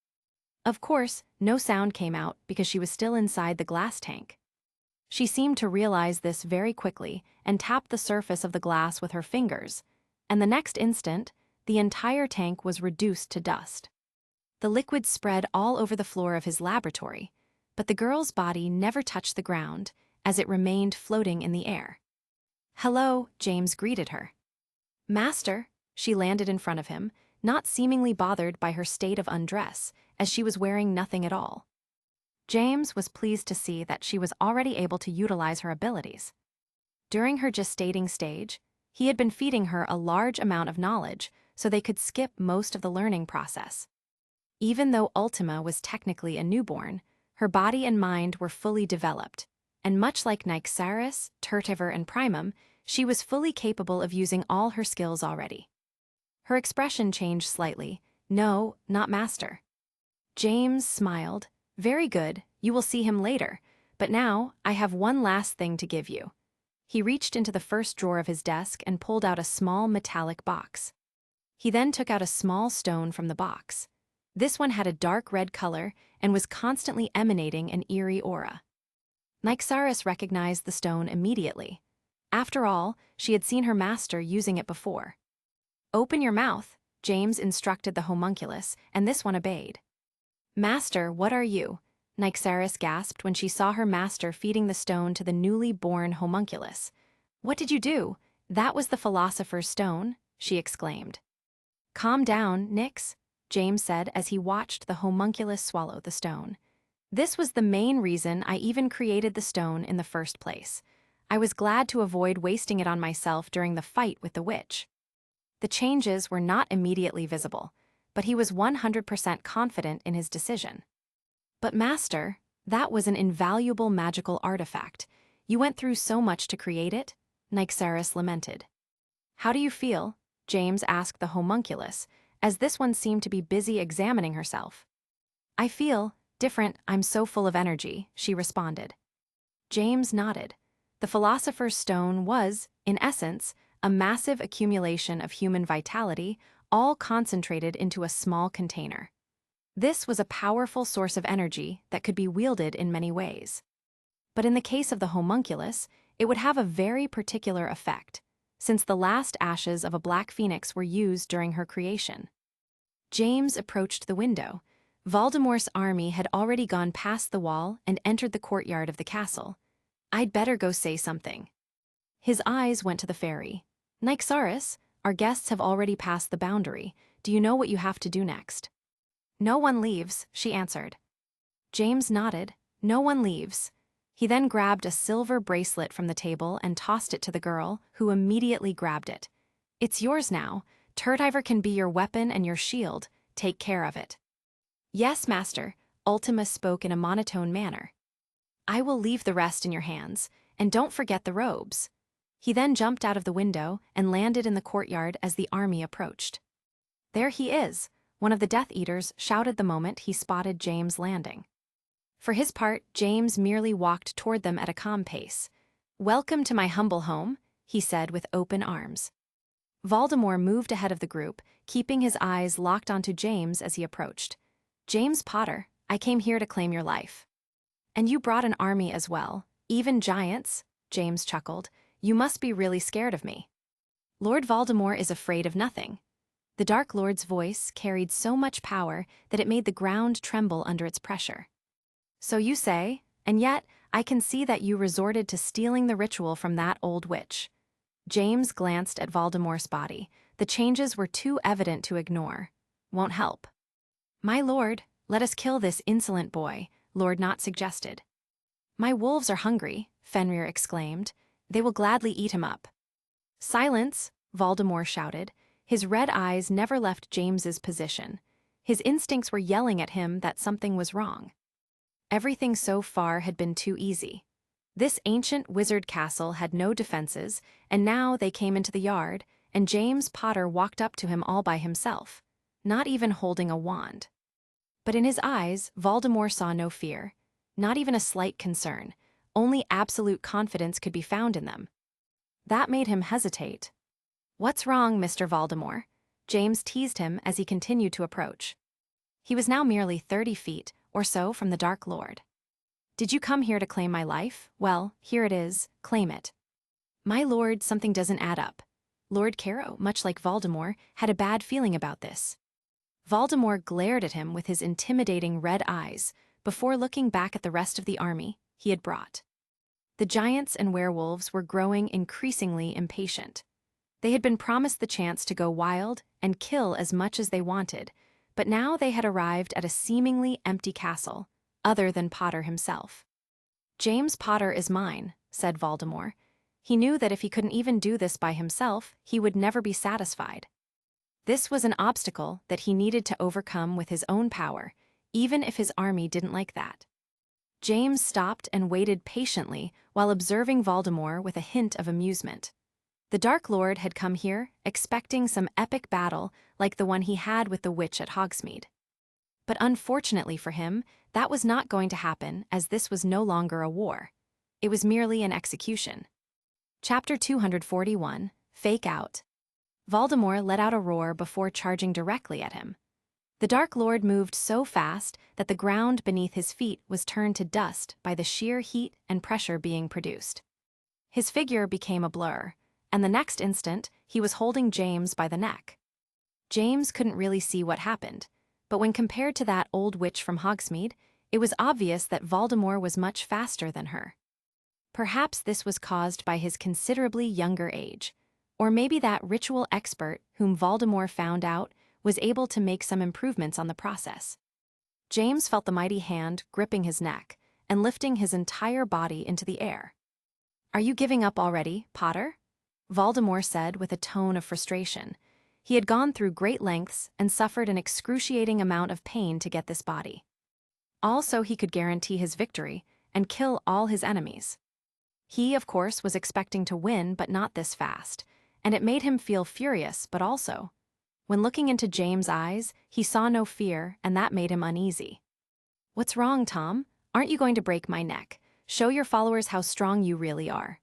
Of course, no sound came out because she was still inside the glass tank. She seemed to realize this very quickly and tapped the surface of the glass with her fingers, and the next instant, the entire tank was reduced to dust. The liquid spread all over the floor of his laboratory, but the girl's body never touched the ground as it remained floating in the air. Hello, James greeted her. Master, she landed in front of him, not seemingly bothered by her state of undress, as she was wearing nothing at all. James was pleased to see that she was already able to utilize her abilities. During her gestating stage, he had been feeding her a large amount of knowledge so they could skip most of the learning process. Even though Ultima was technically a newborn, her body and mind were fully developed, and much like Nyxaris, Turtiver, and Primum, she was fully capable of using all her skills already. Her expression changed slightly. No, not master. James smiled. Very good, you will see him later, but now I have one last thing to give you. He reached into the first drawer of his desk and pulled out a small metallic box. He then took out a small stone from the box. This one had a dark red color and was constantly emanating an eerie aura. Nyxaris recognized the stone immediately. After all, she had seen her master using it before. Open your mouth, James instructed the homunculus, and this one obeyed. Master, what are you? Nyxaris gasped when she saw her master feeding the stone to the newly born homunculus. What did you do? That was the philosopher's stone, she exclaimed. Calm down, Nyx, James said as he watched the homunculus swallow the stone. This was the main reason I even created the stone in the first place. I was glad to avoid wasting it on myself during the fight with the witch. The changes were not immediately visible, but he was 100% confident in his decision. But Master, that was an invaluable magical artifact. You went through so much to create it, Nyxaris lamented. How do you feel? James asked the homunculus, as this one seemed to be busy examining herself. I feel different, I'm so full of energy, she responded. James nodded. The philosopher's stone was, in essence, a massive accumulation of human vitality, all concentrated into a small container. This was a powerful source of energy that could be wielded in many ways. But in the case of the homunculus, it would have a very particular effect, since the last ashes of a black phoenix were used during her creation. James approached the window. Voldemort's army had already gone past the wall and entered the courtyard of the castle. I'd better go say something. His eyes went to the fairy. Nyxaris, our guests have already passed the boundary. Do you know what you have to do next? No one leaves, she answered. James nodded. No one leaves. He then grabbed a silver bracelet from the table and tossed it to the girl, who immediately grabbed it. "It's yours now. Turdiver can be your weapon and your shield. Take care of it." "Yes, master," Ultima spoke in a monotone manner. "I will leave the rest in your hands, and don't forget the robes." He then jumped out of the window and landed in the courtyard as the army approached. "There he is," one of the Death Eaters shouted the moment he spotted James landing. For his part, James merely walked toward them at a calm pace. "Welcome to my humble home," he said with open arms. Voldemort moved ahead of the group, keeping his eyes locked onto James as he approached. "James Potter, I came here to claim your life." "And you brought an army as well, even giants," James chuckled. "You must be really scared of me." "Lord Voldemort is afraid of nothing." The Dark Lord's voice carried so much power that it made the ground tremble under its pressure. "So you say, and yet I can see that you resorted to stealing the ritual from that old witch." James glanced at Voldemort's body. The changes were too evident to ignore. "Won't help." "My lord, let us kill this insolent boy," Lord Knot suggested. "My wolves are hungry," Fenrir exclaimed. "They will gladly eat him up." "Silence," Voldemort shouted. His red eyes never left James's position. His instincts were yelling at him that something was wrong. Everything so far had been too easy. This ancient wizard castle had no defenses, and now they came into the yard, and James Potter walked up to him all by himself, not even holding a wand. But in his eyes, Voldemort saw no fear, not even a slight concern. Only absolute confidence could be found in them. That made him hesitate. "What's wrong, Mr. Voldemort?" James teased him as he continued to approach. He was now merely 30 feet or so from the Dark Lord. "Did you come here to claim my life? Well, here it is, claim it." "My lord, something doesn't add up." Lord Carrow, much like Voldemort, had a bad feeling about this. Voldemort glared at him with his intimidating red eyes, before looking back at the rest of the army he had brought. The giants and werewolves were growing increasingly impatient. They had been promised the chance to go wild and kill as much as they wanted, but now they had arrived at a seemingly empty castle, other than Potter himself. "James Potter is mine," said Voldemort. He knew that if he couldn't even do this by himself, he would never be satisfied. This was an obstacle that he needed to overcome with his own power, even if his army didn't like that. James stopped and waited patiently while observing Voldemort with a hint of amusement. The Dark Lord had come here expecting some epic battle like the one he had with the witch at Hogsmeade. But unfortunately for him, that was not going to happen, as this was no longer a war. It was merely an execution. Chapter 241, Fake Out. Voldemort let out a roar before charging directly at him. The Dark Lord moved so fast that the ground beneath his feet was turned to dust by the sheer heat and pressure being produced. His figure became a blur, and the next instant, he was holding James by the neck. James couldn't really see what happened, but when compared to that old witch from Hogsmeade, it was obvious that Voldemort was much faster than her. Perhaps this was caused by his considerably younger age, or maybe that ritual expert whom Voldemort found out was able to make some improvements on the process. James felt the mighty hand gripping his neck and lifting his entire body into the air. "Are you giving up already, Potter?" Voldemort said with a tone of frustration. He had gone through great lengths and suffered an excruciating amount of pain to get this body. Also, he could guarantee his victory and kill all his enemies. He, of course, was expecting to win, but not this fast, and it made him feel furious, but also, when looking into James' eyes, he saw no fear, and that made him uneasy. "What's wrong, Tom? Aren't you going to break my neck? Show your followers how strong you really are."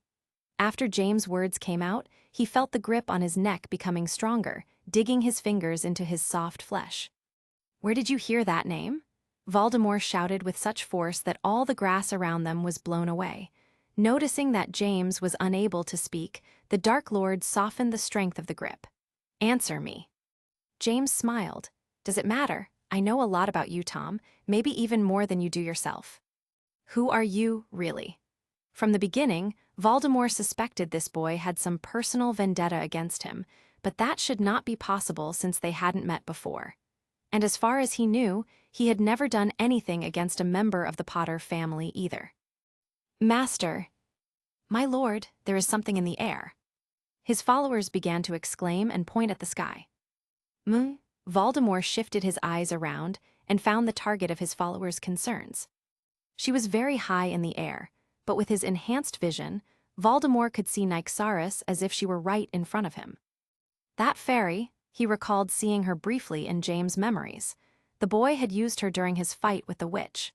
After James' words came out, he felt the grip on his neck becoming stronger, digging his fingers into his soft flesh. "Where did you hear that name?" Voldemort shouted with such force that all the grass around them was blown away. Noticing that James was unable to speak, the Dark Lord softened the strength of the grip. "Answer me." James smiled. "Does it matter? I know a lot about you, Tom, maybe even more than you do yourself." "Who are you, really?" From the beginning, Voldemort suspected this boy had some personal vendetta against him, but that should not be possible since they hadn't met before. And as far as he knew, he had never done anything against a member of the Potter family either. Master, my lord, there is something in the air. His followers began to exclaim and point at the sky. Voldemort shifted his eyes around and found the target of his followers' concerns. She was very high in the air, but with his enhanced vision, Voldemort could see Nyxaris as if she were right in front of him. That fairy, he recalled seeing her briefly in James' memories. The boy had used her during his fight with the witch.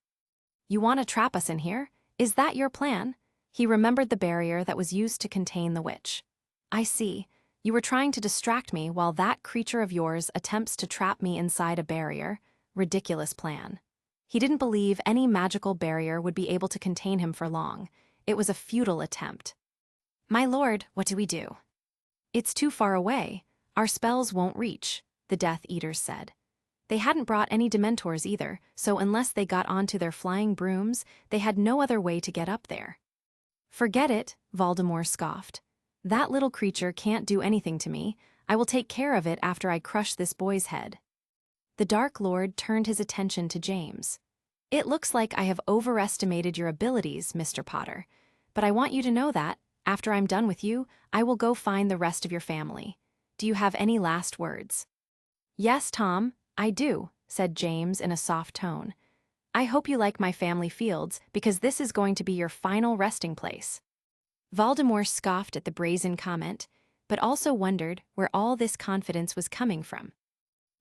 You want to trap us in here? Is that your plan? He remembered the barrier that was used to contain the witch. I see. You were trying to distract me while that creature of yours attempts to trap me inside a barrier. Ridiculous plan. He didn't believe any magical barrier would be able to contain him for long. It was a futile attempt. My lord, what do we do? It's too far away. Our spells won't reach, the Death Eaters said. They hadn't brought any Dementors either, so unless they got onto their flying brooms, they had no other way to get up there. Forget it, Voldemort scoffed. That little creature can't do anything to me. I will take care of it after I crush this boy's head. The Dark Lord turned his attention to James. It looks like I have overestimated your abilities, Mr. Potter. But I want you to know that, after I'm done with you, I will go find the rest of your family. Do you have any last words? Yes, Tom, I do, said James in a soft tone. I hope you like my family fields, because this is going to be your final resting place. Voldemort scoffed at the brazen comment, but also wondered where all this confidence was coming from.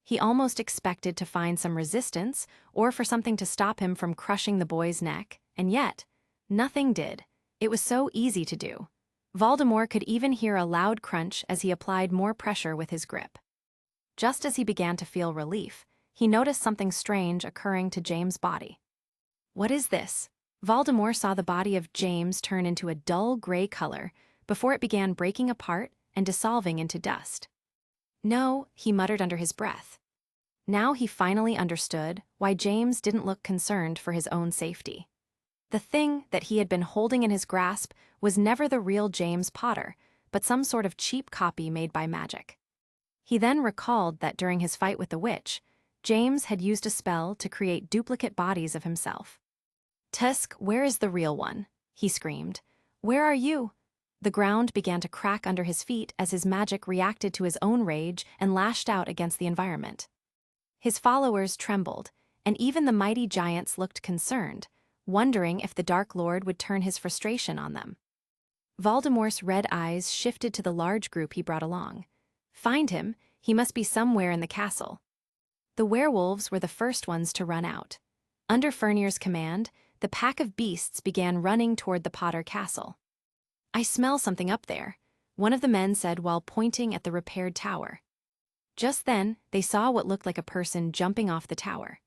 He almost expected to find some resistance or for something to stop him from crushing the boy's neck, and yet, nothing did. It was so easy to do. Voldemort could even hear a loud crunch as he applied more pressure with his grip. Just as he began to feel relief, he noticed something strange occurring to James' body. What is this? Voldemort saw the body of James turn into a dull gray color before it began breaking apart and dissolving into dust. No, he muttered under his breath. Now he finally understood why James didn't look concerned for his own safety. The thing that he had been holding in his grasp was never the real James Potter, but some sort of cheap copy made by magic. He then recalled that during his fight with the witch, James had used a spell to create duplicate bodies of himself. Tusk, where is the real one? He screamed. Where are you? The ground began to crack under his feet as his magic reacted to his own rage and lashed out against the environment. His followers trembled, and even the mighty giants looked concerned, wondering if the Dark Lord would turn his frustration on them. Voldemort's red eyes shifted to the large group he brought along. Find him, he must be somewhere in the castle. The werewolves were the first ones to run out. Under Fernir's command, the pack of beasts began running toward the Potter castle. I smell something up there, one of the men said while pointing at the repaired tower. Just then, they saw what looked like a person jumping off the tower.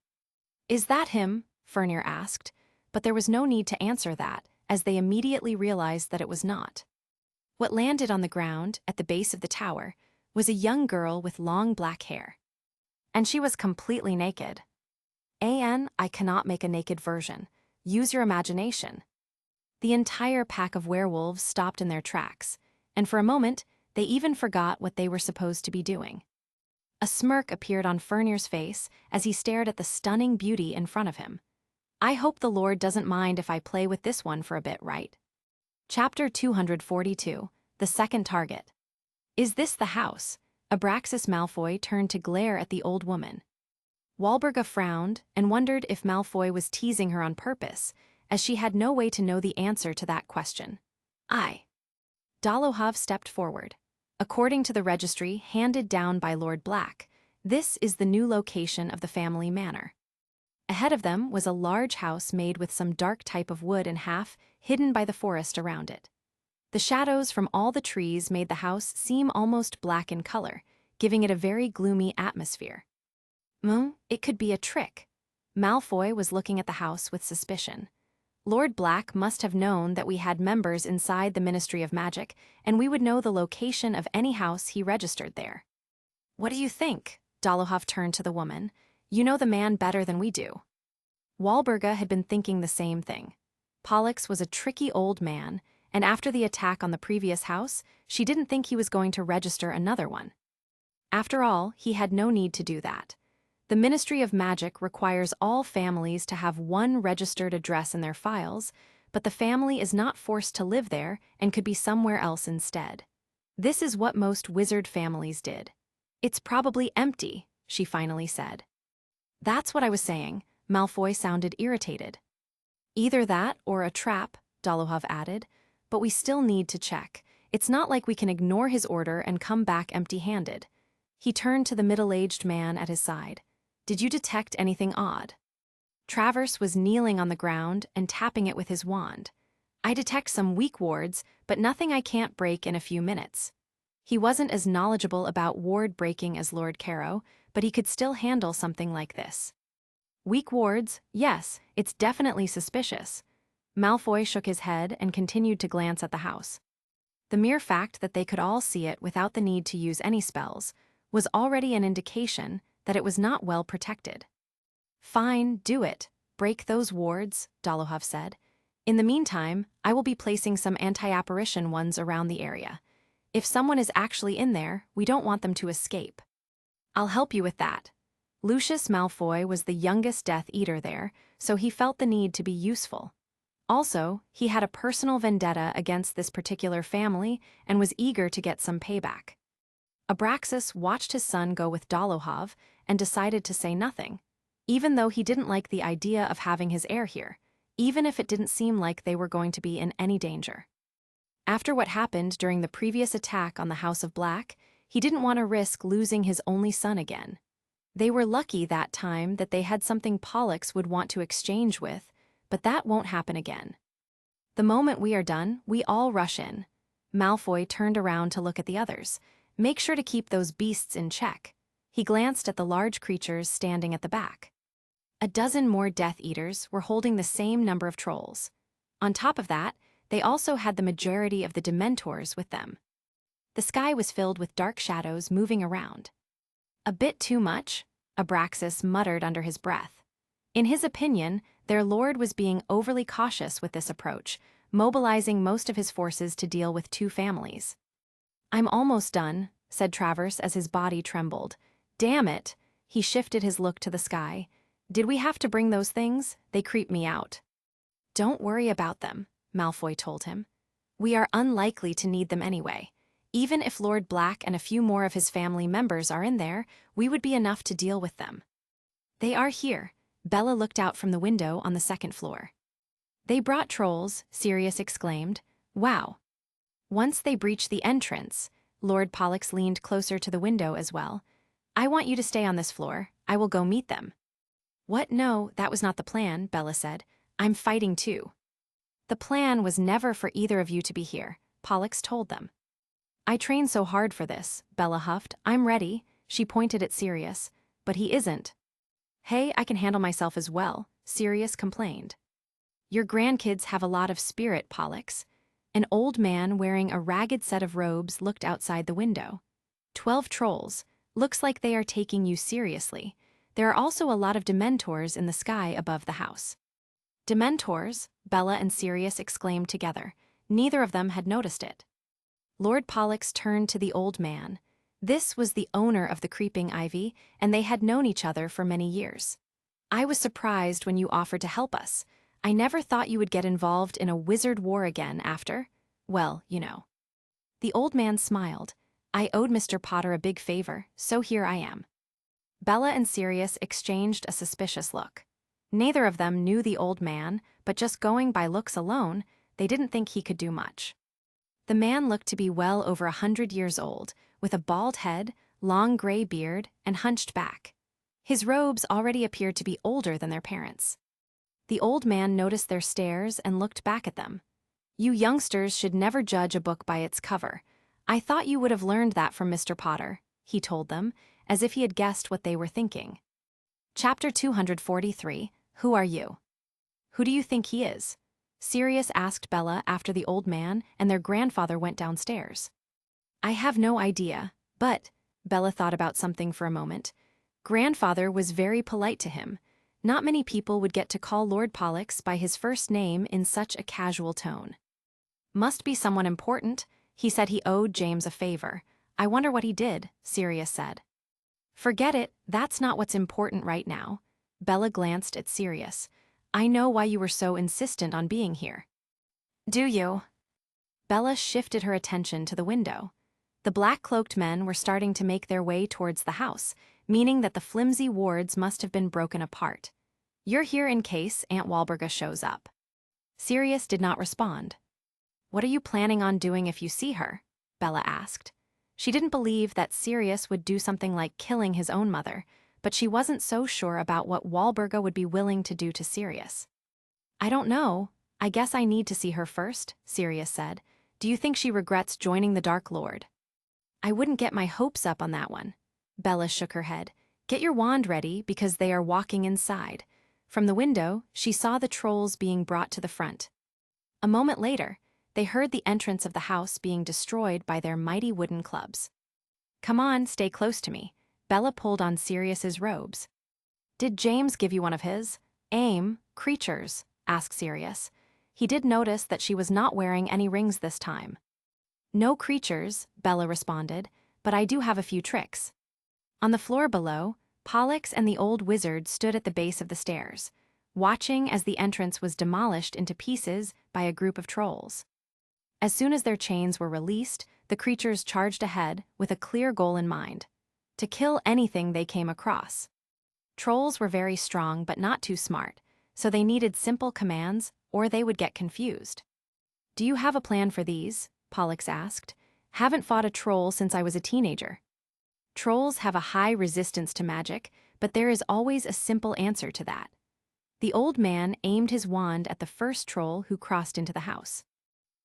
Is that him? Fernir asked, but there was no need to answer that, as they immediately realized that it was not. What landed on the ground, at the base of the tower, was a young girl with long black hair. And she was completely naked. I cannot make a naked version. Use your imagination. The entire pack of werewolves stopped in their tracks, and for a moment, they even forgot what they were supposed to be doing. A smirk appeared on Fernir's face as he stared at the stunning beauty in front of him. I hope the Lord doesn't mind if I play with this one for a bit, right? Chapter 242, The Second Target. Is this the house? Abraxas Malfoy turned to glare at the old woman. Walburga frowned and wondered if Malfoy was teasing her on purpose, as she had no way to know the answer to that question. Dolohov stepped forward. According to the registry handed down by Lord Black, this is the new location of the family manor. Ahead of them was a large house made with some dark type of wood and half hidden by the forest around it. The shadows from all the trees made the house seem almost black in color, giving it a very gloomy atmosphere. It could be a trick. Malfoy was looking at the house with suspicion. Lord Black must have known that we had members inside the Ministry of Magic, and we would know the location of any house he registered there. What do you think? Dolohov turned to the woman. You know the man better than we do. Walburga had been thinking the same thing. Pollux was a tricky old man, and after the attack on the previous house, she didn't think he was going to register another one. After all, he had no need to do that. The Ministry of Magic requires all families to have one registered address in their files, but the family is not forced to live there and could be somewhere else instead. This is what most wizard families did. It's probably empty, she finally said. That's what I was saying. Malfoy sounded irritated. Either that or a trap, Dolohov added, but we still need to check. It's not like we can ignore his order and come back empty-handed. He turned to the middle-aged man at his side. Did you detect anything odd? Travers was kneeling on the ground and tapping it with his wand. I detect some weak wards, but nothing I can't break in a few minutes. He wasn't as knowledgeable about ward breaking as Lord Caro, but he could still handle something like this. Weak wards, yes, it's definitely suspicious. Malfoy shook his head and continued to glance at the house. The mere fact that they could all see it without the need to use any spells was already an indication that it was not well protected. Fine, do it. Break those wards, Dolohov said. In the meantime, I will be placing some anti-apparition ones around the area. If someone is actually in there, we don't want them to escape. I'll help you with that. Lucius Malfoy was the youngest Death Eater there, so he felt the need to be useful. Also, he had a personal vendetta against this particular family and was eager to get some payback. Abraxas watched his son go with Dolohov and decided to say nothing, even though he didn't like the idea of having his heir here, even if it didn't seem like they were going to be in any danger. After what happened during the previous attack on the House of Black, he didn't want to risk losing his only son again. They were lucky that time that they had something Pollux would want to exchange with, but that won't happen again. The moment we are done, we all rush in. Malfoy turned around to look at the others. Make sure to keep those beasts in check. He glanced at the large creatures standing at the back. A dozen more Death Eaters were holding the same number of trolls. On top of that, they also had the majority of the Dementors with them. The sky was filled with dark shadows moving around. A bit too much, Abraxas muttered under his breath. In his opinion, their lord was being overly cautious with this approach, mobilizing most of his forces to deal with two families. I'm almost done, said Travers as his body trembled. Damn it! He shifted his look to the sky. Did we have to bring those things? They creep me out. Don't worry about them, Malfoy told him. We are unlikely to need them anyway. Even if Lord Black and a few more of his family members are in there, we would be enough to deal with them. They are here. Bella looked out from the window on the second floor. They brought trolls, Sirius exclaimed. Wow. Once they breached the entrance, Lord Pollux leaned closer to the window as well. I want you to stay on this floor. I will go meet them. What? No, that was not the plan, Bella said. I'm fighting too. The plan was never for either of you to be here, Pollux told them. I trained so hard for this, Bella huffed. I'm ready. She pointed at Sirius. But he isn't. Hey, I can handle myself as well, Sirius complained. Your grandkids have a lot of spirit, Pollux. An old man wearing a ragged set of robes looked outside the window. 12 trolls. Looks like they are taking you seriously. There are also a lot of Dementors in the sky above the house. Dementors? Bella and Sirius exclaimed together. Neither of them had noticed it. Lord Pollux turned to the old man. This was the owner of the Creeping Ivy, and they had known each other for many years. I was surprised when you offered to help us. I never thought you would get involved in a wizard war again after, well, you know. The old man smiled. I owed Mr. Potter a big favor, so here I am. Bella and Sirius exchanged a suspicious look. Neither of them knew the old man, but just going by looks alone, they didn't think he could do much. The man looked to be well over 100 years old, with a bald head, long gray beard, and hunched back. His robes already appeared to be older than their parents. The old man noticed their stares and looked back at them. You youngsters should never judge a book by its cover. I thought you would have learned that from Mr. Potter, he told them, as if he had guessed what they were thinking. Chapter 243, Who Are You? Who do you think he is? Sirius asked Bella after the old man and their grandfather went downstairs. I have no idea, but, Bella thought about something for a moment. Grandfather was very polite to him. Not many people would get to call Lord Pollux by his first name in such a casual tone. Must be someone important. He said he owed James a favor. I wonder what he did, Sirius said. Forget it, that's not what's important right now. Bella glanced at Sirius. I know why you were so insistent on being here. Do you? Bella shifted her attention to the window. The black-cloaked men were starting to make their way towards the house, meaning that the flimsy wards must have been broken apart. You're here in case Aunt Walburga shows up. Sirius did not respond. What are you planning on doing if you see her? Bella asked. She didn't believe that Sirius would do something like killing his own mother, but she wasn't so sure about what Walburga would be willing to do to Sirius. I don't know. I guess I need to see her first, Sirius said. Do you think she regrets joining the Dark Lord? I wouldn't get my hopes up on that one. Bella shook her head. Get your wand ready because they are walking inside. From the window, she saw the trolls being brought to the front. A moment later, they heard the entrance of the house being destroyed by their mighty wooden clubs. Come on, stay close to me. Bella pulled on Sirius's robes. Did James give you one of his? Creatures, asked Sirius. He did notice that she was not wearing any rings this time. No creatures, Bella responded, but I do have a few tricks. On the floor below, Pollux and the old wizard stood at the base of the stairs, watching as the entrance was demolished into pieces by a group of trolls. As soon as their chains were released, the creatures charged ahead with a clear goal in mind: to kill anything they came across. Trolls were very strong but not too smart, so they needed simple commands or they would get confused. Do you have a plan for these? Pollux asked. Haven't fought a troll since I was a teenager. Trolls have a high resistance to magic, but there is always a simple answer to that. The old man aimed his wand at the first troll who crossed into the house.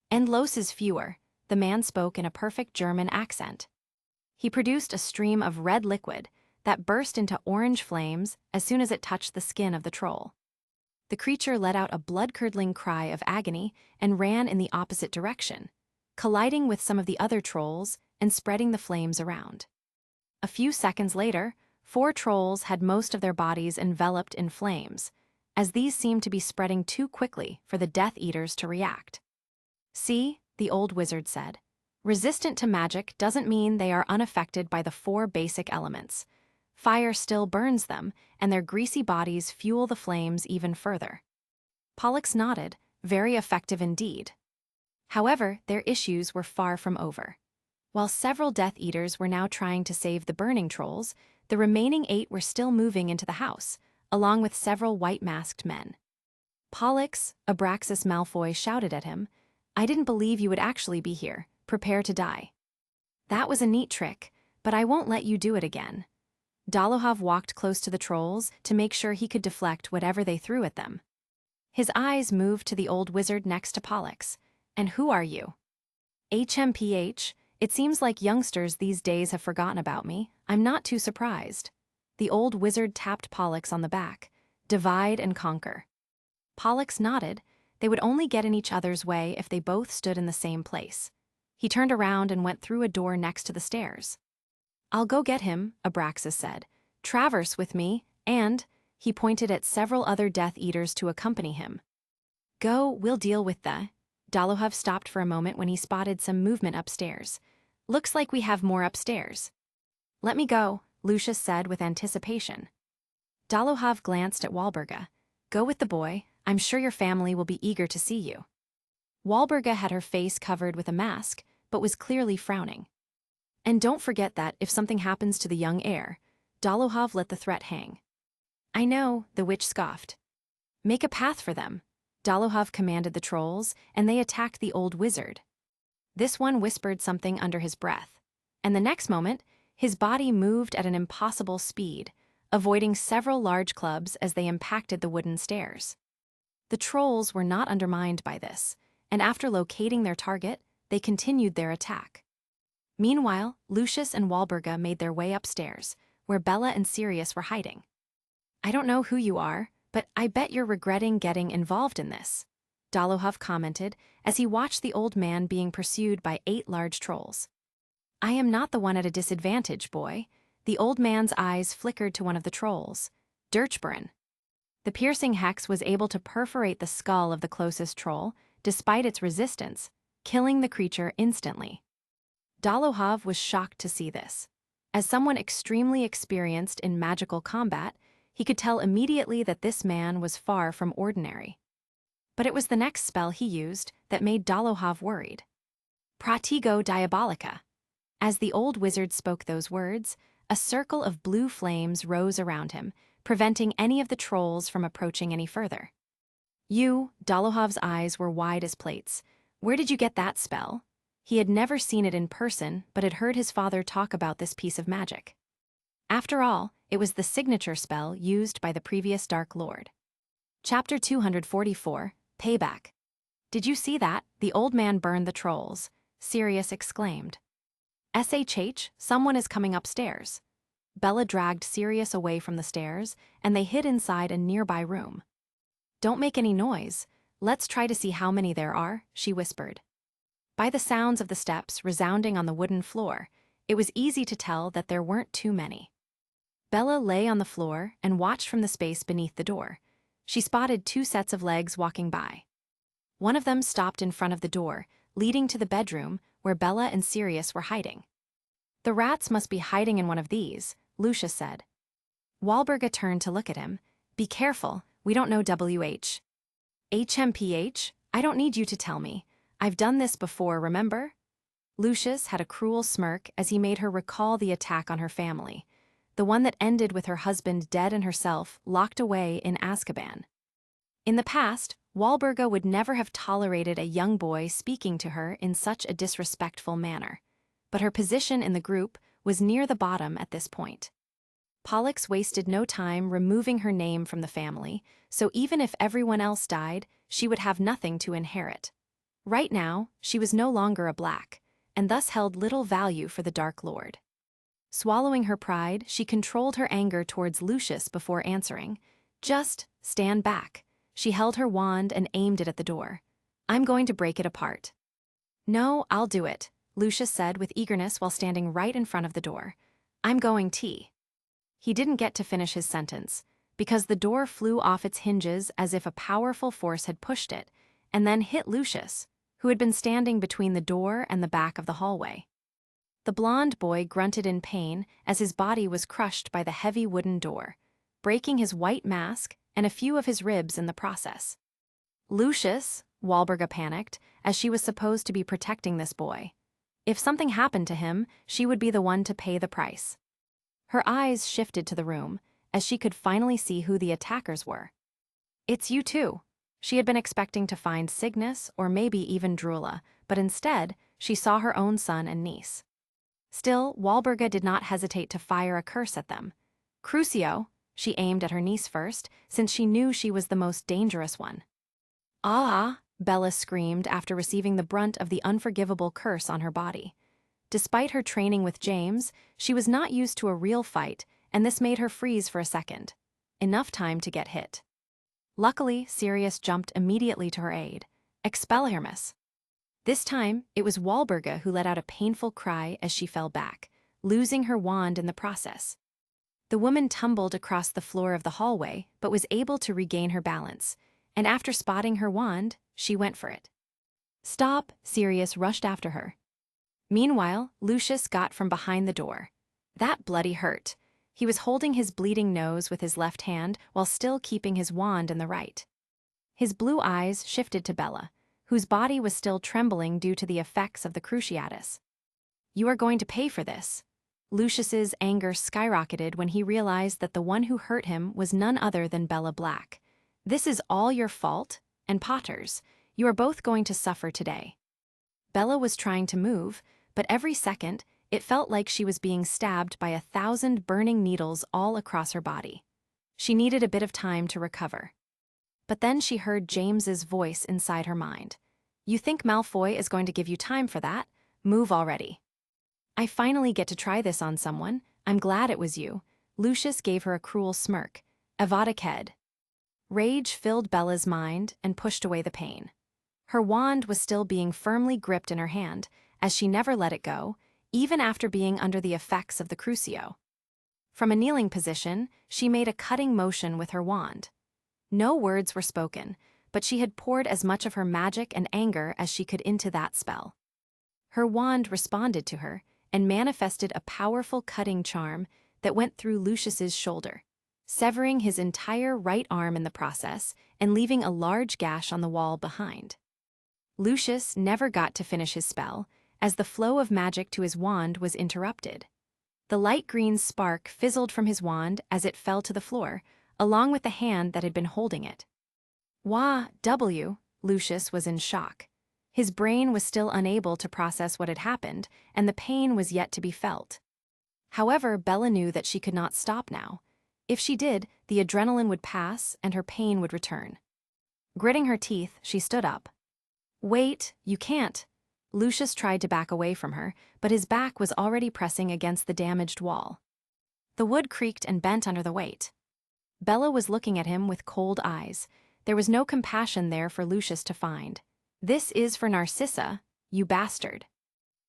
Endlos is fewer, the man spoke in a perfect German accent. He produced a stream of red liquid that burst into orange flames as soon as it touched the skin of the troll. The creature let out a blood-curdling cry of agony and ran in the opposite direction, colliding with some of the other trolls and spreading the flames around. A few seconds later, 4 trolls had most of their bodies enveloped in flames, as these seemed to be spreading too quickly for the Death Eaters to react. See, the old wizard said, resistant to magic doesn't mean they are unaffected by the 4 basic elements. Fire still burns them, and their greasy bodies fuel the flames even further. Pollux nodded, very effective indeed. However, their issues were far from over. While several Death Eaters were now trying to save the burning trolls, the remaining 8 were still moving into the house, along with several white-masked men. Pollux, Abraxas Malfoy shouted at him, I didn't believe you would actually be here. Prepare to die. That was a neat trick, but I won't let you do it again. Dolohov walked close to the trolls to make sure he could deflect whatever they threw at them. His eyes moved to the old wizard next to Pollux. And who are you? HMPH, it seems like youngsters these days have forgotten about me. I'm not too surprised. The old wizard tapped Pollux on the back. Divide and conquer. Pollux nodded. They would only get in each other's way if they both stood in the same place. He turned around and went through a door next to the stairs. I'll go get him, Abraxas said. Traverse with me, and, he pointed at several other Death Eaters to accompany him. Go, we'll deal with the... Dolohov stopped for a moment when he spotted some movement upstairs. Looks like we have more upstairs. Let me go, Lucius said with anticipation. Dolohov glanced at Walburga. Go with the boy, I'm sure your family will be eager to see you. Walburga had her face covered with a mask, but was clearly frowning. And don't forget that if something happens to the young heir, Dolohov let the threat hang. I know, the witch scoffed. Make a path for them. Dolohov commanded the trolls, and they attacked the old wizard. This one whispered something under his breath, and the next moment, his body moved at an impossible speed, avoiding several large clubs as they impacted the wooden stairs. The trolls were not undermined by this, and after locating their target, they continued their attack. Meanwhile, Lucius and Walburga made their way upstairs, where Bella and Sirius were hiding. I don't know who you are, but I bet you're regretting getting involved in this, Dolohov commented as he watched the old man being pursued by 8 large trolls. I am not the one at a disadvantage, boy. The old man's eyes flickered to one of the trolls, Dirchburin. The piercing hex was able to perforate the skull of the closest troll, despite its resistance, killing the creature instantly. Dolohov was shocked to see this. As someone extremely experienced in magical combat, he could tell immediately that this man was far from ordinary. But it was the next spell he used that made Dolohov worried. Pratigo diabolica. As the old wizard spoke those words, a circle of blue flames rose around him, preventing any of the trolls from approaching any further. Dolohov's eyes were wide as plates. Where did you get that spell? He had never seen it in person, but had heard his father talk about this piece of magic. After all, it was the signature spell used by the previous Dark Lord. Chapter 244, Payback. Did you see that? The old man burned the trolls, Sirius exclaimed. SHH, someone is coming upstairs. Bella dragged Sirius away from the stairs, and they hid inside a nearby room. Don't make any noise. Let's try to see how many there are, she whispered. By the sounds of the steps resounding on the wooden floor, it was easy to tell that there weren't too many. Bella lay on the floor and watched from the space beneath the door. She spotted 2 sets of legs walking by. One of them stopped in front of the door, leading to the bedroom where Bella and Sirius were hiding. The rats must be hiding in one of these, Lucius said. Walburga turned to look at him. Be careful, we don't know WH. HMPH? I don't need you to tell me. I've done this before, remember? Lucius had a cruel smirk as he made her recall the attack on her family, the one that ended with her husband dead and herself locked away in Azkaban. In the past, Walburga would never have tolerated a young boy speaking to her in such a disrespectful manner, but her position in the group was near the bottom at this point. Pollux wasted no time removing her name from the family, so even if everyone else died, she would have nothing to inherit. Right now, she was no longer a black, and thus held little value for the Dark Lord. Swallowing her pride, she controlled her anger towards Lucius before answering. Just stand back. She held her wand and aimed it at the door. I'm going to break it apart. No, I'll do it, Lucius said with eagerness while standing right in front of the door. I'm going to. He didn't get to finish his sentence, because the door flew off its hinges as if a powerful force had pushed it, and then hit Lucius, who had been standing between the door and the back of the hallway. The blonde boy grunted in pain as his body was crushed by the heavy wooden door, breaking his white mask and a few of his ribs in the process. Lucius, Walburga panicked, as she was supposed to be protecting this boy. If something happened to him, she would be the one to pay the price. Her eyes shifted to the room, as she could finally see who the attackers were. It's you too. She had been expecting to find Cygnus or maybe even Drula, but instead, she saw her own son and niece. Still, Walburga did not hesitate to fire a curse at them. Crucio, she aimed at her niece first, since she knew she was the most dangerous one. Ah! Bella screamed after receiving the brunt of the unforgivable curse on her body. Despite her training with James, she was not used to a real fight, and this made her freeze for a second. Enough time to get hit. Luckily, Sirius jumped immediately to her aid. Expel Hermes. This time, it was Walburga who let out a painful cry as she fell back, losing her wand in the process. The woman tumbled across the floor of the hallway, but was able to regain her balance, and after spotting her wand, she went for it. Stop! Sirius rushed after her. Meanwhile, Lucius got from behind the door. That bloody hurt. He was holding his bleeding nose with his left hand while still keeping his wand in the right. His blue eyes shifted to Bella, whose body was still trembling due to the effects of the Cruciatus. You are going to pay for this. Lucius's anger skyrocketed when he realized that the one who hurt him was none other than Bella Black. This is all your fault, and Potter's. You are both going to suffer today. Bella was trying to move, but every second, it felt like she was being stabbed by 1,000 burning needles all across her body. She needed a bit of time to recover. But then she heard James's voice inside her mind. You think Malfoy is going to give you time for that? Move already. I finally get to try this on someone. I'm glad it was you. Lucius gave her a cruel smirk. Avada Ked. Rage filled Bella's mind and pushed away the pain. Her wand was still being firmly gripped in her hand, as she never let it go, even after being under the effects of the Crucio. From a kneeling position, she made a cutting motion with her wand. No words were spoken, but she had poured as much of her magic and anger as she could into that spell. Her wand responded to her and manifested a powerful cutting charm that went through Lucius's shoulder, severing his entire right arm in the process and leaving a large gash on the wall behind. Lucius never got to finish his spell, as the flow of magic to his wand was interrupted. The light green spark fizzled from his wand as it fell to the floor, along with the hand that had been holding it. Wah, W, Lucius was in shock. His brain was still unable to process what had happened, and the pain was yet to be felt. However, Bella knew that she could not stop now. If she did, the adrenaline would pass and her pain would return. Gritting her teeth, she stood up. Wait, you can't. Lucius tried to back away from her, but his back was already pressing against the damaged wall. The wood creaked and bent under the weight. Bella was looking at him with cold eyes. There was no compassion there for Lucius to find. This is for Narcissa, you bastard.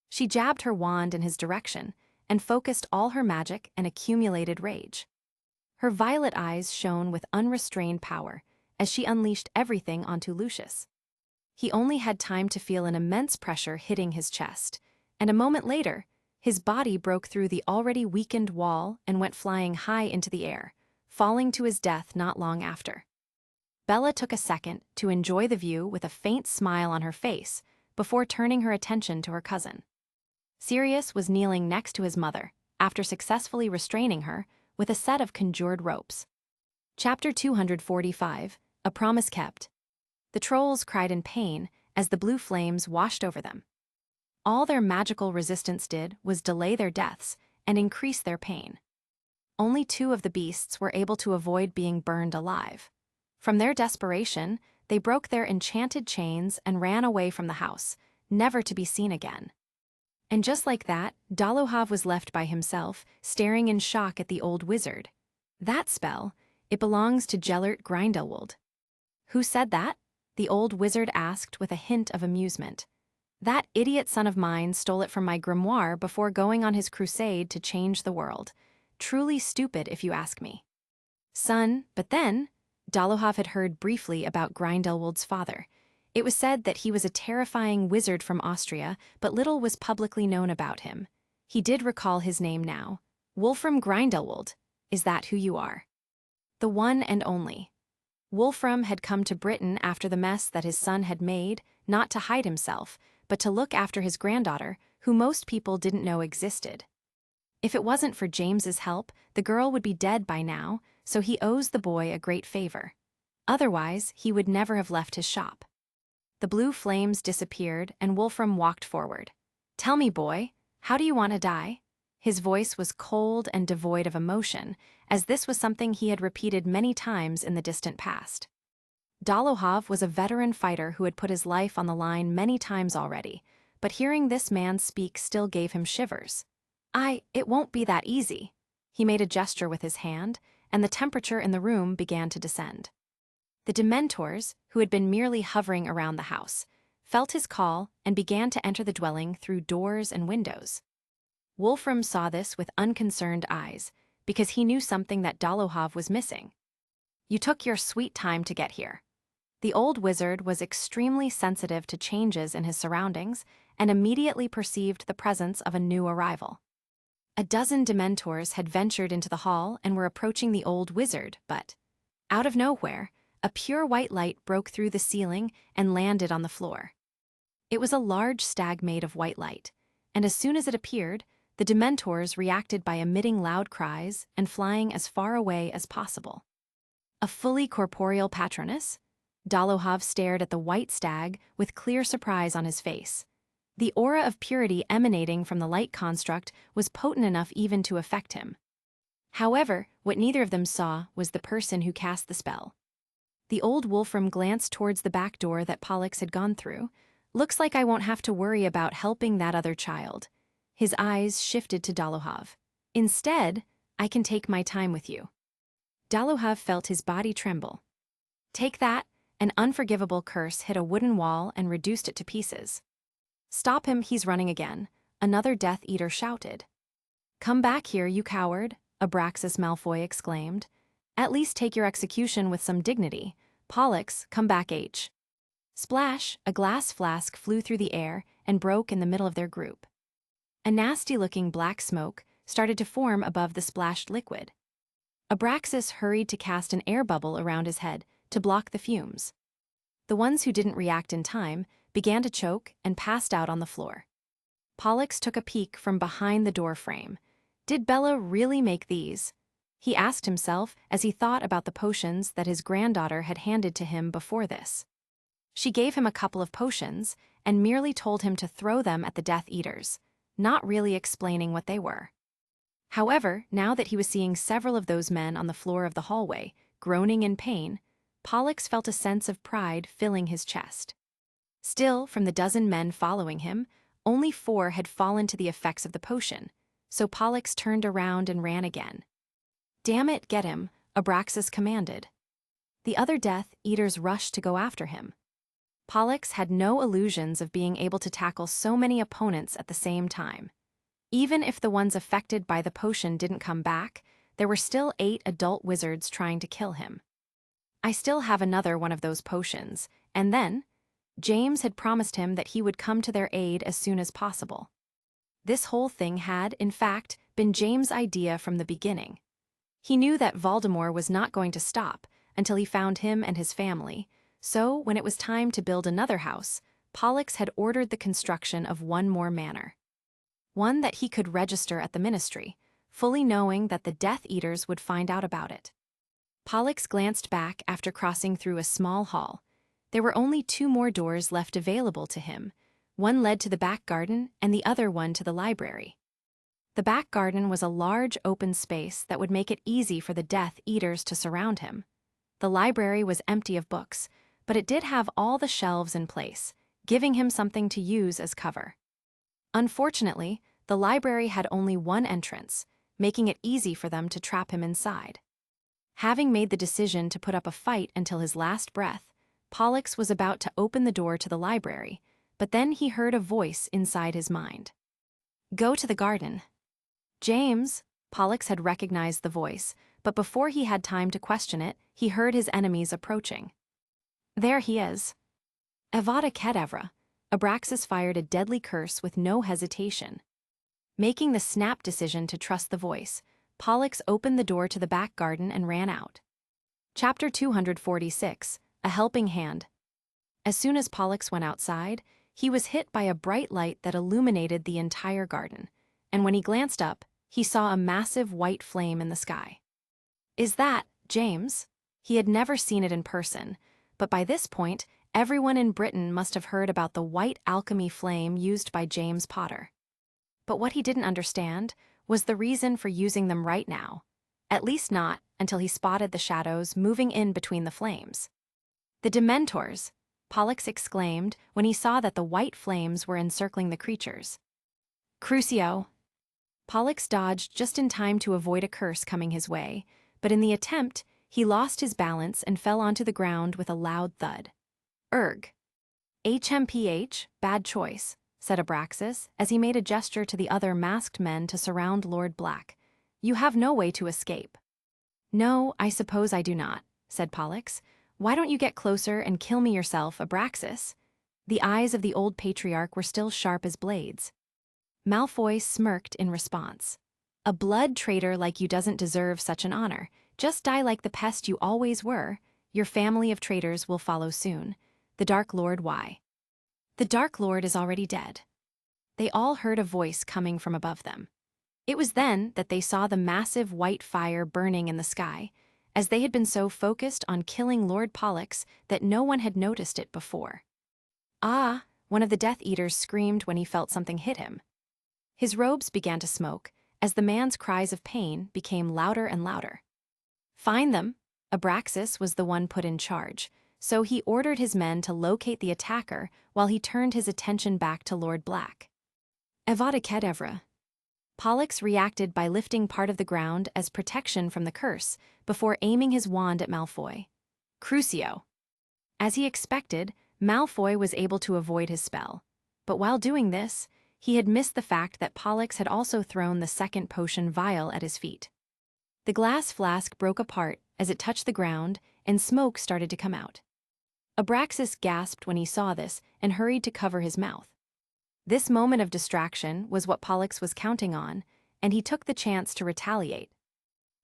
She jabbed her wand in his direction and focused all her magic and accumulated rage. Her violet eyes shone with unrestrained power as she unleashed everything onto Lucius. He only had time to feel an immense pressure hitting his chest, and a moment later, his body broke through the already weakened wall and went flying high into the air, falling to his death not long after. Bella took a second to enjoy the view with a faint smile on her face before turning her attention to her cousin. Sirius was kneeling next to his mother, after successfully restraining her with a set of conjured ropes. Chapter 245, A Promise Kept. The trolls cried in pain as the blue flames washed over them. All their magical resistance did was delay their deaths and increase their pain. Only 2 of the beasts were able to avoid being burned alive. From their desperation, they broke their enchanted chains and ran away from the house, never to be seen again. And just like that, Dalohav was left by himself, staring in shock at the old wizard. That spell, it belongs to Gellert Grindelwald. Who said that? The old wizard asked with a hint of amusement. That idiot son of mine stole it from my grimoire before going on his crusade to change the world. Truly stupid, if you ask me. Son, but then, Dalohav had heard briefly about Grindelwald's father. It was said that he was a terrifying wizard from Austria, but little was publicly known about him. He did recall his name now. Wolfram Grindelwald. Is that who you are? The one and only. Wolfram had come to Britain after the mess that his son had made, not to hide himself, but to look after his granddaughter, who most people didn't know existed. If it wasn't for James's help, the girl would be dead by now, so he owes the boy a great favor. Otherwise, he would never have left his shop. The blue flames disappeared, and Wolfram walked forward. Tell me, boy, how do you want to die? His voice was cold and devoid of emotion, as this was something he had repeated many times in the distant past. Dalohav was a veteran fighter who had put his life on the line many times already, but hearing this man speak still gave him shivers. It won't be that easy. He made a gesture with his hand, and the temperature in the room began to descend. The Dementors, who had been merely hovering around the house, felt his call and began to enter the dwelling through doors and windows. Wolfram saw this with unconcerned eyes, because he knew something that Dalohav was missing. You took your sweet time to get here. The old wizard was extremely sensitive to changes in his surroundings and immediately perceived the presence of a new arrival. A dozen Dementors had ventured into the hall and were approaching the old wizard, but, out of nowhere, a pure white light broke through the ceiling and landed on the floor. It was a large stag made of white light, and as soon as it appeared, the Dementors reacted by emitting loud cries and flying as far away as possible. A fully corporeal patronus? Dalohav stared at the white stag with clear surprise on his face. The aura of purity emanating from the light construct was potent enough even to affect him. However, what neither of them saw was the person who cast the spell. The old Wolfram glanced towards the back door that Pollux had gone through. Looks like I won't have to worry about helping that other child. His eyes shifted to Dalohav. Instead, I can take my time with you. Dalohav felt his body tremble. Take that, an unforgivable curse hit a wooden wall and reduced it to pieces. Stop him, he's running again, another Death Eater shouted. Come back here, you coward, Abraxas Malfoy exclaimed. At least take your execution with some dignity. Pollux, come back H. Splash, a glass flask flew through the air and broke in the middle of their group. A nasty-looking black smoke started to form above the splashed liquid. Abraxas hurried to cast an air bubble around his head to block the fumes. The ones who didn't react in time began to choke, and passed out on the floor. Pollux took a peek from behind the door frame. Did Bella really make these? He asked himself as he thought about the potions that his granddaughter had handed to him before this. She gave him a couple of potions and merely told him to throw them at the Death Eaters, not really explaining what they were. However, now that he was seeing several of those men on the floor of the hallway, groaning in pain, Pollux felt a sense of pride filling his chest. Still, from the dozen men following him, only 4 had fallen to the effects of the potion, so Pollux turned around and ran again. "Damn it, get him," Abraxas commanded. The other Death Eaters rushed to go after him. Pollux had no illusions of being able to tackle so many opponents at the same time. Even if the ones affected by the potion didn't come back, there were still 8 adult wizards trying to kill him. I still have another one of those potions, and then, James had promised him that he would come to their aid as soon as possible. This whole thing had, in fact, been James' idea from the beginning. He knew that Voldemort was not going to stop until he found him and his family, so when it was time to build another house, Pollux had ordered the construction of one more manor. One that he could register at the ministry, fully knowing that the Death Eaters would find out about it. Pollux glanced back after crossing through a small hall. There were only 2 more doors left available to him. One led to the back garden and the other one to the library. The back garden was a large open space that would make it easy for the Death Eaters to surround him. The library was empty of books, but it did have all the shelves in place, giving him something to use as cover. Unfortunately, the library had only one entrance, making it easy for them to trap him inside. Having made the decision to put up a fight until his last breath, Pollux was about to open the door to the library, but then he heard a voice inside his mind. "Go to the garden." "James," Pollux had recognized the voice, but before he had time to question it, he heard his enemies approaching. "There he is." Avada Kedavra, Abraxas fired a deadly curse with no hesitation. Making the snap decision to trust the voice, Pollux opened the door to the back garden and ran out. Chapter 246, A Helping Hand. As soon as Pollux went outside, he was hit by a bright light that illuminated the entire garden, and when he glanced up, he saw a massive white flame in the sky. "Is that, James?" He had never seen it in person, but by this point, everyone in Britain must have heard about the white alchemy flame used by James Potter. But what he didn't understand was the reason for using them right now, at least not until he spotted the shadows moving in between the flames. "The Dementors!" Pollux exclaimed when he saw that the white flames were encircling the creatures. "Crucio!" Pollux dodged just in time to avoid a curse coming his way, but in the attempt, he lost his balance and fell onto the ground with a loud thud. "Erg." "HMPH, bad choice," said Abraxas as he made a gesture to the other masked men to surround Lord Black. "You have no way to escape." "No, I suppose I do not," said Pollux. "Why don't you get closer and kill me yourself, Abraxas?" The eyes of the old patriarch were still sharp as blades. Malfoy smirked in response. "A blood traitor like you doesn't deserve such an honor. Just die like the pest you always were. Your family of traitors will follow soon. The Dark Lord why?" "The Dark Lord is already dead." They all heard a voice coming from above them. It was then that they saw the massive white fire burning in the sky, as they had been so focused on killing Lord Pollux that no one had noticed it before. "Ah!" one of the Death Eaters screamed when he felt something hit him. His robes began to smoke, as the man's cries of pain became louder and louder. "Find them." Abraxas was the one put in charge, so he ordered his men to locate the attacker while he turned his attention back to Lord Black. "Avada Kedavra." Pollux reacted by lifting part of the ground as protection from the curse before aiming his wand at Malfoy. "Crucio." As he expected, Malfoy was able to avoid his spell, but while doing this, he had missed the fact that Pollux had also thrown the second potion vial at his feet. The glass flask broke apart as it touched the ground, and smoke started to come out. Abraxas gasped when he saw this and hurried to cover his mouth. This moment of distraction was what Pollux was counting on, and he took the chance to retaliate.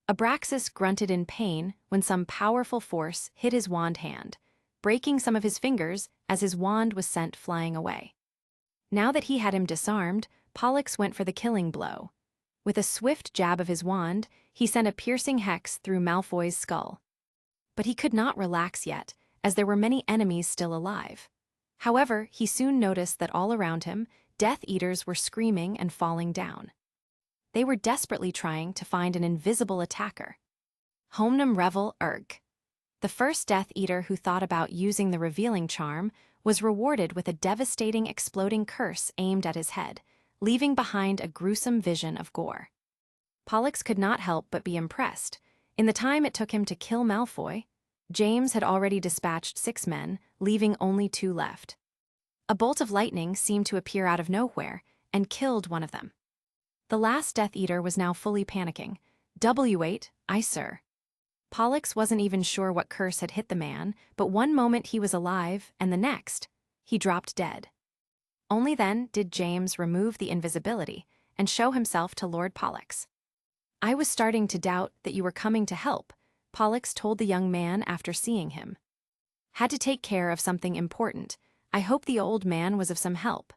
Abraxas grunted in pain when some powerful force hit his wand hand, breaking some of his fingers as his wand was sent flying away. Now that he had him disarmed, Pollux went for the killing blow. With a swift jab of his wand, he sent a piercing hex through Malfoy's skull. But he could not relax yet, as there were many enemies still alive. However, he soon noticed that all around him, Death Eaters were screaming and falling down. They were desperately trying to find an invisible attacker. Homnum Revel Erg. The first Death Eater who thought about using the revealing charm was rewarded with a devastating exploding curse aimed at his head, leaving behind a gruesome vision of gore. Pollux could not help but be impressed. In the time it took him to kill Malfoy, James had already dispatched 6 men, leaving only 2 left. A bolt of lightning seemed to appear out of nowhere and killed one of them. The last Death Eater was now fully panicking. "W8, aye sir." Pollux wasn't even sure what curse had hit the man, but one moment he was alive, and the next, he dropped dead. Only then did James remove the invisibility and show himself to Lord Pollux. "I was starting to doubt that you were coming to help," Pollux told the young man after seeing him. "Had to take care of something important. I hope the old man was of some help."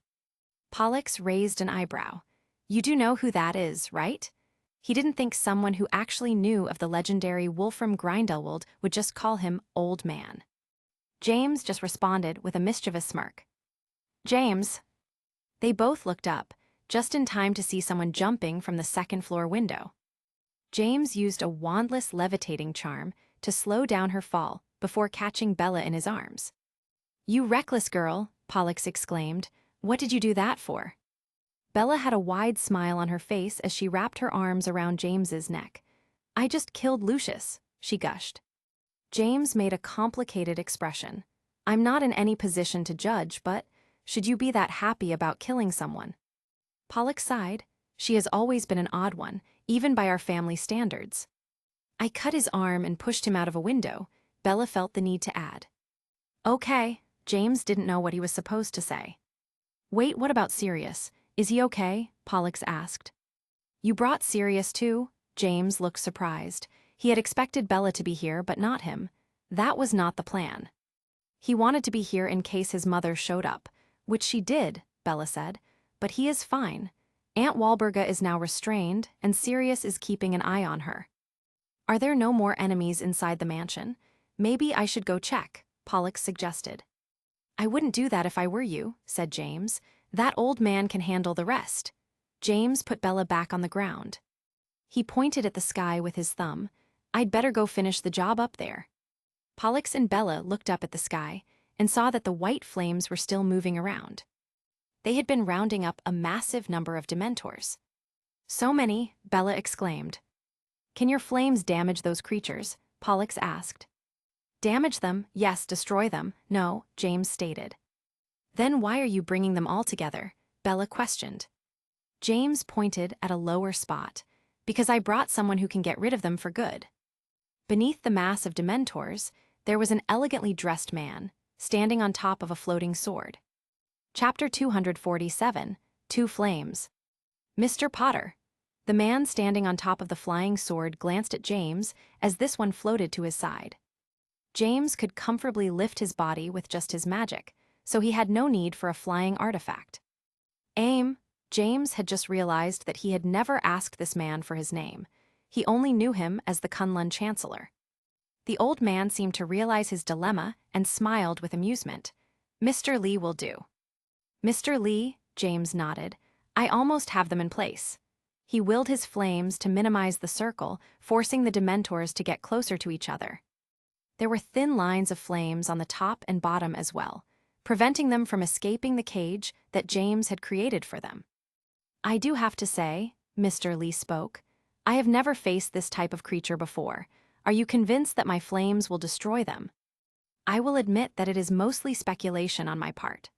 Pollux raised an eyebrow. "You do know who that is, right?" He didn't think someone who actually knew of the legendary Wolfram Grindelwald would just call him old man. James just responded with a mischievous smirk. "James." They both looked up, just in time to see someone jumping from the second-floor window. James used a wandless levitating charm to slow down her fall before catching Bella in his arms. "You reckless girl," Pollux exclaimed. "What did you do that for?" Bella had a wide smile on her face as she wrapped her arms around James's neck. "I just killed Lucius," she gushed. James made a complicated expression. "I'm not in any position to judge, but should you be that happy about killing someone?" Pollux sighed. She has always been an odd one, even by our family standards. "I cut his arm and pushed him out of a window," Bella felt the need to add. "Okay," James didn't know what he was supposed to say. "Wait, what about Sirius? Is he okay?" Pollux asked. "You brought Sirius too?" James looked surprised. He had expected Bella to be here, but not him. That was not the plan. He wanted to be here in case his mother showed up, which she did, Bella said, but he is fine. Aunt Walburga is now restrained, and Sirius is keeping an eye on her. "Are there no more enemies inside the mansion? Maybe I should go check," Pollux suggested. "I wouldn't do that if I were you," said James. "That old man can handle the rest." James put Bella back on the ground. He pointed at the sky with his thumb. "I'd better go finish the job up there." Pollux and Bella looked up at the sky and saw that the white flames were still moving around. They had been rounding up a massive number of Dementors. "So many," Bella exclaimed. "Can your flames damage those creatures?" Pollux asked. "Damage them, yes. Destroy them, no," James stated. "Then why are you bringing them all together?" Bella questioned. James pointed at a lower spot. "Because I brought someone who can get rid of them for good." Beneath the mass of Dementors, there was an elegantly dressed man, standing on top of a floating sword. Chapter 247, Two Flames. "Mr. Potter." The man standing on top of the flying sword glanced at James as this one floated to his side. James could comfortably lift his body with just his magic, so he had no need for a flying artifact. "Aim." James had just realized that he had never asked this man for his name. He only knew him as the Kunlun Chancellor. The old man seemed to realize his dilemma and smiled with amusement. "Mr. Lee will do." "Mr. Lee," James nodded. "I almost have them in place." He willed his flames to minimize the circle, forcing the Dementors to get closer to each other. There were thin lines of flames on the top and bottom as well, preventing them from escaping the cage that James had created for them. "I do have to say," Mr. Lee spoke, "I have never faced this type of creature before. Are you convinced that my flames will destroy them?" "I will admit that it is mostly speculation on my part.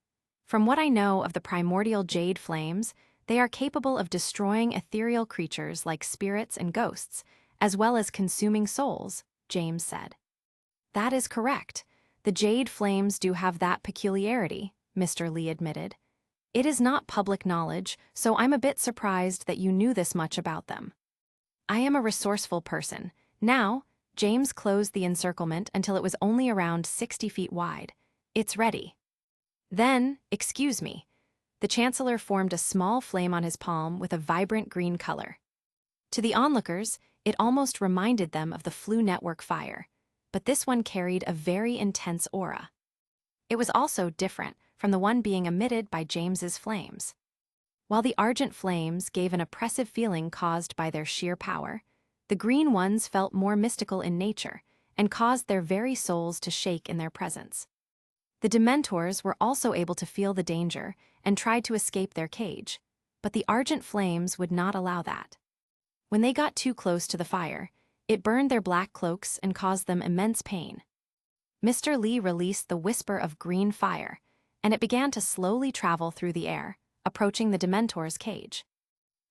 From what I know of the primordial jade flames, they are capable of destroying ethereal creatures like spirits and ghosts, as well as consuming souls," James said. "That is correct. The jade flames do have that peculiarity," Mr. Lee admitted. "It is not public knowledge, so I'm a bit surprised that you knew this much about them." "I am a resourceful person. Now," James closed the encirclement until it was only around 60 feet wide. It's ready. Then, excuse me. The Chancellor formed a small flame on his palm with a vibrant green color. To the onlookers, it almost reminded them of the Flu Network fire, but this one carried a very intense aura. It was also different from the one being emitted by James's flames. While the argent flames gave an oppressive feeling caused by their sheer power, the green ones felt more mystical in nature and caused their very souls to shake in their presence. The Dementors were also able to feel the danger and tried to escape their cage, but the argent flames would not allow that. When they got too close to the fire, it burned their black cloaks and caused them immense pain. Mr. Lee released the whisper of green fire, and it began to slowly travel through the air, approaching the Dementor's cage.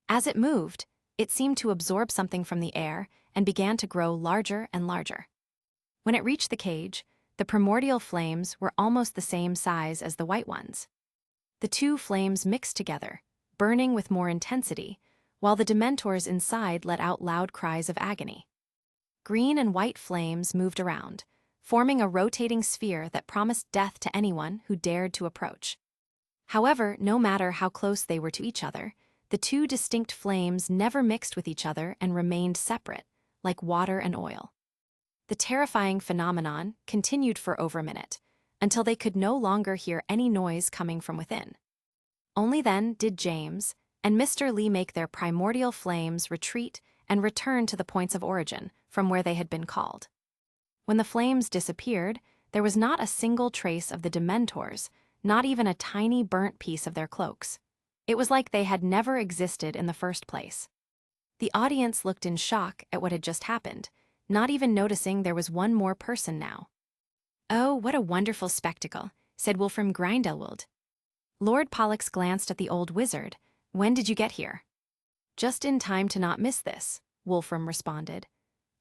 As it moved, it seemed to absorb something from the air and began to grow larger and larger. When it reached the cage, the primordial flames were almost the same size as the white ones. The two flames mixed together, burning with more intensity, while the Dementors inside let out loud cries of agony. Green and white flames moved around, forming a rotating sphere that promised death to anyone who dared to approach. However, no matter how close they were to each other, the two distinct flames never mixed with each other and remained separate, like water and oil. The terrifying phenomenon continued for over a minute, until they could no longer hear any noise coming from within. Only then did James and Mr. Lee make their primordial flames retreat and return to the points of origin from where they had been called. When the flames disappeared, there was not a single trace of the Dementors, not even a tiny burnt piece of their cloaks. It was like they had never existed in the first place. The audience looked in shock at what had just happened, not even noticing there was one more person now. "Oh, what a wonderful spectacle," said Wolfram Grindelwald. Lord Pollux glanced at the old wizard. "When did you get here?" "Just in time to not miss this," Wolfram responded.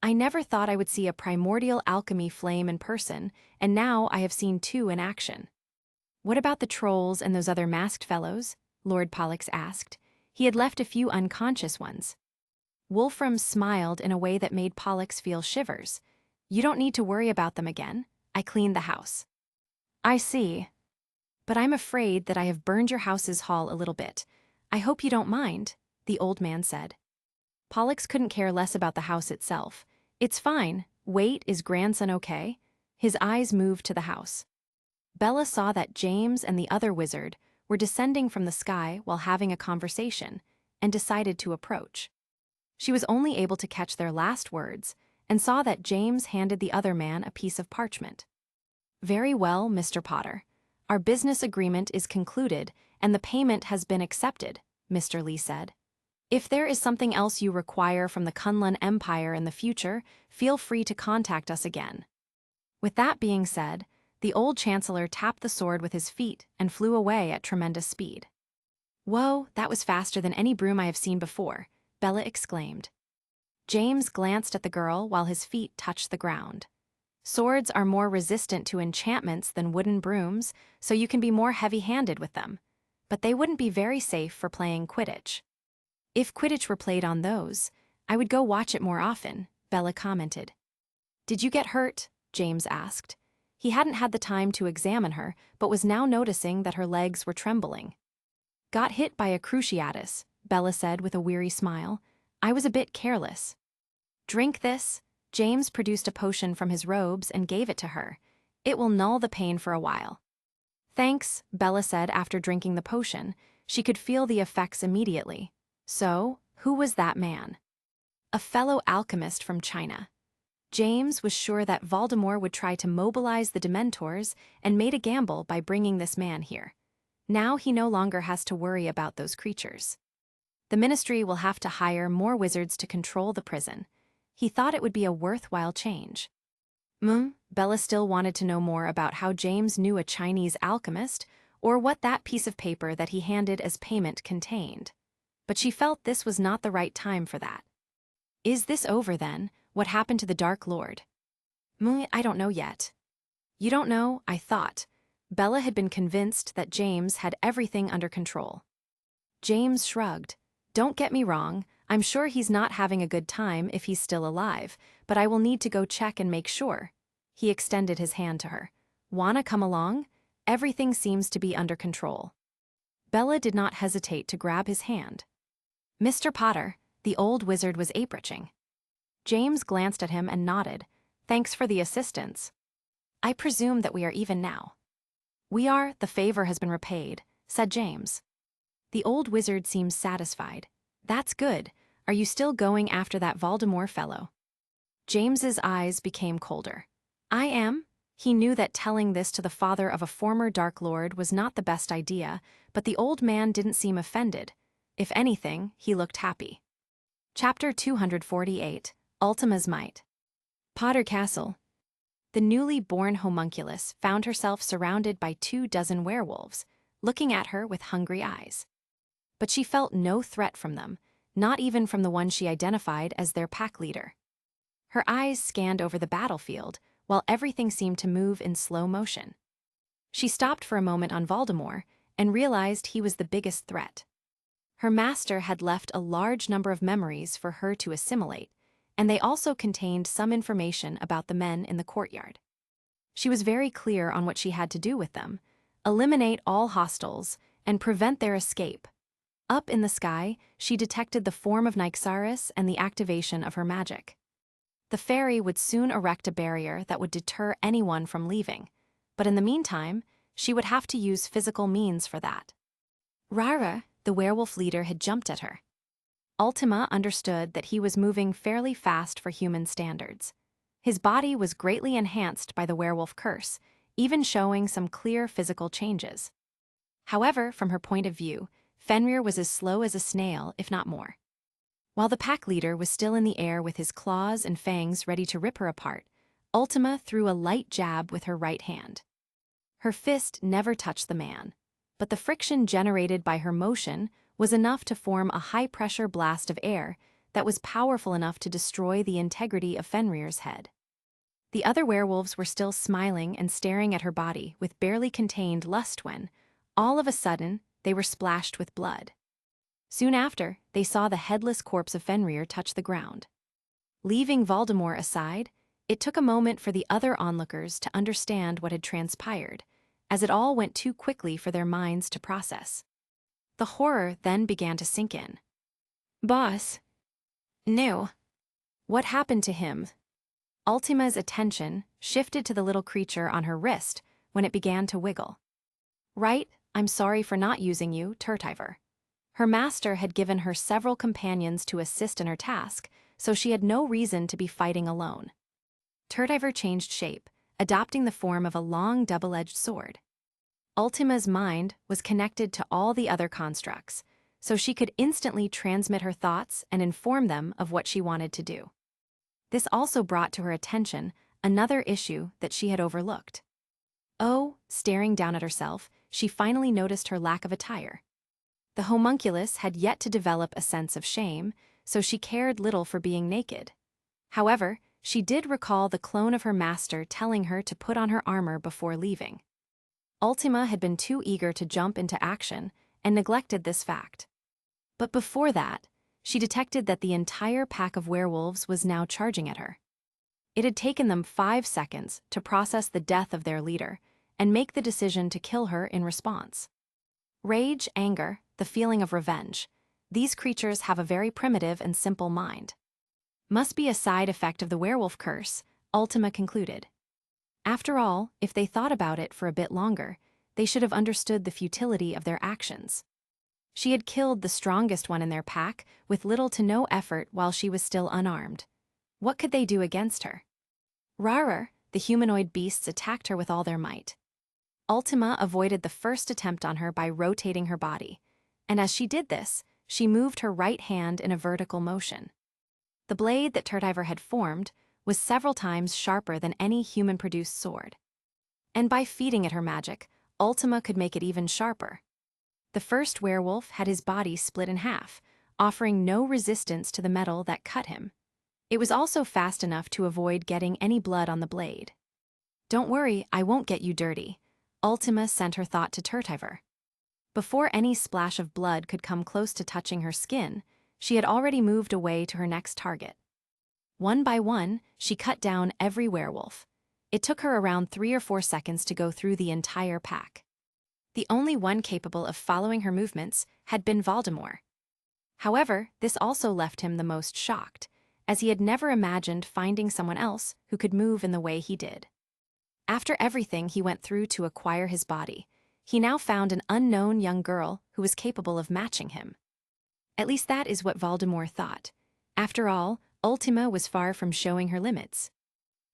"I never thought I would see a primordial alchemy flame in person, and now I have seen two in action." "What about the trolls and those other masked fellows?" Lord Pollux asked. He had left a few unconscious ones. Wolfram smiled in a way that made Pollux feel shivers. "You don't need to worry about them again. I cleaned the house." "I see. But I'm afraid that I have burned your house's hall a little bit. I hope you don't mind," the old man said. Pollux couldn't care less about the house itself. "It's fine. Wait, is grandson okay?" His eyes moved to the house. Bella saw that James and the other wizard were descending from the sky while having a conversation, and decided to approach. She was only able to catch their last words, and saw that James handed the other man a piece of parchment. "Very well, Mr. Potter. Our business agreement is concluded, and the payment has been accepted," Mr. Lee said. "If there is something else you require from the Kunlun Empire in the future, feel free to contact us again." With that being said, the old Chancellor tapped the sword with his feet and flew away at tremendous speed. "Whoa, that was faster than any broom I have seen before," Bella exclaimed. James glanced at the girl while his feet touched the ground. "Swords are more resistant to enchantments than wooden brooms, so you can be more heavy-handed with them. But they wouldn't be very safe for playing Quidditch." "If Quidditch were played on those, I would go watch it more often," Bella commented. "Did you get hurt?" James asked. He hadn't had the time to examine her, but was now noticing that her legs were trembling. "Got hit by a cruciatus," Bella said with a weary smile. "I was a bit careless." "Drink this." James produced a potion from his robes and gave it to her. "It will null the pain for a while." "Thanks," Bella said after drinking the potion. She could feel the effects immediately. So, who was that man? A fellow alchemist from China. James was sure that Voldemort would try to mobilize the Dementors and made a gamble by bringing this man here. Now he no longer has to worry about those creatures. The Ministry will have to hire more wizards to control the prison. He thought it would be a worthwhile change. Bella still wanted to know more about how James knew a Chinese alchemist or what that piece of paper that he handed as payment contained. But she felt this was not the right time for that. "Is this over then? What happened to the Dark Lord?" "I don't know yet." "You don't know?" I thought. Bella had been convinced that James had everything under control. James shrugged. "Don't get me wrong, I'm sure he's not having a good time if he's still alive, but I will need to go check and make sure." He extended his hand to her. "Wanna come along? Everything seems to be under control." Bella did not hesitate to grab his hand. "Mr. Potter," the old wizard was approaching. James glanced at him and nodded. "Thanks for the assistance. I presume that we are even now." "We are, the favor has been repaid," said James. The old wizard seemed satisfied. "That's good. Are you still going after that Voldemort fellow?" James's eyes became colder. "I am." He knew that telling this to the father of a former Dark Lord was not the best idea, but the old man didn't seem offended. If anything, he looked happy. Chapter 248, Ultima's Might. Potter Castle. The newly born homunculus found herself surrounded by 24 werewolves, looking at her with hungry eyes. But she felt no threat from them, not even from the one she identified as their pack leader. Her eyes scanned over the battlefield, while everything seemed to move in slow motion. She stopped for a moment on Voldemort and realized he was the biggest threat. Her master had left a large number of memories for her to assimilate, and they also contained some information about the men in the courtyard. She was very clear on what she had to do with them: eliminate all hostiles and prevent their escape. Up in the sky, she detected the form of Nyxaris and the activation of her magic. The fairy would soon erect a barrier that would deter anyone from leaving, but in the meantime, she would have to use physical means for that. Rara, the werewolf leader, had jumped at her. Ultima understood that he was moving fairly fast for human standards. His body was greatly enhanced by the werewolf curse, even showing some clear physical changes. However, from her point of view, Fenrir was as slow as a snail, if not more. While the pack leader was still in the air with his claws and fangs ready to rip her apart, Ultima threw a light jab with her right hand. Her fist never touched the man, but the friction generated by her motion was enough to form a high-pressure blast of air that was powerful enough to destroy the integrity of Fenrir's head. The other werewolves were still smiling and staring at her body with barely contained lust when, all of a sudden, they were splashed with blood. Soon after, they saw the headless corpse of Fenrir touch the ground. Leaving Voldemort aside, it took a moment for the other onlookers to understand what had transpired, as it all went too quickly for their minds to process. The horror then began to sink in. "Boss." "No." "What happened to him?" Ultima's attention shifted to the little creature on her wrist when it began to wiggle. "Right, I'm sorry for not using you, Turtiver." Her master had given her several companions to assist in her task, so she had no reason to be fighting alone. Turtiver changed shape, adopting the form of a long double-edged sword. Ultima's mind was connected to all the other constructs, so she could instantly transmit her thoughts and inform them of what she wanted to do. This also brought to her attention another issue that she had overlooked. Oh, staring down at herself, she finally noticed her lack of attire. The homunculus had yet to develop a sense of shame, so she cared little for being naked. However, she did recall the clone of her master telling her to put on her armor before leaving. Ultima had been too eager to jump into action and neglected this fact. But before that, she detected that the entire pack of werewolves was now charging at her. It had taken them 5 seconds to process the death of their leader and make the decision to kill her in response. Rage, anger, the feeling of revenge. These creatures have a very primitive and simple mind. Must be a side effect of the werewolf curse, Ultima concluded. After all, if they thought about it for a bit longer, they should have understood the futility of their actions. She had killed the strongest one in their pack with little to no effort while she was still unarmed. What could they do against her? Rarer, the humanoid beasts attacked her with all their might. Ultima avoided the first attempt on her by rotating her body, and as she did this, she moved her right hand in a vertical motion. The blade that Turtiver had formed was several times sharper than any human-produced sword. And by feeding it her magic, Ultima could make it even sharper. The first werewolf had his body split in half, offering no resistance to the metal that cut him. It was also fast enough to avoid getting any blood on the blade. "Don't worry, I won't get you dirty," Ultima sent her thought to Turtiver. Before any splash of blood could come close to touching her skin, she had already moved away to her next target. One by one, she cut down every werewolf. It took her around 3 or 4 seconds to go through the entire pack. The only one capable of following her movements had been Voldemort. However, this also left him the most shocked, as he had never imagined finding someone else who could move in the way he did. After everything he went through to acquire his body, he now found an unknown young girl who was capable of matching him. At least that is what Voldemort thought. After all, Ultima was far from showing her limits.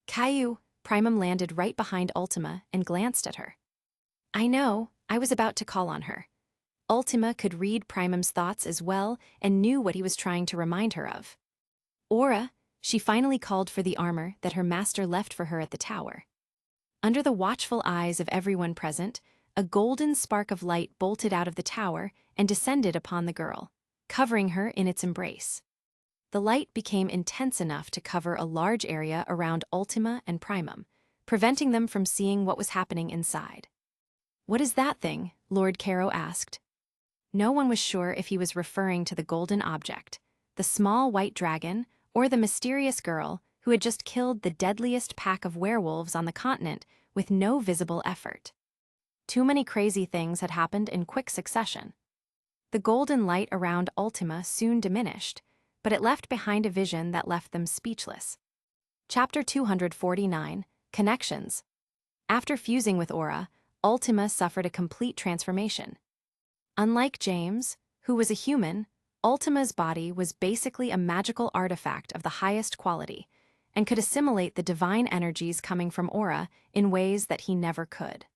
Caillou, Primum landed right behind Ultima and glanced at her. I know, I was about to call on her. Ultima could read Primum's thoughts as well and knew what he was trying to remind her of. Aura, she finally called for the armor that her master left for her at the tower. Under the watchful eyes of everyone present, a golden spark of light bolted out of the tower and descended upon the girl, covering her in its embrace. The light became intense enough to cover a large area around Ultima and Primum, preventing them from seeing what was happening inside. What is that thing? Lord Caro asked. No one was sure if he was referring to the golden object, the small white dragon, or the mysterious girl who had just killed the deadliest pack of werewolves on the continent with no visible effort. Too many crazy things had happened in quick succession. The golden light around Ultima soon diminished, but it left behind a vision that left them speechless. Chapter 249, Connections. After fusing with Aura, Ultima suffered a complete transformation. Unlike James, who was a human, Ultima's body was basically a magical artifact of the highest quality and could assimilate the divine energies coming from Aura in ways that he never could.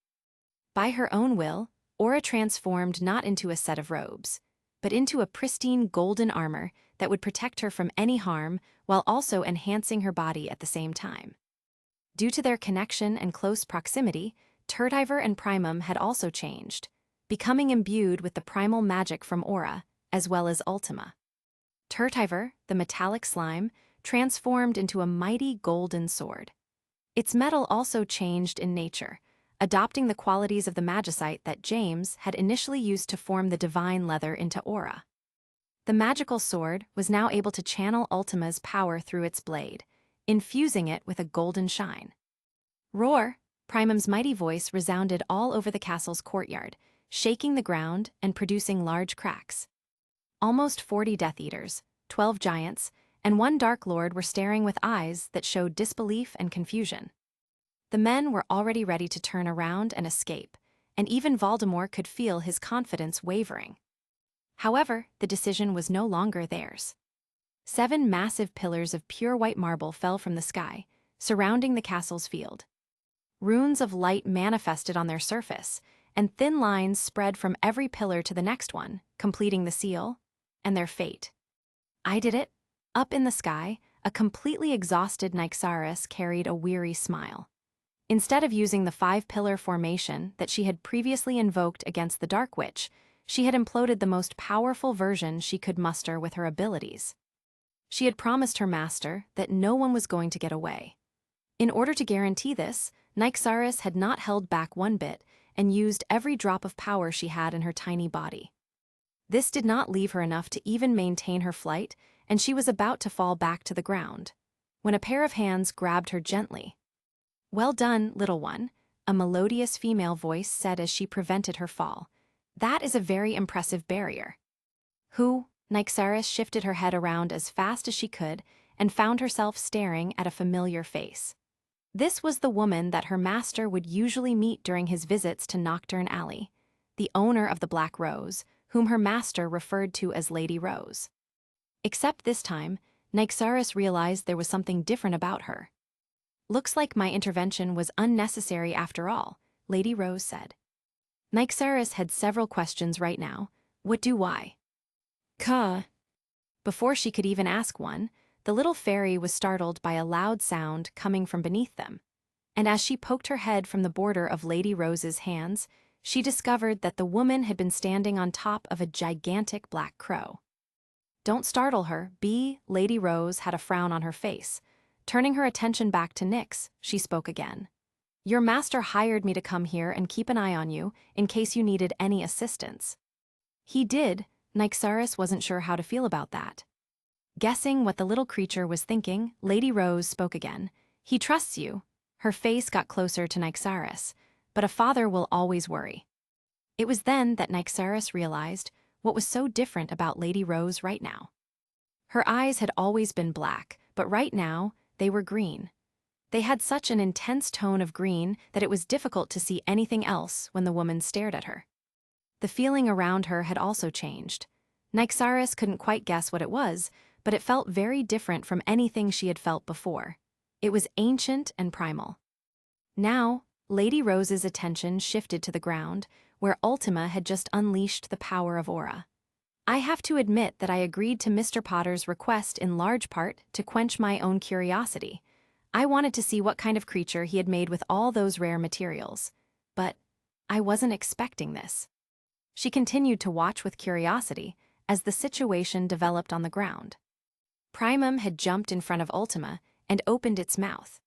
By her own will, Aura transformed not into a set of robes, but into a pristine golden armor that would protect her from any harm while also enhancing her body at the same time. Due to their connection and close proximity, Turdiver and Primum had also changed, becoming imbued with the primal magic from Aura, as well as Ultima. Turdiver, the metallic slime, transformed into a mighty golden sword. Its metal also changed in nature, adopting the qualities of the magicite that James had initially used to form the divine leather into Aura. The magical sword was now able to channel Ultima's power through its blade, infusing it with a golden shine. Roar! Primum's mighty voice resounded all over the castle's courtyard, shaking the ground and producing large cracks. Almost 40 Death Eaters, 12 giants, and 1 Dark Lord were staring with eyes that showed disbelief and confusion. The men were already ready to turn around and escape, and even Voldemort could feel his confidence wavering. However, the decision was no longer theirs. 7 massive pillars of pure white marble fell from the sky, surrounding the castle's field. Runes of light manifested on their surface, and thin lines spread from every pillar to the next one, completing the seal and their fate. I did it. Up in the sky, a completely exhausted Nyxaris carried a weary smile. Instead of using the 5-pillar formation that she had previously invoked against the Dark Witch, she had imploded the most powerful version she could muster with her abilities. She had promised her master that no one was going to get away. In order to guarantee this, Nyxaris had not held back one bit and used every drop of power she had in her tiny body. This did not leave her enough to even maintain her flight, and she was about to fall back to the ground, when a pair of hands grabbed her gently. "Well done, little one," a melodious female voice said as she prevented her fall. "That is a very impressive barrier." Who? Nyxaris shifted her head around as fast as she could and found herself staring at a familiar face. This was the woman that her master would usually meet during his visits to Knockturn Alley, the owner of the Black Rose, whom her master referred to as Lady Rose. Except this time, Nyxaris realized there was something different about her. "Looks like my intervention was unnecessary after all," Lady Rose said. Nyxaris had several questions right now. What do why? Before she could even ask one, the little fairy was startled by a loud sound coming from beneath them, and as she poked her head from the border of Lady Rose's hands, she discovered that the woman had been standing on top of a gigantic black crow. "Don't startle her, Lady Rose had a frown on her face. Turning her attention back to Nyx, she spoke again. "Your master hired me to come here and keep an eye on you in case you needed any assistance." "He did." Nyxaris wasn't sure how to feel about that. Guessing what the little creature was thinking, Lady Rose spoke again. He trusts you. Her face got closer to Nyxaris, but a father will always worry. It was then that Nyxaris realized what was so different about Lady Rose right now. Her eyes had always been black, but right now, they were green. They had such an intense tone of green that it was difficult to see anything else when the woman stared at her. The feeling around her had also changed. Nyxaris couldn't quite guess what it was, but it felt very different from anything she had felt before. It was ancient and primal. Now, Lady Rose's attention shifted to the ground, where Ultima had just unleashed the power of aura. I have to admit that I agreed to Mr. Potter's request in large part to quench my own curiosity. I wanted to see what kind of creature he had made with all those rare materials. But I wasn't expecting this. She continued to watch with curiosity as the situation developed on the ground. Primum had jumped in front of Ultima and opened its mouth.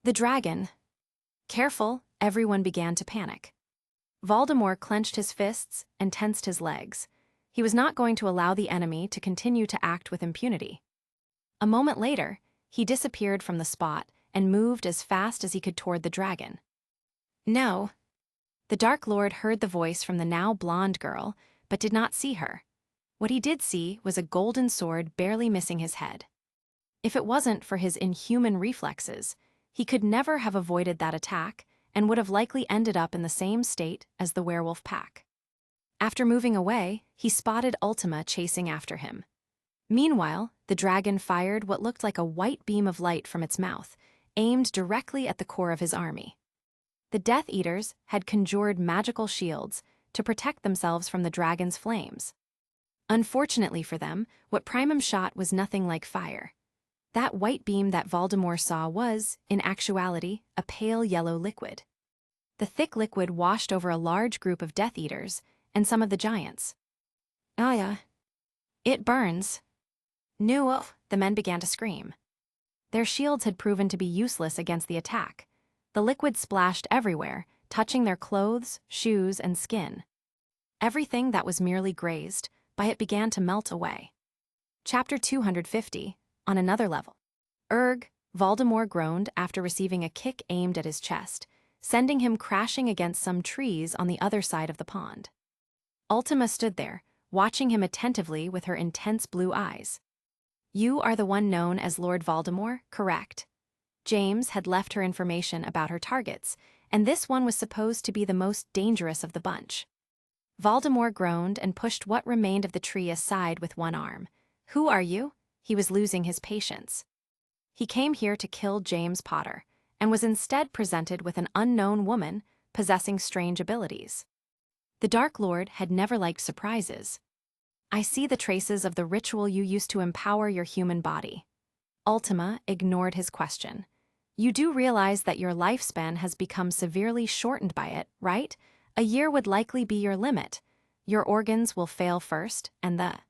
The dragon. Careful, everyone began to panic. Voldemort clenched his fists and tensed his legs. He was not going to allow the enemy to continue to act with impunity. A moment later, he disappeared from the spot and moved as fast as he could toward the dragon. No. The Dark Lord heard the voice from the now blonde girl, but did not see her. What he did see was a golden sword barely missing his head. If it wasn't for his inhuman reflexes, he could never have avoided that attack and would have likely ended up in the same state as the werewolf pack. After moving away, he spotted Ultima chasing after him. Meanwhile, the dragon fired what looked like a white beam of light from its mouth, aimed directly at the core of his army. The Death Eaters had conjured magical shields to protect themselves from the dragon's flames. Unfortunately for them, what Primum shot was nothing like fire. That white beam that Voldemort saw was, in actuality, a pale yellow liquid. The thick liquid washed over a large group of Death Eaters and some of the giants. "Ah, it burns." No, the men began to scream. Their shields had proven to be useless against the attack. The liquid splashed everywhere, touching their clothes, shoes, and skin. Everything that was merely grazed by it began to melt away. Chapter 250, on another level. Voldemort groaned after receiving a kick aimed at his chest, sending him crashing against some trees on the other side of the pond. Ultima stood there, watching him attentively with her intense blue eyes. "You are the one known as Lord Voldemort, correct?" James had left her information about her targets, and this one was supposed to be the most dangerous of the bunch. Voldemort groaned and pushed what remained of the tree aside with one arm. "Who are you?" He was losing his patience. He came here to kill James Potter, and was instead presented with an unknown woman possessing strange abilities. The Dark Lord had never liked surprises. "I see the traces of the ritual you used to empower your human body." Ultima ignored his question. "You do realize that your lifespan has become severely shortened by it, right? A year would likely be your limit. Your organs will fail first, and the—"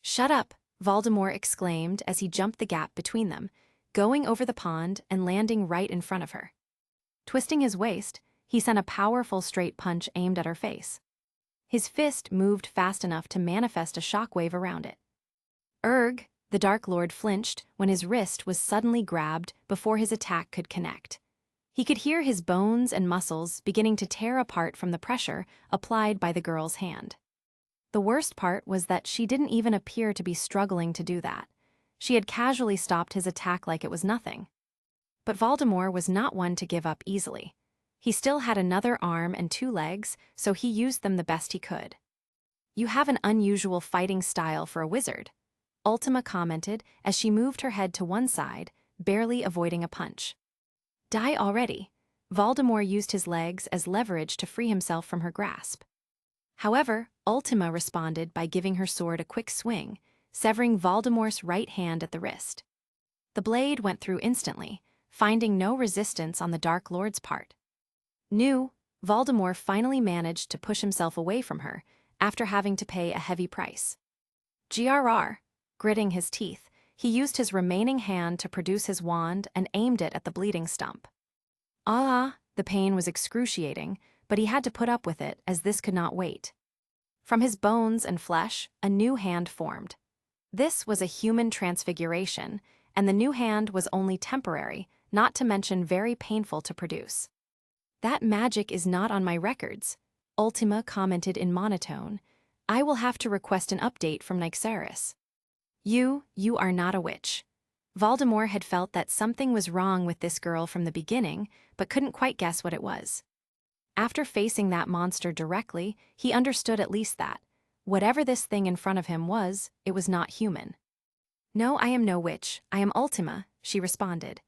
"Shut up," Voldemort exclaimed as he jumped the gap between them, going over the pond and landing right in front of her. Twisting his waist, he sent a powerful straight punch aimed at her face. His fist moved fast enough to manifest a shockwave around it. The Dark Lord flinched when his wrist was suddenly grabbed before his attack could connect. He could hear his bones and muscles beginning to tear apart from the pressure applied by the girl's hand. The worst part was that she didn't even appear to be struggling to do that. She had casually stopped his attack like it was nothing. But Voldemort was not one to give up easily. He still had another arm and 2 legs, so he used them the best he could. "You have an unusual fighting style for a wizard," Ultima commented as she moved her head to one side, barely avoiding a punch. "Die already." Voldemort used his legs as leverage to free himself from her grasp. However, Ultima responded by giving her sword a quick swing, severing Voldemort's right hand at the wrist. The blade went through instantly, finding no resistance on the Dark Lord's part. Voldemort finally managed to push himself away from her after having to pay a heavy price. Gritting his teeth, he used his remaining hand to produce his wand and aimed it at the bleeding stump. The pain was excruciating, but he had to put up with it as this could not wait. From his bones and flesh, a new hand formed. This was a human transfiguration, and the new hand was only temporary, not to mention very painful to produce. That magic is not on my records, Ultima commented in monotone. I will have to request an update from Nyxeris. You are not a witch. Voldemort had felt that something was wrong with this girl from the beginning, but couldn't quite guess what it was. After facing that monster directly, he understood at least that, whatever this thing in front of him was, it was not human. No, I am no witch, I am Ultima, she responded.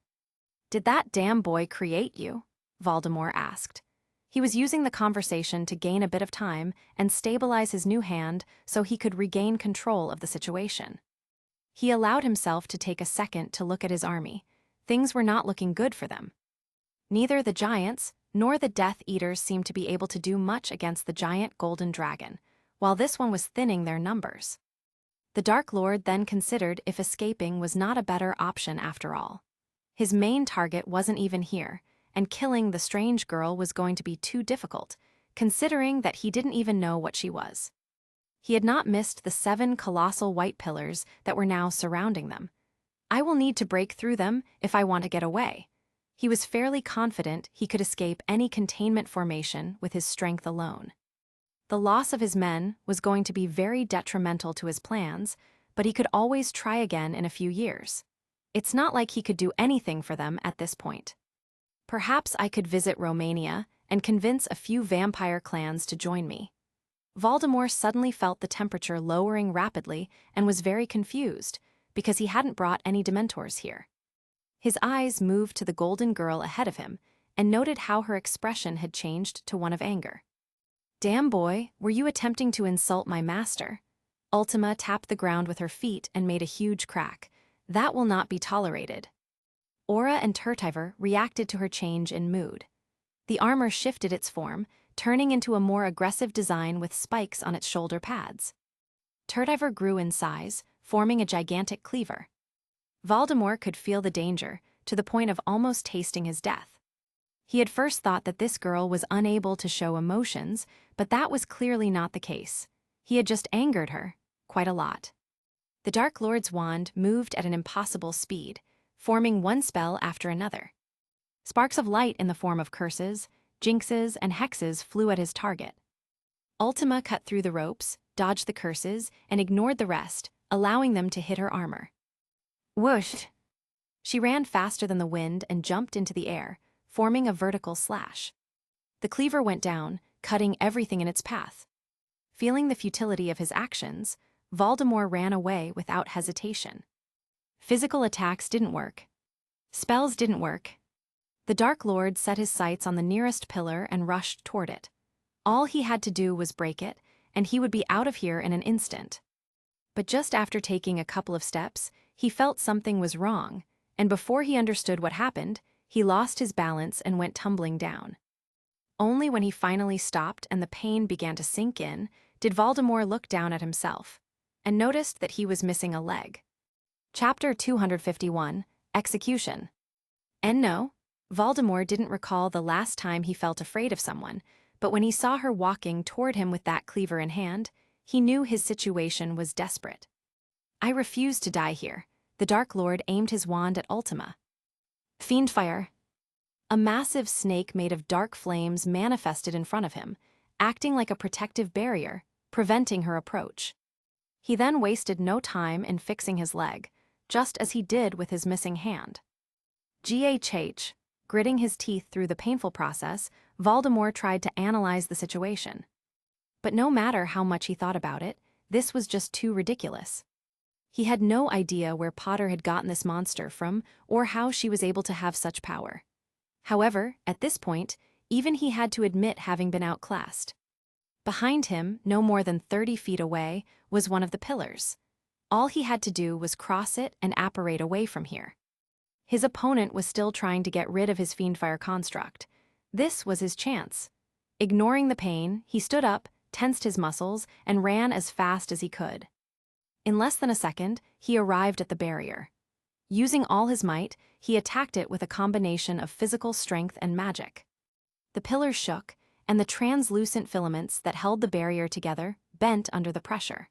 Did that damn boy create you? Voldemort asked. He was using the conversation to gain a bit of time and stabilize his new hand so he could regain control of the situation. He allowed himself to take a second to look at his army. Things were not looking good for them. Neither the giants nor the Death Eaters seemed to be able to do much against the giant golden dragon, while this one was thinning their numbers. The Dark Lord then considered if escaping was not a better option after all. His main target wasn't even here, and killing the strange girl was going to be too difficult, considering that he didn't even know what she was. He had not missed the 7 colossal white pillars that were now surrounding them. I will need to break through them if I want to get away. He was fairly confident he could escape any containment formation with his strength alone. The loss of his men was going to be very detrimental to his plans, but he could always try again in a few years. It's not like he could do anything for them at this point. Perhaps I could visit Romania and convince a few vampire clans to join me. Voldemort suddenly felt the temperature lowering rapidly and was very confused, because he hadn't brought any Dementors here. His eyes moved to the golden girl ahead of him and noted how her expression had changed to one of anger. Damn boy, were you attempting to insult my master? Ultima tapped the ground with her feet and made a huge crack. That will not be tolerated. Aura and Turtiver reacted to her change in mood. The armor shifted its form, turning into a more aggressive design with spikes on its shoulder pads. Turtiver grew in size, forming a gigantic cleaver. Voldemort could feel the danger, to the point of almost tasting his death. He had first thought that this girl was unable to show emotions, but that was clearly not the case. He had just angered her, quite a lot. The Dark Lord's wand moved at an impossible speed, forming one spell after another. Sparks of light in the form of curses, jinxes, and hexes flew at his target. Ultima cut through the ropes, dodged the curses, and ignored the rest, allowing them to hit her armor. Whoosh! She ran faster than the wind and jumped into the air, forming a vertical slash. The cleaver went down, cutting everything in its path. Feeling the futility of his actions, Voldemort ran away without hesitation. Physical attacks didn't work. Spells didn't work. The Dark Lord set his sights on the nearest pillar and rushed toward it. All he had to do was break it, and he would be out of here in an instant. But just after taking a couple of steps, he felt something was wrong, and before he understood what happened, he lost his balance and went tumbling down. Only when he finally stopped and the pain began to sink in, did Voldemort look down at himself, and noticed that he was missing a leg. Chapter 251, Execution. And no, Voldemort didn't recall the last time he felt afraid of someone, but when he saw her walking toward him with that cleaver in hand, he knew his situation was desperate. I refuse to die here. The Dark Lord aimed his wand at Ultima. Fiendfire. A massive snake made of dark flames manifested in front of him, acting like a protective barrier, preventing her approach. He then wasted no time in fixing his leg, just as he did with his missing hand. GHH, gritting his teeth through the painful process, Voldemort tried to analyze the situation. But no matter how much he thought about it, this was just too ridiculous. He had no idea where Potter had gotten this monster from or how she was able to have such power. However, at this point, even he had to admit having been outclassed. Behind him, no more than 30 feet away, was one of the pillars. All he had to do was cross it and apparate away from here. His opponent was still trying to get rid of his Fiendfire construct. This was his chance. Ignoring the pain, he stood up, tensed his muscles, and ran as fast as he could. In less than a second, he arrived at the barrier. Using all his might, he attacked it with a combination of physical strength and magic. The pillars shook, and the translucent filaments that held the barrier together bent under the pressure.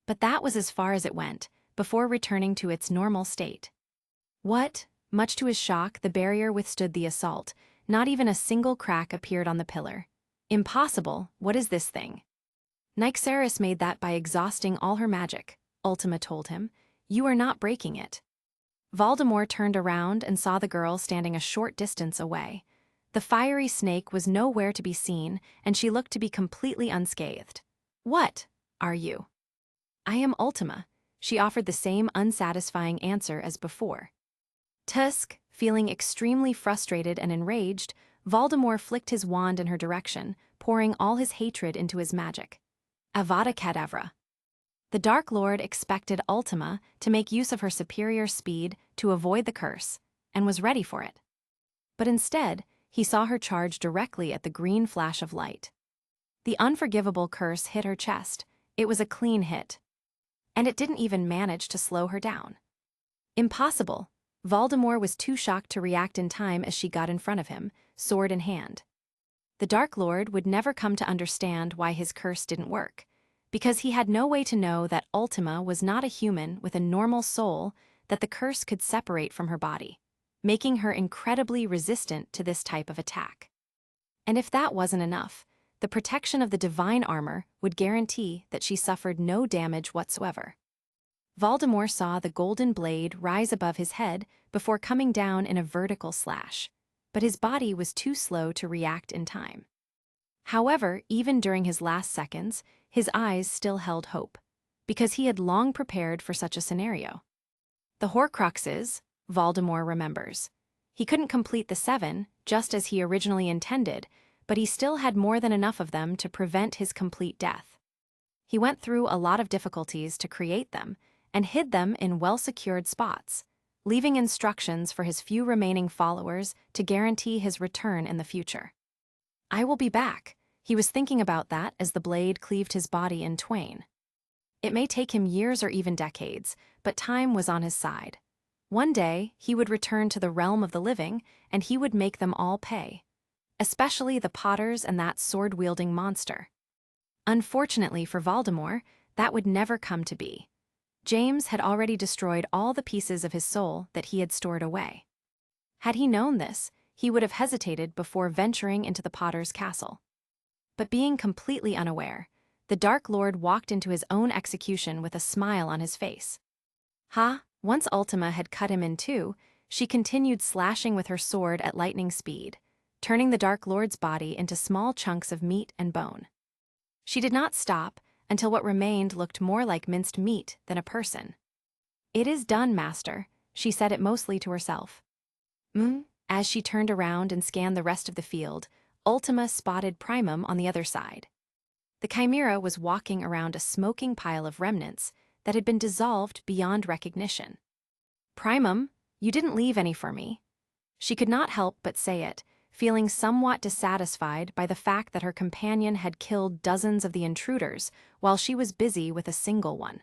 But that was as far as it went, before returning to its normal state. What? Much to his shock, the barrier withstood the assault. Not even a single crack appeared on the pillar. Impossible, what is this thing? Nyxaris made that by exhausting all her magic, Ultima told him. You are not breaking it. Voldemort turned around and saw the girl standing a short distance away. The fiery snake was nowhere to be seen, and she looked to be completely unscathed. What are you? I am Ultima. She offered the same unsatisfying answer as before. Tusk, feeling extremely frustrated and enraged, Voldemort flicked his wand in her direction, pouring all his hatred into his magic. Avada Kedavra. The Dark Lord expected Ultima to make use of her superior speed to avoid the curse, and was ready for it. But instead, he saw her charge directly at the green flash of light. The unforgivable curse hit her chest. It was a clean hit. And it didn't even manage to slow her down. Impossible. Voldemort was too shocked to react in time as she got in front of him, sword in hand. The Dark Lord would never come to understand why his curse didn't work, because he had no way to know that Ultima was not a human with a normal soul that the curse could separate from her body, making her incredibly resistant to this type of attack. And if that wasn't enough, the protection of the divine armor would guarantee that she suffered no damage whatsoever. Voldemort saw the golden blade rise above his head before coming down in a vertical slash, but his body was too slow to react in time. However, even during his last seconds, his eyes still held hope, because he had long prepared for such a scenario. The Horcruxes, Voldemort remembers. He couldn't complete the 7, just as he originally intended, but he still had more than enough of them to prevent his complete death. He went through a lot of difficulties to create them, and hid them in well-secured spots, leaving instructions for his few remaining followers to guarantee his return in the future. I will be back. He was thinking about that as the blade cleaved his body in twain. It may take him years or even decades, but time was on his side. One day, he would return to the realm of the living, and he would make them all pay. Especially the Potters and that sword-wielding monster. Unfortunately for Voldemort, that would never come to be. James had already destroyed all the pieces of his soul that he had stored away. Had he known this, he would have hesitated before venturing into the Potter's castle. But being completely unaware, the Dark Lord walked into his own execution with a smile on his face. Once Ultima had cut him in two, she continued slashing with her sword at lightning speed, turning the Dark Lord's body into small chunks of meat and bone. She did not stop until what remained looked more like minced meat than a person. It is done, Master, she said it mostly to herself. As she turned around and scanned the rest of the field, Ultima spotted Primum on the other side. The Chimera was walking around a smoking pile of remnants that had been dissolved beyond recognition. Primum, you didn't leave any for me. She could not help but say it, feeling somewhat dissatisfied by the fact that her companion had killed dozens of the intruders while she was busy with a single one.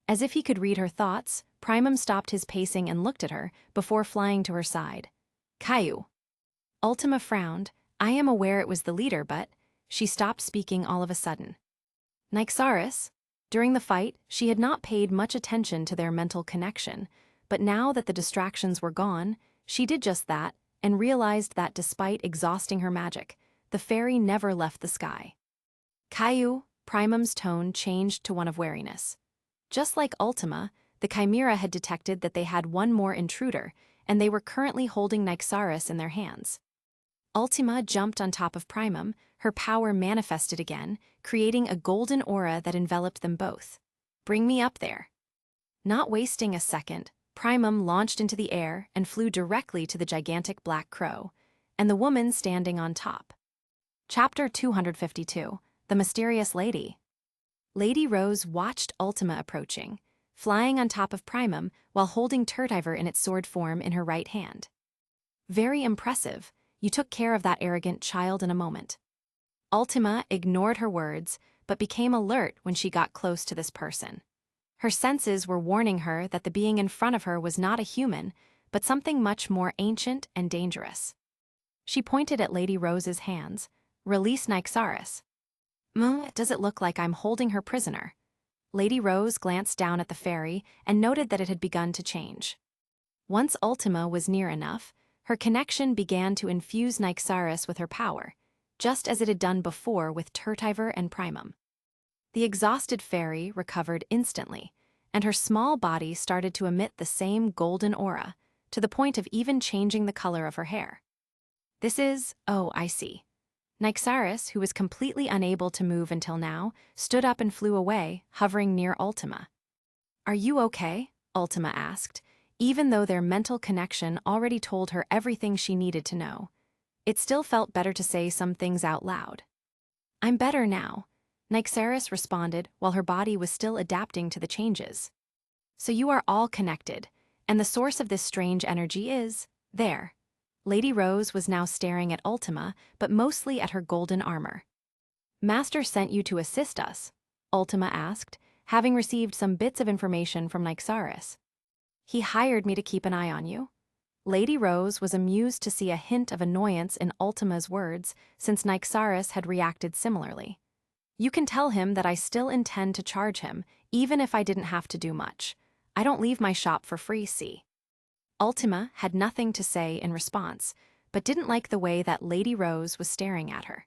As if he could read her thoughts, Primum stopped his pacing and looked at her before flying to her side. Caillou. Ultima frowned. I am aware it was the leader, but... She stopped speaking all of a sudden. Nyxaris. During the fight, she had not paid much attention to their mental connection, but now that the distractions were gone, she did just that, and realized that despite exhausting her magic, the fairy never left the sky. Caillou, Primum's tone changed to one of wariness. Just like Ultima, the Chimera had detected that they had one more intruder, and they were currently holding Nyxaris in their hands. Ultima jumped on top of Primum, her power manifested again, creating a golden aura that enveloped them both. Bring me up there. Not wasting a second, Primum launched into the air and flew directly to the gigantic black crow, and the woman standing on top. Chapter 252, The Mysterious Lady. Lady Rose watched Ultima approaching, flying on top of Primum while holding Turtiver in its sword form in her right hand. Very impressive, you took care of that arrogant child in a moment. Ultima ignored her words, but became alert when she got close to this person. Her senses were warning her that the being in front of her was not a human, but something much more ancient and dangerous. She pointed at Lady Rose's hands. Release Nyxaris. Does it look like I'm holding her prisoner? Lady Rose glanced down at the fairy and noted that it had begun to change. Once Ultima was near enough, her connection began to infuse Nyxaris with her power, just as it had done before with Turtiver and Primum. The exhausted fairy recovered instantly, and her small body started to emit the same golden aura, to the point of even changing the color of her hair. Oh, I see. Nyxaris, who was completely unable to move until now, stood up and flew away, hovering near Ultima. Are you okay? Ultima asked, even though their mental connection already told her everything she needed to know. It still felt better to say some things out loud. I'm better now, Nyxaris responded while her body was still adapting to the changes. So you are all connected, and the source of this strange energy is there. Lady Rose was now staring at Ultima, but mostly at her golden armor. Master sent you to assist us, Ultima asked, having received some bits of information from Nyxaris. He hired me to keep an eye on you. Lady Rose was amused to see a hint of annoyance in Ultima's words, since Nyxaris had reacted similarly. You can tell him that I still intend to charge him, even if I didn't have to do much. I don't leave my shop for free, see? Ultima had nothing to say in response, but didn't like the way that Lady Rose was staring at her.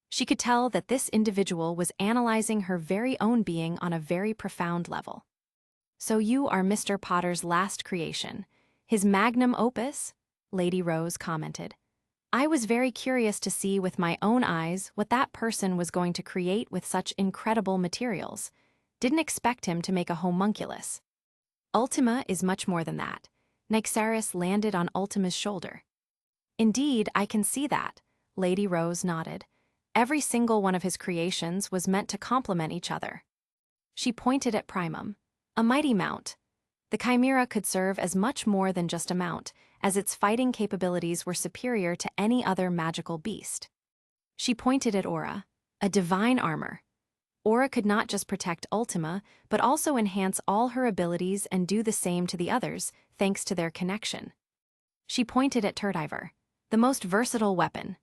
She could tell that this individual was analyzing her very own being on a very profound level. So you are Mr. Potter's last creation, his magnum opus? Lady Rose commented. I was very curious to see with my own eyes what that person was going to create with such incredible materials. Didn't expect him to make a homunculus. Ultima is much more than that. Nyxaris landed on Ultima's shoulder. Indeed, I can see that, Lady Rose nodded. Every single one of his creations was meant to complement each other. She pointed at Primum. A mighty mount. The chimera could serve as much more than just a mount, as its fighting capabilities were superior to any other magical beast. She pointed at Aura. A divine armor. Aura could not just protect Ultima, but also enhance all her abilities and do the same to the others, thanks to their connection. She pointed at Turtiver. The most versatile weapon.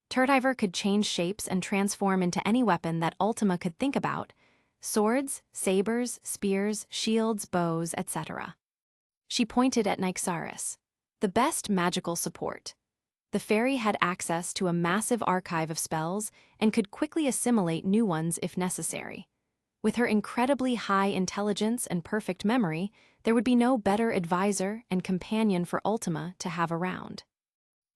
Turtiver could change shapes and transform into any weapon that Ultima could think about. Swords, sabers, spears, shields, bows, etc. She pointed at Nyxaris. The best magical support. The fairy had access to a massive archive of spells and could quickly assimilate new ones if necessary. With her incredibly high intelligence and perfect memory, there would be no better advisor and companion for Ultima to have around.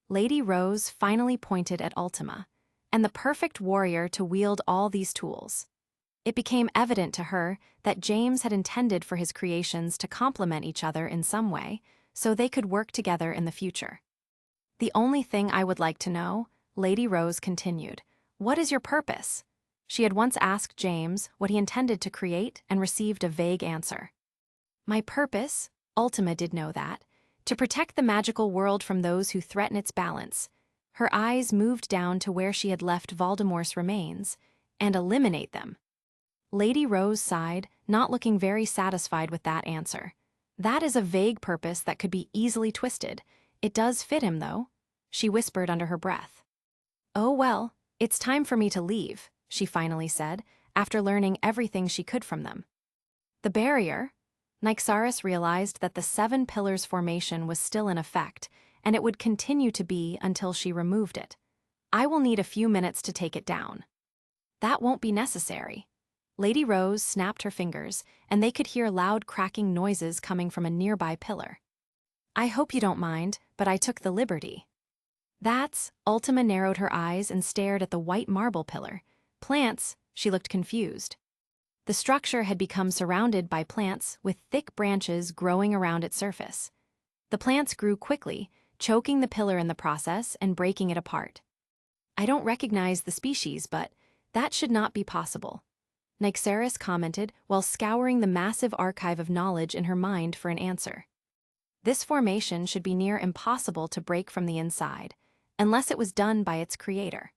Lady Rose finally pointed at Ultima, and the perfect warrior to wield all these tools. It became evident to her that James had intended for his creations to complement each other in some way, so they could work together in the future. The only thing I would like to know, Lady Rose continued, what is your purpose? She had once asked James what he intended to create and received a vague answer. My purpose, Ultima did know that, to protect the magical world from those who threaten its balance. Her eyes moved down to where she had left Voldemort's remains, and eliminate them. Lady Rose sighed, not looking very satisfied with that answer. That is a vague purpose that could be easily twisted. It does fit him, though, she whispered under her breath. Oh well, it's time for me to leave, she finally said, after learning everything she could from them. The barrier? Nyxaris realized that the 7 pillars formation was still in effect, and it would continue to be until she removed it. I will need a few minutes to take it down. That won't be necessary. Lady Rose snapped her fingers, and they could hear loud cracking noises coming from a nearby pillar. I hope you don't mind, but I took the liberty. Ultima narrowed her eyes and stared at the white marble pillar. Plants, she looked confused. The structure had become surrounded by plants with thick branches growing around its surface. The plants grew quickly, choking the pillar in the process and breaking it apart. I don't recognize the species, but that should not be possible, Nyxaris commented while scouring the massive archive of knowledge in her mind for an answer. This formation should be near impossible to break from the inside, unless it was done by its creator.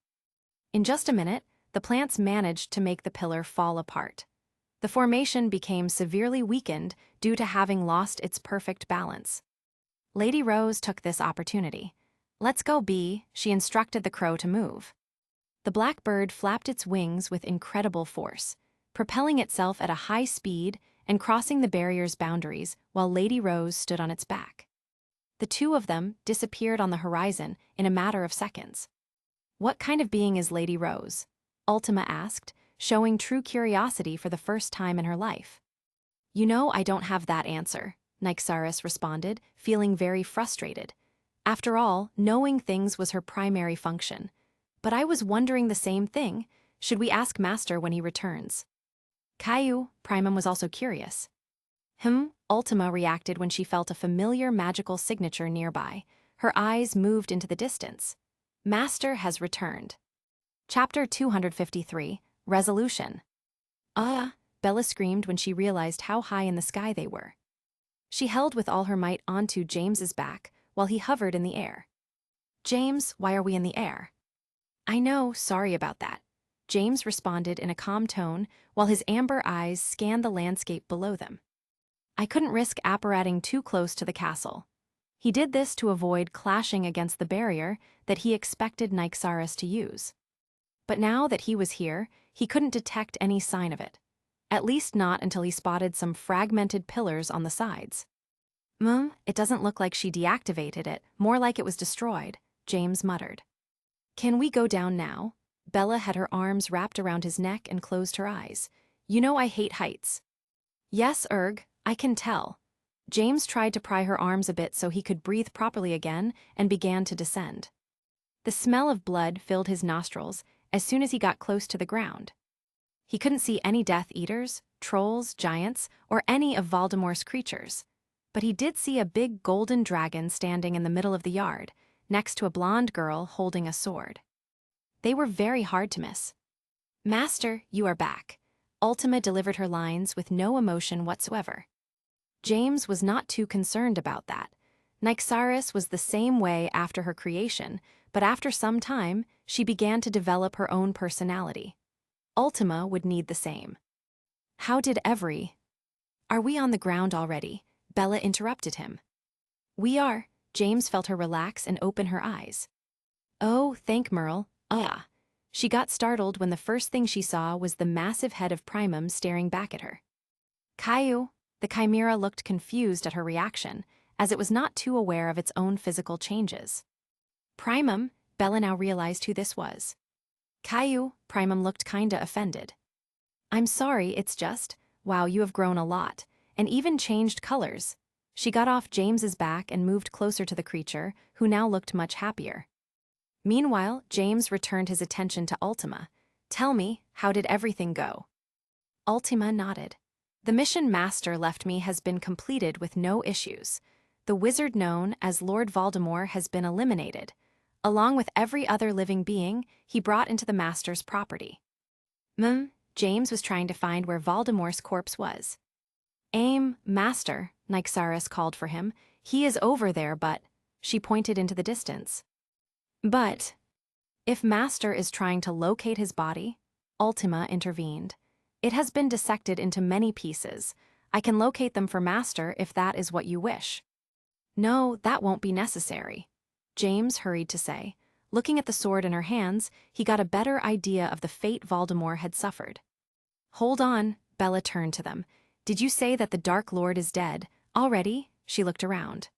In just a minute, the plants managed to make the pillar fall apart. The formation became severely weakened due to having lost its perfect balance. Lady Rose took this opportunity. Let's go, Bee, she instructed the crow to move. The black bird flapped its wings with incredible force. propelling itself at a high speed and crossing the barrier's boundaries while Lady Rose stood on its back. The two of them disappeared on the horizon in a matter of seconds. "What kind of being is Lady Rose?" Ultima asked, showing true curiosity for the first time in her life. "You know, I don't have that answer," Nyxaris responded, feeling very frustrated. After all, knowing things was her primary function. "But I was wondering the same thing. Should we ask Master when he returns?" Caillou, Primum was also curious. Ultima reacted when she felt a familiar magical signature nearby. Her eyes moved into the distance. Master has returned. Chapter 253, Resolution. Bella screamed when she realized how high in the sky they were. She held with all her might onto James's back while he hovered in the air. "James, why are we in the air?" "I know, sorry about that," James responded in a calm tone while his amber eyes scanned the landscape below them. "I couldn't risk apparating too close to the castle." He did this to avoid clashing against the barrier that he expected Nyxaris to use. But now that he was here, he couldn't detect any sign of it. At least not until he spotted some fragmented pillars on the sides. It doesn't look like she deactivated it, more like it was destroyed," James muttered. "Can we go down now?" Bella had her arms wrapped around his neck and closed her eyes. "You know I hate heights." "Yes, Erg, I can tell." James tried to pry her arms a bit so he could breathe properly again and began to descend. The smell of blood filled his nostrils as soon as he got close to the ground. He couldn't see any Death Eaters, trolls, giants, or any of Voldemort's creatures. But he did see a big golden dragon standing in the middle of the yard, next to a blonde girl holding a sword. They were very hard to miss. "Master, you are back." Ultima delivered her lines with no emotion whatsoever. James was not too concerned about that. Nyxaris was the same way after her creation, but after some time, she began to develop her own personality. Ultima would need the same. "How did Every—" "Are we on the ground already?" Bella interrupted him. "We are." James felt her relax and open her eyes. "Oh, thank Merle." She got startled when the first thing she saw was the massive head of Primum staring back at her. "Caillou." The chimera looked confused at her reaction, as it was not too aware of its own physical changes. "Primum." Bella now realized who this was. "Caillou." Primum looked kinda offended. "I'm sorry, it's just, wow, you have grown a lot, and even changed colors." She got off James's back and moved closer to the creature, who now looked much happier. Meanwhile, James returned his attention to Ultima. "Tell me, how did everything go?" Ultima nodded. "The mission Master left me has been completed with no issues. The wizard known as Lord Voldemort has been eliminated. Along with every other living being he brought into the Master's property." James was trying to find where Voldemort's corpse was. Master," Nyxaris called for him. "He is over there, but—" She pointed into the distance. "But if Master is trying to locate his body," Ultima intervened, "it has been dissected into many pieces. I can locate them for Master if that is what you wish." "No, that won't be necessary," James hurried to say. Looking at the sword in her hands, he got a better idea of the fate Voldemort had suffered. "Hold on," Bella turned to them. "Did you say that the Dark Lord is dead already?" She looked around.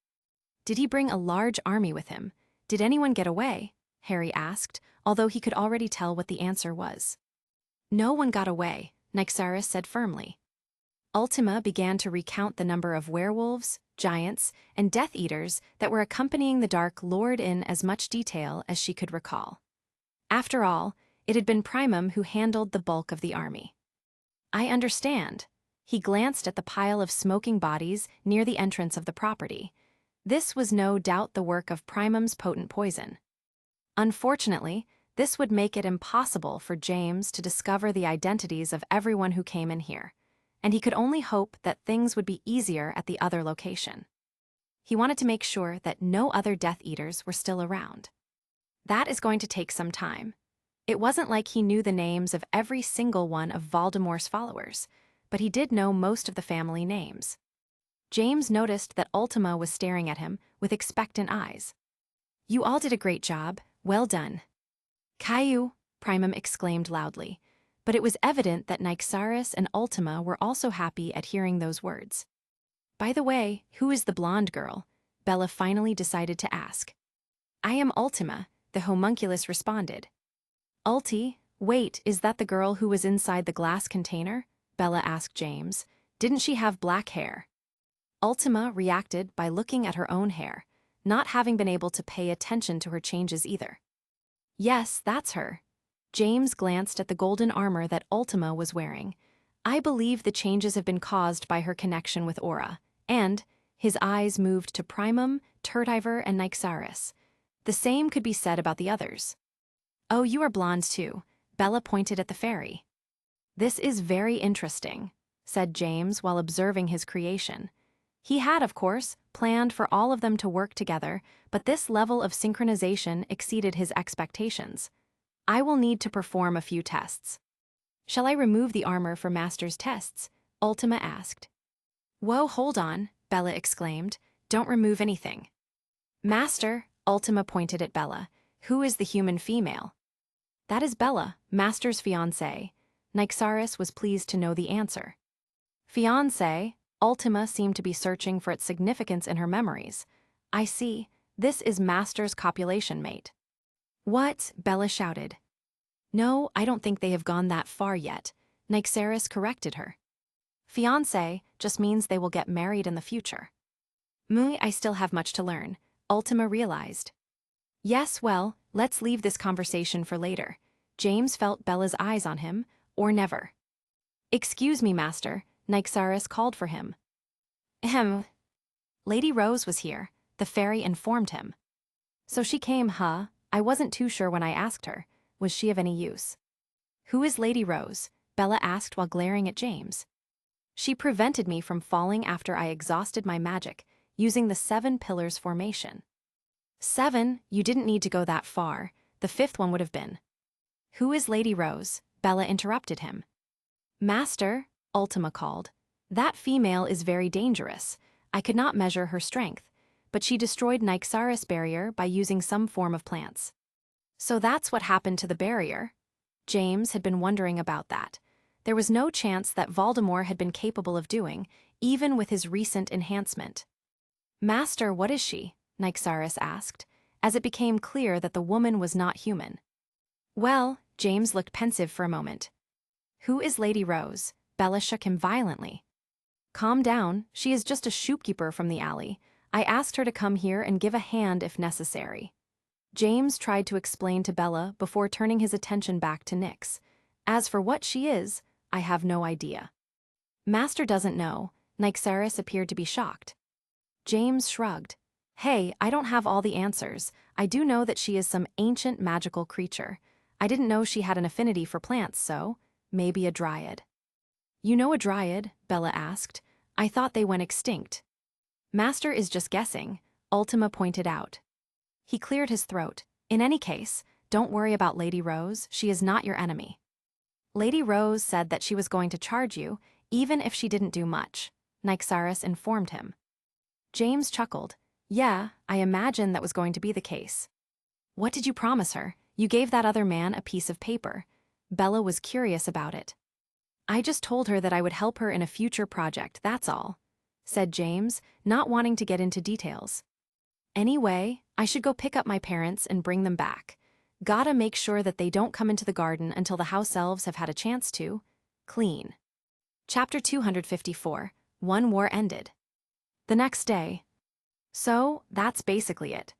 "Did he bring a large army with him? Did anyone get away?" Harry asked, although he could already tell what the answer was. "No one got away," Nyxaris said firmly. Ultima began to recount the number of werewolves, giants, and Death Eaters that were accompanying the Dark Lord in as much detail as she could recall. After all, it had been Primum who handled the bulk of the army. "I understand." He glanced at the pile of smoking bodies near the entrance of the property. This was no doubt the work of Primum's potent poison. Unfortunately, this would make it impossible for James to discover the identities of everyone who came in here, and he could only hope that things would be easier at the other location. He wanted to make sure that no other Death Eaters were still around. That is going to take some time. It wasn't like he knew the names of every single one of Voldemort's followers, but he did know most of the family names. James noticed that Ultima was staring at him with expectant eyes. "You all did a great job. Well done." "Caillou," Primum exclaimed loudly. but it was evident that Nyxaris and Ultima were also happy at hearing those words. By the way, who is the blonde girl? Bella finally decided to ask. I am Ultima, the homunculus responded. Ulti, wait, is that the girl who was inside the glass container? Bella asked James. Didn't she have black hair? Ultima reacted by looking at her own hair, not having been able to pay attention to her changes either. Yes, that's her. James glanced at the golden armor that Ultima was wearing. I believe the changes have been caused by her connection with Aura, and his eyes moved to Primum, Turtiver, and Nyxaris. The same could be said about the others. Oh, you are blonde too. Bella pointed at the fairy. This is very interesting, said James while observing his creation. He had, of course, planned for all of them to work together, but this level of synchronization exceeded his expectations. I will need to perform a few tests. Shall I remove the armor for Master's tests? Ultima asked. Whoa, hold on, Bella exclaimed. Don't remove anything. Master, Ultima pointed at Bella. Who is the human female? That is Bella, Master's fiancée. Nyxaris was pleased to know the answer. Fiancé, Ultima seemed to be searching for its significance in her memories. I see, this is Master's copulation mate. What? Bella shouted. No, I don't think they have gone that far yet, Nyxaris corrected her. Fiancé just means they will get married in the future. I still have much to learn, Ultima realized. Yes, well, let's leave this conversation for later. James felt Bella's eyes on him, or never. Excuse me, Master, Nyxaris called for him. Ahem. Lady Rose was here, the fairy informed him. So she came, huh? I wasn't too sure when I asked her. Was she of any use? Who is Lady Rose? Bella asked while glaring at James. She prevented me from falling after I exhausted my magic, using the 7 pillars formation. 7? You didn't need to go that far. The 5th one would have been. Who is Lady Rose? Bella interrupted him. Master, Ultima called. That female is very dangerous. I could not measure her strength, but she destroyed Nyxaris barrier by using some form of plants. So that's what happened to the barrier? James had been wondering about that. There was no chance that Voldemort had been capable of doing, even with his recent enhancement. Master, what is she? Nyxaris asked, as it became clear that the woman was not human. Well, James looked pensive for a moment. Who is Lady Rose? Bella shook him violently. Calm down, she is just a shopkeeper from the alley. I asked her to come here and give a hand if necessary. James tried to explain to Bella before turning his attention back to Nyx. As for what she is, I have no idea. Master doesn't know. Nyxaris appeared to be shocked. James shrugged. Hey, I don't have all the answers. I do know that she is some ancient magical creature. I didn't know she had an affinity for plants, so maybe a dryad. You know a dryad? Bella asked. I thought they went extinct. Master is just guessing, Ultima pointed out. He cleared his throat. In any case, don't worry about Lady Rose, she is not your enemy. Lady Rose said that she was going to charge you, even if she didn't do much, Nyxaris informed him. James chuckled. Yeah, I imagined that was going to be the case. What did you promise her? You gave that other man a piece of paper. Bella was curious about it. I just told her that I would help her in a future project, that's all, said James, not wanting to get into details. Anyway, I should go pick up my parents and bring them back. Gotta make sure that they don't come into the garden until the house elves have had a chance to clean. Chapter 254, One War Ended. The next day. So, that's basically it.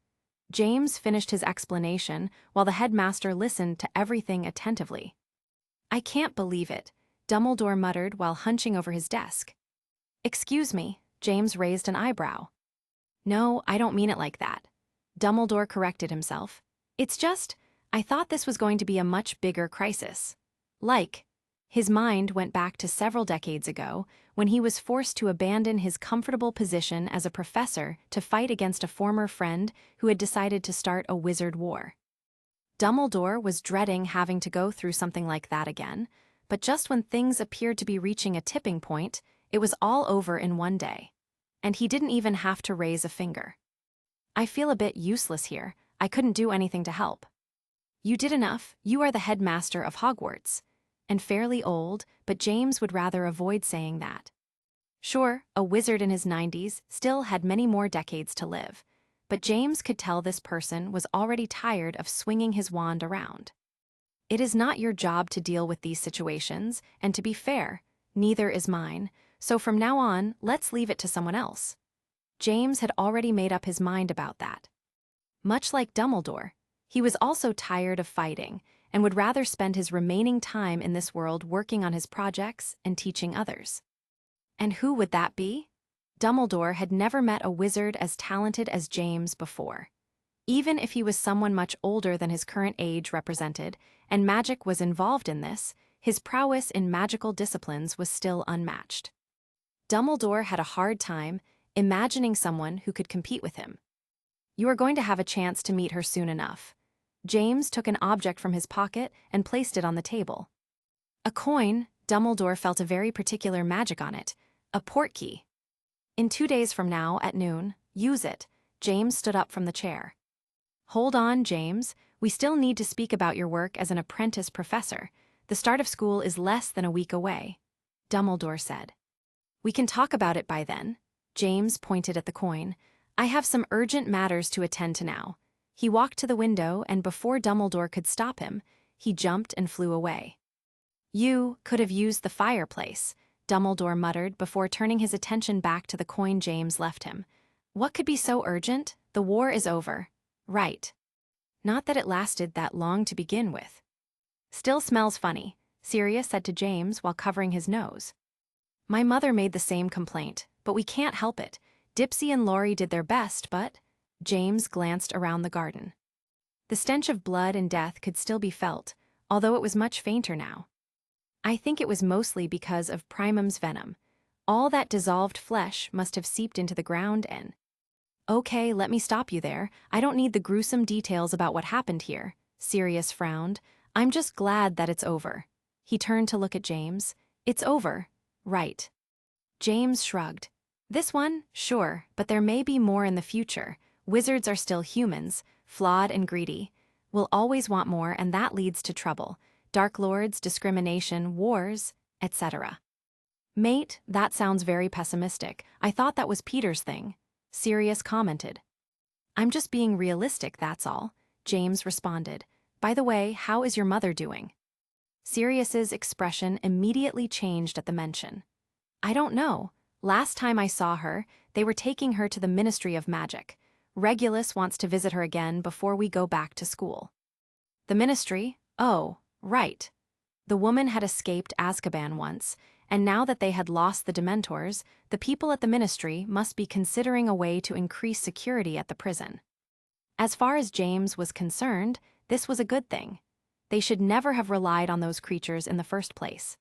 James finished his explanation while the headmaster listened to everything attentively. I can't believe it, Dumbledore muttered while hunching over his desk. Excuse me, James raised an eyebrow. No, I don't mean it like that. Dumbledore corrected himself. It's just, I thought this was going to be a much bigger crisis. His mind went back to several decades ago when he was forced to abandon his comfortable position as a professor to fight against a former friend who had decided to start a wizard war. Dumbledore was dreading having to go through something like that again, but just when things appeared to be reaching a tipping point, it was all over in one day. And he didn't even have to raise a finger. I feel a bit useless here. I couldn't do anything to help. You did enough. You are the headmaster of Hogwarts. and fairly old, but James would rather avoid saying that. Sure, a wizard in his 90s still had many more decades to live, but James could tell this person was already tired of swinging his wand around. It is not your job to deal with these situations, and to be fair, neither is mine, so from now on, let's leave it to someone else. James had already made up his mind about that. Much like Dumbledore, he was also tired of fighting and would rather spend his remaining time in this world working on his projects and teaching others. And who would that be? Dumbledore had never met a wizard as talented as James before. Even if he was someone much older than his current age represented, and magic was involved in this, his prowess in magical disciplines was still unmatched. Dumbledore had a hard time imagining someone who could compete with him. You are going to have a chance to meet her soon enough. James took an object from his pocket and placed it on the table. A coin. Dumbledore felt a very particular magic on it, a portkey. In 2 days from now, at noon, use it. James stood up from the chair. Hold on, James. We still need to speak about your work as an apprentice professor. The start of school is less than a week away, Dumbledore said. We can talk about it by then. James pointed at the coin. I have some urgent matters to attend to now. He walked to the window, and before Dumbledore could stop him, he jumped and flew away. You could have used the fireplace, Dumbledore muttered before turning his attention back to the coin James left him. What could be so urgent? The war is over. Right. Not that it lasted that long to begin with. Still smells funny, Sirius said to James while covering his nose. My mother made the same complaint, but we can't help it. Dipsy and Laurie did their best, but... James glanced around the garden. The stench of blood and death could still be felt, although it was much fainter now. I think it was mostly because of Primum's venom. All that dissolved flesh must have seeped into the ground and... Okay, let me stop you there. I don't need the gruesome details about what happened here, Sirius frowned. I'm just glad that it's over. He turned to look at James. It's over, right? James shrugged. This one? Sure, but there may be more in the future. Wizards are still humans, flawed and greedy. We'll always want more, and that leads to trouble. Dark Lords, discrimination, wars, etc. Mate, that sounds very pessimistic. I thought that was Peter's thing, Sirius commented. I'm just being realistic, that's all, James responded. By the way, how is your mother doing? Sirius's expression immediately changed at the mention. I don't know. Last time I saw her, they were taking her to the Ministry of Magic. Regulus wants to visit her again before we go back to school. The Ministry? Oh, right. The woman had escaped Azkaban once, and now that they had lost the Dementors, the people at the Ministry must be considering a way to increase security at the prison. As far as James was concerned, this was a good thing. They should never have relied on those creatures in the first place.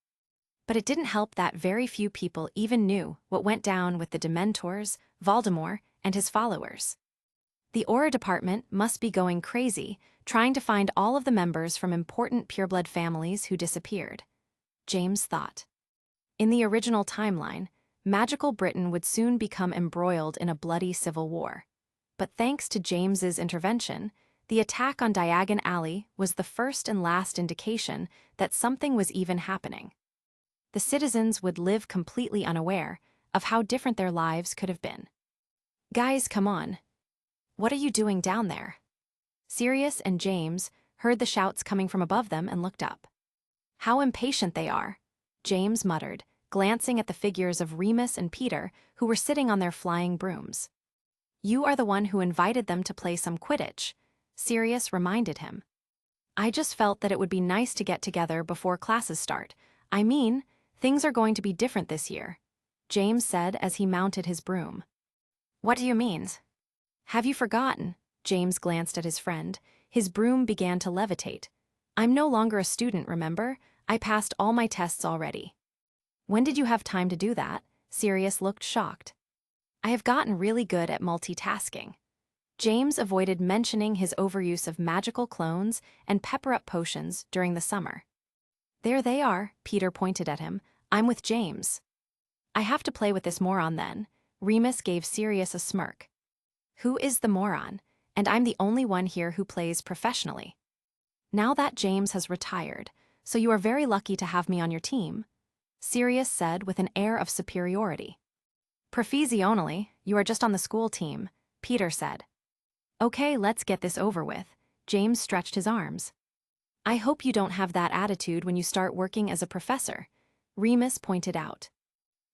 But it didn't help that very few people even knew what went down with the Dementors, Voldemort, and his followers. The Aura Department must be going crazy, trying to find all of the members from important pureblood families who disappeared. James thought. In the original timeline, magical Britain would soon become embroiled in a bloody civil war. But thanks to James's intervention, the attack on Diagon Alley was the first and last indication that something was even happening. The citizens would live completely unaware of how different their lives could have been. Guys, come on. What are you doing down there? Sirius and James heard the shouts coming from above them and looked up. How impatient they are, James muttered, glancing at the figures of Remus and Peter, who were sitting on their flying brooms. You are the one who invited them to play some Quidditch, Sirius reminded him. I just felt that it would be nice to get together before classes start. I mean, things are going to be different this year, James said as he mounted his broom. What do you mean? Have you forgotten? James glanced at his friend. His broom began to levitate. I'm no longer a student, remember? I passed all my tests already. When did you have time to do that? Sirius looked shocked. I have gotten really good at multitasking. James avoided mentioning his overuse of magical clones and pepper-up potions during the summer. There they are, Peter pointed at him. I'm with James. I have to play with this moron then. Remus gave Sirius a smirk. Who is the moron? And I'm the only one here who plays professionally. Now that James has retired, so you are very lucky to have me on your team," Sirius said with an air of superiority. "Professionally, you are just on the school team," Peter said. "Okay, let's get this over with." James stretched his arms. "I hope you don't have that attitude when you start working as a professor," Remus pointed out.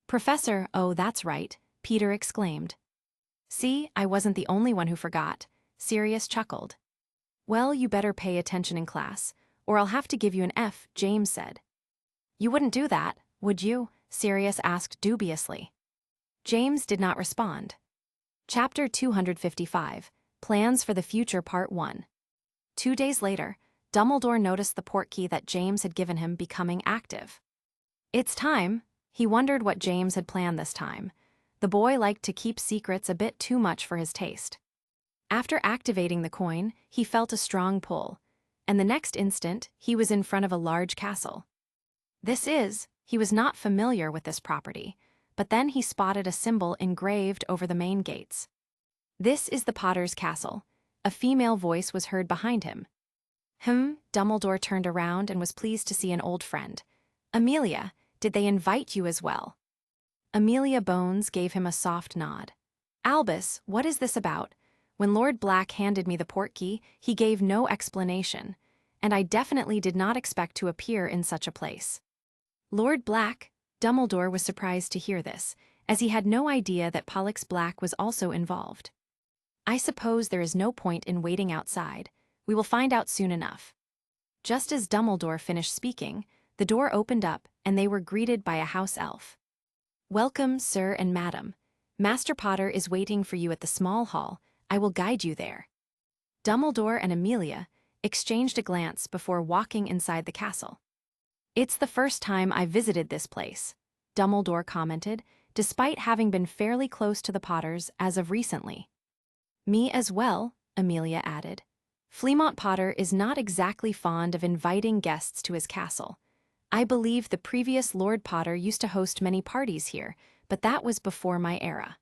"Professor, oh that's right," Peter exclaimed. "See, I wasn't the only one who forgot," Sirius chuckled. "Well, you better pay attention in class, or I'll have to give you an F," James said. "You wouldn't do that, would you?" Sirius asked dubiously. James did not respond. Chapter 255, Plans for the Future Part 1. 2 days later, Dumbledore noticed the portkey that James had given him becoming active. "It's time." He wondered what James had planned this time. The boy liked to keep secrets a bit too much for his taste. After activating the coin, he felt a strong pull, and the next instant, he was in front of a large castle. He was not familiar with this property, but then he spotted a symbol engraved over the main gates. "This is the Potter's Castle," a female voice was heard behind him. Dumbledore turned around and was pleased to see an old friend. "Amelia, did they invite you as well?" Amelia Bones gave him a soft nod. "Albus, what is this about? When Lord Black handed me the portkey, he gave no explanation, and I definitely did not expect to appear in such a place." Lord Black? Dumbledore was surprised to hear this, as he had no idea that Pollux Black was also involved. "I suppose there is no point in waiting outside. We will find out soon enough." Just as Dumbledore finished speaking, the door opened up and they were greeted by a house elf. "Welcome, sir and madam. Master Potter is waiting for you at the small hall. I will guide you there." Dumbledore and Amelia exchanged a glance before walking inside the castle. "It's the first time I visited this place," Dumbledore commented, despite having been fairly close to the Potters as of recently. "Me as well," Amelia added. "Fleamont Potter is not exactly fond of inviting guests to his castle. I believe the previous Lord Potter used to host many parties here, but that was before my era."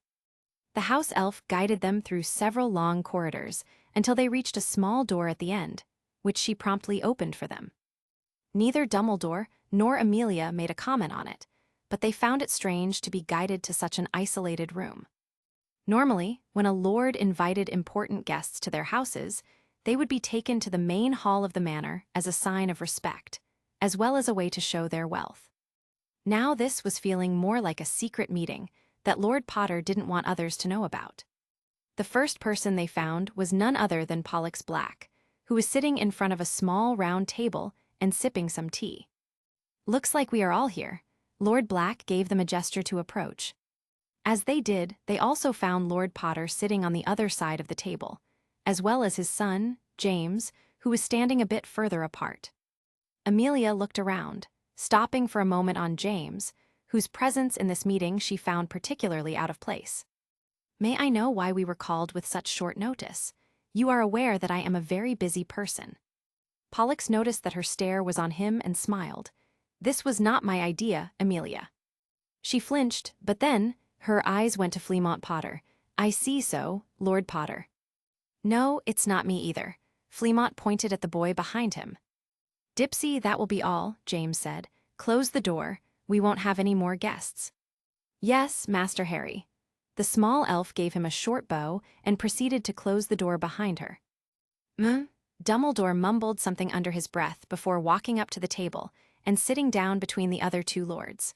The house elf guided them through several long corridors until they reached a small door at the end, which she promptly opened for them. Neither Dumbledore nor Amelia made a comment on it, but they found it strange to be guided to such an isolated room. Normally, when a lord invited important guests to their houses, they would be taken to the main hall of the manor as a sign of respect, as well as a way to show their wealth. Now this was feeling more like a secret meeting that Lord Potter didn't want others to know about. The first person they found was none other than Pollux Black, who was sitting in front of a small round table and sipping some tea. "Looks like we are all here." Lord Black gave them a gesture to approach. As they did, they also found Lord Potter sitting on the other side of the table, as well as his son, James, who was standing a bit further apart. Amelia looked around, stopping for a moment on James, whose presence in this meeting she found particularly out of place. "May I know why we were called with such short notice? You are aware that I am a very busy person." Pollux noticed that her stare was on him and smiled. "This was not my idea, Amelia." She flinched, but then her eyes went to Fleamont Potter. "I see so, Lord Potter." "No, it's not me either." Fleamont pointed at the boy behind him. "Dipsy, that will be all," James said. "Close the door. We won't have any more guests." "Yes, Master Harry." The small elf gave him a short bow and proceeded to close the door behind her. Dumbledore mumbled something under his breath before walking up to the table and sitting down between the other two lords.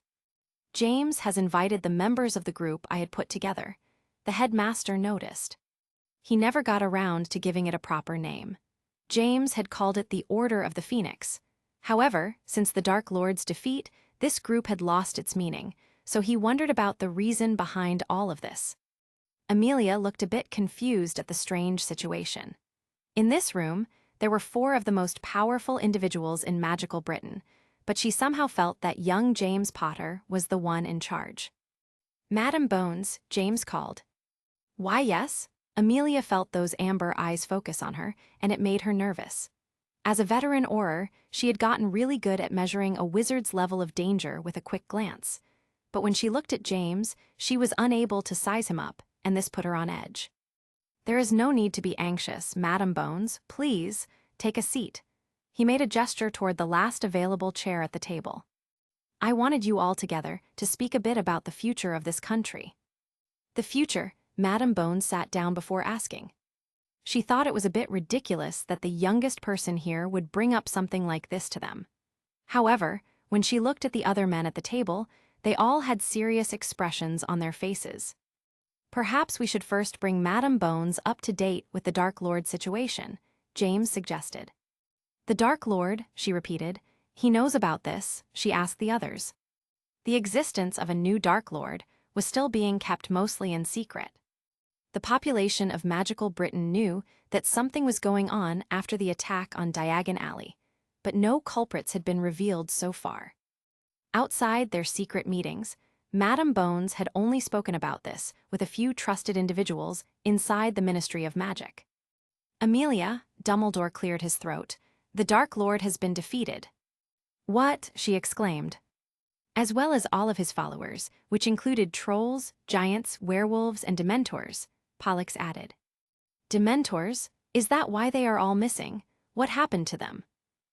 "James has invited the members of the group I had put together," the headmaster noticed. He never got around to giving it a proper name. James had called it the Order of the Phoenix. However, since the Dark Lord's defeat, this group had lost its meaning, so he wondered about the reason behind all of this. Amelia looked a bit confused at the strange situation. In this room, there were 4 of the most powerful individuals in magical Britain, but she somehow felt that young James Potter was the one in charge. "Madam Bones," James called. "Why, yes?" Amelia felt those amber eyes focus on her, and it made her nervous. As a veteran Auror, she had gotten really good at measuring a wizard's level of danger with a quick glance. But when she looked at James, she was unable to size him up, and this put her on edge. "There is no need to be anxious, Madam Bones. Please, take a seat." He made a gesture toward the last available chair at the table. I wanted you all together to speak a bit about the future of this country. The future, Madame Bones sat down before asking. She thought it was a bit ridiculous that the youngest person here would bring up something like this to them. However, when she looked at the other men at the table, they all had serious expressions on their faces. Perhaps we should first bring Madame Bones up to date with the Dark Lord situation, James suggested. The Dark Lord, she repeated. He knows about this, she asked the others. The existence of a new Dark Lord was still being kept mostly in secret. The population of magical Britain knew that something was going on after the attack on Diagon Alley, but no culprits had been revealed so far. Outside their secret meetings, Madame Bones had only spoken about this with a few trusted individuals inside the Ministry of Magic. Amelia, Dumbledore cleared his throat. The Dark Lord has been defeated. What? She exclaimed. As well as all of his followers, which included trolls, giants, werewolves, and dementors, Pollux added. Dementors? Is that why they are all missing? What happened to them?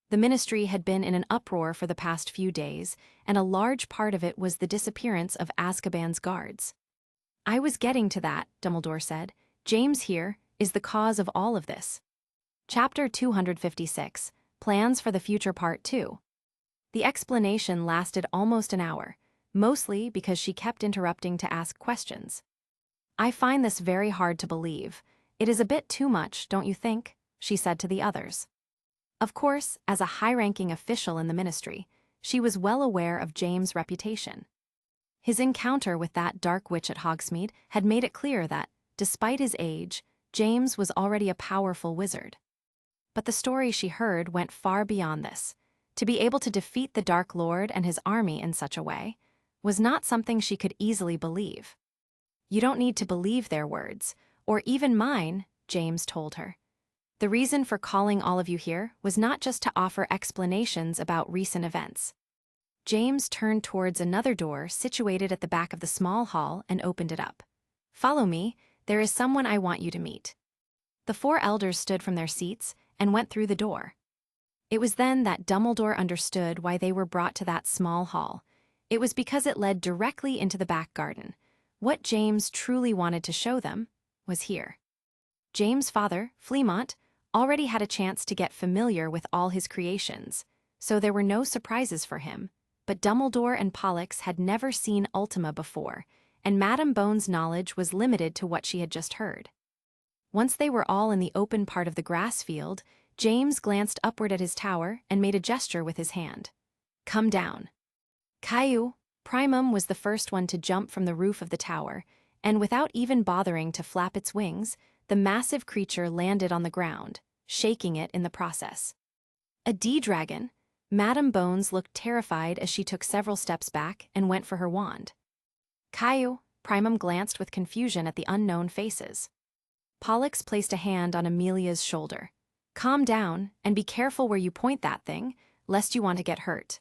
The ministry had been in an uproar for the past few days, and a large part of it was the disappearance of Azkaban's guards. I was getting to that, Dumbledore said. James here is the cause of all of this. Chapter 256, Plans for the Future Part 2. The explanation lasted almost an hour, mostly because she kept interrupting to ask questions. I find this very hard to believe. It is a bit too much, don't you think? She said to the others. Of course, as a high-ranking official in the ministry, she was well aware of James' reputation. His encounter with that dark witch at Hogsmeade had made it clear that, despite his age, James was already a powerful wizard. But the story she heard went far beyond this. To be able to defeat the Dark Lord and his army in such a way was not something she could easily believe. You don't need to believe their words, or even mine, James told her. The reason for calling all of you here was not just to offer explanations about recent events. James turned towards another door situated at the back of the small hall and opened it up. Follow me, there is someone I want you to meet. The four elders stood from their seats and went through the door. It was then that Dumbledore understood why they were brought to that small hall. It was because it led directly into the back garden. What James truly wanted to show them was here. James' father, Fleamont, already had a chance to get familiar with all his creations, so there were no surprises for him, but Dumbledore and Pollux had never seen Ultima before, and Madame Bones' knowledge was limited to what she had just heard. Once they were all in the open part of the grass field, James glanced upward at his tower and made a gesture with his hand. Come down. Caillou, Primum was the first one to jump from the roof of the tower, and without even bothering to flap its wings, the massive creature landed on the ground, shaking it in the process. A D-dragon? Madame Bones looked terrified as she took several steps back and went for her wand. Caillou, Primum glanced with confusion at the unknown faces. Pollux placed a hand on Amelia's shoulder. Calm down, and be careful where you point that thing, lest you want to get hurt.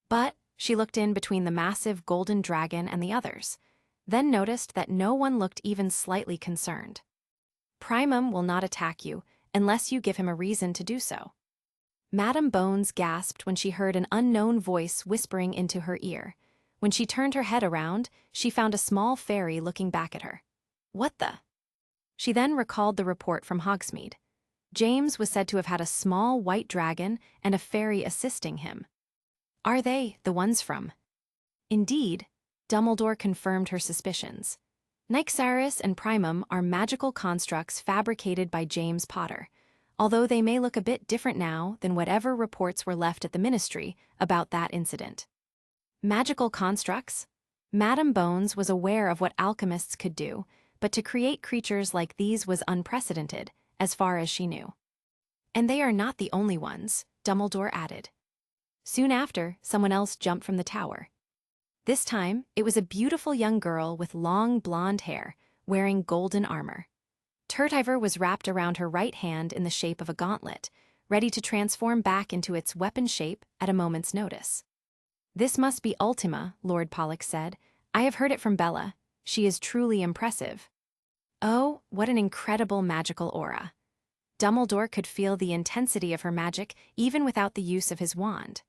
But, she looked in between the massive golden dragon and the others, then noticed that no one looked even slightly concerned. Primum will not attack you unless you give him a reason to do so. Madame Bones gasped when she heard an unknown voice whispering into her ear. When she turned her head around, she found a small fairy looking back at her. What the? She then recalled the report from Hogsmeade. James was said to have had a small white dragon and a fairy assisting him. Are they the ones from? Indeed, Dumbledore confirmed her suspicions. Nyxaris and Primum are magical constructs fabricated by James Potter, although they may look a bit different now than whatever reports were left at the Ministry about that incident. Magical constructs? Madame Bones was aware of what alchemists could do, but to create creatures like these was unprecedented, as far as she knew. And they are not the only ones, Dumbledore added. Soon after, someone else jumped from the tower. This time, it was a beautiful young girl with long blonde hair, wearing golden armor. Turtiver was wrapped around her right hand in the shape of a gauntlet, ready to transform back into its weapon shape at a moment's notice. This must be Ultima, Lord Pollux said. I have heard it from Bella. She is truly impressive. Oh, what an incredible magical aura. Dumbledore could feel the intensity of her magic even without the use of his wand.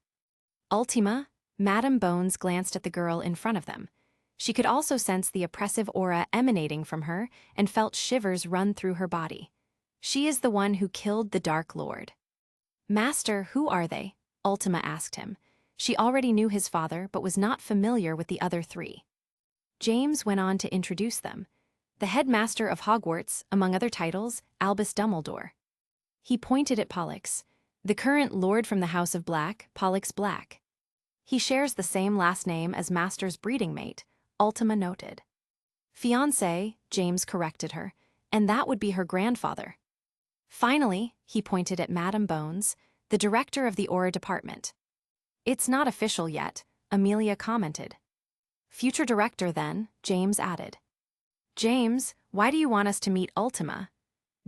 Ultima, Madame Bones glanced at the girl in front of them. She could also sense the oppressive aura emanating from her and felt shivers run through her body. She is the one who killed the Dark Lord. Master, who are they? Ultima asked him. She already knew his father but was not familiar with the other three. James went on to introduce them. The headmaster of Hogwarts, among other titles, Albus Dumbledore. He pointed at Pollux, the current lord from the House of Black, Pollux Black. He shares the same last name as Master's breeding mate, Ultima noted. Fiancé, James corrected her, and that would be her grandfather. Finally, he pointed at Madame Bones, the director of the Aura department. It's not official yet, Amelia commented. Future director then, James added. James, why do you want us to meet Ultima?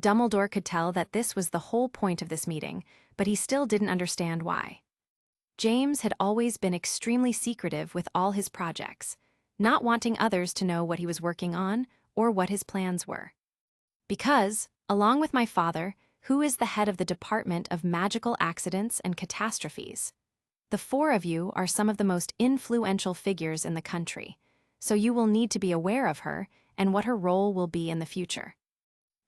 Dumbledore could tell that this was the whole point of this meeting, but he still didn't understand why. James had always been extremely secretive with all his projects, not wanting others to know what he was working on or what his plans were. Because, along with my father, who is the head of the Department of Magical Accidents and Catastrophes, the four of you are some of the most influential figures in the country, so you will need to be aware of her and what her role will be in the future.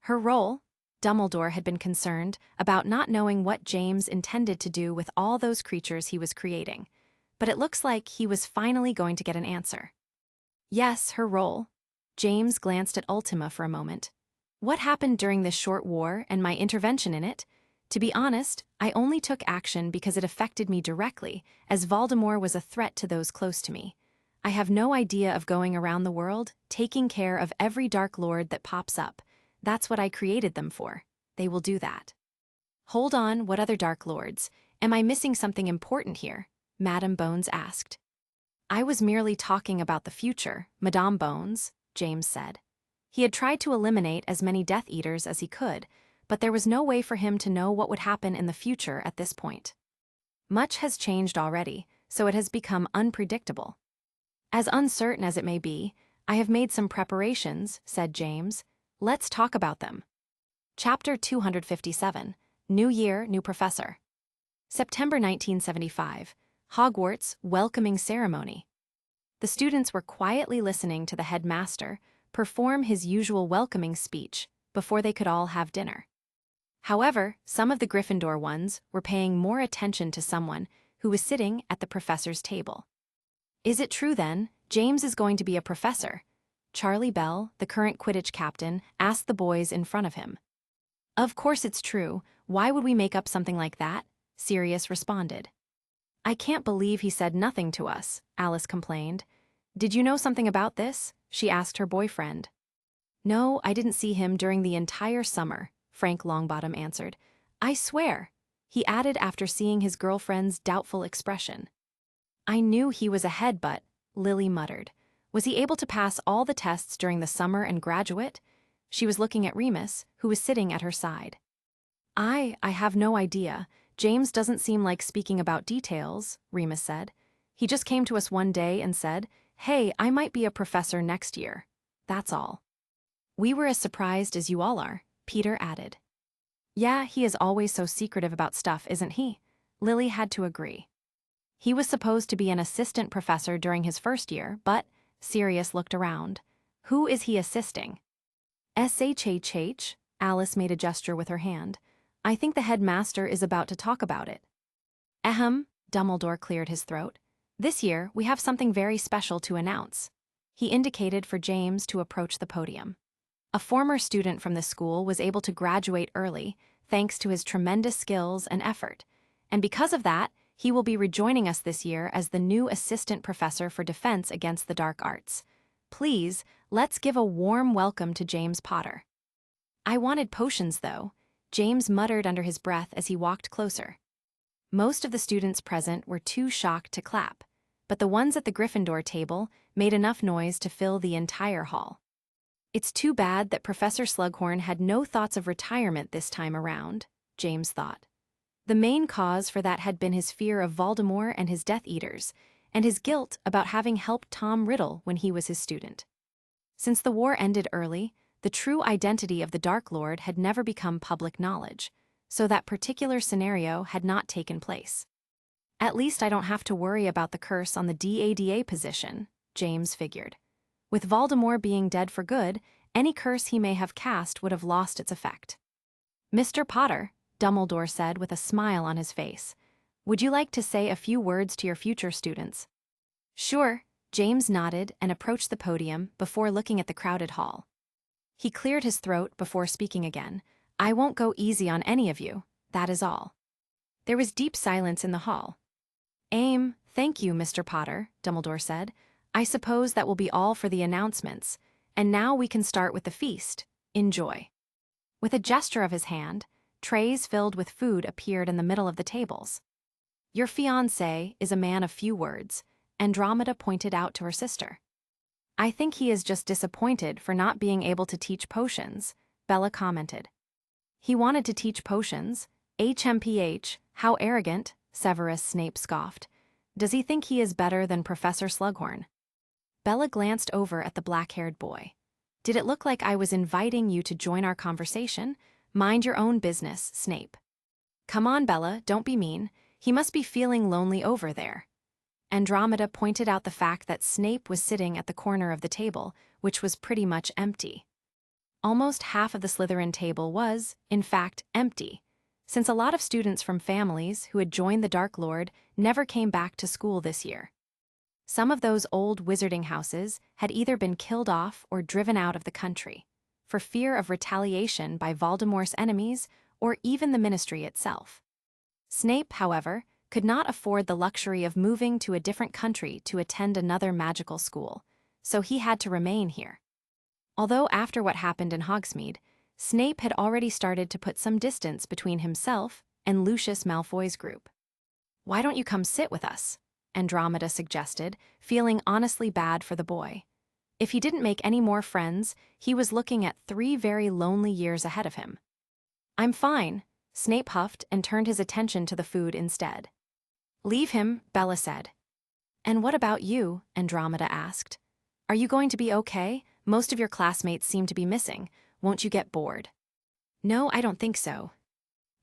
Her role? Dumbledore had been concerned about not knowing what James intended to do with all those creatures he was creating, but it looks like he was finally going to get an answer. Yes, her role. James glanced at Ultima for a moment. What happened during this short war and my intervention in it? To be honest, I only took action because it affected me directly, as Voldemort was a threat to those close to me. I have no idea of going around the world, taking care of every Dark Lord that pops up. That's what I created them for. They will do that. Hold on, what other Dark Lords? Am I missing something important here? Madame Bones asked. I was merely talking about the future, Madame Bones, James said. He had tried to eliminate as many Death Eaters as he could, but there was no way for him to know what would happen in the future at this point. Much has changed already, so it has become unpredictable. As uncertain as it may be, I have made some preparations, said James. Let's talk about them. Chapter 257, New Year, New Professor. September 1975, Hogwarts Welcoming Ceremony. The students were quietly listening to the headmaster perform his usual welcoming speech before they could all have dinner. However, some of the Gryffindor ones were paying more attention to someone who was sitting at the professor's table. Is it true then, James is going to be a professor? Charlie Bell, the current Quidditch captain, asked the boys in front of him. Of course it's true, why would we make up something like that? Sirius responded. I can't believe he said nothing to us, Alice complained. Did you know something about this? She asked her boyfriend. No, I didn't see him during the entire summer, Frank Longbottom answered. I swear, he added after seeing his girlfriend's doubtful expression. I knew he was ahead, but, Lily muttered. Was he able to pass all the tests during the summer and graduate? She was looking at Remus, who was sitting at her side. I have no idea. James doesn't seem like speaking about details, Remus said. He just came to us one day and said, hey, I might be a professor next year. That's all. We were as surprised as you all are, Peter added. Yeah, he is always so secretive about stuff, isn't he? Lily had to agree. He was supposed to be an assistant professor during his first year, but Sirius looked around. Who is he assisting? SHHH, Alice made a gesture with her hand. I think the headmaster is about to talk about it. Ahem, Dumbledore cleared his throat. This year, we have something very special to announce. He indicated for James to approach the podium. A former student from this school was able to graduate early, thanks to his tremendous skills and effort. And because of that, he will be rejoining us this year as the new assistant professor for defense against the dark arts. Please, let's give a warm welcome to James Potter. I wanted potions, though, James muttered under his breath as he walked closer. Most of the students present were too shocked to clap, but the ones at the Gryffindor table made enough noise to fill the entire hall. It's too bad that Professor Slughorn had no thoughts of retirement this time around, James thought. The main cause for that had been his fear of Voldemort and his Death Eaters, and his guilt about having helped Tom Riddle when he was his student. Since the war ended early, the true identity of the Dark Lord had never become public knowledge, so that particular scenario had not taken place. At least I don't have to worry about the curse on the DADA position, James figured. With Voldemort being dead for good, any curse he may have cast would have lost its effect. Mr. Potter, Dumbledore said with a smile on his face, would you like to say a few words to your future students? Sure, James nodded and approached the podium before looking at the crowded hall. He cleared his throat before speaking again. I won't go easy on any of you, that is all. There was deep silence in the hall. Thank you, Mr. Potter, Dumbledore said. I suppose that will be all for the announcements, and now we can start with the feast. Enjoy. With a gesture of his hand, trays filled with food appeared in the middle of the tables. Your fiancé is a man of few words, Andromeda pointed out to her sister. I think he is just disappointed for not being able to teach potions, Bella commented. He wanted to teach potions? HMPH, how arrogant, Severus Snape scoffed. Does he think he is better than Professor Slughorn? Bella glanced over at the black-haired boy. Did it look like I was inviting you to join our conversation? Mind your own business, Snape. Come on, Bella, don't be mean. He must be feeling lonely over there. Andromeda pointed out the fact that Snape was sitting at the corner of the table, which was pretty much empty. Almost half of the Slytherin table was, in fact, empty, since a lot of students from families who had joined the Dark Lord never came back to school this year. Some of those old wizarding houses had either been killed off or driven out of the country, for fear of retaliation by Voldemort's enemies or even the Ministry itself. Snape, however, could not afford the luxury of moving to a different country to attend another magical school, so he had to remain here. Although after what happened in Hogsmeade, Snape had already started to put some distance between himself and Lucius Malfoy's group. Why don't you come sit with us? Andromeda suggested, feeling honestly bad for the boy. If he didn't make any more friends, he was looking at 3 very lonely years ahead of him. I'm fine, Snape huffed and turned his attention to the food instead. Leave him, Bella said. And what about you? Andromeda asked. Are you going to be okay? Most of your classmates seem to be missing. Won't you get bored? No, I don't think so.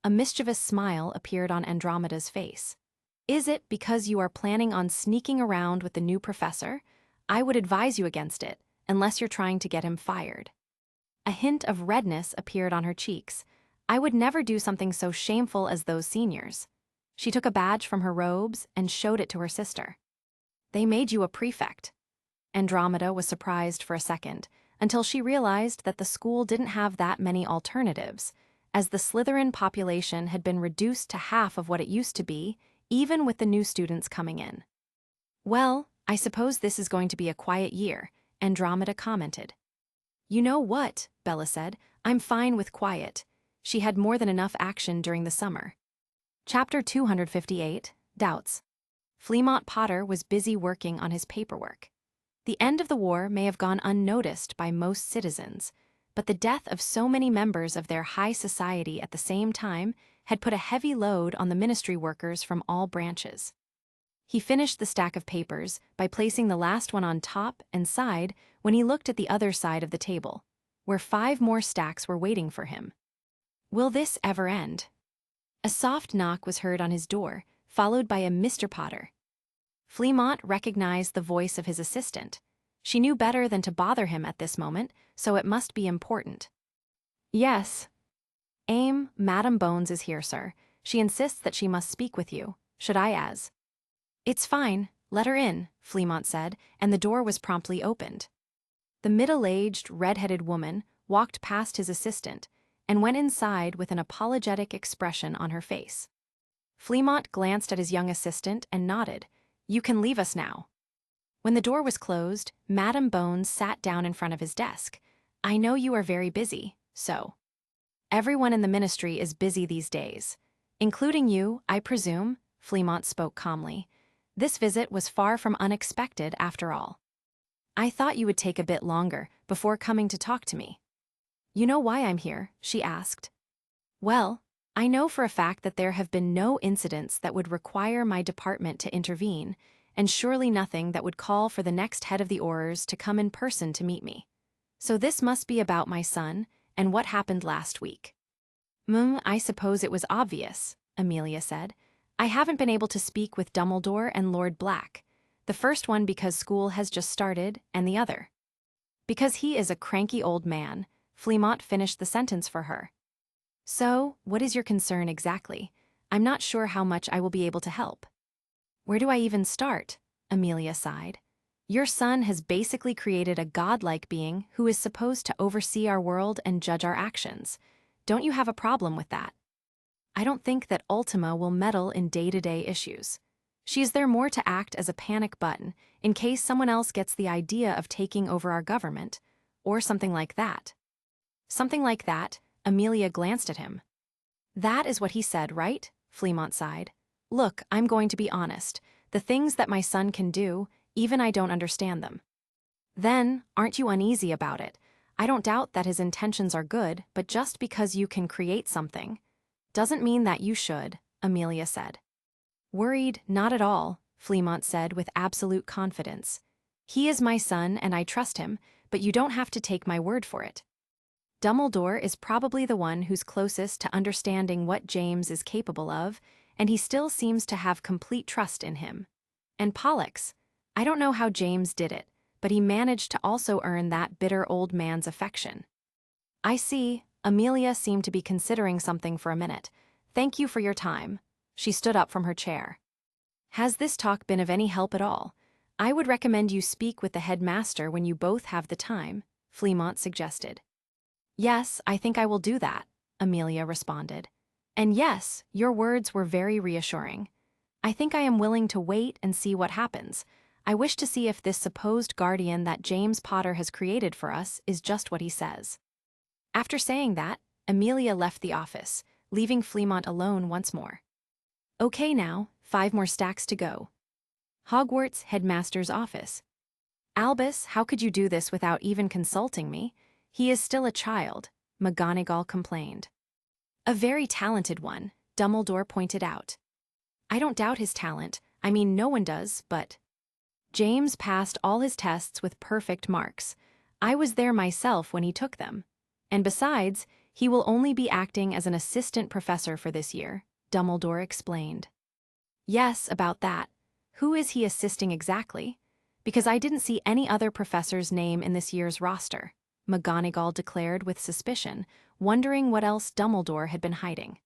A mischievous smile appeared on Andromeda's face. Is it because you are planning on sneaking around with the new professor? I would advise you against it, unless you're trying to get him fired. A hint of redness appeared on her cheeks. I would never do something so shameful as those seniors. She took a badge from her robes and showed it to her sister. They made you a prefect. Andromeda was surprised for a second, until she realized that the school didn't have that many alternatives, as the Slytherin population had been reduced to half of what it used to be, even with the new students coming in. Well, I suppose this is going to be a quiet year, Andromeda commented. You know what, Bella said, I'm fine with quiet. She had more than enough action during the summer. Chapter 258, Doubts. Fleamont Potter was busy working on his paperwork. The end of the war may have gone unnoticed by most citizens, but the death of so many members of their high society at the same time had put a heavy load on the ministry workers from all branches. He finished the stack of papers by placing the last one on top and side when he looked at the other side of the table, where 5 more stacks were waiting for him. Will this ever end? A soft knock was heard on his door, followed by a Mr. Potter. Fleamont recognized the voice of his assistant. She knew better than to bother him at this moment, so it must be important. Yes. Madam Bones is here, sir. She insists that she must speak with you. Should I as? It's fine. Let her in, Fleamont said, and the door was promptly opened. The middle-aged, red-headed woman walked past his assistant and went inside with an apologetic expression on her face. Fleamont glanced at his young assistant and nodded. You can leave us now. When the door was closed, Madam Bones sat down in front of his desk. I know you are very busy, so. Everyone in the ministry is busy these days. Including you, I presume, Fleamont spoke calmly. This visit was far from unexpected after all. I thought you would take a bit longer before coming to talk to me. You know why I'm here? She asked. Well, I know for a fact that there have been no incidents that would require my department to intervene, and surely nothing that would call for the next head of the Aurors to come in person to meet me. So this must be about my son and what happened last week. I suppose it was obvious, Amelia said. I haven't been able to speak with Dumbledore and Lord Black. The first one because school has just started, and the other because he is a cranky old man. Fleamont finished the sentence for her. So, what is your concern exactly? I'm not sure how much I will be able to help. Where do I even start? Amelia sighed. Your son has basically created a godlike being who is supposed to oversee our world and judge our actions. Don't you have a problem with that? I don't think that Ultima will meddle in day-to-day issues. She is there more to act as a panic button in case someone else gets the idea of taking over our government, or something like that. Something like that, Amelia glanced at him. That is what he said, right? Fleamont sighed. Look, I'm going to be honest. The things that my son can do, even I don't understand them. Then, aren't you uneasy about it? I don't doubt that his intentions are good, but just because you can create something doesn't mean that you should, Amelia said. Worried, not at all, Fleamont said with absolute confidence. He is my son and I trust him, but you don't have to take my word for it. Dumbledore is probably the one who's closest to understanding what James is capable of, and he still seems to have complete trust in him. And Pollux, I don't know how James did it, but he managed to also earn that bitter old man's affection. I see, Amelia seemed to be considering something for a minute. Thank you for your time. She stood up from her chair. Has this talk been of any help at all? I would recommend you speak with the headmaster when you both have the time, Fleamont suggested. Yes, I think I will do that, Amelia responded. And yes, your words were very reassuring. I think I am willing to wait and see what happens. I wish to see if this supposed guardian that James Potter has created for us is just what he says. After saying that, Amelia left the office, leaving Fleamont alone once more. Okay now, 5 more stacks to go. Hogwarts headmaster's office. Albus, how could you do this without even consulting me? He is still a child, McGonagall complained. A very talented one, Dumbledore pointed out. I don't doubt his talent, I mean no one does, but James passed all his tests with perfect marks. I was there myself when he took them. And besides, he will only be acting as an assistant professor for this year, Dumbledore explained. Yes, about that. Who is he assisting exactly? Because I didn't see any other professor's name in this year's roster, McGonagall declared with suspicion, wondering what else Dumbledore had been hiding.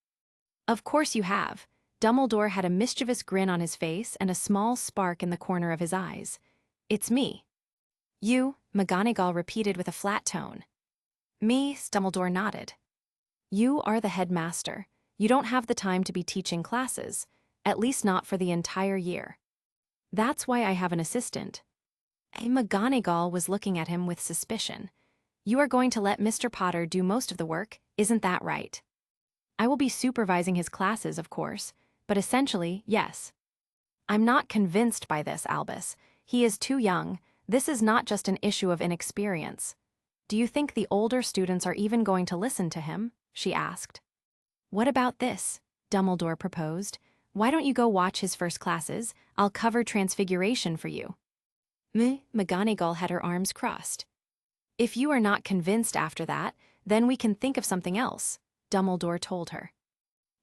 Of course you have. Dumbledore had a mischievous grin on his face and a small spark in the corner of his eyes. It's me. You, McGonagall repeated with a flat tone. Me, Dumbledore nodded. You are the headmaster. You don't have the time to be teaching classes, at least not for the entire year. That's why I have an assistant. McGonagall was looking at him with suspicion. You are going to let Mr. Potter do most of the work, isn't that right? I will be supervising his classes, of course, but essentially, yes. I'm not convinced by this, Albus. He is too young. This is not just an issue of inexperience. Do you think the older students are even going to listen to him? She asked. What about this? Dumbledore proposed. Why don't you go watch his first classes? I'll cover Transfiguration for you. McGonagall had her arms crossed. If you are not convinced after that, then we can think of something else, Dumbledore told her.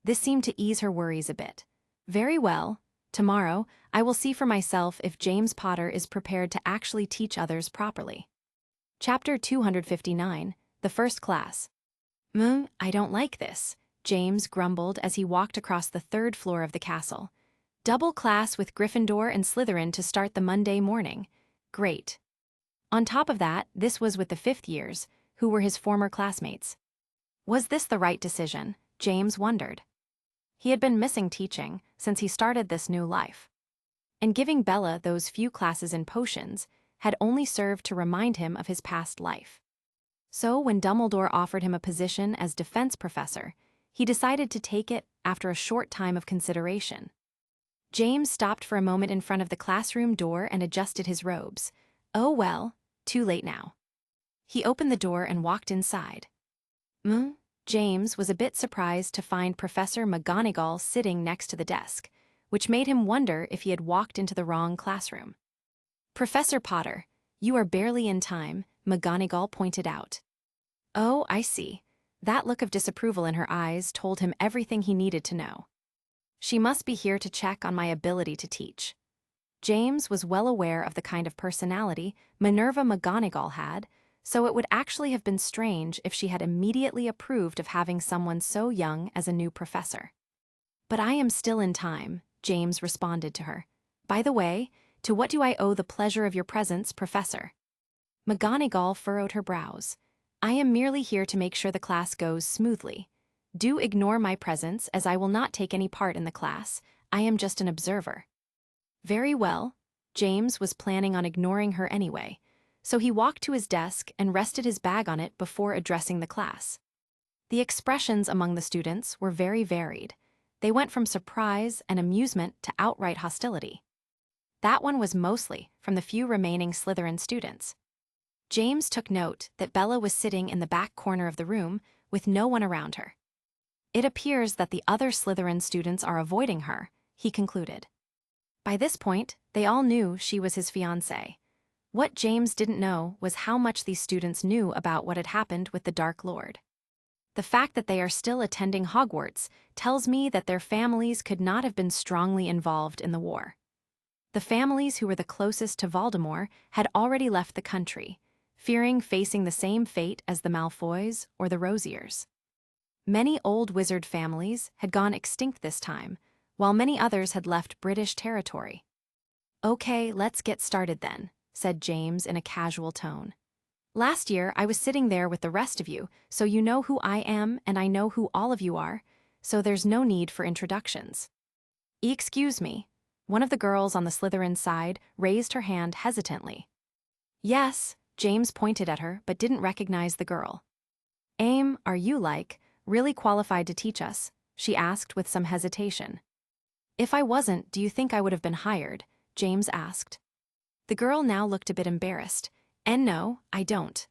This seemed to ease her worries a bit. Very well. Tomorrow, I will see for myself if James Potter is prepared to actually teach others properly. Chapter 259, The First Class. I don't like this, James grumbled as he walked across the 3rd floor of the castle. Double class with Gryffindor and Slytherin to start the Monday morning. Great. On top of that, this was with the 5th years, who were his former classmates. Was this the right decision? James wondered. He had been missing teaching since he started this new life. And giving Bella those few classes in potions had only served to remind him of his past life. So when Dumbledore offered him a position as defense professor, he decided to take it after a short time of consideration. James stopped for a moment in front of the classroom door and adjusted his robes. Oh well, too late now. He opened the door and walked inside. James was a bit surprised to find Professor McGonagall sitting next to the desk, which made him wonder if he had walked into the wrong classroom. Professor Potter, you are barely in time, McGonagall pointed out. Oh, I see. That look of disapproval in her eyes told him everything he needed to know. She must be here to check on my ability to teach. James was well aware of the kind of personality Minerva McGonagall had, so it would actually have been strange if she had immediately approved of having someone so young as a new professor. But I am still in time, James responded to her. By the way, to what do I owe the pleasure of your presence, Professor? McGonagall furrowed her brows. I am merely here to make sure the class goes smoothly. Do ignore my presence, as I will not take any part in the class. I am just an observer. Very well. James was planning on ignoring her anyway, so he walked to his desk and rested his bag on it before addressing the class. The expressions among the students were very varied. They went from surprise and amusement to outright hostility. That one was mostly from the few remaining Slytherin students. James took note that Bella was sitting in the back corner of the room with no one around her. It appears that the other Slytherin students are avoiding her, he concluded. By this point, they all knew she was his fiancée. What James didn't know was how much these students knew about what had happened with the Dark Lord. The fact that they are still attending Hogwarts tells me that their families could not have been strongly involved in the war. The families who were the closest to Voldemort had already left the country, fearing facing the same fate as the Malfoys or the Rosiers. Many old wizard families had gone extinct this time, while many others had left British territory. Okay, let's get started then, said James in a casual tone. Last year, I was sitting there with the rest of you, so you know who I am and I know who all of you are, so there's no need for introductions. Excuse me. One of the girls on the Slytherin side raised her hand hesitantly. Yes, James pointed at her but didn't recognize the girl. Are you really qualified to teach us? She asked with some hesitation. If I wasn't, do you think I would have been hired? James asked. The girl now looked a bit embarrassed. And no, I don't.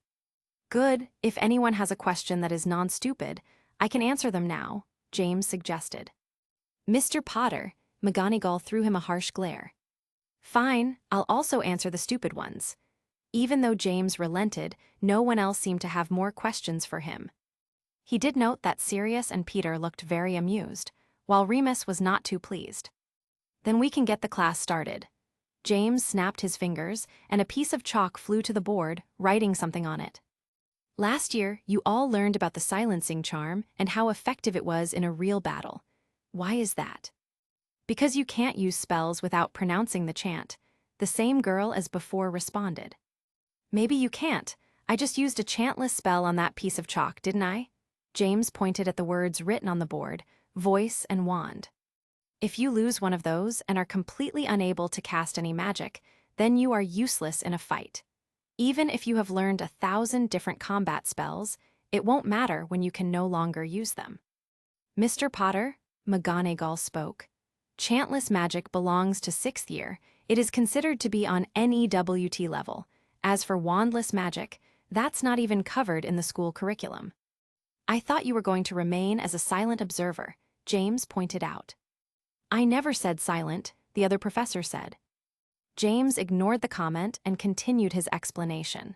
Good, if anyone has a question that is non-stupid, I can answer them now, James suggested. Mr. Potter, McGonagall threw him a harsh glare. Fine, I'll also answer the stupid ones. Even though James relented, no one else seemed to have more questions for him. He did note that Sirius and Peter looked very amused, while Remus was not too pleased. Then we can get the class started. James snapped his fingers, and a piece of chalk flew to the board, writing something on it. Last year, you all learned about the silencing charm and how effective it was in a real battle. Why is that? Because you can't use spells without pronouncing the chant, the same girl as before responded. Maybe you can't. I just used a chantless spell on that piece of chalk, didn't I? James pointed at the words written on the board, voice and wand. If you lose one of those and are completely unable to cast any magic, then you are useless in a fight. Even if you have learned 1,000 different combat spells, it won't matter when you can no longer use them. Mr. Potter, McGonagall spoke. Chantless magic belongs to 6th year. It is considered to be on NEWT level. As for wandless magic, that's not even covered in the school curriculum. I thought you were going to remain as a silent observer, James pointed out. I never said silent, the other professor said. James ignored the comment and continued his explanation.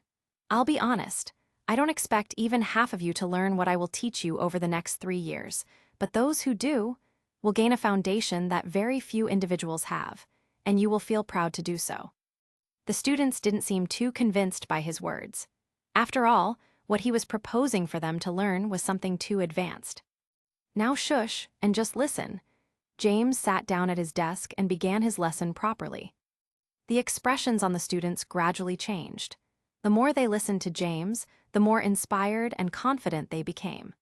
I'll be honest, I don't expect even half of you to learn what I will teach you over the next 3 years, but those who do will gain a foundation that very few individuals have, and you will feel proud to do so. The students didn't seem too convinced by his words. After all, what he was proposing for them to learn was something too advanced. Now shush and just listen. James sat down at his desk and began his lesson properly. The expressions on the students gradually changed. The more they listened to James, the more inspired and confident they became.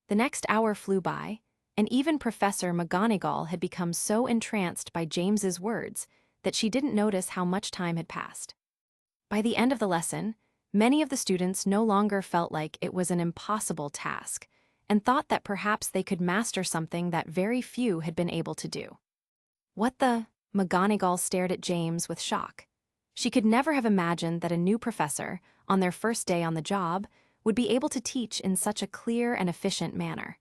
The next hour flew by, and even Professor McGonagall had become so entranced by James's words that she didn't notice how much time had passed. By the end of the lesson, many of the students no longer felt like it was an impossible task, and thought that perhaps they could master something that very few had been able to do. What the? McGonagall stared at James with shock. She could never have imagined that a new professor, on their first day on the job, would be able to teach in such a clear and efficient manner.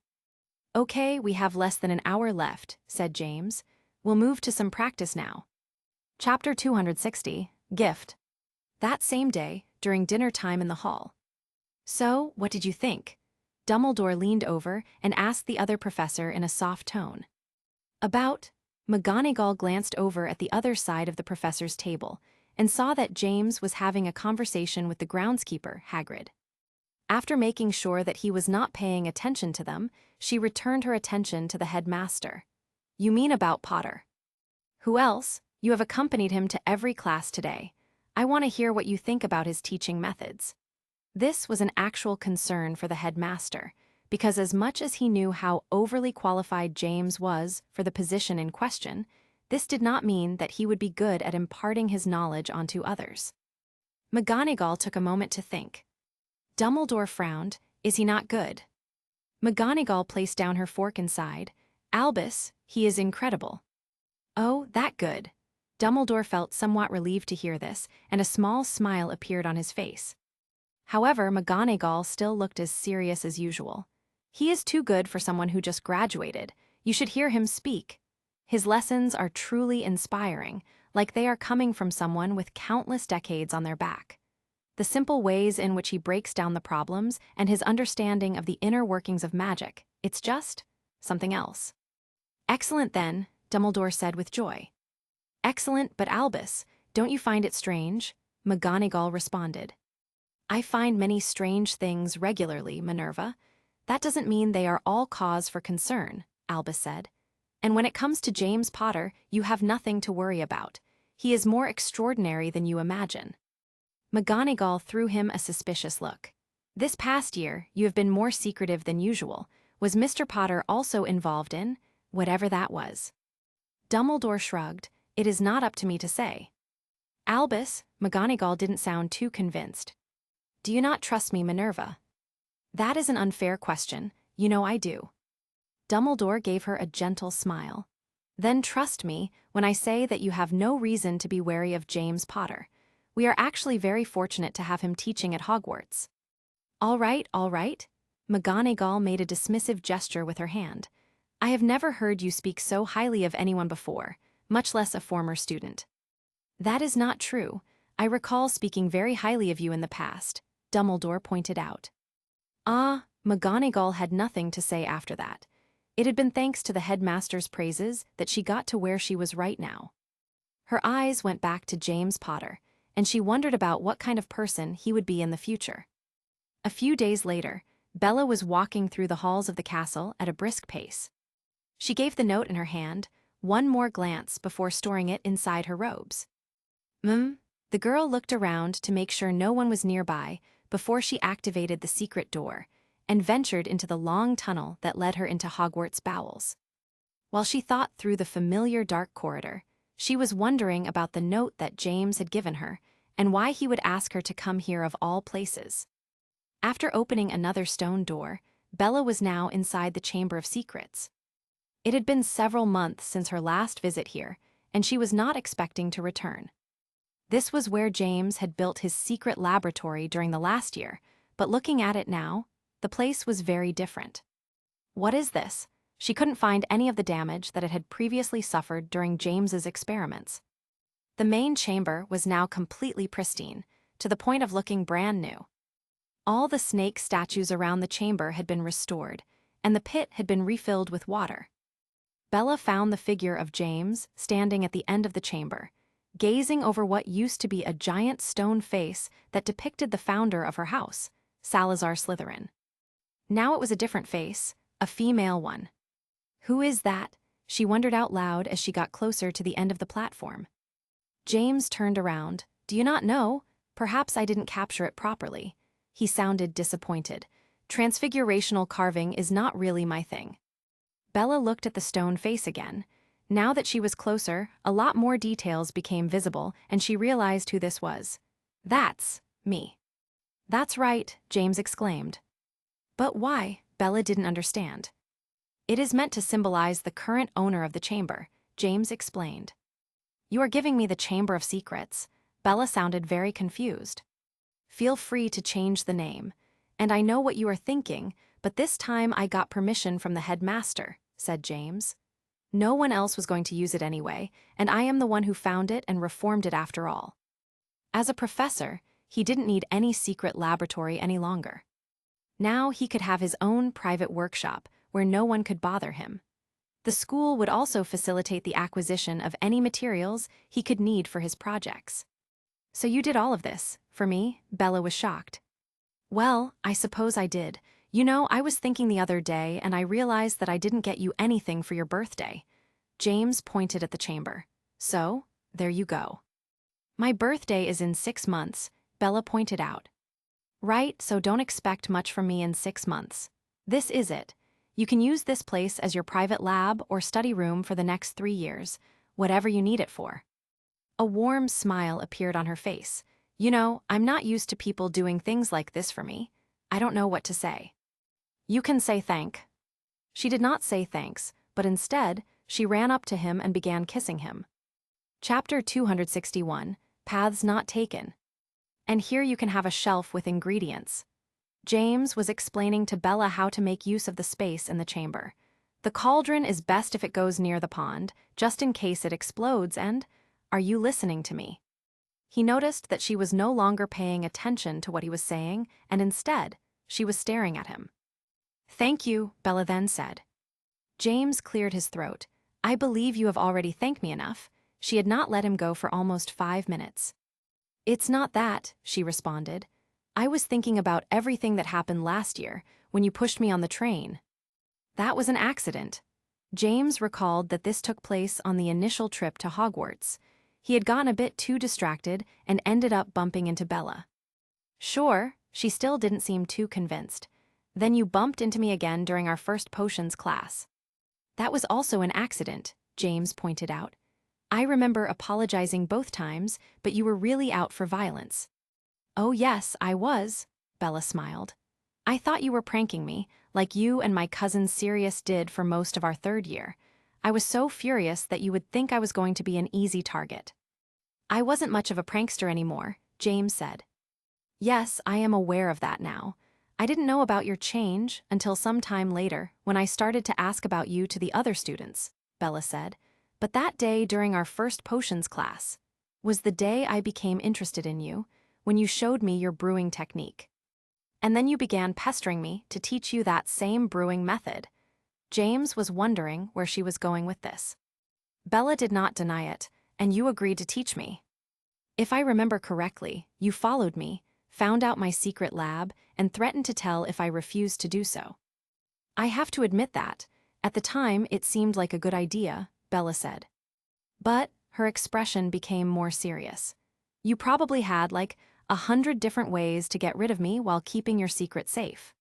Okay, we have less than an hour left, said James. We'll move to some practice now. Chapter 260, Gift. That same day, during dinner time in the hall. "So, what did you think?" Dumbledore leaned over and asked the other professor in a soft tone. "About?" McGonagall glanced over at the other side of the professor's table and saw that James was having a conversation with the groundskeeper, Hagrid. After making sure that he was not paying attention to them, she returned her attention to the headmaster. "You mean about Potter?" "Who else? You have accompanied him to every class today. I want to hear what you think about his teaching methods." This was an actual concern for the headmaster, because as much as he knew how overly qualified James was for the position in question, this did not mean that he would be good at imparting his knowledge onto others. McGonagall took a moment to think. Dumbledore frowned. "Is he not good?" McGonagall placed down her fork and sighed. "Albus, he is incredible." "Oh, that good." Dumbledore felt somewhat relieved to hear this, and a small smile appeared on his face. However, McGonagall still looked as serious as usual. "He is too good for someone who just graduated. You should hear him speak. His lessons are truly inspiring, like they are coming from someone with countless decades on their back. The simple ways in which he breaks down the problems and his understanding of the inner workings of magic, it's just something else." "Excellent then," Dumbledore said with joy. "Excellent, but Albus, don't you find it strange?" McGonagall responded. "I find many strange things regularly, Minerva. That doesn't mean they are all cause for concern," Albus said. "And when it comes to James Potter, you have nothing to worry about. He is more extraordinary than you imagine." McGonagall threw him a suspicious look. "This past year, you have been more secretive than usual. Was Mr. Potter also involved in whatever that was?" Dumbledore shrugged. "It is not up to me to say." "Albus," McGonagall didn't sound too convinced. "Do you not trust me, Minerva?" "That is an unfair question. You know I do." Dumbledore gave her a gentle smile. "Then trust me when I say that you have no reason to be wary of James Potter. We are actually very fortunate to have him teaching at Hogwarts." All right, all right." McGonagall made a dismissive gesture with her hand. "I have never heard you speak so highly of anyone before, much less a former student." "That is not true. I recall speaking very highly of you in the past," Dumbledore pointed out. McGonagall had nothing to say after that. It had been thanks to the headmaster's praises that she got to where she was right now. Her eyes went back to James Potter, and she wondered about what kind of person he would be in the future. A few days later, Bella was walking through the halls of the castle at a brisk pace. She gave the note in her hand one more glance before storing it inside her robes. The girl looked around to make sure no one was nearby before she activated the secret door and ventured into the long tunnel that led her into Hogwarts' bowels. While she thought through the familiar dark corridor, she was wondering about the note that James had given her and why he would ask her to come here of all places. After opening another stone door, Bella was now inside the Chamber of Secrets. It had been several months since her last visit here, and she was not expecting to return. This was where James had built his secret laboratory during the last year, but looking at it now, the place was very different. What is this? She couldn't find any of the damage that it had previously suffered during James's experiments. The main chamber was now completely pristine, to the point of looking brand new. All the snake statues around the chamber had been restored, and the pit had been refilled with water. Bella found the figure of James standing at the end of the chamber, gazing over what used to be a giant stone face that depicted the founder of her house, Salazar Slytherin. Now it was a different face, a female one. "Who is that?" she wondered out loud as she got closer to the end of the platform. James turned around. "Do you not know? Perhaps I didn't capture it properly." He sounded disappointed. "Transfigurational carving is not really my thing." Bella looked at the stone face again. Now that she was closer, a lot more details became visible, and she realized who this was. "That's me." "That's right," James exclaimed. "But why?" Bella didn't understand. "It is meant to symbolize the current owner of the chamber," James explained. "You are giving me the Chamber of Secrets." Bella sounded very confused. "Feel free to change the name. And I know what you are thinking, but this time I got permission from the headmaster," said James. "No one else was going to use it anyway, and I am the one who found it and reformed it after all." As a professor, he didn't need any secret laboratory any longer. Now he could have his own private workshop where no one could bother him. The school would also facilitate the acquisition of any materials he could need for his projects. "So you did all of this, for me?" Bella was shocked. "Well, I suppose I did. You know, I was thinking the other day and I realized that I didn't get you anything for your birthday." James pointed at the chamber. "So, there you go." "My birthday is in 6 months," Bella pointed out. "Right, so don't expect much from me in 6 months. This is it. You can use this place as your private lab or study room for the next 3 years, whatever you need it for." A warm smile appeared on her face. "You know, I'm not used to people doing things like this for me. I don't know what to say." "You can say thank." She did not say thanks, but instead, she ran up to him and began kissing him. Chapter 261, Paths Not Taken. "And here you can have a shelf with ingredients." James was explaining to Bella how to make use of the space in the chamber. "The cauldron is best if it goes near the pond, just in case it explodes and, are you listening to me?" He noticed that she was no longer paying attention to what he was saying, and instead, she was staring at him. "Thank you," Bella then said. James cleared his throat. "I believe you have already thanked me enough." She had not let him go for almost 5 minutes. "It's not that," she responded. "I was thinking about everything that happened last year, when you pushed me on the train." "That was an accident." James recalled that this took place on the initial trip to Hogwarts. He had gotten a bit too distracted and ended up bumping into Bella. "Sure," she still didn't seem too convinced. "Then you bumped into me again during our first potions class." "That was also an accident," James pointed out. "I remember apologizing both times, but you were really out for violence." "Oh yes, I was," Bella smiled. "I thought you were pranking me, like you and my cousin Sirius did for most of our 3rd year. I was so furious that you would think I was going to be an easy target." "I wasn't much of a prankster anymore," James said. "Yes, I am aware of that now. I didn't know about your change until some time later when I started to ask about you to the other students," Bella said. "But that day during our first potions class was the day I became interested in you, when you showed me your brewing technique. And then you began pestering me to teach you that same brewing method." James was wondering where she was going with this. "Bella did not deny it, and you agreed to teach me. If I remember correctly, you followed me, found out my secret lab, and threatened to tell if I refused to do so." "I have to admit that, at the time it seemed like a good idea," Bella said. But her expression became more serious. "You probably had like 100 different ways to get rid of me while keeping your secret safe."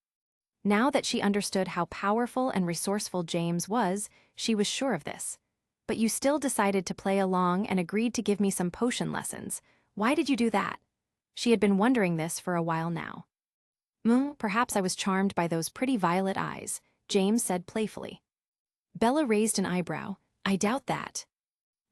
Now that she understood how powerful and resourceful James was, she was sure of this. "But you still decided to play along and agreed to give me some potion lessons. Why did you do that?" She had been wondering this for a while now. Perhaps I was charmed by those pretty violet eyes," James said playfully. Bella raised an eyebrow. "I doubt that."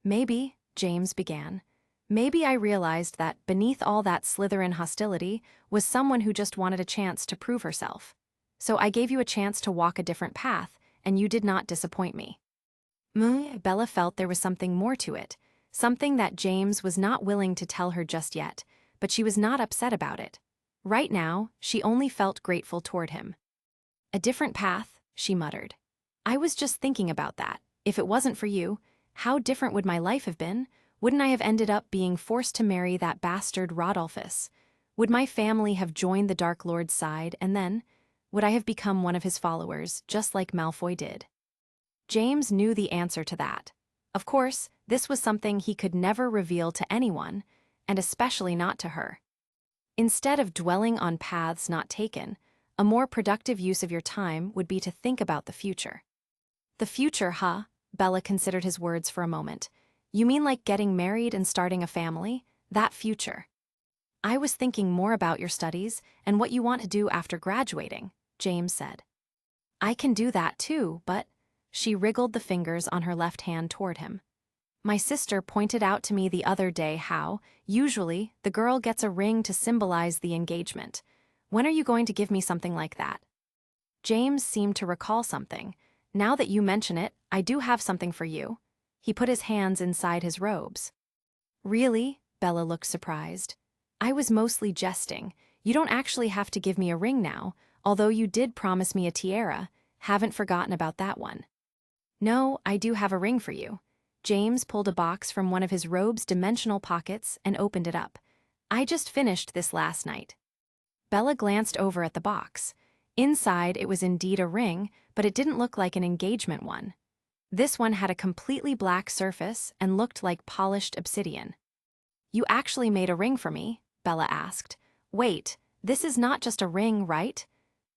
"Maybe," James began. "Maybe I realized that beneath all that Slytherin hostility was someone who just wanted a chance to prove herself. So I gave you a chance to walk a different path, and you did not disappoint me." Bella felt there was something more to it, something that James was not willing to tell her just yet, but she was not upset about it. Right now, she only felt grateful toward him. "A different path," she muttered. "I was just thinking about that. If it wasn't for you, how different would my life have been? Wouldn't I have ended up being forced to marry that bastard Rodolphus? Would my family have joined the Dark Lord's side, and then, would I have become one of his followers, just like Malfoy did?" James knew the answer to that. Of course, this was something he could never reveal to anyone, and especially not to her. Instead of dwelling on paths not taken, a more productive use of your time would be to think about the future. "The future, huh?" Bella considered his words for a moment. "You mean like getting married and starting a family? That future?" "I was thinking more about your studies and what you want to do after graduating," James said. "I can do that too, but..." She wriggled the fingers on her left hand toward him. "My sister pointed out to me the other day how, usually, the girl gets a ring to symbolize the engagement. When are you going to give me something like that?" James seemed to recall something. "Now that you mention it, I do have something for you." He put his hands inside his robes. "Really?" Bella looked surprised. I was mostly jesting. You don't actually have to give me a ring now, although you did promise me a tiara. Haven't forgotten about that one. No, I do have a ring for you. James pulled a box from one of his robe's dimensional pockets and opened it up. I just finished this last night. Bella glanced over at the box. Inside, it was indeed a ring, but it didn't look like an engagement one. This one had a completely black surface and looked like polished obsidian. You actually made a ring for me? Bella asked. Wait, this is not just a ring, right?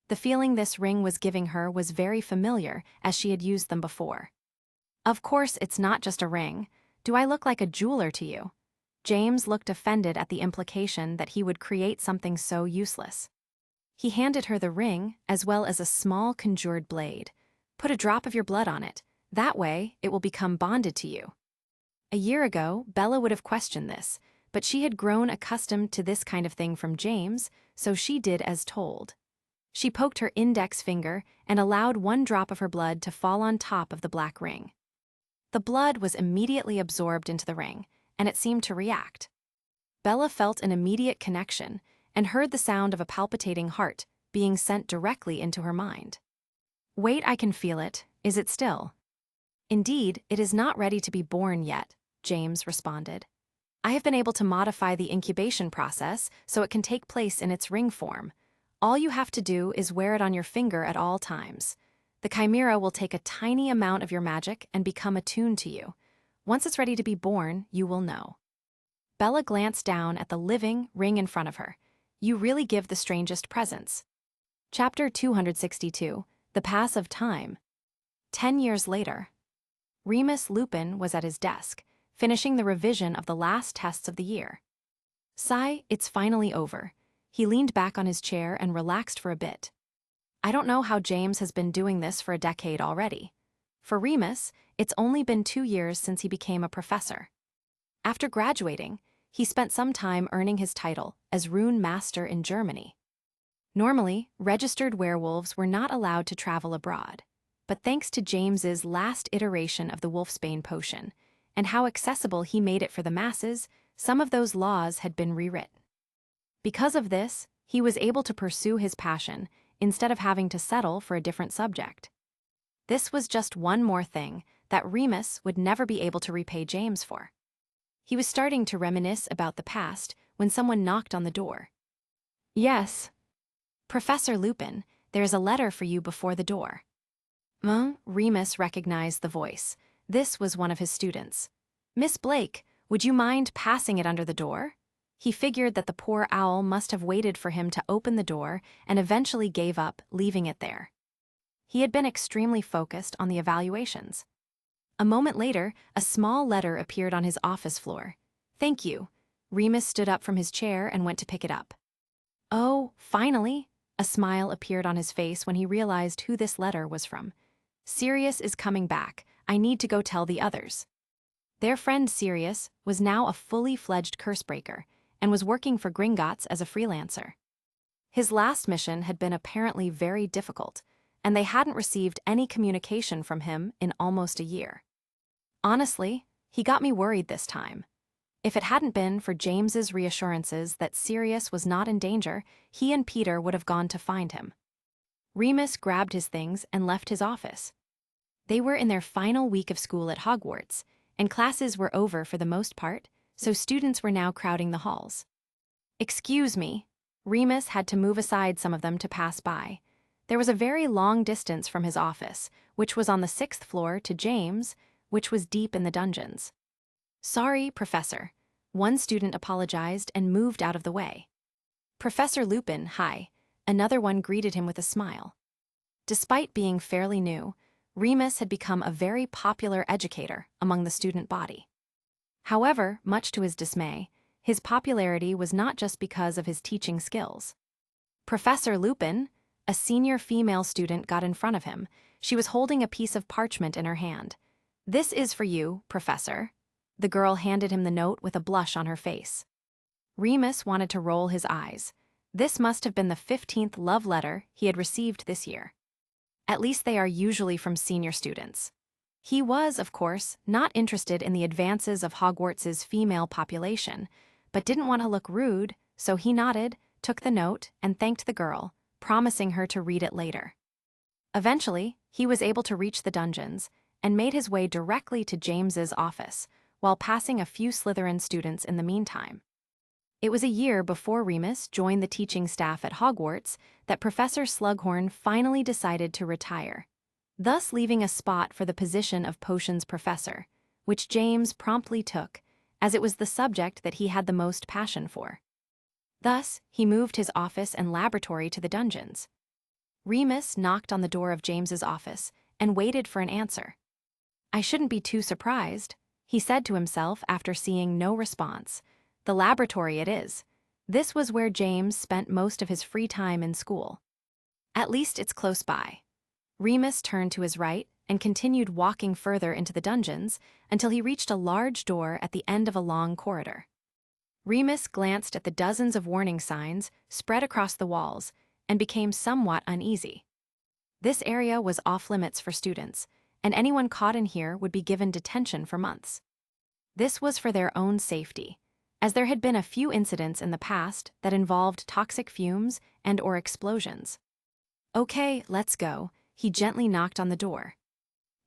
The feeling this ring was giving her was very familiar, as she had used them before. Of course it's not just a ring. Do I look like a jeweler to you? James looked offended at the implication that he would create something so useless. He handed her the ring, as well as a small conjured blade. Put a drop of your blood on it. That way, it will become bonded to you. A year ago, Bella would have questioned this, but she had grown accustomed to this kind of thing from James, so she did as told. She poked her index finger and allowed one drop of her blood to fall on top of the black ring. The blood was immediately absorbed into the ring, and it seemed to react. Bella felt an immediate connection and heard the sound of a palpitating heart being sent directly into her mind. Wait, I can feel it. Is it still? Indeed, it is not ready to be born yet, James responded. I have been able to modify the incubation process so it can take place in its ring form. All you have to do is wear it on your finger at all times. The chimera will take a tiny amount of your magic and become attuned to you. Once it's ready to be born, you will know. Bella glanced down at the living ring in front of her. You really give the strangest presents. Chapter 262, The Pass of Time. 10 years later. Remus Lupin was at his desk, finishing the revision of the last tests of the year. Sigh, it's finally over. He leaned back on his chair and relaxed for a bit. I don't know how James has been doing this for a decade already. For Remus, it's only been 2 years since he became a professor. After graduating, he spent some time earning his title as Rune Master in Germany. Normally, registered werewolves were not allowed to travel abroad, but thanks to James's last iteration of the Wolfsbane potion, and how accessible he made it for the masses, some of those laws had been rewritten. Because of this, he was able to pursue his passion instead of having to settle for a different subject. This was just one more thing that Remus would never be able to repay James for. He was starting to reminisce about the past when someone knocked on the door. Yes. Professor Lupin, there's a letter for you before the door. Remus recognized the voice. This was one of his students. Miss Blake, would you mind passing it under the door? He figured that the poor owl must have waited for him to open the door and eventually gave up, leaving it there. He had been extremely focused on the evaluations. A moment later, a small letter appeared on his office floor. Thank you. Remus stood up from his chair and went to pick it up. Oh, finally! A smile appeared on his face when he realized who this letter was from. Sirius is coming back. I need to go tell the others. Their friend Sirius was now a fully fledged cursebreaker and was working for Gringotts as a freelancer. His last mission had been apparently very difficult, and they hadn't received any communication from him in almost a year. Honestly, he got me worried this time. If it hadn't been for James's reassurances that Sirius was not in danger, he and Peter would have gone to find him. Remus grabbed his things and left his office. They were in their final week of school at Hogwarts, and classes were over for the most part, so students were now crowding the halls. Excuse me. Remus had to move aside some of them to pass by. There was a very long distance from his office, which was on the 6th floor, to James, which was deep in the dungeons. Sorry, Professor. One student apologized and moved out of the way. Professor Lupin, hi. Another one greeted him with a smile. Despite being fairly new, Remus had become a very popular educator among the student body. However, much to his dismay, his popularity was not just because of his teaching skills. Professor Lupin, a senior female student, got in front of him. She was holding a piece of parchment in her hand. This is for you, Professor. The girl handed him the note with a blush on her face. Remus wanted to roll his eyes. This must have been the 15th love letter he had received this year. At least they are usually from senior students. He was, of course, not interested in the advances of Hogwarts's female population, but didn't want to look rude, so he nodded, took the note, and thanked the girl, promising her to read it later. Eventually, he was able to reach the dungeons and made his way directly to James's office, while passing a few Slytherin students in the meantime. It was a year before Remus joined the teaching staff at Hogwarts that Professor Slughorn finally decided to retire, thus leaving a spot for the position of potions professor, which James promptly took, as it was the subject that he had the most passion for. Thus, he moved his office and laboratory to the dungeons. Remus knocked on the door of James's office and waited for an answer. "I shouldn't be too surprised," he said to himself after seeing no response. "The laboratory it is. This was where James spent most of his free time in school. At least it's close by." Remus turned to his right and continued walking further into the dungeons until he reached a large door at the end of a long corridor. Remus glanced at the dozens of warning signs spread across the walls and became somewhat uneasy. This area was off-limits for students, and anyone caught in here would be given detention for months. This was for their own safety, as there had been a few incidents in the past that involved toxic fumes and/or explosions. "Okay, let's go," he gently knocked on the door.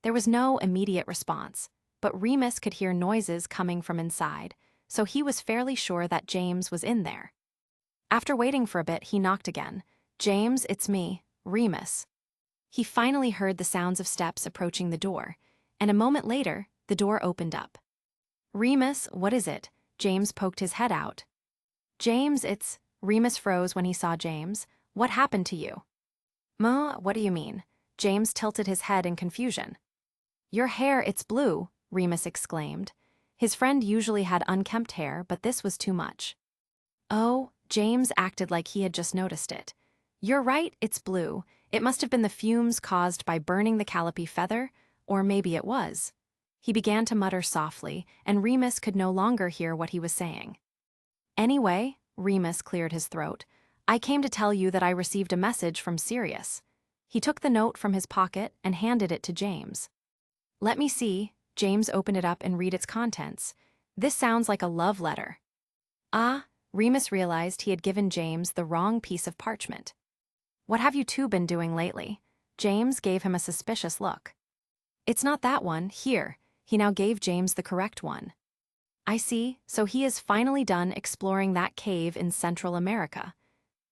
There was no immediate response, but Remus could hear noises coming from inside, so he was fairly sure that James was in there. After waiting for a bit, he knocked again. "James, it's me, Remus." He finally heard the sounds of steps approaching the door, and a moment later, the door opened up. "Remus, what is it?" James poked his head out. "James, it's..." Remus froze when he saw James. "What happened to you?" "Ma, what do you mean?" James tilted his head in confusion. "Your hair, it's blue," Remus exclaimed. His friend usually had unkempt hair, but this was too much. "Oh," James acted like he had just noticed it. "You're right, it's blue. It must have been the fumes caused by burning the calliope feather, or maybe it was." He began to mutter softly, and Remus could no longer hear what he was saying. "Anyway," Remus cleared his throat, "I came to tell you that I received a message from Sirius." He took the note from his pocket and handed it to James. "Let me see." James opened it up and read its contents. "This sounds like a love letter." "Ah," Remus realized he had given James the wrong piece of parchment. "What have you two been doing lately?" James gave him a suspicious look. "It's not that one, here." He now gave James the correct one. "I see, so he is finally done exploring that cave in Central America."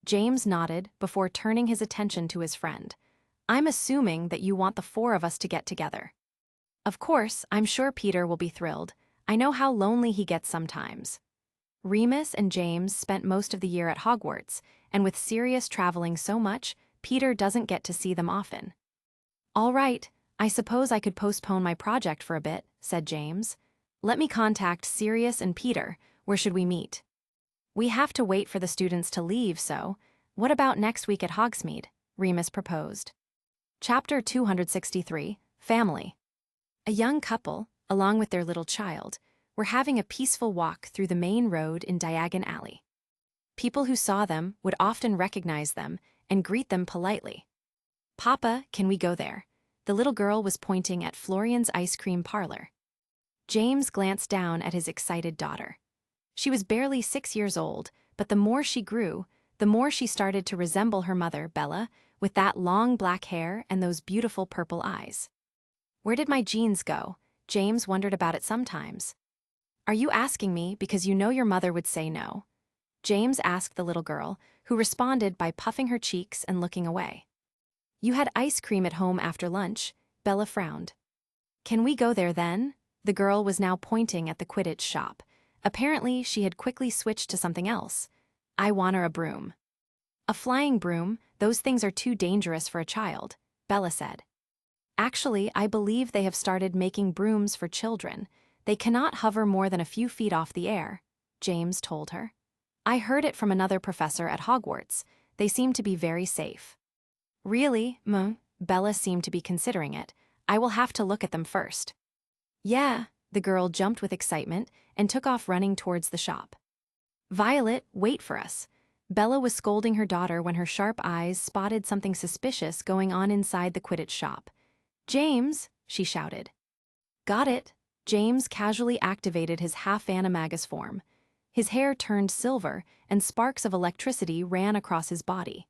James nodded before turning his attention to his friend. "I'm assuming that you want the four of us to get together." "Of course, I'm sure Peter will be thrilled. I know how lonely he gets sometimes." Remus and James spent most of the year at Hogwarts, and with Sirius traveling so much, Peter doesn't get to see them often. "All right, I suppose I could postpone my project for a bit," said James. "Let me contact Sirius and Peter. Where should we meet?" "We have to wait for the students to leave, so what about next week at Hogsmeade?" Remus proposed. Chapter 263, Family. A young couple, along with their little child, were having a peaceful walk through the main road in Diagon Alley. People who saw them would often recognize them and greet them politely. "Papa, can we go there?" The little girl was pointing at Florian's ice cream parlor. James glanced down at his excited daughter. She was barely 6 years old, but the more she grew, the more she started to resemble her mother, Bella, with that long black hair and those beautiful purple eyes. "Where did my jeans go?" James wondered about it sometimes. "Are you asking me because you know your mother would say no?" James asked the little girl, who responded by puffing her cheeks and looking away. "You had ice cream at home after lunch," Bella frowned. "Can we go there then?" The girl was now pointing at the Quidditch shop. Apparently, she had quickly switched to something else. "I want her a broom." "A flying broom? Those things are too dangerous for a child," Bella said. "Actually, I believe they have started making brooms for children. They cannot hover more than a few feet off the air," James told her. "I heard it from another professor at Hogwarts. They seem to be very safe." "Really, Bella seemed to be considering it. "I will have to look at them first." "Yeah," the girl jumped with excitement and took off running towards the shop. "Violet, wait for us." Bella was scolding her daughter when her sharp eyes spotted something suspicious going on inside the Quidditch shop. "James," she shouted. "Got it." James casually activated his half-animagus form. His hair turned silver, and sparks of electricity ran across his body.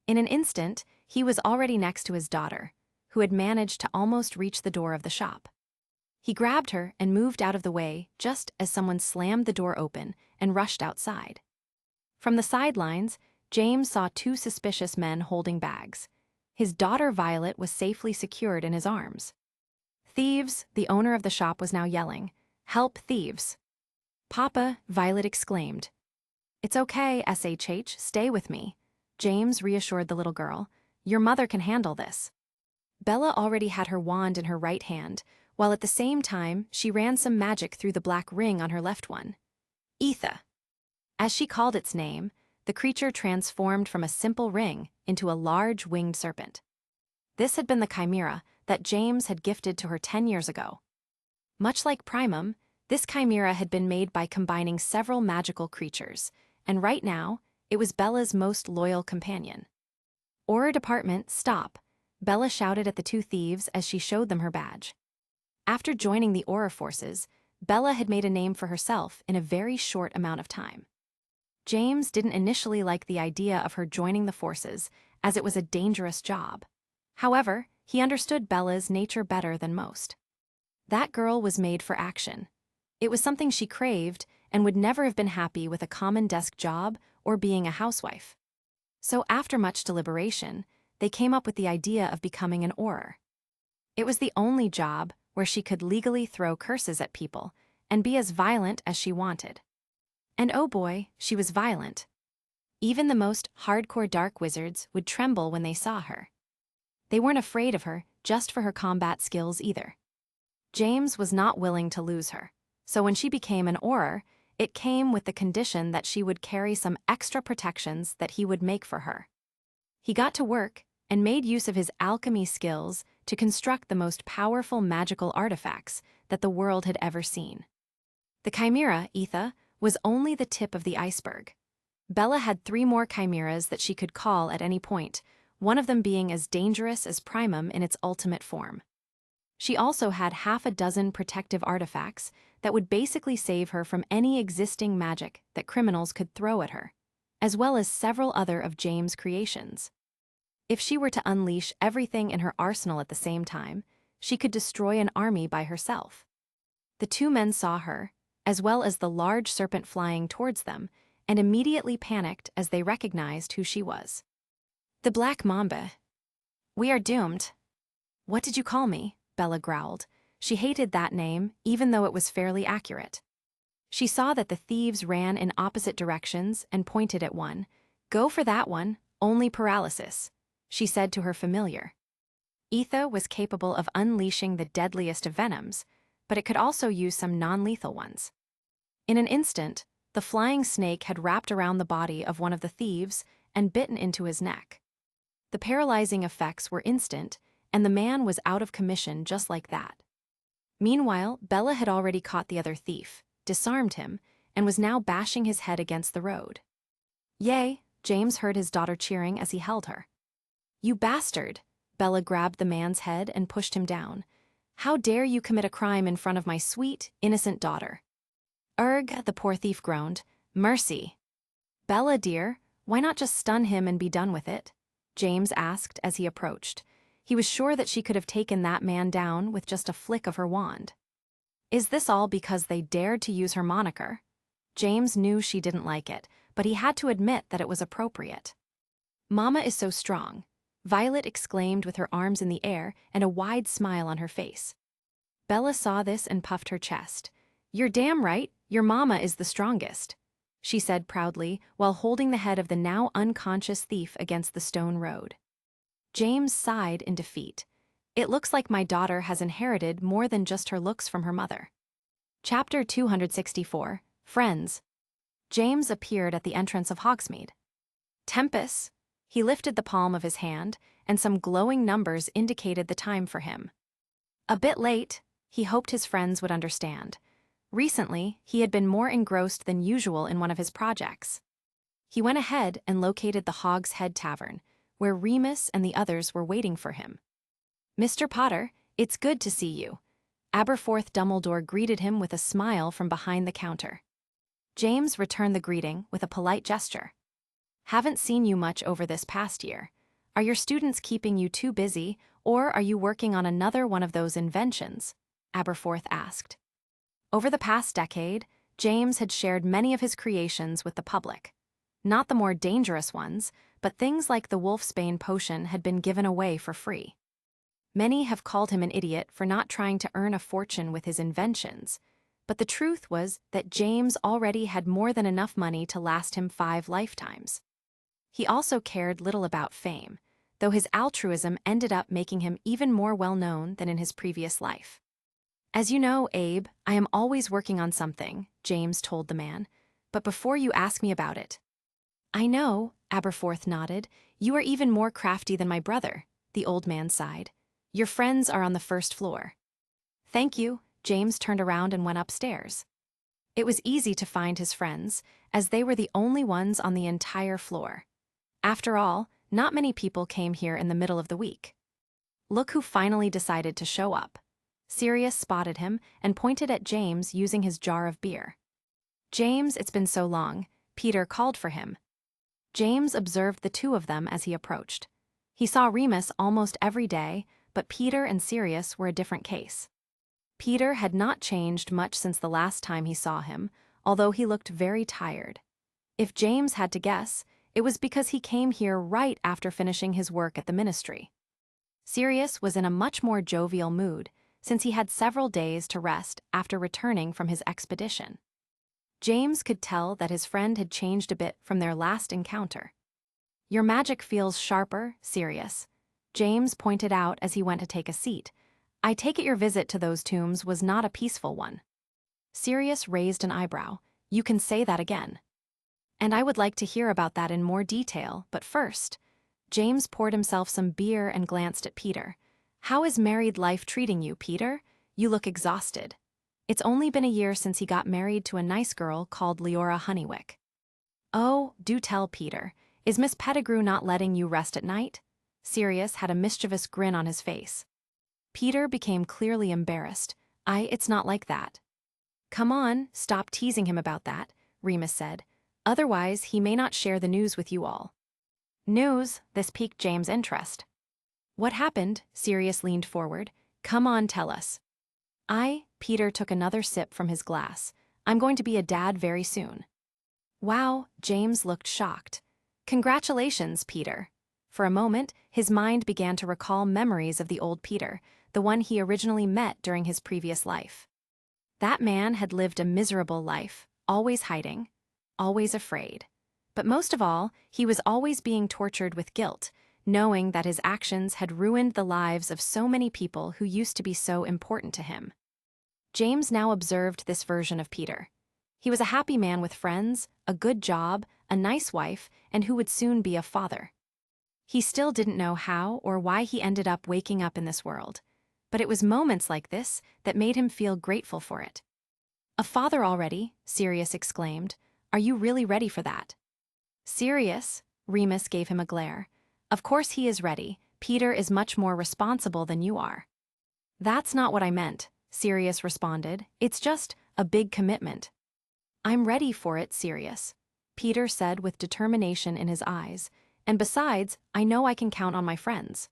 In an instant, he was already next to his daughter, who had managed to almost reach the door of the shop. He grabbed her and moved out of the way just as someone slammed the door open and rushed outside. From the sidelines, James saw two suspicious men holding bags. His daughter Violet was safely secured in his arms. "Thieves!" the owner of the shop was now yelling. "Help, thieves!" "Papa," Violet exclaimed. "It's okay, SHH, stay with me," James reassured the little girl. "Your mother can handle this." Bella already had her wand in her right hand, while at the same time she ran some magic through the black ring on her left one. Etha. As she called its name, the creature transformed from a simple ring into a large winged serpent. This had been the chimera that James had gifted to her 10 years ago. Much like Primum, this chimera had been made by combining several magical creatures, and right now, it was Bella's most loyal companion. "Aura department, stop," Bella shouted at the two thieves as she showed them her badge. After joining the Aura forces, Bella had made a name for herself in a very short amount of time. James didn't initially like the idea of her joining the forces, as it was a dangerous job. However, he understood Bella's nature better than most. That girl was made for action. It was something she craved and would never have been happy with a common desk job or being a housewife. So after much deliberation, they came up with the idea of becoming an Auror. It was the only job where she could legally throw curses at people and be as violent as she wanted. And oh boy, she was violent. Even the most hardcore dark wizards would tremble when they saw her. They weren't afraid of her just for her combat skills either. James was not willing to lose her, so when she became an Auror, it came with the condition that she would carry some extra protections that he would make for her. He got to work and made use of his alchemy skills to construct the most powerful magical artifacts that the world had ever seen. The chimera, Etha, was only the tip of the iceberg. Bella had 3 more chimeras that she could call at any point, one of them being as dangerous as Primum in its ultimate form. She also had half a dozen protective artifacts that would basically save her from any existing magic that criminals could throw at her, as well as several other of James' creations. If she were to unleash everything in her arsenal at the same time, she could destroy an army by herself. The 2 men saw her, as well as the large serpent flying towards them, and immediately panicked as they recognized who she was. "The Black Mamba. We are doomed." "What did you call me?" Bella growled. She hated that name, even though it was fairly accurate. She saw that the thieves ran in opposite directions and pointed at one. "Go for that one, only paralysis," she said to her familiar. Etha was capable of unleashing the deadliest of venoms, but it could also use some non-lethal ones. In an instant, the flying snake had wrapped around the body of one of the thieves and bitten into his neck. The paralyzing effects were instant, and the man was out of commission just like that. Meanwhile, Bella had already caught the other thief, disarmed him, and was now bashing his head against the road. "Yay!" James heard his daughter cheering as he held her. "You bastard!" Bella grabbed the man's head and pushed him down. "How dare you commit a crime in front of my sweet, innocent daughter?" "Erg," the poor thief groaned. "Mercy." "Bella, dear, why not just stun him and be done with it?" James asked as he approached. He was sure that she could have taken that man down with just a flick of her wand. Is this all because they dared to use her moniker? James knew she didn't like it, but he had to admit that it was appropriate. "Mama is so strong," Violet exclaimed with her arms in the air and a wide smile on her face. Bella saw this and puffed her chest. "You're damn right, your mama is the strongest," she said proudly while holding the head of the now unconscious thief against the stone road. James sighed in defeat. It looks like my daughter has inherited more than just her looks from her mother. Chapter 264, Friends. James appeared at the entrance of Hogsmeade. "Tempus." He lifted the palm of his hand, and some glowing numbers indicated the time for him. A bit late, he hoped his friends would understand. Recently, he had been more engrossed than usual in one of his projects. He went ahead and located the Hog's Head Tavern, where Remus and the others were waiting for him. "Mr. Potter, it's good to see you." Aberforth Dumbledore greeted him with a smile from behind the counter. James returned the greeting with a polite gesture. Haven't seen you much over this past year. Are your students keeping you too busy, or are you working on another one of those inventions? Aberforth asked. Over the past decade, James had shared many of his creations with the public. Not the more dangerous ones, but things like the wolfsbane potion had been given away for free. Many have called him an idiot for not trying to earn a fortune with his inventions, but the truth was that James already had more than enough money to last him 5 lifetimes. He also cared little about fame, though his altruism ended up making him even more well-known than in his previous life. As you know, Abe, I am always working on something, James told the man, but before you ask me about it. I know, Aberforth nodded. You are even more crafty than my brother, the old man sighed. Your friends are on the first floor. Thank you, James turned around and went upstairs. It was easy to find his friends, as they were the only ones on the entire floor. After all, not many people came here in the middle of the week. Look who finally decided to show up. Sirius spotted him and pointed at James using his jar of beer. James, it's been so long, Peter called for him. James observed the two of them as he approached. He saw Remus almost every day, but Peter and Sirius were a different case. Peter had not changed much since the last time he saw him, although he looked very tired. If James had to guess, it was because he came here right after finishing his work at the ministry. Sirius was in a much more jovial mood, since he had several days to rest after returning from his expedition. James could tell that his friend had changed a bit from their last encounter. Your magic feels sharper, Sirius, James pointed out as he went to take a seat. I take it your visit to those tombs was not a peaceful one. Sirius raised an eyebrow. You can say that again. And I would like to hear about that in more detail, but first, James poured himself some beer and glanced at Peter. How is married life treating you, Peter? You look exhausted. It's only been a year since he got married to a nice girl called Leora Honeywick. Oh, do tell, Peter. Is Miss Pettigrew not letting you rest at night? Sirius had a mischievous grin on his face. Peter became clearly embarrassed. It's not like that. Come on, stop teasing him about that, Remus said. Otherwise, he may not share the news with you all. News? This piqued James' interest. What happened? Sirius leaned forward. Come on, tell us. Peter took another sip from his glass. I'm going to be a dad very soon. Wow, James looked shocked. Congratulations, Peter. For a moment, his mind began to recall memories of the old Peter, the one he originally met during his previous life. That man had lived a miserable life, always hiding, always afraid. But most of all, he was always being tortured with guilt, knowing that his actions had ruined the lives of so many people who used to be so important to him. James now observed this version of Peter. He was a happy man with friends, a good job, a nice wife, and who would soon be a father. He still didn't know how or why he ended up waking up in this world, but it was moments like this that made him feel grateful for it. A father already, Sirius exclaimed. Are you really ready for that? Sirius, Remus gave him a glare. Of course he is ready. Peter is much more responsible than you are. That's not what I meant, Sirius responded. It's just a big commitment. I'm ready for it, Sirius, Peter said with determination in his eyes. And besides, I know I can count on my friends.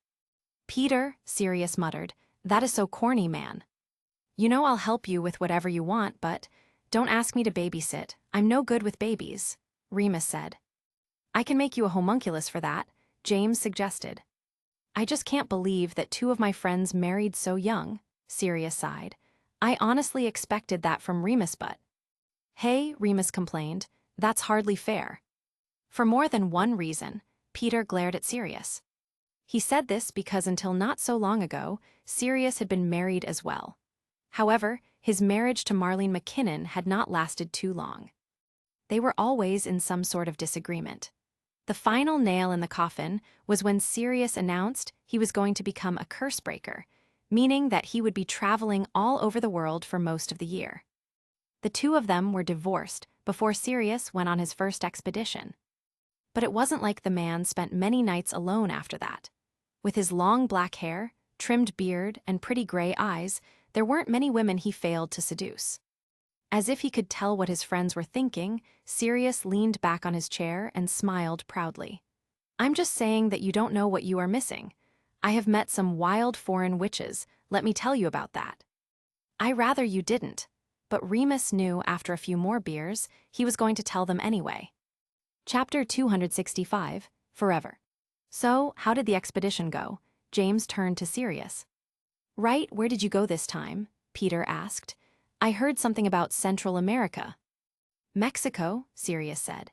Peter, Sirius muttered, that is so corny, man. You know I'll help you with whatever you want, but don't ask me to babysit. I'm no good with babies, Remus said. I can make you a homunculus for that, James suggested. I just can't believe that 2 of my friends married so young, Sirius sighed. I honestly expected that from Remus, but... Hey, Remus complained, that's hardly fair. For more than one reason, Peter glared at Sirius. He said this because until not so long ago, Sirius had been married as well. However, his marriage to Marlene McKinnon had not lasted too long. They were always in some sort of disagreement. The final nail in the coffin was when Sirius announced he was going to become a curse breaker, meaning that he would be traveling all over the world for most of the year. The 2 of them were divorced before Sirius went on his first expedition. But it wasn't like the man spent many nights alone after that. With his long black hair, trimmed beard, and pretty gray eyes, there weren't many women he failed to seduce. As if he could tell what his friends were thinking, Sirius leaned back on his chair and smiled proudly. I'm just saying that you don't know what you are missing. I have met some wild foreign witches, let me tell you about that. I rather you didn't, but Remus knew after a few more beers, he was going to tell them anyway. Chapter 265, Forever. So, how did the expedition go? James turned to Sirius. Right, where did you go this time? Peter asked. I heard something about Central America. Mexico, Sirius said.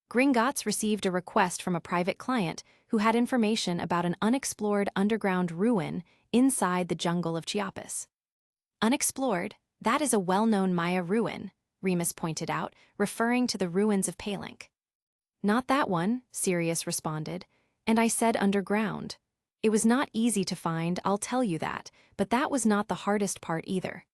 Gringotts received a request from a private client who had information about an unexplored underground ruin inside the jungle of Chiapas. Unexplored? That is a well-known Maya ruin, Remus pointed out, referring to the ruins of Palenque. Not that one, Sirius responded, and I said underground. It was not easy to find, I'll tell you that, but that was not the hardest part either.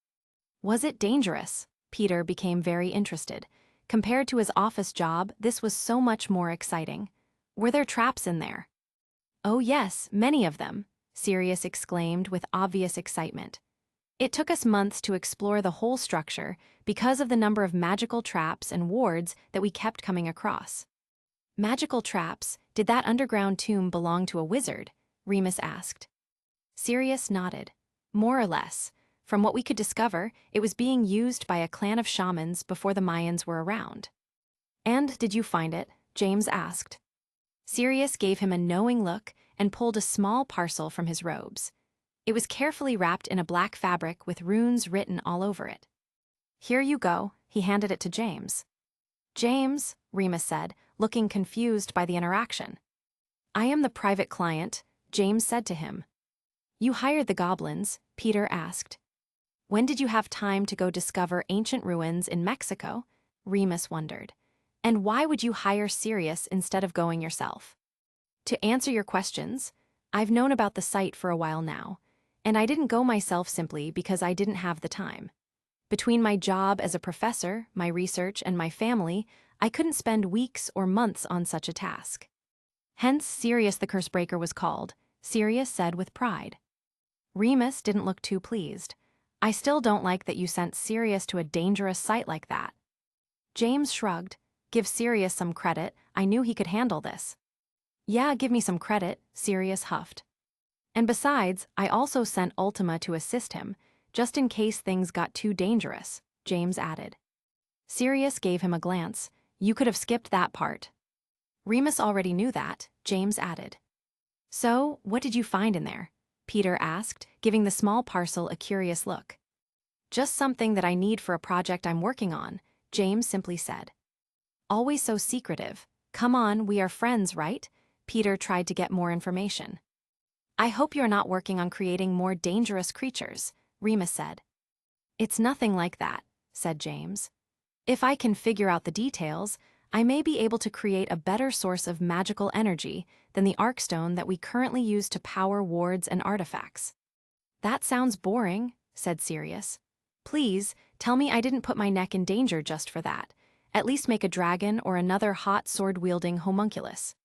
Was it dangerous? Peter became very interested. Compared to his office job, this was so much more exciting. Were there traps in there? Oh yes, many of them, Sirius exclaimed with obvious excitement. It took us months to explore the whole structure because of the number of magical traps and wards that we kept coming across. Magical traps? Did that underground tomb belong to a wizard? Remus asked. Sirius nodded. More or less. From what we could discover, it was being used by a clan of shamans before the Mayans were around. And did you find it? James asked. Sirius gave him a knowing look and pulled a small parcel from his robes. It was carefully wrapped in a black fabric with runes written all over it. Here you go, he handed it to James. James, Remus said, looking confused by the interaction. I am the private client, James said to him. You hired the goblins, Peter asked. When did you have time to go discover ancient ruins in Mexico? Remus wondered. And why would you hire Sirius instead of going yourself? To answer your questions, I've known about the site for a while now, and I didn't go myself simply because I didn't have the time. Between my job as a professor, my research, and my family, I couldn't spend weeks or months on such a task. Hence, Sirius the Cursebreaker was called, Sirius said with pride. Remus didn't look too pleased. I still don't like that you sent Sirius to a dangerous site like that. James shrugged. Give Sirius some credit, I knew he could handle this. Yeah, give me some credit, Sirius huffed. And besides, I also sent Ultima to assist him, just in case things got too dangerous, James added. Sirius gave him a glance. You could have skipped that part. Remus already knew that, James added. So, what did you find in there? Peter asked, giving the small parcel a curious look. Just something that I need for a project I'm working on, James simply said. Always so secretive. Come on, we are friends, right? Peter tried to get more information. I hope you're not working on creating more dangerous creatures, Remus said. It's nothing like that, said James. If I can figure out the details, I may be able to create a better source of magical energy than the Arkstone that we currently use to power wards and artifacts. That sounds boring, said Sirius. Please, tell me I didn't put my neck in danger just for that. At least make a dragon or another hot sword-wielding homunculus.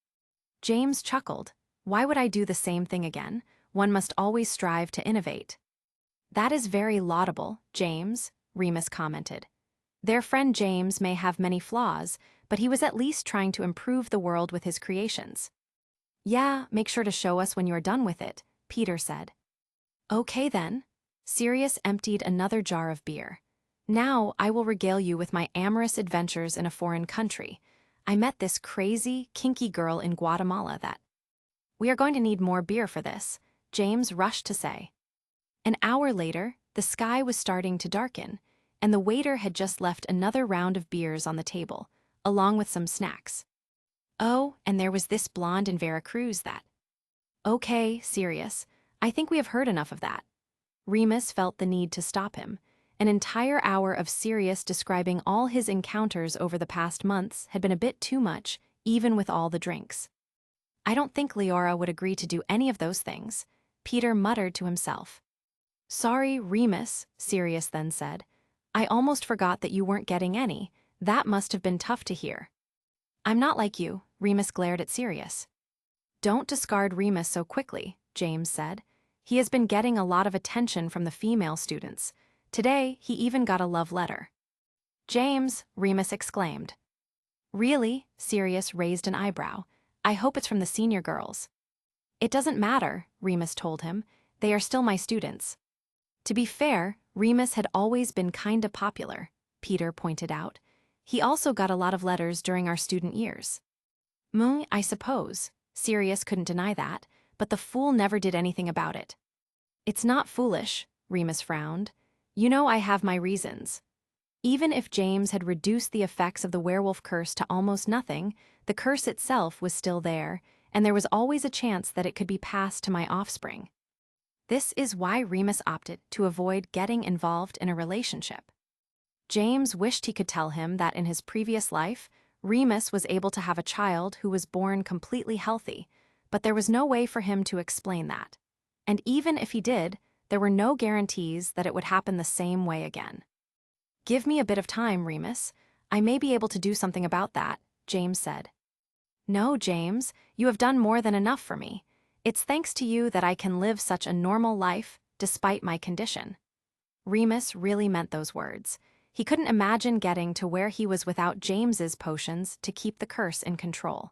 James chuckled. Why would I do the same thing again? One must always strive to innovate. That is very laudable, James, Remus commented. Their friend James may have many flaws, but he was at least trying to improve the world with his creations. Yeah, make sure to show us when you're done with it, Peter said. Okay then. Sirius emptied another jar of beer. Now I will regale you with my amorous adventures in a foreign country. I met this crazy, kinky girl in Guatemala that... We are going to need more beer for this, James rushed to say. An hour later, the sky was starting to darken, and the waiter had just left another round of beers on the table, along with some snacks. Oh, and there was this blonde in Veracruz that... Okay, Sirius, I think we have heard enough of that. Remus felt the need to stop him. An entire hour of Sirius describing all his encounters over the past months had been a bit too much, even with all the drinks. I don't think Leora would agree to do any of those things, Peter muttered to himself. Sorry, Remus, Sirius then said. I almost forgot that you weren't getting any. That must have been tough to hear. I'm not like you, Remus glared at Sirius. Don't discard Remus so quickly, James said. He has been getting a lot of attention from the female students. Today, he even got a love letter. James, Remus exclaimed. Really? Sirius raised an eyebrow. I hope it's from the senior girls. It doesn't matter, Remus told him. They are still my students. To be fair, Remus had always been kinda popular, Peter pointed out. He also got a lot of letters during our student years. I suppose. Sirius couldn't deny that, but the fool never did anything about it. It's not foolish, Remus frowned. You know I have my reasons. Even if James had reduced the effects of the werewolf curse to almost nothing, the curse itself was still there, and there was always a chance that it could be passed to my offspring. This is why Remus opted to avoid getting involved in a relationship. James wished he could tell him that in his previous life, Remus was able to have a child who was born completely healthy, but there was no way for him to explain that. And even if he did, there were no guarantees that it would happen the same way again. Give me a bit of time, Remus. I may be able to do something about that, James said. No, James, you have done more than enough for me. It's thanks to you that I can live such a normal life, despite my condition. Remus really meant those words. He couldn't imagine getting to where he was without James's potions to keep the curse in control.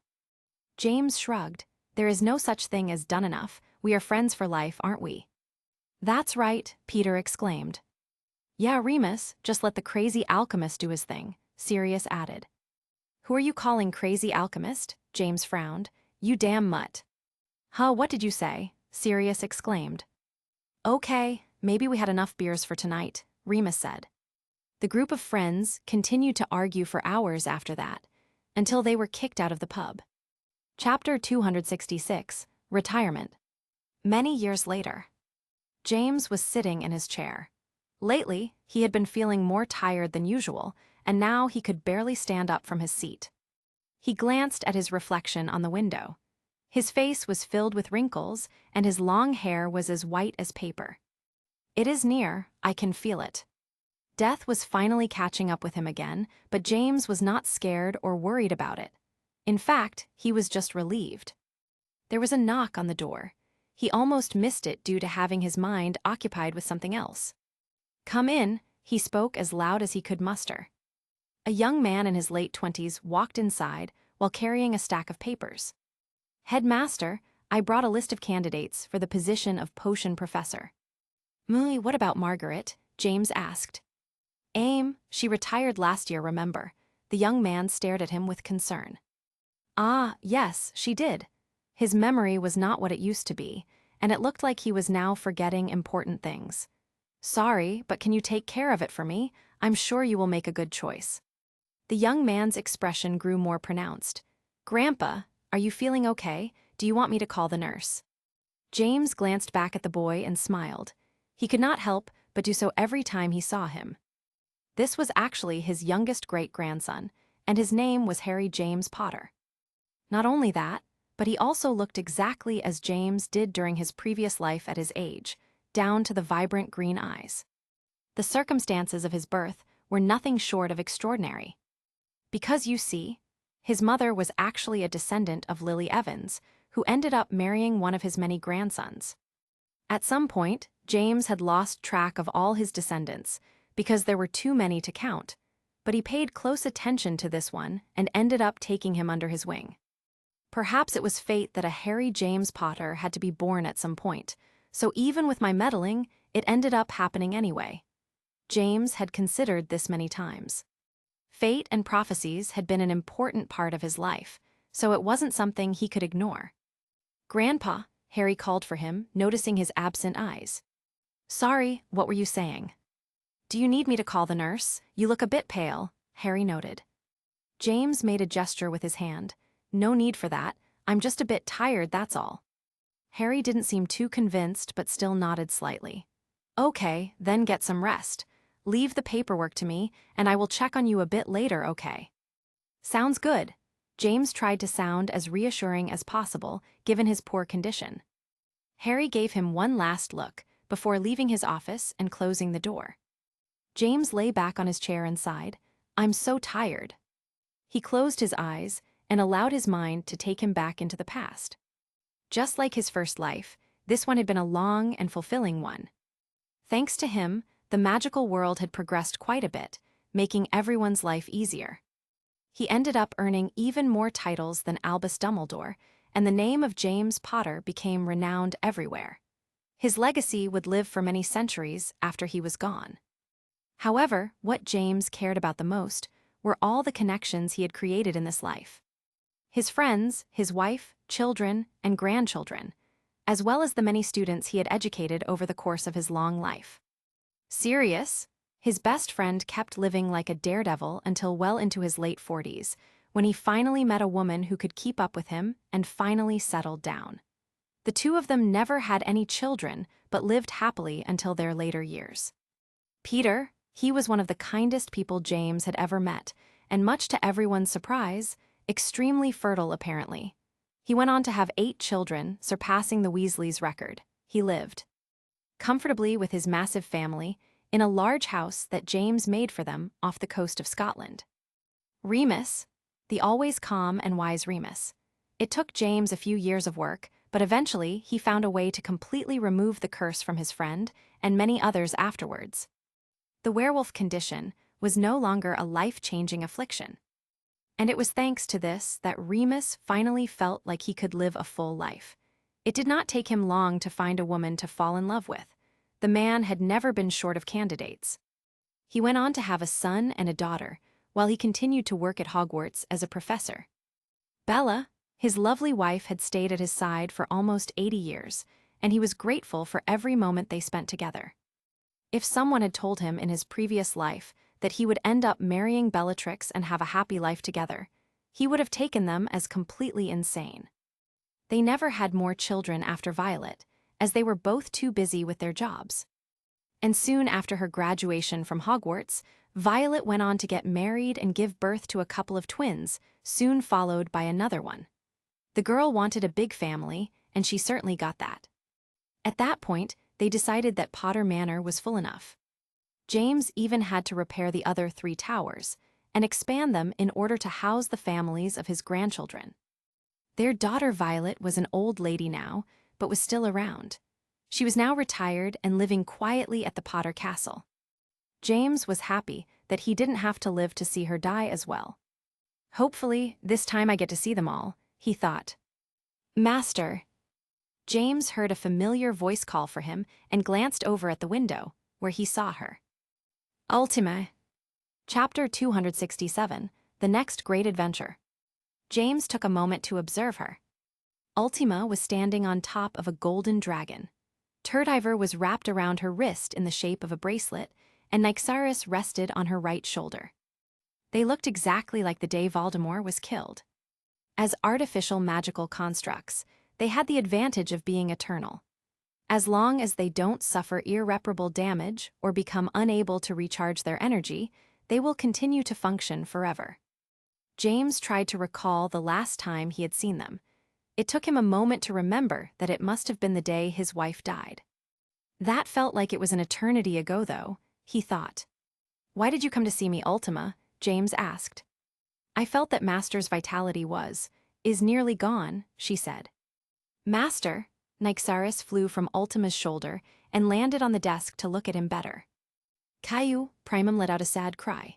James shrugged. There is no such thing as done enough. We are friends for life, aren't we? That's right, Peter exclaimed. Yeah, Remus, just let the crazy alchemist do his thing, Sirius added. Who are you calling crazy alchemist? James frowned. You damn mutt. Huh, what did you say? Sirius exclaimed. Okay, maybe we had enough beers for tonight, Remus said. The group of friends continued to argue for hours after that, until they were kicked out of the pub. Chapter 266, Retirement. Many years later. James was sitting in his chair. Lately, he had been feeling more tired than usual, and now he could barely stand up from his seat. He glanced at his reflection on the window. His face was filled with wrinkles, and his long hair was as white as paper. It is near, I can feel it. Death was finally catching up with him again, but James was not scared or worried about it. In fact, he was just relieved. There was a knock on the door. He almost missed it due to having his mind occupied with something else. Come in, he spoke as loud as he could muster. A young man in his late 20s walked inside while carrying a stack of papers. Headmaster, I brought a list of candidates for the position of potion professor. What about Margaret? James asked. She retired last year, remember? The young man stared at him with concern. Ah, yes, she did. His memory was not what it used to be, and it looked like he was now forgetting important things. Sorry, but can you take care of it for me? I'm sure you will make a good choice. The young man's expression grew more pronounced. Grandpa, are you feeling okay? Do you want me to call the nurse? James glanced back at the boy and smiled. He could not help but do so every time he saw him. This was actually his youngest great-grandson, and his name was Harry James Potter. Not only that, but he also looked exactly as James did during his previous life at his age, down to the vibrant green eyes. The circumstances of his birth were nothing short of extraordinary. Because you see, his mother was actually a descendant of Lily Evans, who ended up marrying one of his many grandsons. At some point, James had lost track of all his descendants, because there were too many to count, but he paid close attention to this one and ended up taking him under his wing. Perhaps it was fate that a Harry James Potter had to be born at some point, so even with my meddling, it ended up happening anyway. James had considered this many times. Fate and prophecies had been an important part of his life, so it wasn't something he could ignore. Grandpa, Harry called for him, noticing his absent eyes. Sorry, what were you saying? Do you need me to call the nurse? You look a bit pale, Harry noted. James made a gesture with his hand. No need for that. I'm just a bit tired, that's all. Harry didn't seem too convinced but still nodded slightly. Okay, then get some rest. Leave the paperwork to me, and I will check on you a bit later, okay? Sounds good. James tried to sound as reassuring as possible, given his poor condition. Harry gave him one last look before leaving his office and closing the door. James lay back on his chair and sighed. I'm so tired. He closed his eyes and allowed his mind to take him back into the past. Just like his first life, this one had been a long and fulfilling one. Thanks to him, the magical world had progressed quite a bit, making everyone's life easier. He ended up earning even more titles than Albus Dumbledore, and the name of James Potter became renowned everywhere. His legacy would live for many centuries after he was gone. However, what James cared about the most were all the connections he had created in this life. His friends, his wife, children, and grandchildren, as well as the many students he had educated over the course of his long life. Sirius, his best friend, kept living like a daredevil until well into his late 40s, when he finally met a woman who could keep up with him and finally settled down. The two of them never had any children, but lived happily until their later years. Peter, he was one of the kindest people James had ever met, and much to everyone's surprise, extremely fertile apparently. He went on to have 8 children, surpassing the Weasleys' record. He lived comfortably with his massive family in a large house that James made for them off the coast of Scotland. Remus, the always calm and wise Remus. It took James a few years of work, but eventually he found a way to completely remove the curse from his friend and many others afterwards. The werewolf condition was no longer a life-changing affliction. And it was thanks to this that Remus finally felt like he could live a full life. It did not take him long to find a woman to fall in love with. The man had never been short of candidates. He went on to have a son and a daughter, while he continued to work at Hogwarts as a professor. Bella, his lovely wife, had stayed at his side for almost 80 years, and he was grateful for every moment they spent together. If someone had told him in his previous life that he would end up marrying Bellatrix and have a happy life together, he would have taken them as completely insane. They never had more children after Violet, as they were both too busy with their jobs. And soon after her graduation from Hogwarts, Violet went on to get married and give birth to a couple of twins, soon followed by another one. The girl wanted a big family, and she certainly got that. At that point, they decided that Potter Manor was full enough. James even had to repair the other 3 towers and expand them in order to house the families of his grandchildren. Their daughter Violet was an old lady now, but was still around. She was now retired and living quietly at the Potter Castle. James was happy that he didn't have to live to see her die as well. Hopefully, this time I get to see them all, he thought. Master. James heard a familiar voice call for him and glanced over at the window, where he saw her. Ultima. Chapter 267, The Next Great Adventure. James took a moment to observe her. Ultima was standing on top of a golden dragon. Turdiver was wrapped around her wrist in the shape of a bracelet, and Nyxaris rested on her right shoulder. They looked exactly like the day Voldemort was killed. As artificial magical constructs, they had the advantage of being eternal. As long as they don't suffer irreparable damage or become unable to recharge their energy, they will continue to function forever. James tried to recall the last time he had seen them. It took him a moment to remember that it must have been the day his wife died. That felt like it was an eternity ago, though, he thought. Why did you come to see me, Ultima? James asked. I felt that Master's vitality is nearly gone, she said. Master? Nyxaris flew from Ultima's shoulder and landed on the desk to look at him better. Caillou, Primum let out a sad cry.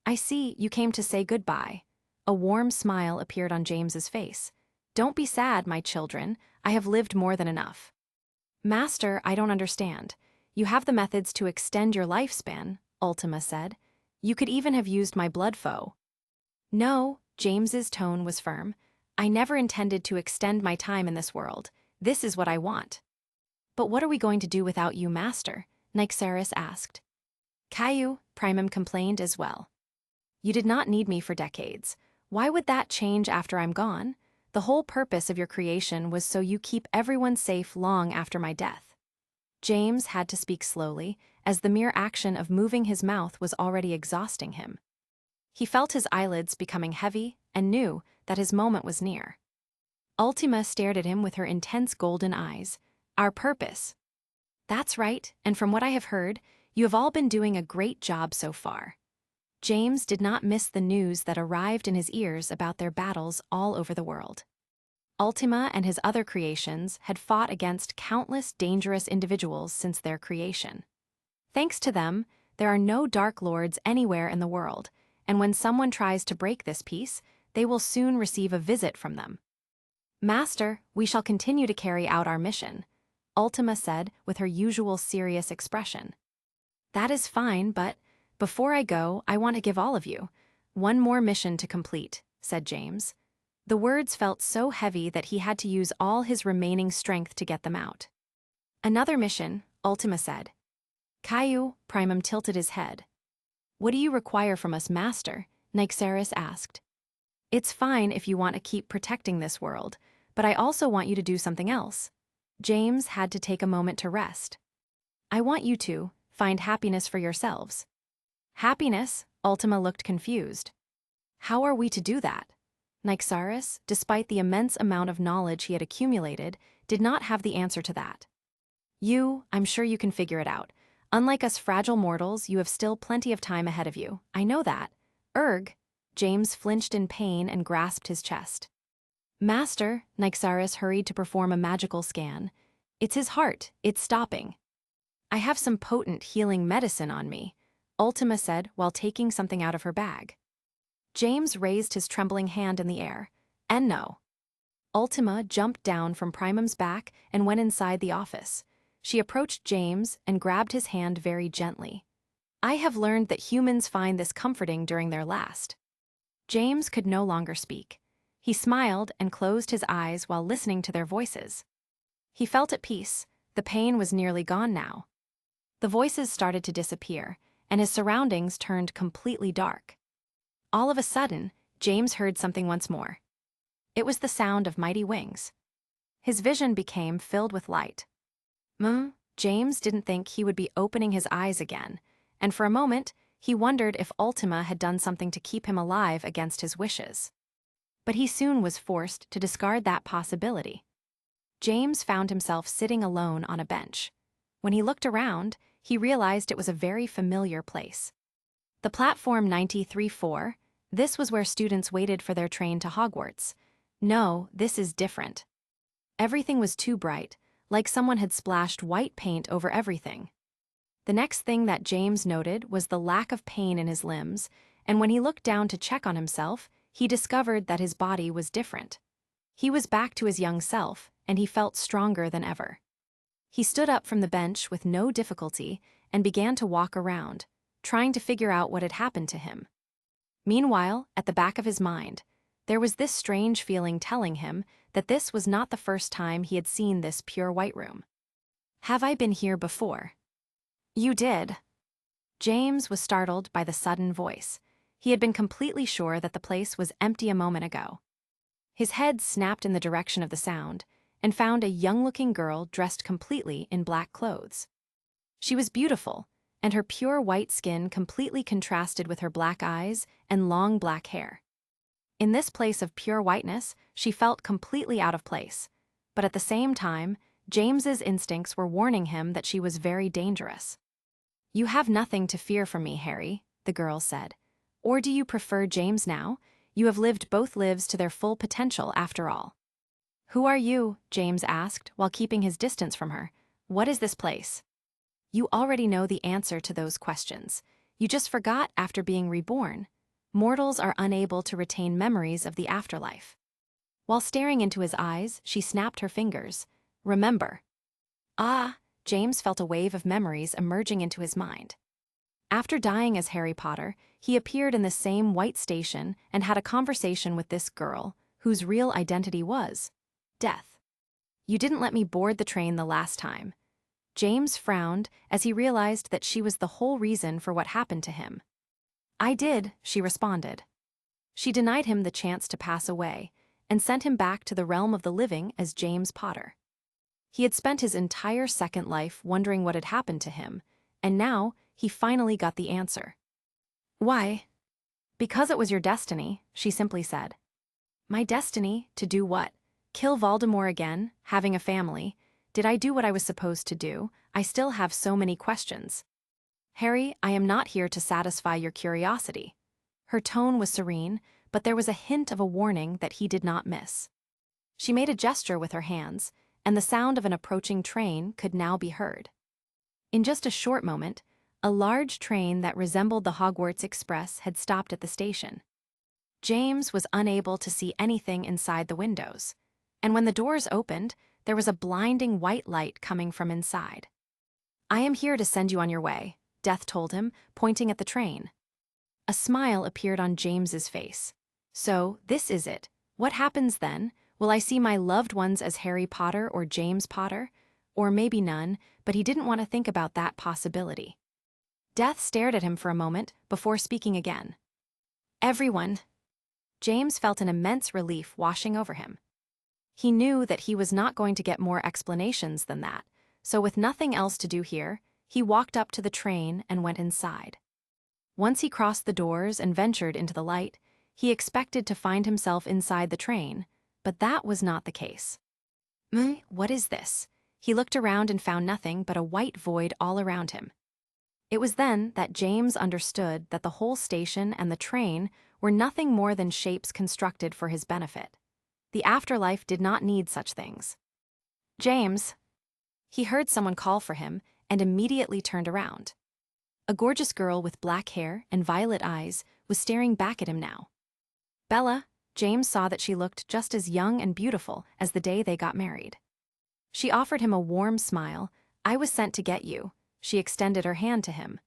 I see you came to say goodbye. A warm smile appeared on James's face. Don't be sad, my children. I have lived more than enough. Master, I don't understand. You have the methods to extend your lifespan, Ultima said. You could even have used my blood foe. No, James's tone was firm. I never intended to extend my time in this world. This is what I want. But what are we going to do without you, Master? Nyxaris asked. Caillou, Primum complained as well. You did not need me for decades. Why would that change after I'm gone? The whole purpose of your creation was so you keep everyone safe long after my death. James had to speak slowly, as the mere action of moving his mouth was already exhausting him. He felt his eyelids becoming heavy and knew that his moment was near. Ultima stared at him with her intense golden eyes. Our purpose. That's right, and from what I have heard, you have all been doing a great job so far. James did not miss the news that arrived in his ears about their battles all over the world. Ultima and his other creations had fought against countless dangerous individuals since their creation. Thanks to them, There are no Dark Lords anywhere in the world, and when someone tries to break this peace, they will soon receive a visit from them. Master, we shall continue to carry out our mission, Ultima said with her usual serious expression. That is fine, but before I go, I want to give all of you one more mission to complete, said James. The words felt so heavy that he had to use all his remaining strength to get them out. Another mission, Ultima said. Caillou, Primum tilted his head. What do you require from us, Master? Nyxeris asked. It's fine if you want to keep protecting this world, but I also want you to do something else. James had to take a moment to rest. I want you to find happiness for yourselves. Happiness? Ultima looked confused. How are we to do that? Nyxeris, despite the immense amount of knowledge he had accumulated, did not have the answer to that. I'm sure you can figure it out. Unlike us fragile mortals, you have still plenty of time ahead of you. I know that. James flinched in pain and grasped his chest. Master, Nyxeris hurried to perform a magical scan. It's his heart, it's stopping. I have some potent healing medicine on me, Ultima said while taking something out of her bag. James raised his trembling hand in the air. And no. Ultima jumped down from Primum's back and went inside the office. She approached James and grabbed his hand very gently. I have learned that humans find this comforting during their last. James could no longer speak. He smiled and closed his eyes while listening to their voices. He felt at peace. The pain was nearly gone now. The voices started to disappear, and his surroundings turned completely dark. All of a sudden, James heard something once more. It was the sound of mighty wings. His vision became filled with light. James didn't think he would be opening his eyes again, and for a moment, he wondered if Ultima had done something to keep him alive against his wishes. But he soon was forced to discard that possibility. James found himself sitting alone on a bench. When he looked around, he realized it was a very familiar place. The platform 93-4, this was where students waited for their train to Hogwarts. No, this is different. Everything was too bright, like someone had splashed white paint over everything. The next thing that James noted was the lack of pain in his limbs, and when he looked down to check on himself, he discovered that his body was different. He was back to his young self, and he felt stronger than ever. He stood up from the bench with no difficulty and began to walk around, trying to figure out what had happened to him. Meanwhile, at the back of his mind, there was this strange feeling telling him that this was not the first time he had seen this pure white room. Have I been here before? You did. James was startled by the sudden voice. He had been completely sure that the place was empty a moment ago. His head snapped in the direction of the sound and found a young-looking girl dressed completely in black clothes. She was beautiful, and her pure white skin completely contrasted with her black eyes and long black hair. In this place of pure whiteness, she felt completely out of place, but at the same time, James's instincts were warning him that she was very dangerous. You have nothing to fear from me, Harry, the girl said. Or do you prefer James now? You have lived both lives to their full potential after all. Who are you? James asked while keeping his distance from her. What is this place? You already know the answer to those questions. You just forgot after being reborn. Mortals are unable to retain memories of the afterlife. While staring into his eyes, she snapped her fingers. Remember. James felt a wave of memories emerging into his mind. After dying as Harry Potter, he appeared in the same white station and had a conversation with this girl, whose real identity was death. You didn't let me board the train the last time. James frowned as he realized that she was the whole reason for what happened to him. I did, she responded. She denied him the chance to pass away and sent him back to the realm of the living as James Potter. He had spent his entire second life wondering what had happened to him, and now he finally got the answer. Why? Because it was your destiny, she simply said. My destiny? To do what? Kill Voldemort again, having a family. Did I do what I was supposed to do? I still have so many questions. Harry, I am not here to satisfy your curiosity. Her tone was serene, but there was a hint of a warning that he did not miss. She made a gesture with her hands, and the sound of an approaching train could now be heard. In just a short moment, A large train that resembled the Hogwarts Express had stopped at the station. James was unable to see anything inside the windows, and when the doors opened, there was a blinding white light coming from inside. "I am here to send you on your way," Death told him, pointing at the train. A smile appeared on James's face. "So, this is it. What happens then? Will I see my loved ones as Harry Potter or James Potter? Or maybe none," but he didn't want to think about that possibility. Death stared at him for a moment before speaking again. "Everyone." James felt an immense relief washing over him. He knew that he was not going to get more explanations than that, so with nothing else to do here, he walked up to the train and went inside. Once he crossed the doors and ventured into the light, he expected to find himself inside the train, but that was not the case. What is this?" He looked around and found nothing but a white void all around him. It was then that James understood that the whole station and the train were nothing more than shapes constructed for his benefit. The afterlife did not need such things. "James!" He heard someone call for him and immediately turned around. A gorgeous girl with black hair and violet eyes was staring back at him now. "Bella." James saw that she looked just as young and beautiful as the day they got married. She offered him a warm smile. "I was sent to get you." She extended her hand to him.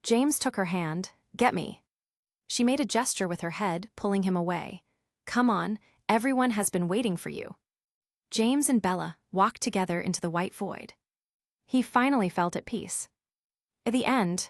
James took her hand. "Get me." She made a gesture with her head, pulling him away. "Come on, everyone has been waiting for you." James and Bella walked together into the white void. He finally felt at peace. At the end,